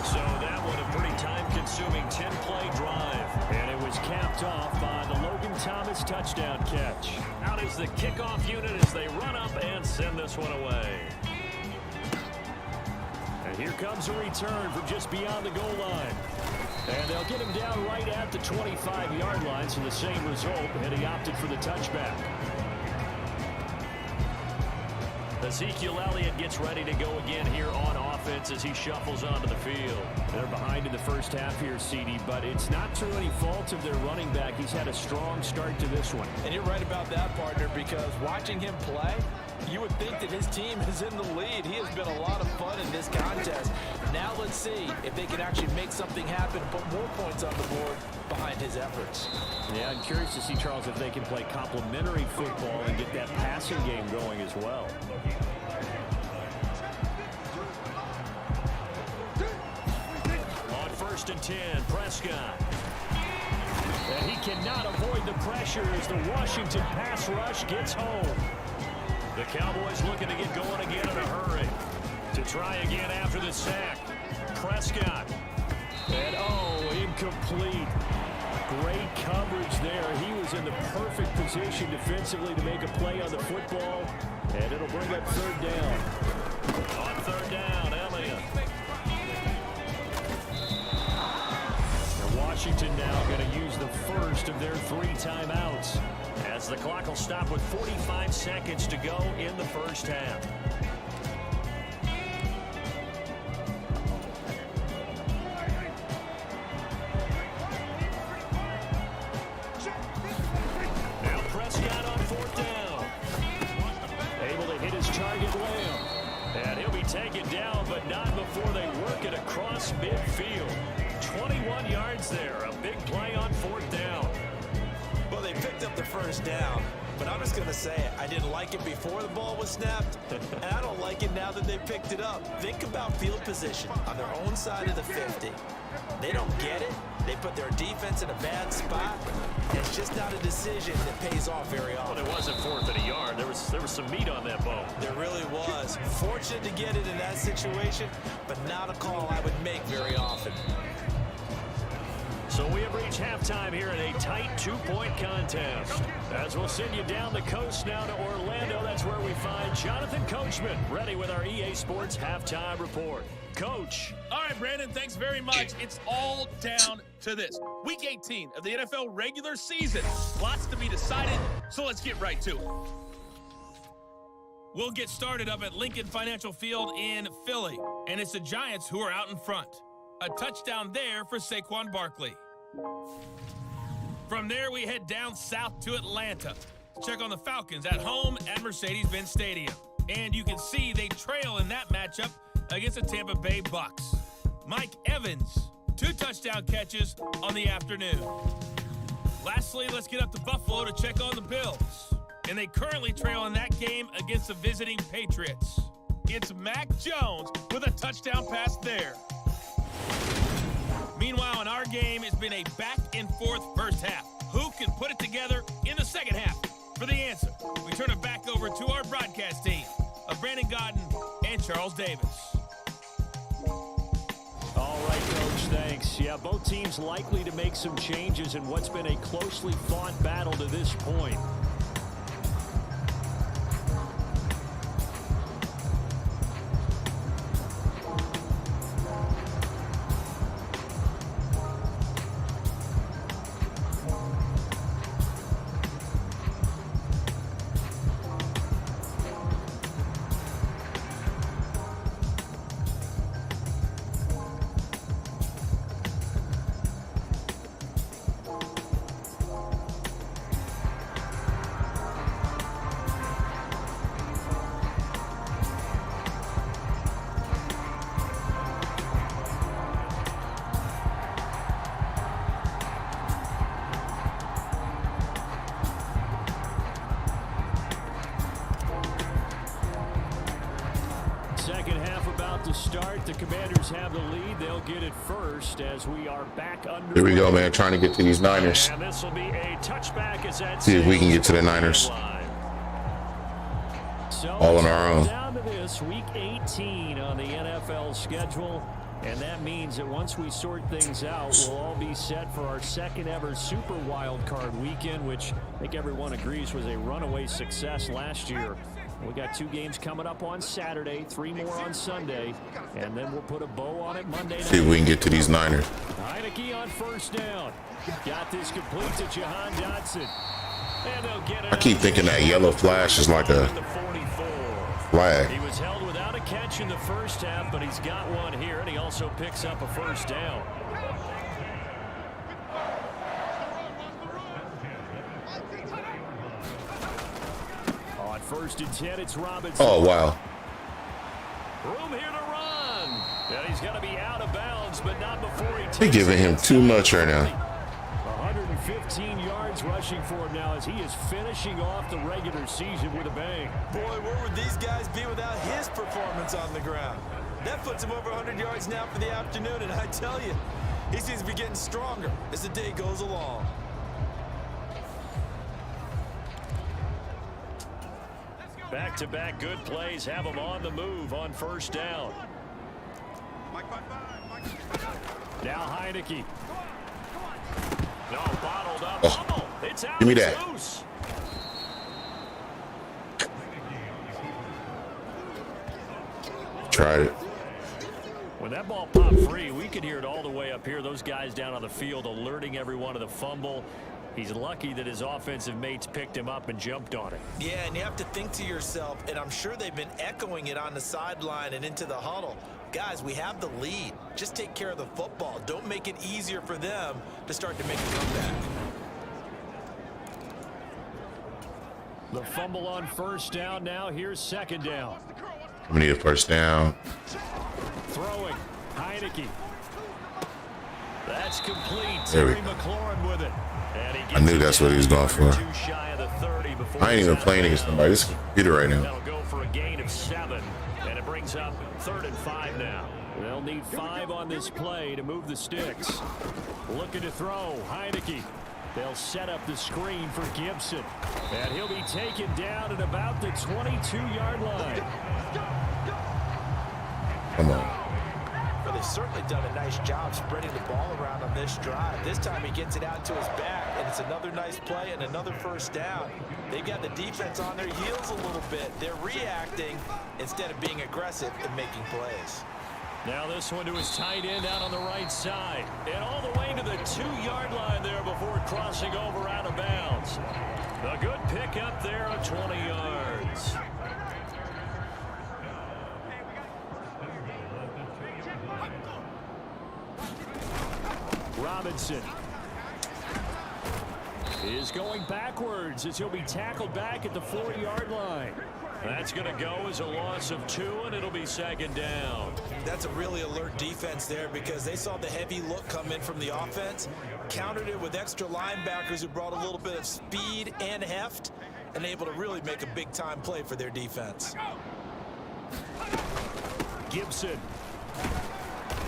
So that was a pretty time-consuming 10-play drive, and it was capped off by the Logan Thomas touchdown catch. Out is the kickoff unit as they run up and send this one away. And here comes a return from just beyond the goal line. And they'll get him down right at the 25-yard line, so the same result, and he opted for the touchback. Ezekiel Elliott gets ready to go again here on offense as he shuffles onto the field. They're behind in the first half here, CD, but it's not through any fault of their running back. He's had a strong start to this one. And you're right about that, partner, because watching him play, you would think that his team is in the lead. He has been a lot of fun in this contest. Now let's see if they can actually make something happen, put more points on the board behind his efforts. Yeah, I'm curious to see, Charles, if they can play complementary football and get that passing game going as well. On 1st and 10, Prescott. And he cannot avoid the pressure as the Washington pass rush gets home. The Cowboys looking to get going again in a hurry. To try again after the sack. Prescott. And incomplete. Great coverage there. He was in the perfect position defensively to make a play on the football. And it'll bring up 3rd down. On 3rd down, Elliott. And Washington now going to use the first of their 3 timeouts, as the clock will stop with 45 seconds to go in the first half. Now Prescott on 4th down. Able to hit his target Lamb. And he'll be taken down, but not before they work it across midfield. 21 yards there. A big play on 4th down. Well, they picked up the 1st down, but I'm just going to say it. I didn't like it before the ball was snapped, and I don't like it now that they picked it up. Think about field position on their own side of the 50. They don't get it. They put their defense in a bad spot. It's just not a decision that pays off very often. Well, it wasn't 4th and a yard. There was some meat on that bone. There really was. Fortunate to get it in that situation, but not a call I would make very often. So we have reached halftime here in a tight 2-point contest. As we'll send you down the coast now to Orlando, that's where we find Jonathan Coachman, ready with our EA Sports halftime report. Coach. All right, Brandon, thanks very much. It's all down to this. Week 18 of the NFL regular season. Lots to be decided, so let's get right to it. We'll get started up at Lincoln Financial Field in Philly, and it's the Giants who are out in front. A touchdown there for Saquon Barkley. From there, we head down south to Atlanta. Check on the Falcons at home at Mercedes-Benz Stadium. And you can see they trail in that matchup against the Tampa Bay Bucks. Mike Evans, 2 touchdown catches on the afternoon. Lastly, let's get up to Buffalo to check on the Bills. And they currently trail in that game against the visiting Patriots. It's Mac Jones with a touchdown pass there. Meanwhile, in our game, it's been a back-and-forth first half. Who can put it together in the second half? For the answer, we turn it back over to our broadcast team of Brandon Godden and Charles Davis. All right, Coach, thanks. Yeah, both teams likely to make some changes in what's been a closely fought battle to this point. to start. The Commanders have the lead. They'll get it first as we are back under. Here we go, man. Trying to get to these Niners. And this will be a touchback as that see if we can get to the Niners. So all on our own. Down to this week 18 on the NFL schedule. And that means that once we sort things out, we'll all be set for our second ever Super Wild Card weekend, which I think everyone agrees was a runaway success last year. We got 2 games coming up on Saturday, 3 more on Sunday, and then we'll put a bow on it Monday night. See if we can get to these Niners. Heineke on first down. Got this complete to Jahan Dotson. And they'll get it. I keep thinking that yellow flash is like a flag. He was held without a catch in the first half, but he's got one here, and he also picks up a first down. On 1st and 10, it's Robinson. Oh, wow. Room here to run. And he's going to be out of bounds, but not before he takes They're giving him too much right now. 115 yards rushing for him now as he is finishing off the regular season with a bang. Boy, where would these guys be without his performance on the ground? That puts him over 100 yards now for the afternoon, and I tell you, he seems to be getting stronger as the day goes along. Back-to-back good plays have him on the move on first down. Now Heineke. No, bottled up. Oh, it's out. give me that. Loose. Tried it. When that ball popped free, we could hear it all the way up here. Those guys down on the field alerting everyone of the fumble. He's lucky that his offensive mates picked him up and jumped on it. Yeah, and you have to think to yourself, and I'm sure they've been echoing it on the sideline and into the huddle. Guys, we have the lead. Just take care of the football. Don't make it easier for them to start to make a comeback. The fumble on first down now. Here's second down. We need a first down. Throwing. Heineke. That's complete. There we Terry go. McLaurin with it. I knew that's what he was going for. I ain't even playing against somebody. This is a computer right now. That'll go for a gain of 7, and it brings up 3rd and 5 now. They'll need 5 on this play to move the sticks. Looking to throw. Heineke. They'll set up the screen for Gibson, and he'll be taken down at about the 22-yard line. Come on. Well, they've certainly done a nice job spreading the ball around on this drive. This time he gets it out to his back, and it's another nice play and another first down. They've got the defense on their heels a little bit. They're reacting instead of being aggressive and making plays. Now this one to his tight end out on the right side. And all the way to the 2-yard line there before crossing over out of bounds. A good pick up there at 20 yards. Robinson is going backwards as he'll be tackled back at the 4-yard line. That's going to go as a loss of 2, and it'll be second down. That's a really alert defense there because they saw the heavy look come in from the offense, countered it with extra linebackers who brought a little bit of speed and heft, and able to really make a big-time play for their defense. Gibson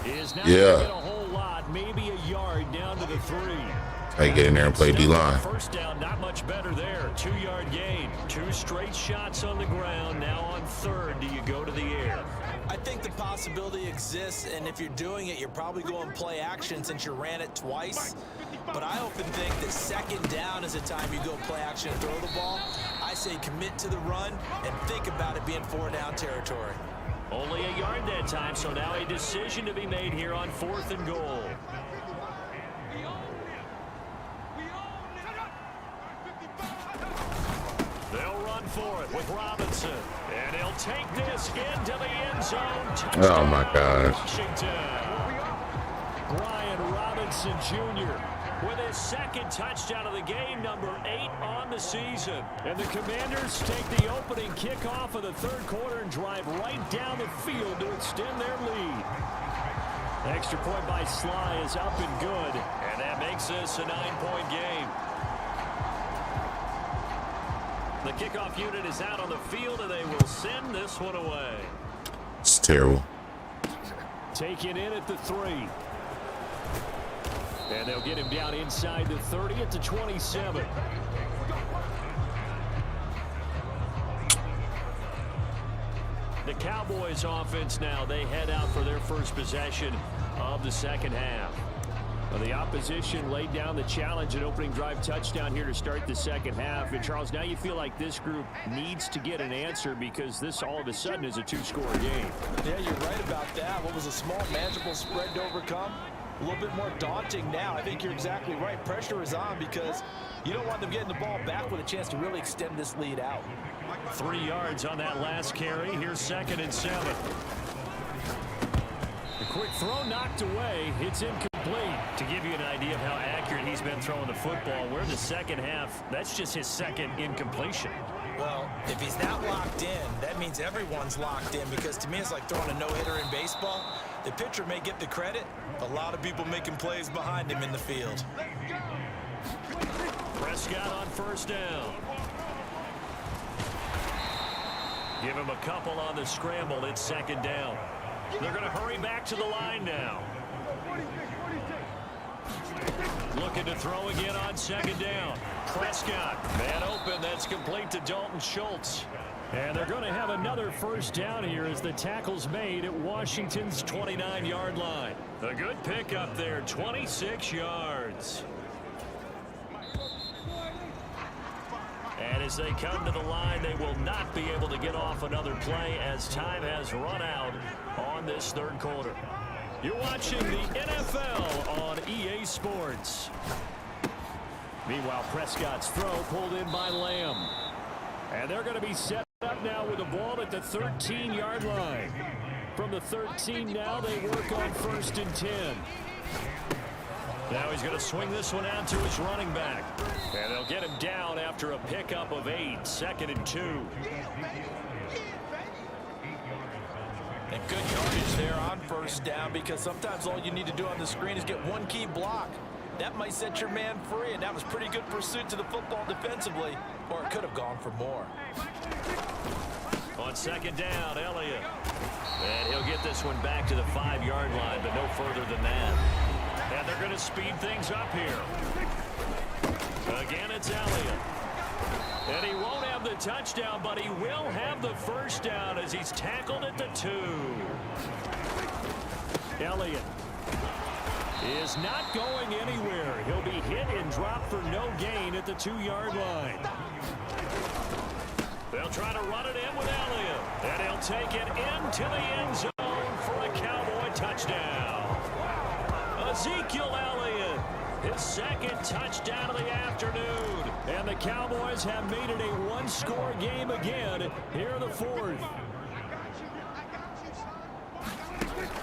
is not going to get a whole lot, maybe a yard down to the 3. I get in there and play D-line. First down, not much better there. 2-yard gain. 2 straight shots on the ground. Now on 3rd, do you go to the air? I think the possibility exists, and if you're doing it, you're probably going play action since you ran it twice. But I often think that second down is the time you go play action and throw the ball. I say commit to the run and think about it being 4-down territory. Only a yard that time, so now a decision to be made here on 4th and goal. They'll run for it with Robinson, and he'll take this into the end zone. Oh, my gosh. Washington. Brian Robinson Jr. with his 2nd touchdown of the game, number 8 on the season. And the Commanders take the opening kickoff of the 3rd quarter and drive right down the field to extend their lead. Extra point by Sly is up and good, and that makes this a 9-point game. The kickoff unit is out on the field, and they will send this one away. It's terrible. Taken in at the 3. And they'll get him down inside the 30 at the 27. The Cowboys offense now, they head out for their first possession of the second half. Well, the opposition laid down the challenge, an opening drive touchdown here to start the second half. And, Charles, now you feel like this group needs to get an answer because this all of a sudden is a 2-score game. Yeah, you're right about that. What was a small, manageable spread to overcome? A little bit more daunting now. I think you're exactly right. Pressure is on because you don't want them getting the ball back with a chance to really extend this lead out. 3 yards on that last carry. Here's 2nd and 7. The quick throw knocked away. It's incomplete. To give you an idea of how accurate he's been throwing the football, we're in the second half. That's just his 2nd incompletion. Well, if he's not locked in, that means everyone's locked in because to me it's like throwing a no-hitter in baseball. The pitcher may get the credit, but a lot of people making plays behind him in the field. Prescott on 1st down. Give him a couple on the scramble. It's 2nd down. They're going to hurry back to the line now. Looking to throw again on 2nd down. Prescott, man open. That's complete to Dalton Schultz. And they're going to have another 1st down here as the tackle's made at Washington's 29-yard line. A good pickup there, 26 yards. And as they come to the line, they will not be able to get off another play as time has run out on this 3rd quarter. You're watching the NFL on EA Sports. Meanwhile, Prescott's throw pulled in by Lamb. And they're going to be set up now with the ball at the 13-yard line. From the 13 now, they work on 1st and 10. Now he's going to swing this one out to his running back. And they'll get him down after a pickup of 8, 2nd and 2. And good yardage there on 1st down because sometimes all you need to do on the screen is get one key block. That might set your man free, and that was pretty good pursuit to the football defensively, or it could have gone for more. On 2nd down, Elliott. And he'll get this one back to the 5-yard line, but no further than that. And they're going to speed things up here. Again, it's Elliott. And he won't have the touchdown, but he will have the 1st down as he's tackled at the 2. Elliott is not going anywhere. He'll be hit and dropped for no gain at the 2-yard line. They'll try to run it in with Elliott. And he'll take it into the end zone for a Cowboy touchdown. Ezekiel Elliott, his 2nd touchdown of the afternoon. And the Cowboys have made it a 1-score game again here in the 4th.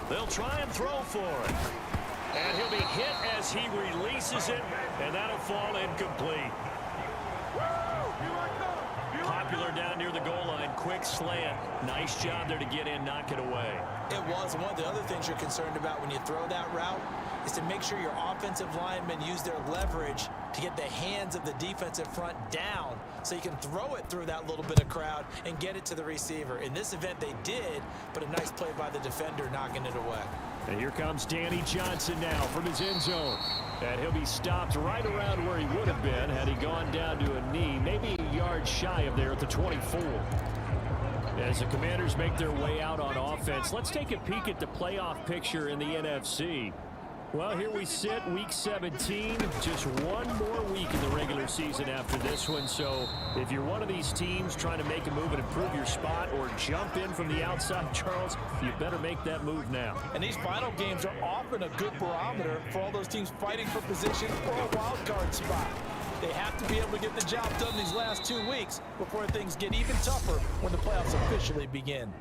They'll try and throw for it. And he'll be hit as he releases it, and that'll fall incomplete. Popular down near the goal line. Quick slant. Nice job there to get in, knock it away. It was. One of the other things you're concerned about when you throw that route is to make sure your offensive linemen use their leverage to get the hands of the defensive front down so you can throw it through that little bit of crowd and get it to the receiver. In this event, they did, but a nice play by the defender knocking it away. And here comes Danny Johnson now from his end zone. And he'll be stopped right around where he would have been had he gone down to a knee, maybe a yard shy of there at the 24. As the Commanders make their way out on offense, let's take a peek at the playoff picture in the NFC. Well, here we sit, Week 17, just one more week in the regular season after this one. So if you're one of these teams trying to make a move and improve your spot or jump in from the outside, Charles, you better make that move now. And these final games are often a good barometer for all those teams fighting for position or a wild card spot. They have to be able to get the job done these last 2 weeks before things get even tougher when the playoffs officially begin.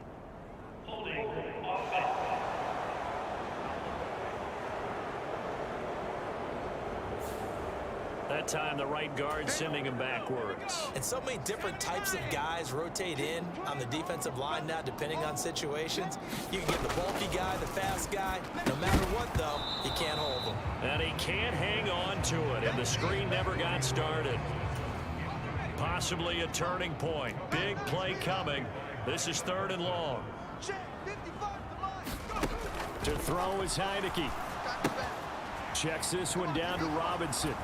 That time, the right guard sending him backwards. And so many different types of guys rotate in on the defensive line now, depending on situations. You can get the bulky guy, the fast guy. No matter what, though, you can't hold him. And he can't hang on to it, and the screen never got started. Possibly a turning point. Big play coming. This is 3rd and long. To throw is Heineke. Checks this one down to Robinson.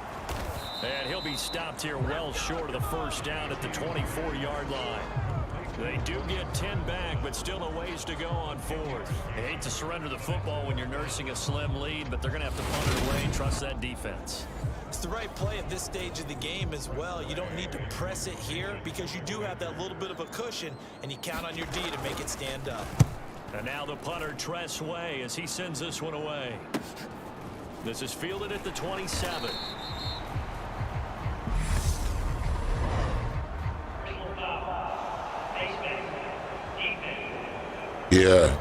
And he'll be stopped here well short of the first down at the 24-yard line. They do get 10 back, but still a ways to go on fourth. They hate to surrender the football when you're nursing a slim lead, but they're going to have to punt it away and trust that defense. It's the right play at this stage of the game as well. You don't need to press it here because you do have that little bit of a cushion, and you count on your D to make it stand up. And now the punter, Tress Way, as he sends this one away. This is fielded at the 27. Yeah.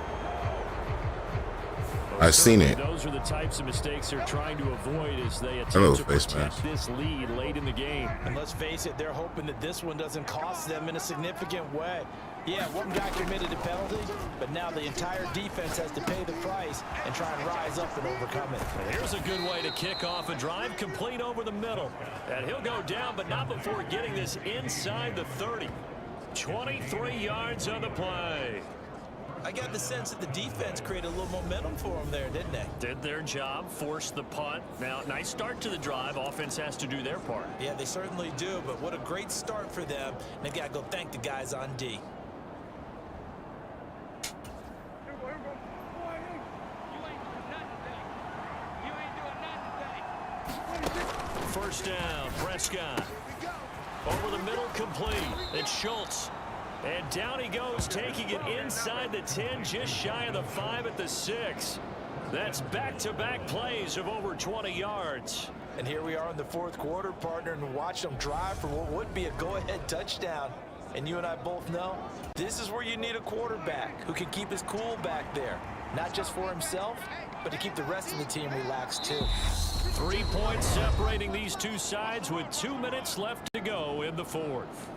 I've seen it. Those are the types of mistakes they're trying to avoid as they attempt to protect this lead late in the game. And let's face it, they're hoping that this one doesn't cost them in a significant way. Yeah, one guy committed a penalty, but now the entire defense has to pay the price and try and rise up and overcome it. And here's a good way to kick off a drive, complete over the middle. And he'll go down, but not before getting this inside the 30. 23 yards on the play. I got the sense that the defense created a little momentum for them there, didn't they? Did their job, forced the punt. Now, nice start to the drive. Offense has to do their part. Yeah, they certainly do, but what a great start for them. And they got to go thank the guys on D. First down, Prescott. Over the middle, complete. It's Schultz. And down he goes, taking it inside the 10, just shy of the 5 at the 6. That's back-to-back plays of over 20 yards. And here we are in the fourth quarter, partner, and watch them drive for what would be a go-ahead touchdown. And you and I both know this is where you need a quarterback who can keep his cool back there. Not just for himself, but to keep the rest of the team relaxed too. 3 points separating these two sides with 2 minutes left to go in the fourth.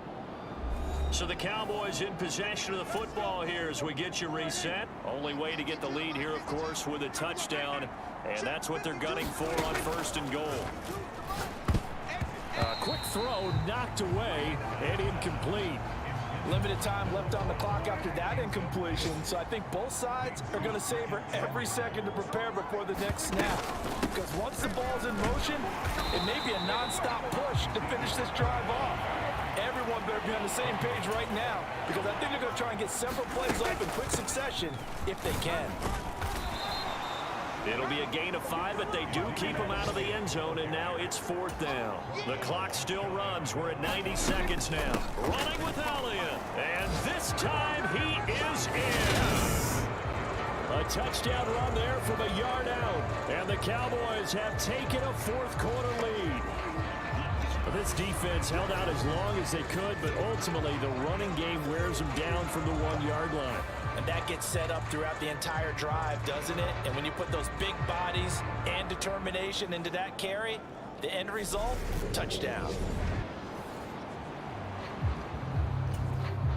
So the Cowboys in possession of the football here as we get you reset. Only way to get the lead here, of course, with a touchdown. And that's what they're gunning for on first and goal. A quick throw knocked away and incomplete. Limited time left on the clock after that incompletion, so I think both sides are going to savor every second to prepare before the next snap. Because once the ball's in motion, it may be a non-stop push to finish this drive off. Everyone better be on the same page right now, because I think they're going to try and get several plays off in quick succession if they can. It'll be a gain of 5, but they do keep them out of the end zone, and now it's fourth down. The clock still runs. We're at 90 seconds now. Running with Elliott, and this time he is in. A touchdown run there from a yard out, and the Cowboys have taken a fourth quarter lead. This defense held out as long as they could, but ultimately the running game wears them down from the 1-yard line. And that gets set up throughout the entire drive, doesn't it? And when you put those big bodies and determination into that carry, the end result, touchdown.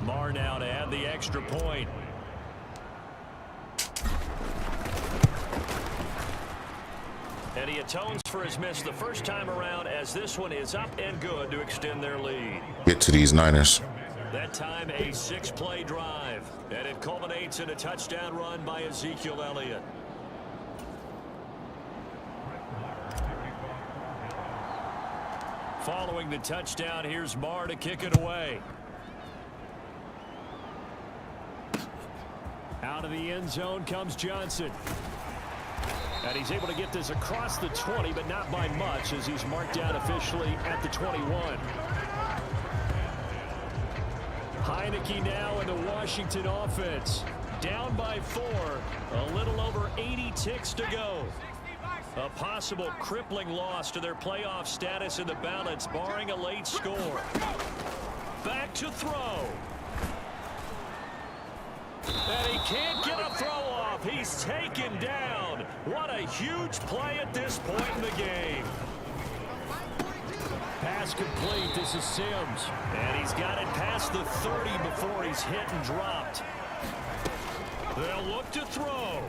Marr now to add the extra point. And he atones for his miss the first time around as this one is up and good to extend their lead. Get to these Niners. That time a 6-play drive, and it culminates in a touchdown run by Ezekiel Elliott. Following the touchdown, here's Marr to kick it away. Out of the end zone comes Johnson. And he's able to get this across the 20, but not by much, as he's marked down officially at the 21. Heineke now in the Washington offense. Down by 4. A little over 80 ticks to go. A possible crippling loss to their playoff status in the balance, barring a late score. Back to throw. And he can't get a throw off. He's taken down. What a huge play at this point in the game. Pass complete. This is Sims. And he's got it past the 30 before he's hit and dropped. They'll look to throw.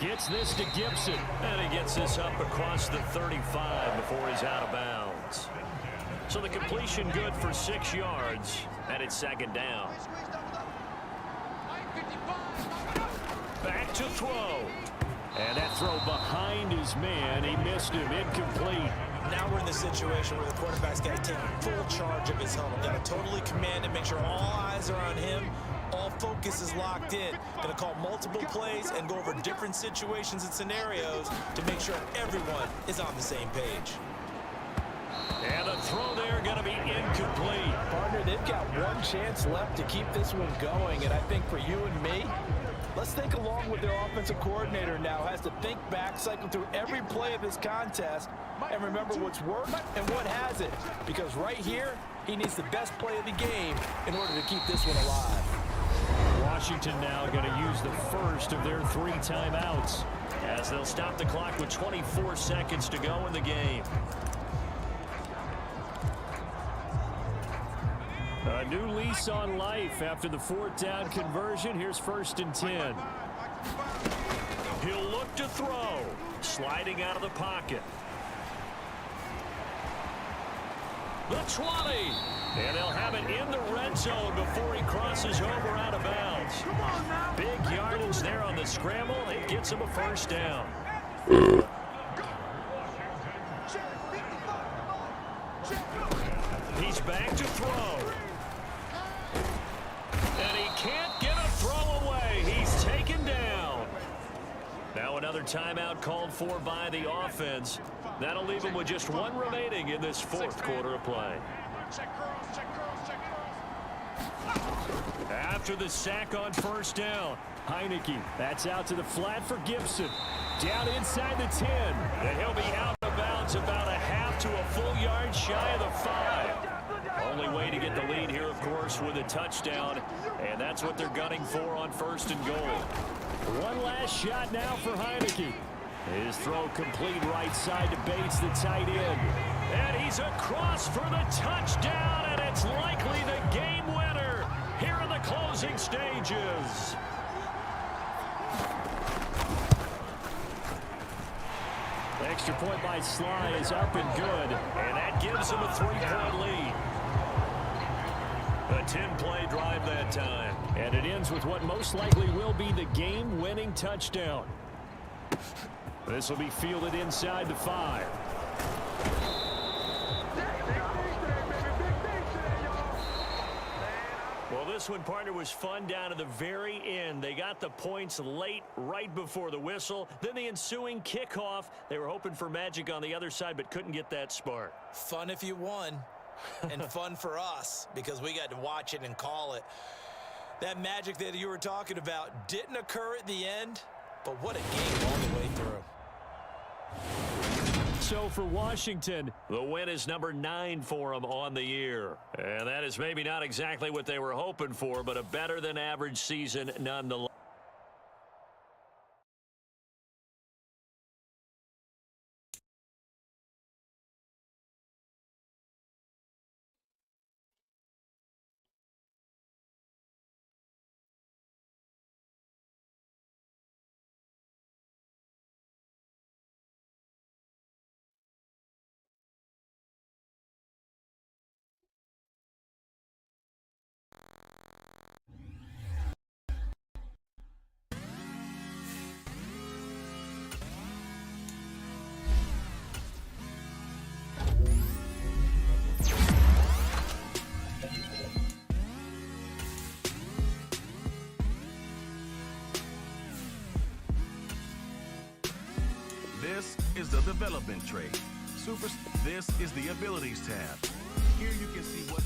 Gets this to Gibson. And he gets this up across the 35 before he's out of bounds. So the completion good for 6 yards. And it's second down. back to throw. And that throw behind his man. He missed him. Incomplete. Now we're in the situation where the quarterback's got to take full charge of his huddle. Got to totally command it, make sure all eyes are on him. All focus is locked in. Going to call multiple plays and go over different situations and scenarios to make sure everyone is on the same page. And the throw there going to be incomplete. Partner, they've got one chance left to keep this one going, and I think for you and me, let's think along with their offensive coordinator now. Has to think back, cycle through every play of this contest, and remember what's worked and what hasn't. Because right here, he needs the best play of the game in order to keep this one alive. Washington now going to use the first of their 3 timeouts as they'll stop the clock with 24 seconds to go in the game. A new lease on life after the 4th down conversion. Here's 1st and 10. He'll look to throw. Sliding out of the pocket. The 20. And they'll have it in the red zone before he crosses over out of bounds. Big yardage there on the scramble. It gets him a 1st down. He's back to throw. And he can't get a throw away. He's taken down. Now another timeout called for by the offense. That'll leave him with just 1 remaining in this 4th quarter of play. After the sack on 1st down, Heineke, that's out to the flat for Gibson. Down inside the 10. And he'll be out of bounds about a half to a full yard shy of the 5. Only way to get the lead here, of course, with a touchdown. And that's what they're gunning for on 1st and goal. One last shot now for Heineke. His throw complete right side to Bates, the tight end. And he's across for the touchdown, and it's likely the game winner here in the closing stages. Extra point by Sly is up and good, and that gives him a 3-point lead. A 10-play drive that time. And it ends with what most likely will be the game-winning touchdown. This will be fielded inside the 5. Well, this one, partner, was fun down to the very end. They got the points late, right before the whistle. Then the ensuing kickoff. They were hoping for magic on the other side, but couldn't get that spark. Fun if you won, and fun for us because we got to watch it and call it. That magic that you were talking about didn't occur at the end, but what a game all the way through. So for Washington, the win is number 9 for them on the year. And that is maybe not exactly what they were hoping for, but a better than average season nonetheless. This is the development tray. This is the abilities tab. Here you can see what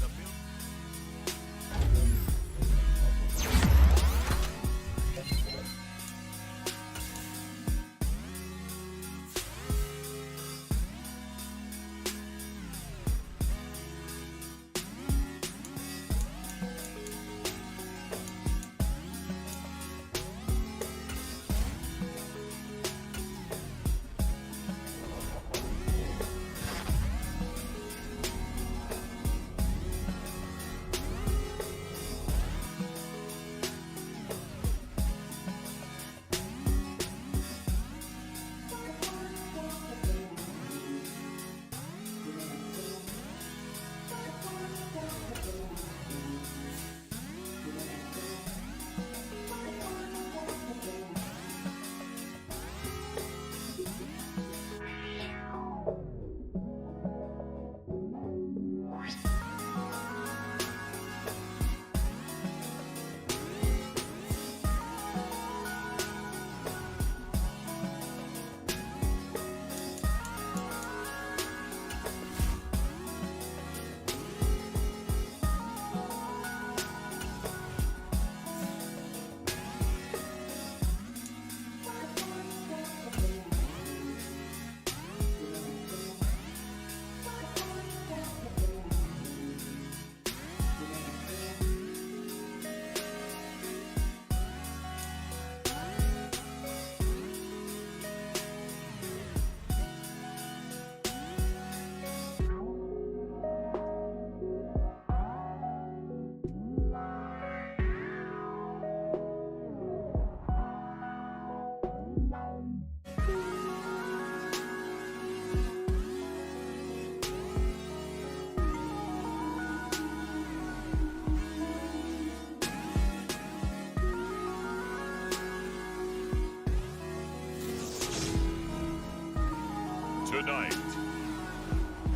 Tonight,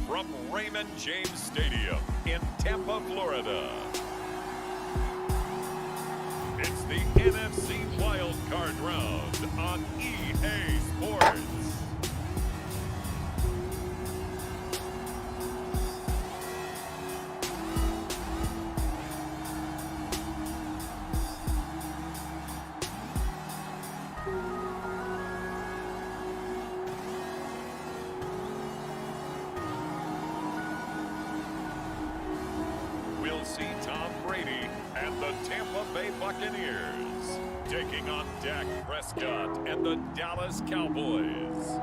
from Raymond James Stadium in Tampa, Florida, it's the NFC Wild Card Round on EA Sports. We'll see Tom Brady and the Tampa Bay Buccaneers taking on Dak Prescott and the Dallas Cowboys.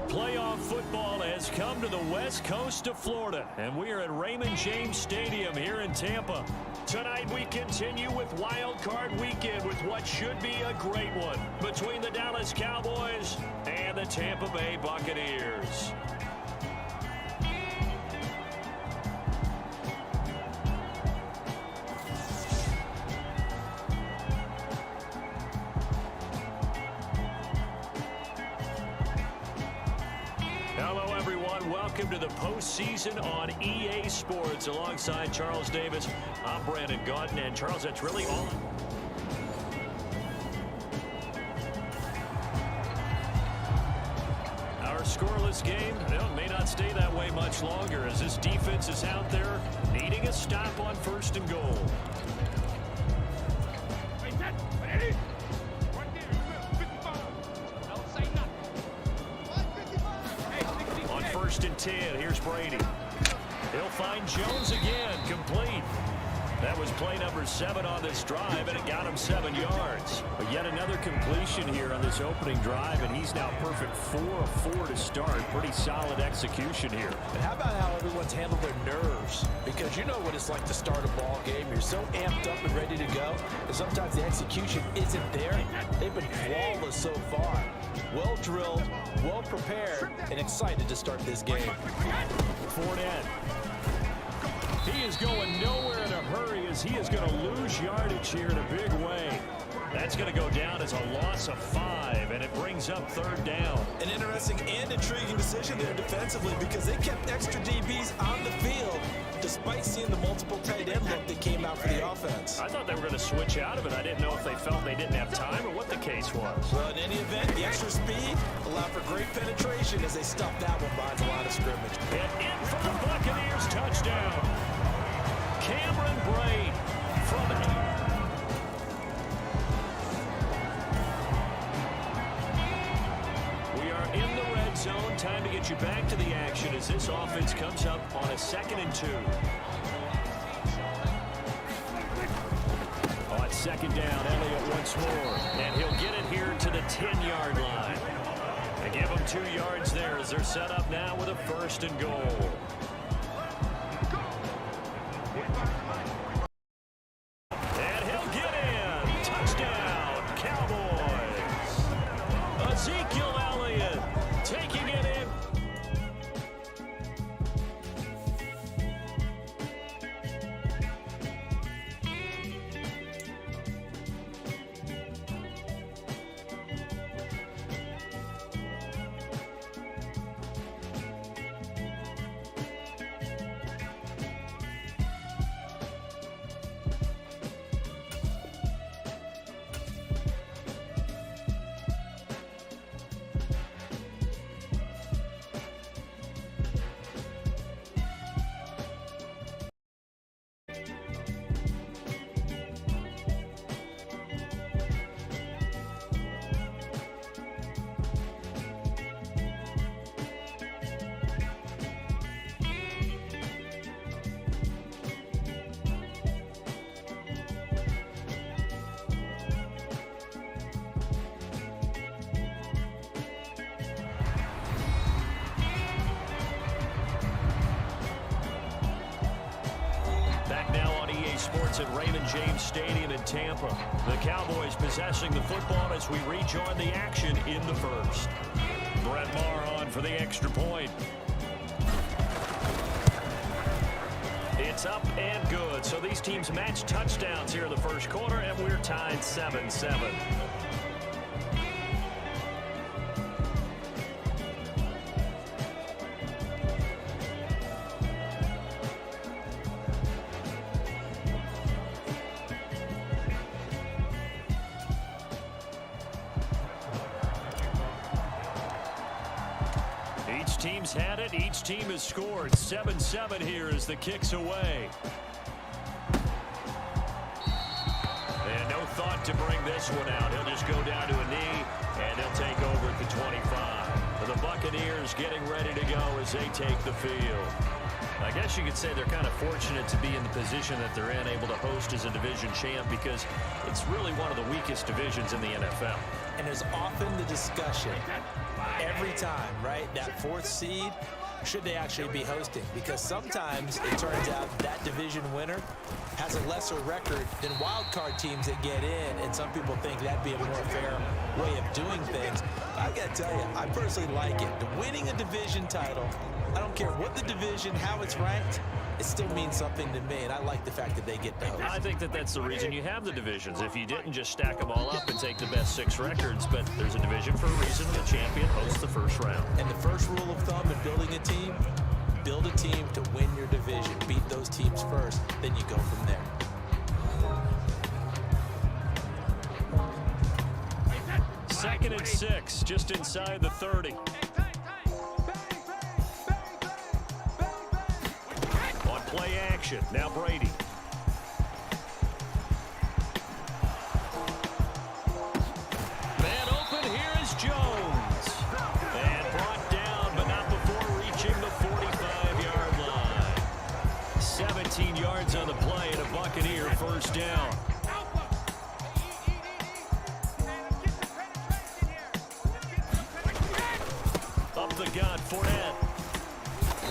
Playoff football has come to the west coast of Florida, and we are at Raymond James Stadium here in Tampa. Tonight we continue with Wild Card Weekend with what should be a great one between the Dallas Cowboys and the Tampa Bay Buccaneers. Welcome to the postseason on EA Sports. Alongside Charles Davis, I'm Brandon Gaudin. And Charles, that's really all. Our scoreless game may not stay that way much longer as this defense is out there needing a stop on 1st and goal. On 1st and 10, here's Brady. He'll find Jones again, complete. That was play number 7 on this drive, and it got him 7 yards. But yet another completion here on this opening drive, and he's now perfect 4 of 4 to start. Pretty solid execution here. And how about how everyone's handled their nerves? Because you know what it's like to start a ball game. You're so amped up and ready to go, and sometimes the execution isn't there. They've been flawless so far. Well drilled, well prepared, and excited to start this game. Fournette. He is going nowhere in a hurry as he is going to lose yardage here in a big way. That's going to go down as a loss of 5, and it brings up 3rd down. An interesting and intriguing decision there defensively because they kept extra DBs on the field despite seeing the multiple tight end look that came out for the offense. I thought they were going to switch out of it. I didn't know if they felt they didn't have time or what the case was. Well, in any event, the extra speed allowed for great penetration as they stuffed that one behind the line of scrimmage. And in for the Buccaneers touchdown. Cameron Braid from We are in the red zone. Time to get you back to the action as this offense comes up on a 2nd and 2. On 2nd down, Elliott once more. And he'll get it here to the 10-yard line. They give him 2 yards there as they're set up now with a 1st and goal. And he'll get in. Touchdown, Cowboys. Ezekiel Elliott taking it in. Sports at Raymond James Stadium in Tampa. The Cowboys possessing the football as we rejoin the action in the 1st. Brett Maher on for the extra point. It's up and good. So these teams match touchdowns here in the 1st quarter, and we're tied 7-7. teams had it. Each team has scored. 7-7 here as the kick's away. And no thought to bring this one out. He'll just go down to a knee, and they'll take over at the 25. The Buccaneers getting ready to go as they take the field. I guess you could say they're kind of fortunate to be in the position that they're in, able to host as a division champ, because it's really one of the weakest divisions in the NFL. And there's often the discussion every time, right? That fourth seed, should they actually be hosting? Because sometimes it turns out that division winner has a lesser record than wild card teams that get in, and some people think that'd be a more fair way of doing things. I gotta tell you, I personally like it. Winning a division title, I don't care what the division, how it's ranked, it still means something to me, and I like the fact that they get to host. I think that that's the reason you have the divisions. If you didn't, just stack them all up and take the best 6 records, but there's a division for a reason. The champion hosts the first round. And the first rule of thumb in building a team, build a team to win your division. Beat those teams first, then you go from there. Second and 6, just inside the 30. On play action, now Brady. Man open, here is Jones. And brought down, but not before reaching the 45-yard line. 17 yards on the play and a Buccaneer first down. Up the gut, Fournette.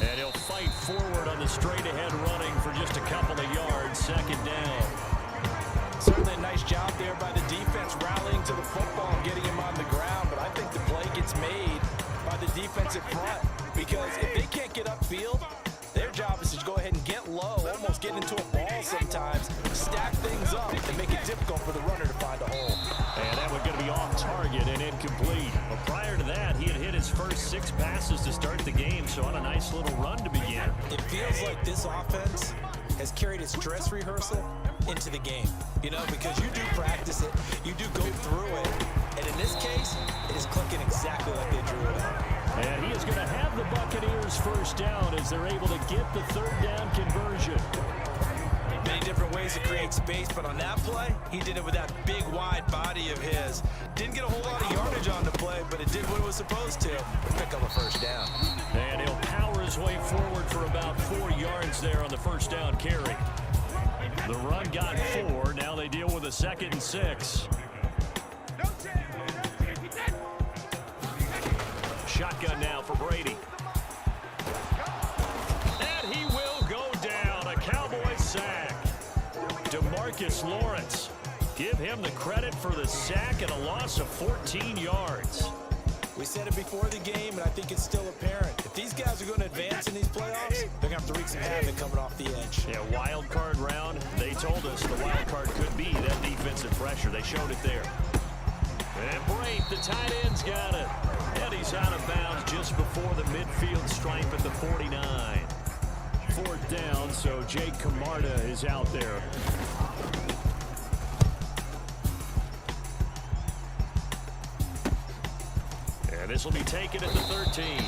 And he'll fight forward on the straight-ahead running for just a couple of yards. Second down. Certainly a nice job there by the defense, rallying to the football and getting him on the ground. But I think the play gets made by the defensive front, because if they can't get upfield, their job is to go ahead and get low, almost get into a ball sometimes, stack things up, and make it difficult for the runner to find a hole. And that one going to be off target and incomplete. But prior to that, he had hit his first 6 passes to start the game, so on a nice little run to begin. It feels like this offense has carried its dress rehearsal into the game, you know, because you do practice it, you do go through it, and in this case, it is clicking exactly like they drew it up. And he is going to have the Buccaneers first down as they're able to get the third down conversion. Many different ways to create space, but on that play, he did it with that big, wide body of his. Didn't get a whole lot of yardage on the play, but it did what it was supposed to. Pick up a first down. And he'll power his way forward for about 4 yards there on the first down carry. The run got 4. Now they deal with a 2nd and 6. Shotgun now for Brady. And he will go down. A Cowboys sack. DeMarcus Lawrence. Give him the credit for the sack and a loss of 14 yards. We said it before the game, and I think it's still apparent. If these guys are going to advance in these playoffs, they're going to have to wreak some havoc coming off the edge. Yeah, wild card round. They told us the wild card could be that defensive pressure. They showed it there. And Brate, the tight end's got it. And he's out of bounds just before the midfield stripe at the 49. 4th down, so Jake Camarda is out there. And this will be taken at the 13.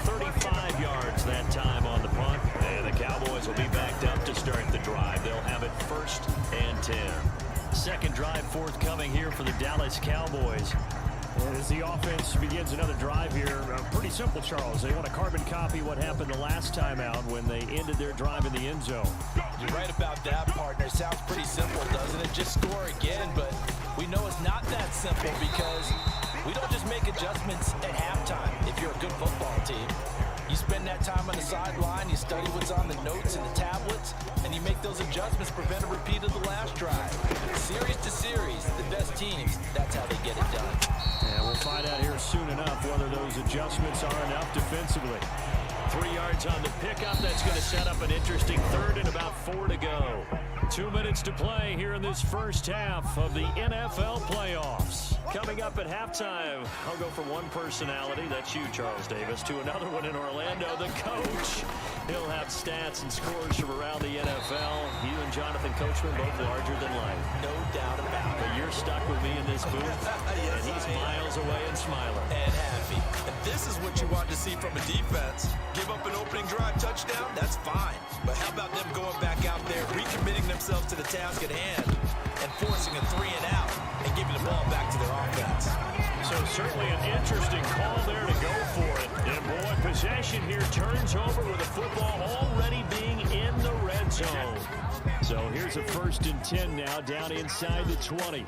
35 yards that time on the punt. And the Cowboys will be backed up to start the drive. They'll have it 1st and 10. Second drive forthcoming here for the Dallas Cowboys. And as the offense begins another drive here, pretty simple, Charles. They want to carbon copy what happened the last time out when they ended their drive in the end zone. You're right about that, partner. Sounds pretty simple, doesn't it? Just score again, but we know it's not that simple because we don't just make adjustments at halftime. If you're a good football team, you spend that time on the sideline, you study what's on the notes and the tablets, and you make those adjustments, prevent a repeat of the last drive. Series to series, the best teams, that's how they get it done. And we'll find out here soon enough whether those adjustments are enough defensively. 3 yards on the pickup. That's going to set up an interesting 3rd and about 4 to go. 2 minutes to play here in this first half of the NFL playoffs. Coming up at halftime, I'll go from one personality, that's you, Charles Davis, to another one in Orlando, the coach. He'll have stats and scores from around the NFL. You and Jonathan Coachman both larger than life. No doubt about it. But you're stuck with me in this booth, Yes, and he's miles away and smiling. And happy. And this is what you want to see from a defense. Give up an opening drive touchdown, that's fine. But how about them going back out there, recommitting themselves to the task at hand, and forcing a 3 and out, and giving the ball back to their offense. So certainly an interesting call there to go for it. And boy, possession here turns over with the football already being in the red zone. So here's a 1st and 10 now, down inside the 20.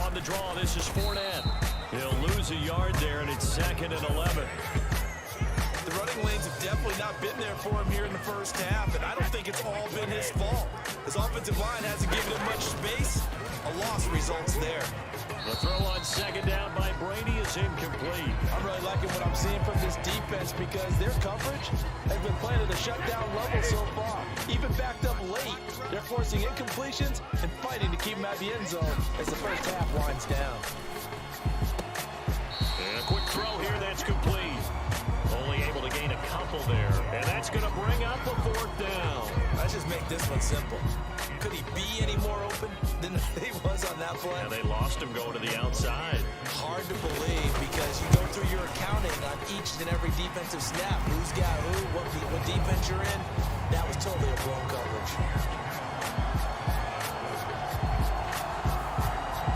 On the draw, this is Fournette. He'll lose a yard there, and it's 2nd and 11. The running lanes have definitely not been there for him here in the first half, and I don't think it's all been his fault. His offensive line hasn't given him much space. A loss results there. The throw on 2nd down by Brady is incomplete. I'm really liking what I'm seeing from this defense because their coverage has been playing at a shutdown level so far. Even backed up late, they're forcing incompletions and fighting to keep them at the end zone as the first half winds down. And a quick throw here that's complete. Only able to gain a couple there. And that's going to bring up a 4th down. Let's just make this one simple. Could he be any more open than he was on that play? And they lost him going to the outside. Hard to believe because you go through your accounting on each and every defensive snap. Who's got who, what defense you're in. That was totally a blown coverage.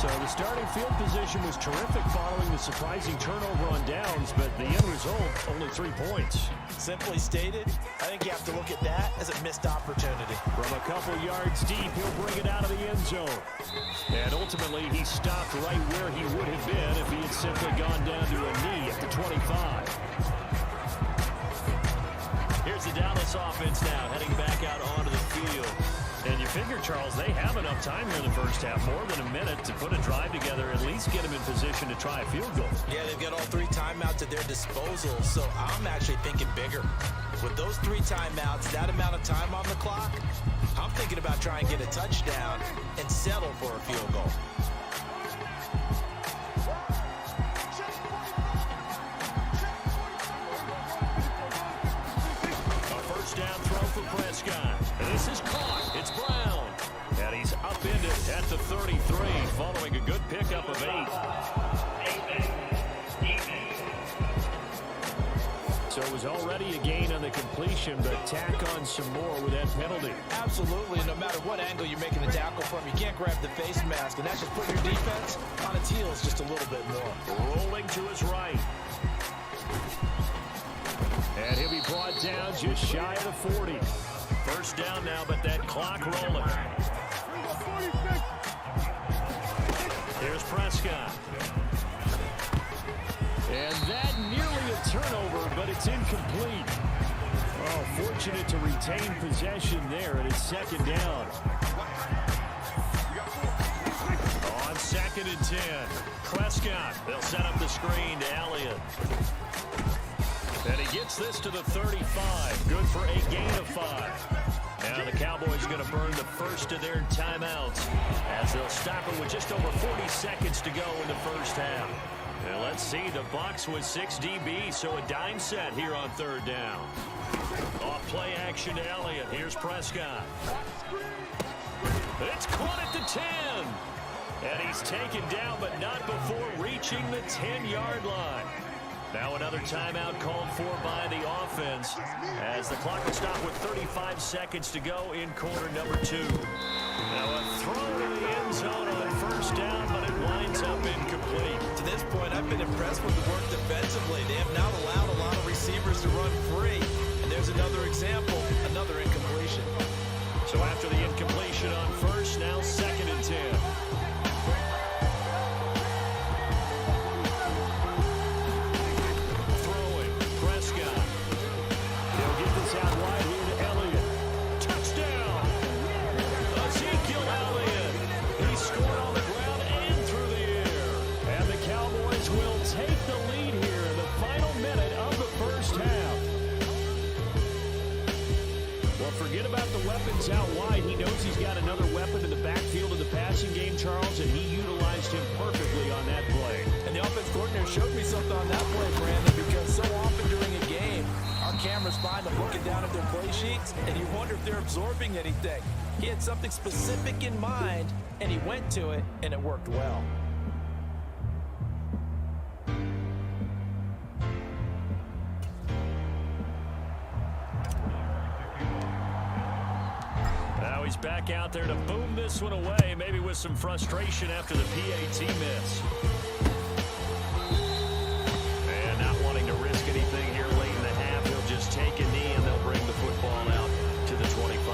So the starting field position was terrific following the surprising turnover on downs, but the end result, only 3 points. Simply stated, I think you have to look at that as a missed opportunity. From a couple yards deep, he'll bring it out of the end zone. And ultimately, he stopped right where he would have been if he had simply gone down to a knee at the 25. Here's the Dallas offense now, heading back out onto the field. And you figure, Charles, they have enough time here in the first half, more than a minute, to put a drive together, at least get them in position to try a field goal. Yeah, they've got all 3 timeouts at their disposal, so I'm actually thinking bigger. With those 3 timeouts, that amount of time on the clock, I'm thinking about trying to get a touchdown and settle for a field goal. A first down throw for Prescott. This is caught. It's Brown. And he's upended at the 33 following a good pickup of 8. So it was already a gain on the completion, but tack on some more with that penalty. Absolutely. No matter what angle you're making the tackle from, you can't grab the face mask, and that's just putting your defense on its heels just a little bit more. Rolling to his right. And he'll be brought down just shy of the 40. First down now, but that clock rolling. Here's Prescott. And that nearly a turnover, but it's incomplete. Oh, fortunate to retain possession there, and it's 2nd down. On 2nd and 10, Prescott. They'll set up the screen to Elliott. And he gets this to the 35. Good for a gain of 5. Now the Cowboys going to burn the first of their timeouts as they'll stop it with just over 40 seconds to go in the first half. And let's see, the Bucs with 6 DB, so a dime set here on 3rd down. Off play action to Elliott. Here's Prescott. It's caught at the 10. And he's taken down, but not before reaching the 10-yard line. Now another timeout called for by the offense as the clock will stop with 35 seconds to go in quarter number 2. Now a throw to the end zone on first down, but it winds up incomplete. To this point, I've been impressed with the work defensively. They have not allowed a lot of receivers to run free. And there's another example, another incompletion. So after the incompletion on first, now 2nd and 10. Well, forget about the weapons out wide. He knows he's got another weapon in the backfield of the passing game, Charles, and he utilized him perfectly on that play. And the offense coordinator showed me something on that play, Brandon, because so often during a game, our cameras find them looking down at their play sheets, and you wonder if they're absorbing anything. He had something specific in mind, and he went to it, and it worked well. Now he's back out there to boom this one away, maybe with some frustration after the PAT miss. And not wanting to risk anything here late in the half, he'll just take a knee and they'll bring the football out to the 25.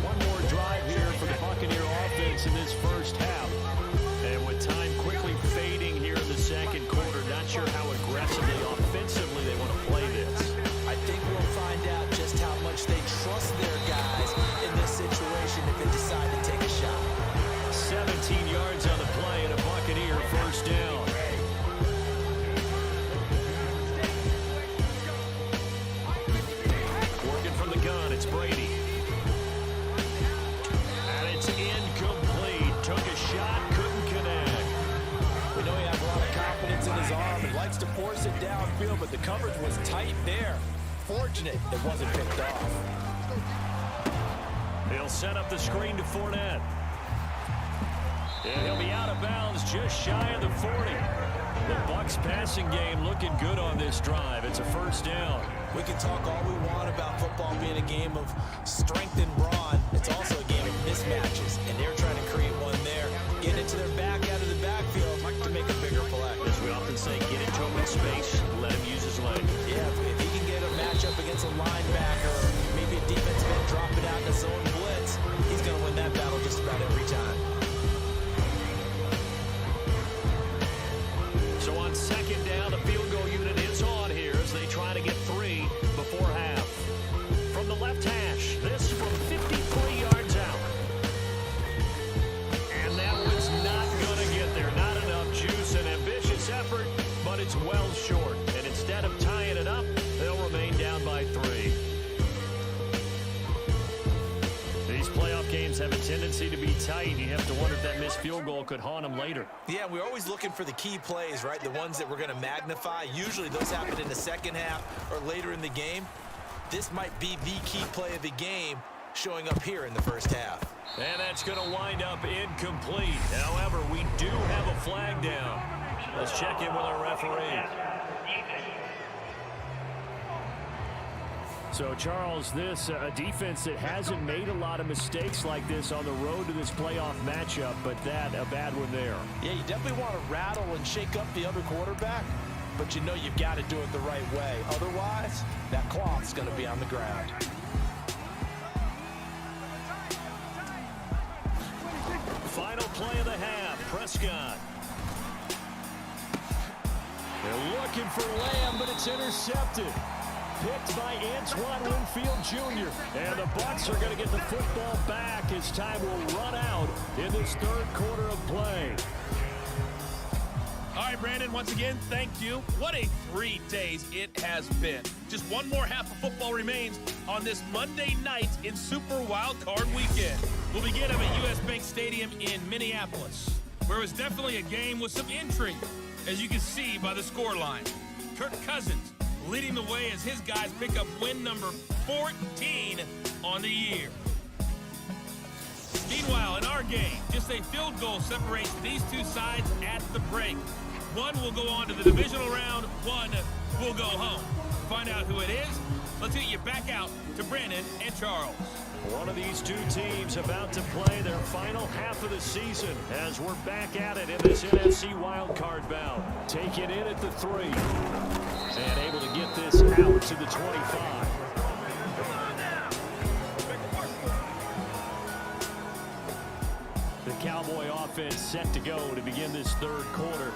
One more drive here for the Buccaneer offense in this first half. And with time quickly fading here in the second quarter, not sure how aggressively, offensively they want to play this. I think we'll find out just how much they trust their guys in this situation if they decide to take a shot. 17 yards on the play and a Buccaneer first down. Working from the gun, it's Brady. And it's incomplete. Took a shot, couldn't connect. We know he has a lot of confidence in his arm and likes to force it downfield, but the coverage was tight there. Fortunate it wasn't picked off. He'll set up the screen to Fournette. And he'll be out of bounds just shy of the 40. The Bucs passing game looking good on this drive. It's a first down. We can talk all we want about football being a game of strength and brawn. It's also a game of mismatches, and they're trying to create one there. Get into their back out of the backfield to make a bigger play. As we often say, get into him in space, let him use his leg. Yeah, if he can get a matchup against a linebacker, or maybe a defensive end drop it out in a zone blitz, he's going to win that battle just about every time. So on second down, the field goal unit is on here as they try to get 3 before half. From the left hash, this from 53 yards out. And that one's not going to get there. Not enough juice, an ambitious effort, but it's well short. And instead of tying it up, they'll remain down by 3. These playoff games have a tendency to be tight. You have to wonder if that missed field goal could haunt them later. Yeah, we're always looking for the key plays, right? The ones that we're going to magnify. Usually those happen in the second half or later in the game. This might be the key play of the game showing up here in the first half. And that's going to wind up incomplete. However, we do have a flag down. Let's check in with our referee. So, Charles, this a defense that hasn't made a lot of mistakes like this on the road to this playoff matchup, but that a bad one there. Yeah, you definitely want to rattle and shake up the other quarterback, but you know you've got to do it the right way. Otherwise, that cloth's going to be on the ground. Final play of the half, Prescott. They're looking for Lamb, but it's intercepted. Picked by Antoine Winfield Jr. And the Bucs are going to get the football back as time will run out in this third quarter of play. All right, Brandon, once again, thank you. What a 3 days it has been. Just one more half of football remains on this Monday night in Super Wild Card Weekend. We'll begin up at US Bank Stadium in Minneapolis, where it was definitely a game with some intrigue, as you can see by the scoreline. Kirk Cousins leading the way as his guys pick up win number 14 on the year. Meanwhile, in our game, just a field goal separates these two sides at the break. One will go on to the divisional round, one will go home. Find out who it is. Let's get you back out to Brandon and Charles. One of these two teams about to play their final half of the season as we're back at it in this NFC wildcard bout. Taken in at the 3 and able to get this out to the 25. The Cowboy offense set to go to begin this third quarter.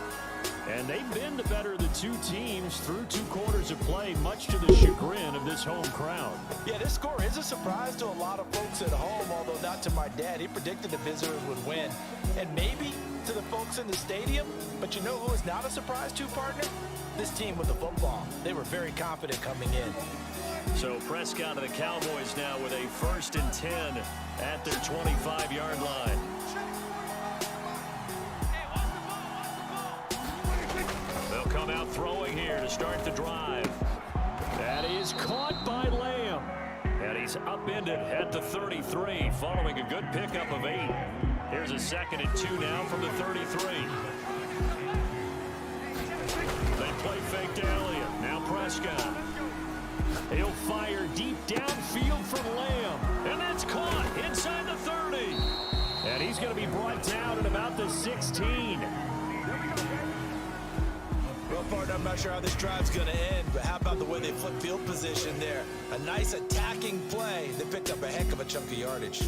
And they've been the better of the two teams through 2 quarters of play, much to the chagrin of this home crowd. Yeah, this score is a surprise to a lot of folks at home, although not to my dad. He predicted the visitors would win. And maybe to the folks in the stadium, but you know who is not a surprise to, partner? This team with the football. They were very confident coming in. So Prescott of the Cowboys now with a 1st and 10 at their 25-yard line. They'll come out throwing here to start the drive. That is caught by Lamb. And he's upended at the 33 following a good pickup of 8. Here's a 2nd and 2 now from the 33. They play fake to Elliott. Now Prescott. He'll fire deep downfield from Lamb. And that's caught inside the 30. And he's going to be brought down at about the 16. Well, partner, I'm not sure how this drive's going to end, but how about the way they flip field position there? A nice attacking play. They picked up a heck of a chunk of yardage.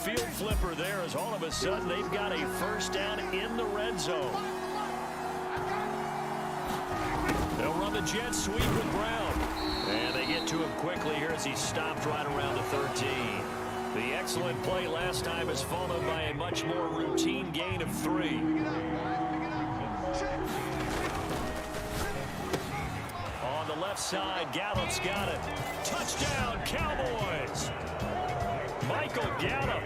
Field flipper there as all of a sudden they've got a 1st down in the red zone. They'll run the jet sweep with Brown. And they get to him quickly here as he stopped right around the 13. The excellent play last time is followed by a much more routine gain of 3. On the left side, Gallup's got it. Touchdown, Cowboys! Michael Gallup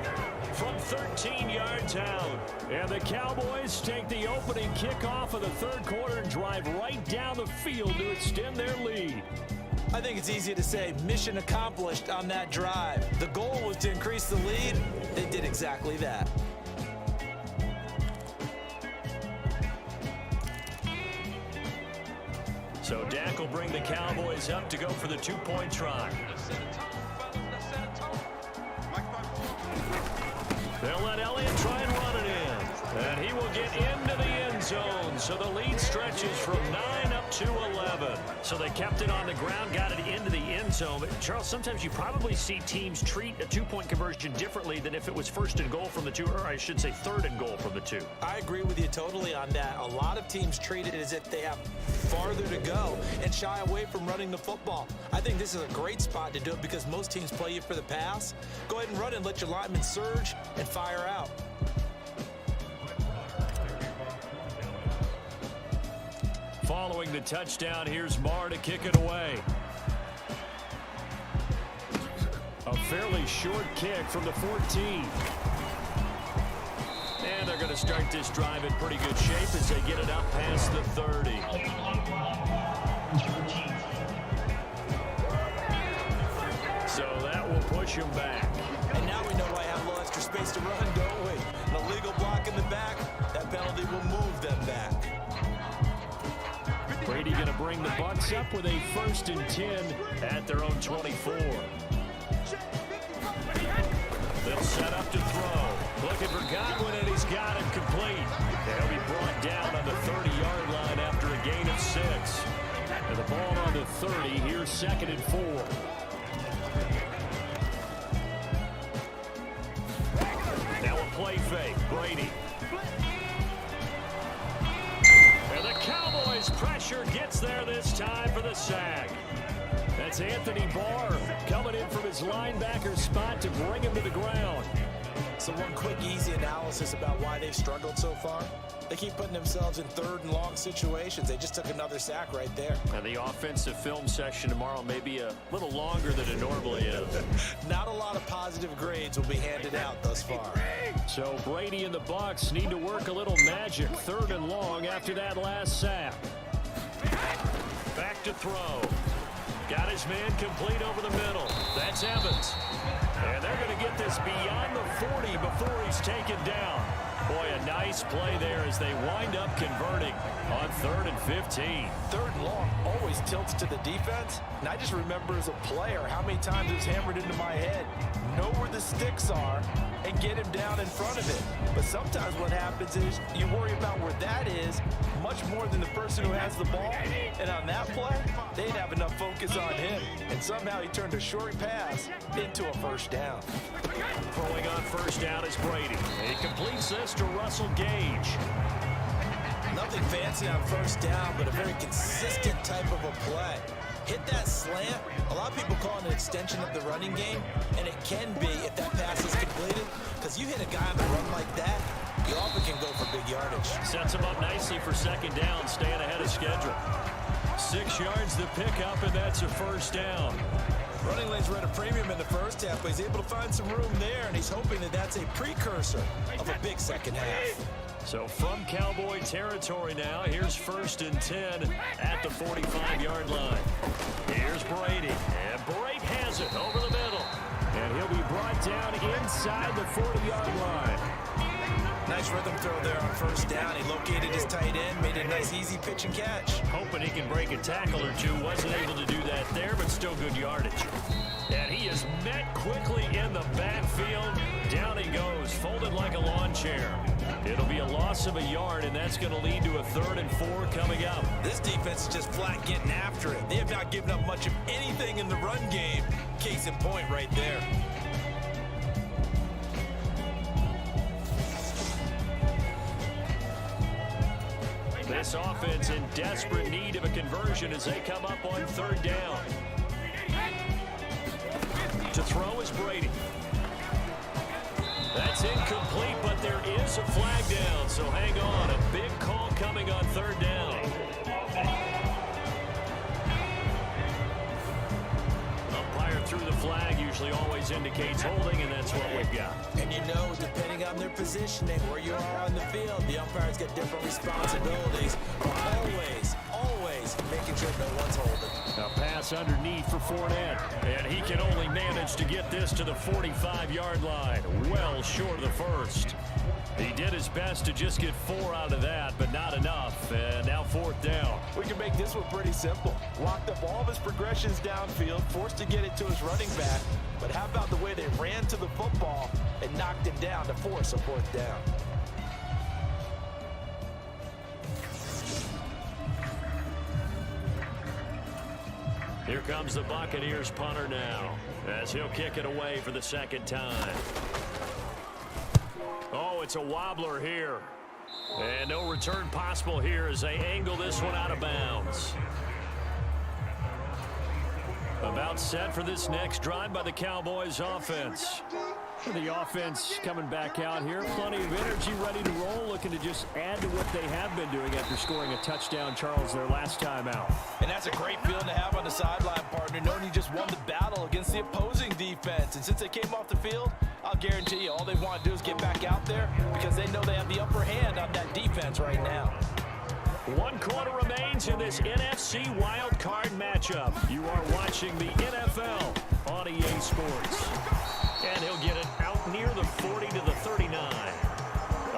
from 13 yards out. And the Cowboys take the opening kickoff of the 3rd quarter and drive right down the field to extend their lead. I think it's easy to say mission accomplished on that drive. The goal was to increase the lead. They did exactly that. So Dak will bring the Cowboys up to go for the 2-point try. They'll let Elliott try and run it in. And he will get into the end zone. So the lead stretches from 9 up to 11. So they kept it on the ground, got it into the end zone. But Charles, sometimes you probably see teams treat a 2-point conversion differently than if it was 1st and goal from the 2, or I should say 3rd and goal from the 2. I agree with you totally on that. A lot of teams treat it as if they have farther to go and shy away from running the football. I think this is a great spot to do it because most teams play you for the pass. Go ahead and run it, let your linemen surge and fire out. Following the touchdown, here's Marr to kick it away. A fairly short kick from the 14. And they're going to start this drive in pretty good shape as they get it up past the 30. So that will push him back. And now we know why I have a little extra space to run, don't we? An illegal block in the back, that penalty will move them back. Brady going to bring the Bucs up with a 1st and 10 at their own 24. They'll set up to throw. Looking for Godwin, and he's got it complete. They'll be brought down on the 30-yard line after a gain of 6. And the ball on the 30. Here's 2nd and 4. Now a play fake. Brady. And the Cowboys pressure gets there this time for the sack. That's Anthony Barr coming in from his linebacker spot to bring him to the ground. So one quick, easy analysis about why they've struggled so far. They keep putting themselves in 3rd and long situations. They just took another sack right there. And the offensive film session tomorrow may be a little longer than it normally is. Not a lot of positive grades will be handed out thus far. So Brady and the Bucs need to work a little magic 3rd and long after that last sack. Back to throw. Got his man complete over the middle. That's Evans. And they're going to get this beyond the 40 before he's taken down. Boy, a nice play there as they wind up converting on 3rd and 15. 3rd and long always tilts to the defense. And I just remember as a player how many times it was hammered into my head. Know where the sticks are and get him down in front of it. But sometimes what happens is you worry about where that is much more than the person who has the ball. And on that play, they didn't have enough focus on him. And somehow he turned a short pass into a 1st down. Throwing on 1st down is Brady. He completes this to Russell Gage. Nothing fancy on 1st down, but a very consistent type of a play. hit that slant. A lot of people call it an extension of the running game, and it can be if that pass is completed, because you hit a guy on the run like that, you often can go for big yardage. Sets him up nicely for second down, staying ahead of schedule. 6 yards the pickup, and that's a first down. Running lanes were at a premium in the first half, but he's able to find some room there, and he's hoping that that's a precursor of a big second half. So from Cowboy territory now, here's 1st and 10 at the 45-yard line. Here's Brady, and Brady has it over the middle. And he'll be brought down inside the 40-yard line. Nice rhythm throw there on first down. He located his tight end, made a nice easy pitch and catch. Hoping he can break a tackle or two. Wasn't able to do that there, but still good yardage. And he is met quickly in the backfield. Down he goes, folded like a lawn chair. It'll be a loss of a yard, and that's going to lead to a 3rd and 4 coming up. This defense is just flat getting after it. They have not given up much of anything in the run game. Case in point right there. This offense in desperate need of a conversion as they come up on 3rd down. To throw is Brady. That's incomplete, but there is a flag down, so hang on. A big call coming on 3rd down. Umpire threw the flag, usually always indicates holding, and that's what we've got. And you know, depending on their positioning, where you are on the field, the umpires get different responsibilities. But always making sure no one's holding. A pass underneath for Fournette, and he can only manage to get this to the 45-yard line, well short of the first. He did his best to just get 4 out of that, but not enough, and now 4th down. We can make this one pretty simple. Locked up all of his progressions downfield, forced to get it to his running back, but how about the way they ran to the football and knocked him down to force a 4th down? Here comes the Buccaneers punter now, as he'll kick it away for the 2nd time. Oh, it's a wobbler here. And no return possible here as they angle this one out of bounds. About set for this next drive by the Cowboys offense. The offense coming back out here. Plenty of energy, ready to roll, looking to just add to what they have been doing after scoring a touchdown, Charles, their last time out. And that's a great feeling to have on the sideline, partner, knowing you just won the battle against the opposing defense. And since they came off the field, I'll guarantee you all they want to do is get back out there because they know they have the upper hand on that defense right now. 1 quarter remains in this NFC wild card matchup. You are watching the NFL on EA Sports. And he'll get it out near the 40 to the 39.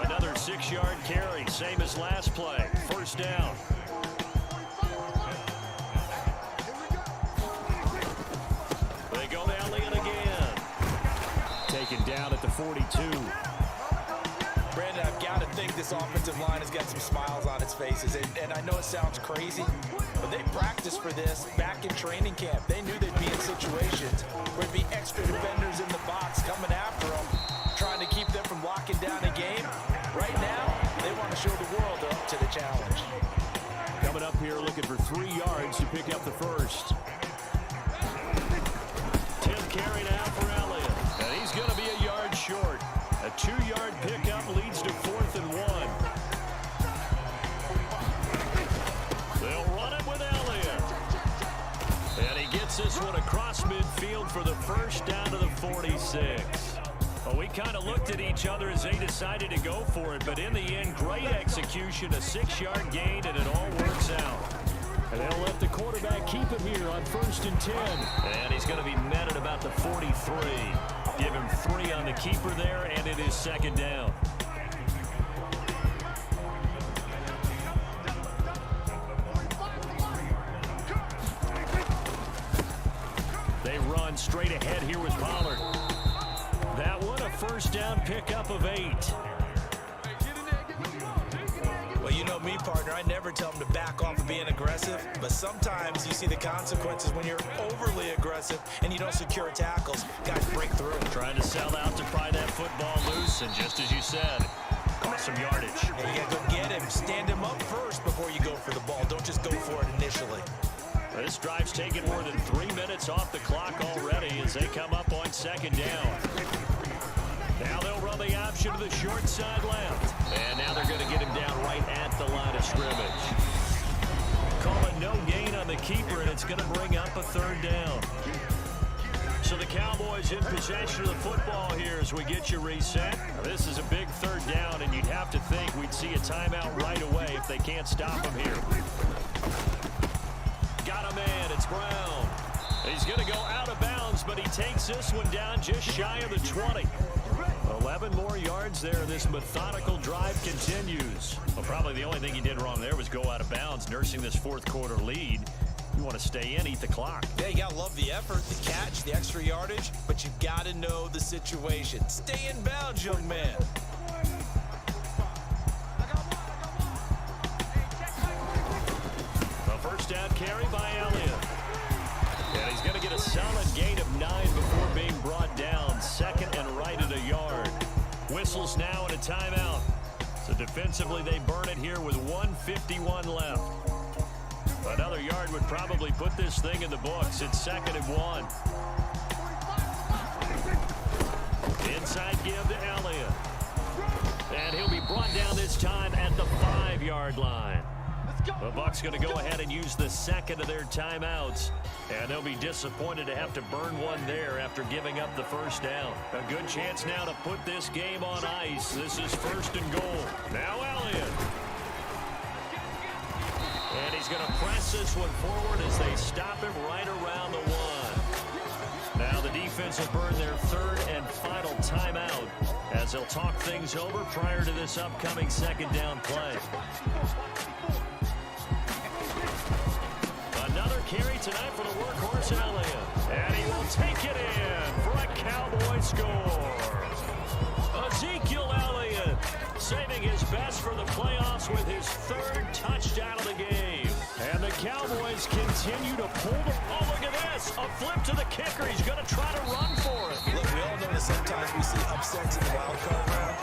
Another 6-yard carry, same as last play. 1st down. They go to Elliott again. Taken down at the 42. Brandon, I've got to think this offensive line has got some smiles on its faces. And I know it sounds crazy, but they practiced for this back in training camp. They knew they'd be in situations where there'd be extra defenders in the box coming after them, trying to keep them from locking down a game. Right now, they want to show the world they're up to the challenge. Coming up here looking for 3 yards to pick up the first. Tim carry now for Elliott. And he's going to be a yard short. A 2-yard pickup leads to 4th and 1. They'll run it with Elliott. And he gets this one across midfield for the first down to the 46. Well, we kind of looked at each other as they decided to go for it, but in the end, great execution, a 6-yard gain, and it all works out. And they'll let the quarterback keep it here on 1st and 10. And he's going to be met at about the 43. Give him 3 on the keeper there, and it is 2nd down. They run straight ahead here with Pollard. That one, a 1st down pickup of 8. Well, you know me, partner. I never tell them to back off of being aggressive, but sometimes you see the consequences when you're overly aggressive and you don't secure tackles. Guys break through. Trying to sell out to pry that football loose, and just as you said, cost some yardage. Hey, you got to go get him. Stand him up first before you go for the ball. Don't just go for it initially. This drive's taken more than 3 minutes off the clock already as they come up on second down. Now they'll run the option to the short side left. And now they're going to get him down right at the line of scrimmage. Call it no gain on the keeper, and it's going to bring up a third down. So the Cowboys in possession of the football here as we get you reset. This is a big third down, and you'd have to think we'd see a timeout right away if they can't stop him here. Got a man, it's Brown. He's going to go out of bounds, but he takes this one down just shy of the 20. 11 more yards there. This methodical drive continues. Well, probably the only thing he did wrong there was go out of bounds, nursing this fourth quarter lead. You want to stay in, eat the clock. Yeah, you got to love the effort, the catch, the extra yardage, but you got to know the situation. Stay in bounds, young man. A first down carry by Elliott. And he's going to get a solid gain of 9 before being brought down. Second and right at a yard. Whistles now and a timeout. So defensively they burn it here with 1:51 left. Another yard would probably put this thing in the books. It's second and 1. Inside give to Elliott. And he'll be brought down this time at the 5-yard line. The Bucs going to go ahead and use the second of their timeouts. And they'll be disappointed to have to burn one there after giving up the first down. A good chance now to put this game on ice. This is first and goal. Now Elliott. And he's going to press this one forward as they stop him right around the 1. Now the defense will burn their third and final timeout as they'll talk things over prior to this upcoming second down play. Another carry tonight for the workhorse Elliott. And he will take it in for a Cowboy score. Ezekiel Elliott saving his best for the playoffs with his third touchdown of the game. And the Cowboys continue to pull the... Oh, look at this. A flip to the kicker. He's going to try to run for it. Look, we all know that sometimes we see upsets in the wild card round.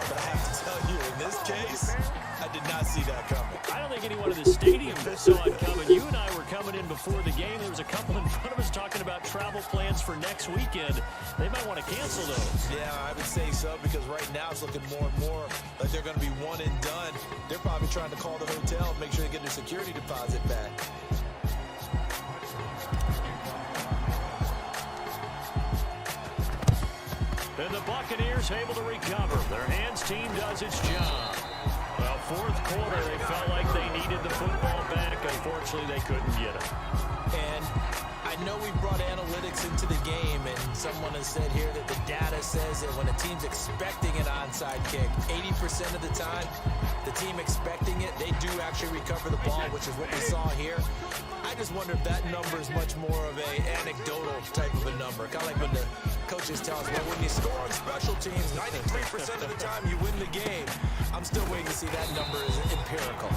But I have to tell you, in this case, I did not see that coming. I don't think anyone in the stadium saw it coming. You and I were coming in before the game. There was a couple in front of us talking about travel plans for next weekend. They might want to cancel those. Yeah, I would say so, because right now it's looking more and more like they're going to be one and done. They're probably trying to call the hotel and make sure they get their security deposit back. And the Buccaneers able to recover. Their hands team does its job. Well, fourth quarter, they felt like they needed the football back. Unfortunately, they couldn't get it. And I know we brought analytics into the game, and someone has said here that the data says that when a team's expecting an onside kick, 80% of the time, the team expecting it, they do actually recover the ball, which is what we saw here. I just wonder if that number is much more of a anecdotal type of a number. Kind of like when the coaches tell us, well, when you score on special teams, 93% of the time you win the game. I'm still waiting to see that number is empirical.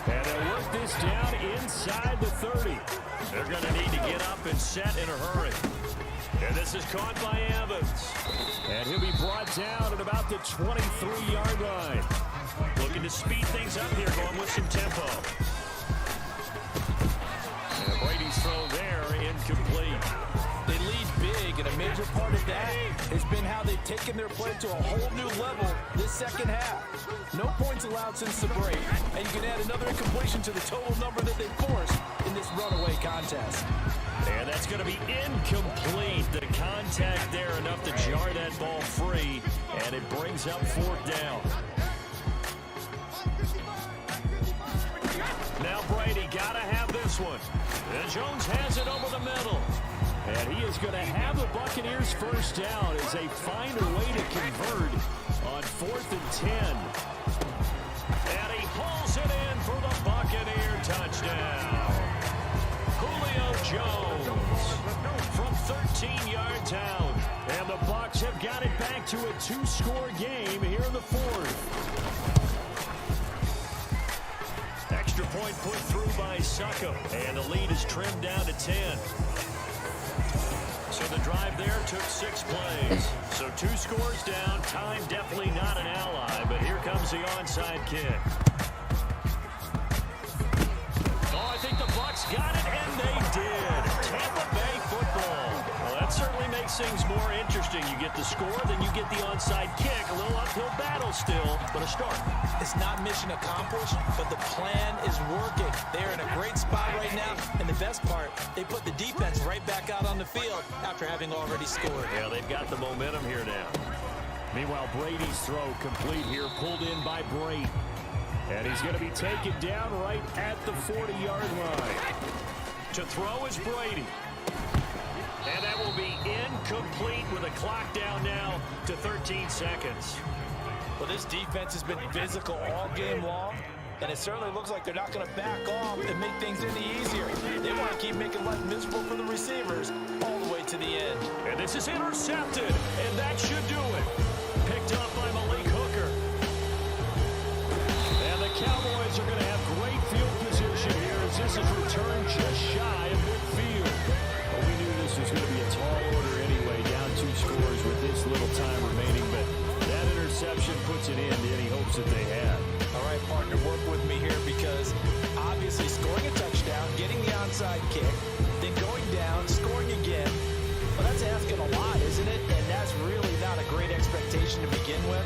And they'll work this down inside the 30. They're going to need to get up and set in a hurry. And this is caught by Evans. And he'll be brought down at about the 23-yard line. Looking to speed things up here, going with some tempo. And Brady's throw there, incomplete. They lead big, and a major part of that has been how they've taken their play to a whole new level this second half. No points allowed since the break, and you can add another incompletion to the total number that they forced in this runaway contest. And that's going to be incomplete. The contact there enough to jar that ball free, and it brings up fourth down. Now Brady got to have this one. And Jones has it over the middle. And he is going to have the Buccaneers first down as they find a way to convert on 4th and 10. And he hauls it in for the Buccaneer touchdown. Julio Jones from 13 yards out. And the Bucs have got it back to a 2-score game here in the 4th. Extra point put through by Succo. And the lead is trimmed down to 10. So the drive there took 6 plays. So 2 scores down. Time definitely not an ally, but here comes the onside kick. Oh, I think the Bucs got it, and they did. Tampa Bay football. Well, that certainly makes things more interesting. You get the score, then you get the onside kick. A little uphill battle still, but a start. It's not mission accomplished, but the plan is working. They're in a great spot right now, and the best part, they put the defense right back out on the field after having already scored. Yeah, they've got the momentum here now. Meanwhile, Brady's throw complete here, pulled in by Brady. And he's going to be taken down right at the 40-yard line. To throw is Brady. And that will be incomplete with a clock down now to 13 seconds. Well, this defense has been physical all game long, and it certainly looks like they're not going to back off and make things any easier. They want to keep making life miserable for the receivers all the way to the end. And this is intercepted, and that should do it. Picked up by Malik Hooker. And the Cowboys are going to have great field position here as this is returned just shy of midfield. Well, we knew this was going to be a tall order anyway, down 2 scores with this little time remaining, but that interception puts an end to any hopes that they had. All right, partner, work with me here because obviously scoring a touchdown, getting the onside kick, then going down, scoring again, well, that's asking a lot, isn't it? And that's really not a great expectation to begin with.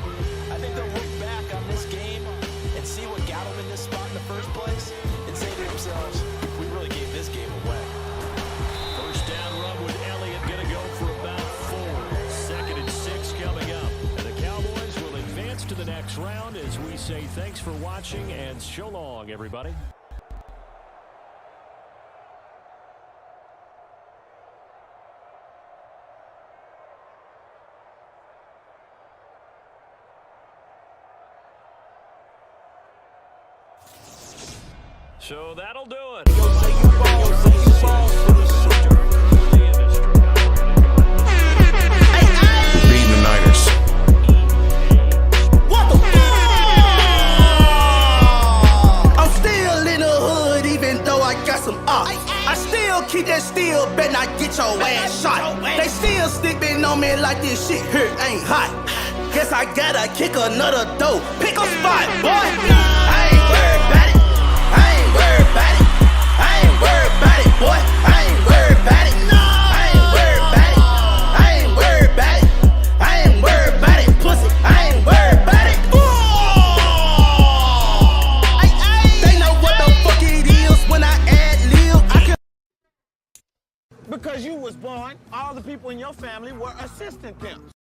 I think they'll look back on this game and see what got them in this spot in the first place and say to themselves, we really gave this game away. First down run with Elliott going to go for about 4. 2nd and 6 coming up. And the Cowboys will advance to the next round as we say thanks for watching and so long, everybody. So that'll do it. Beating the Niners. What the fuck? I'm still in the hood even though I got some ops. I still keep that steel, bet not get your ass shot. They still sleeping on me like this shit here ain't hot. Guess I gotta kick another dough. Pick a spot, boy. I ain't worried about it. I ain't worried about it. I ain't worried about it, boy. I ain't worried about it. I ain't worried about it. I ain't worried about it. I ain't worried about it, pussy. I ain't worried about it. They know what the fuck it is when I add lib. Because you was born, all the people in your family were assistant pimps.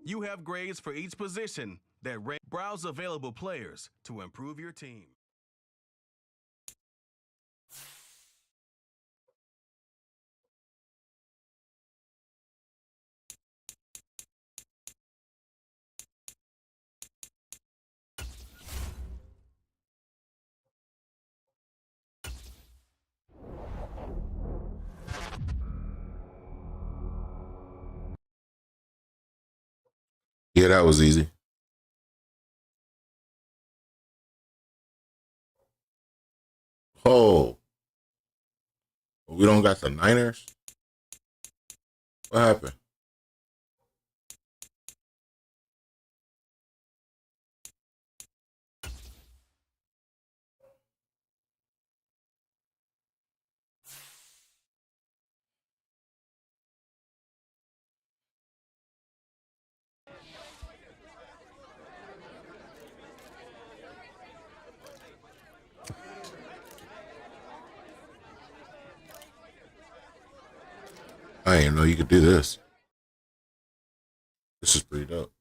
You have grades for each position that browse available players to improve your team. Yeah, that was easy. Oh, we don't got the Niners? What happened? I didn't know you could do this. This is pretty dope.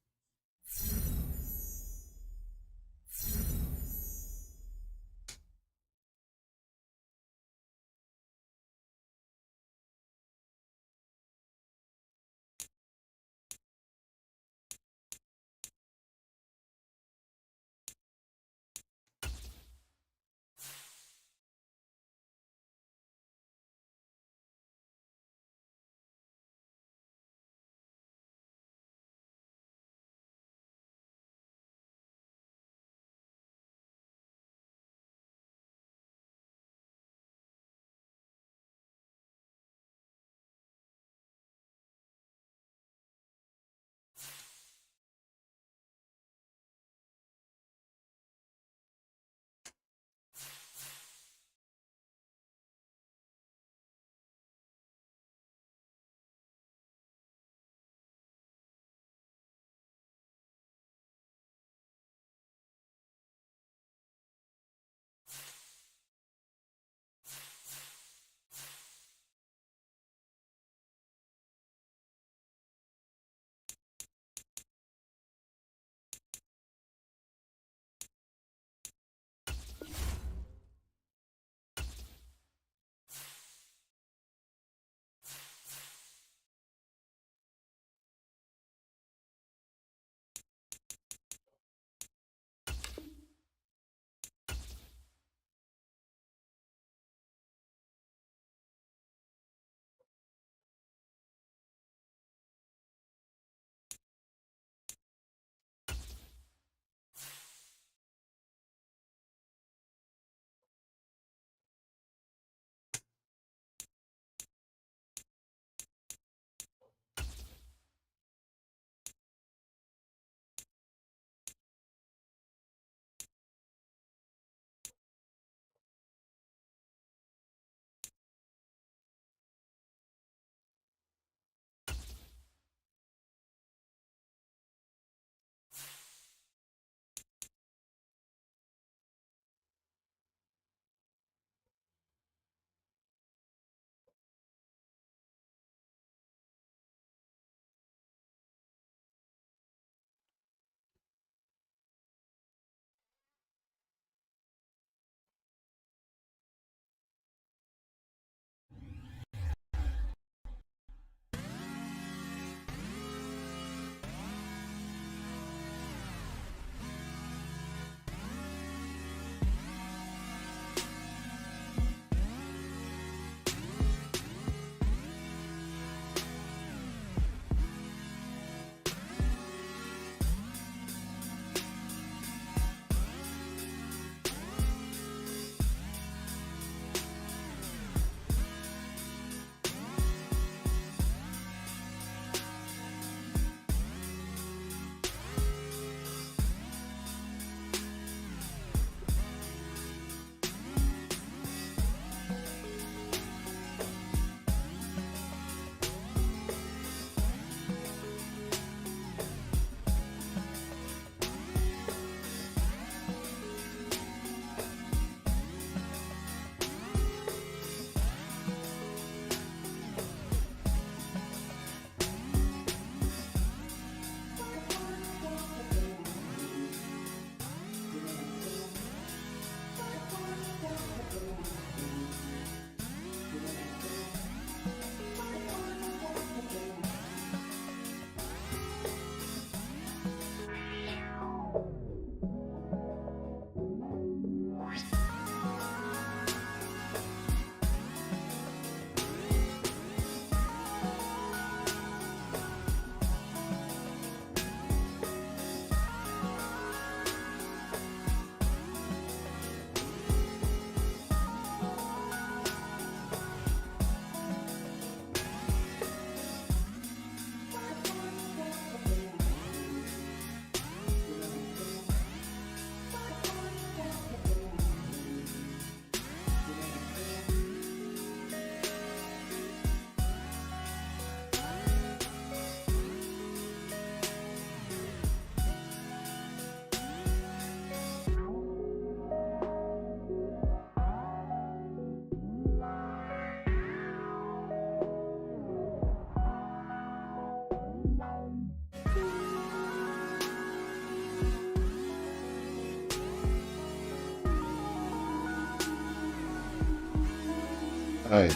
Hi.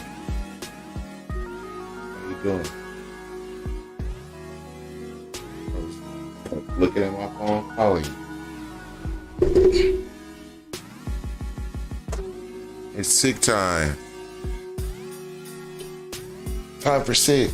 How you doing? I was looking at my phone, calling you. It's sick time. Time for sick.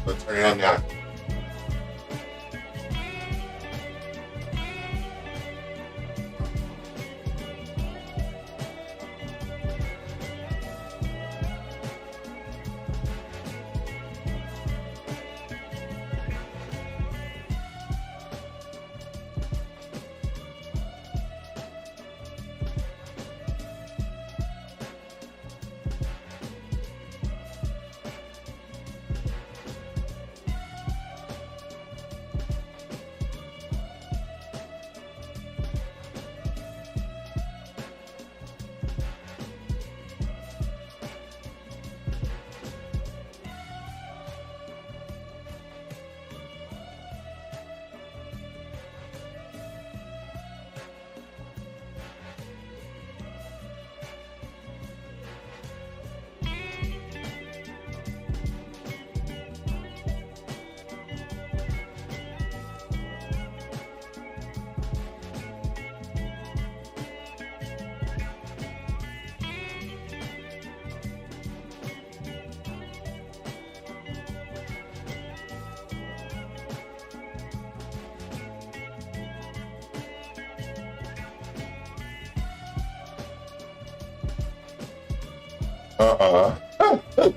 Let's turn it on now.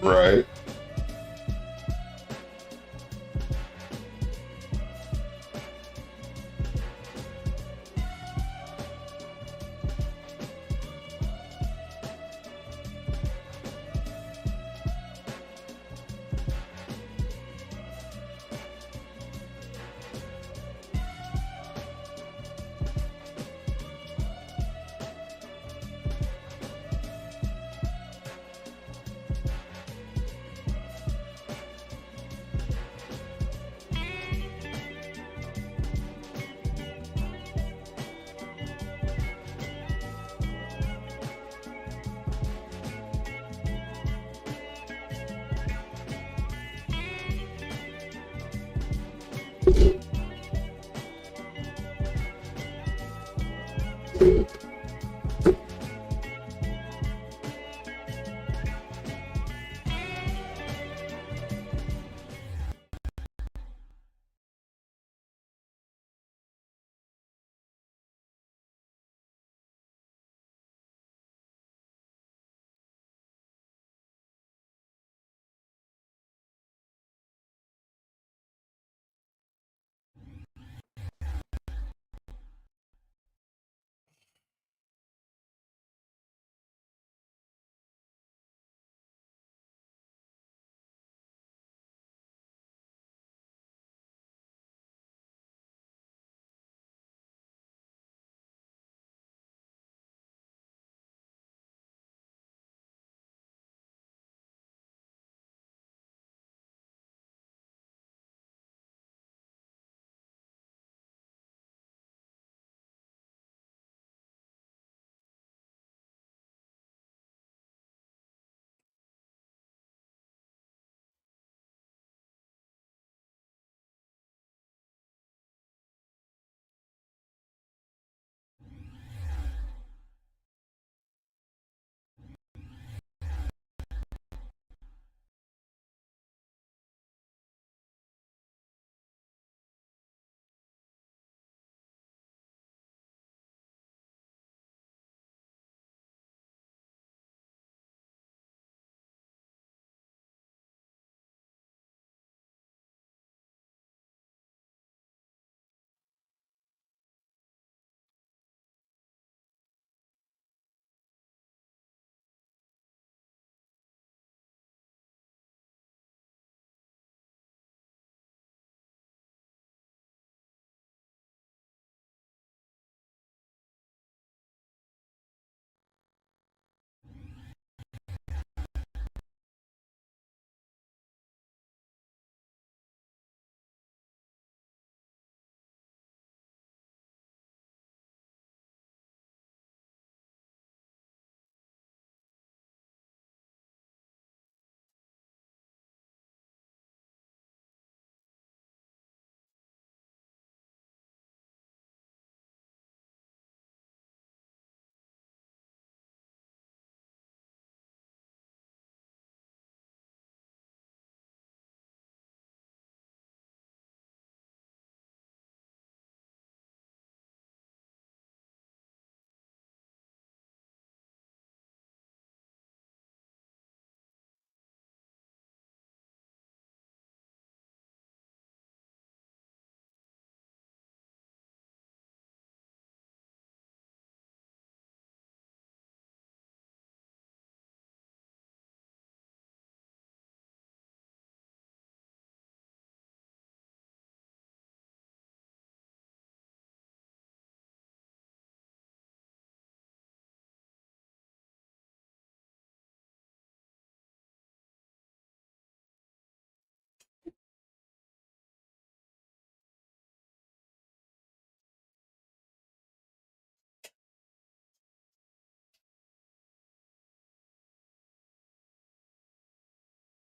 Right. man.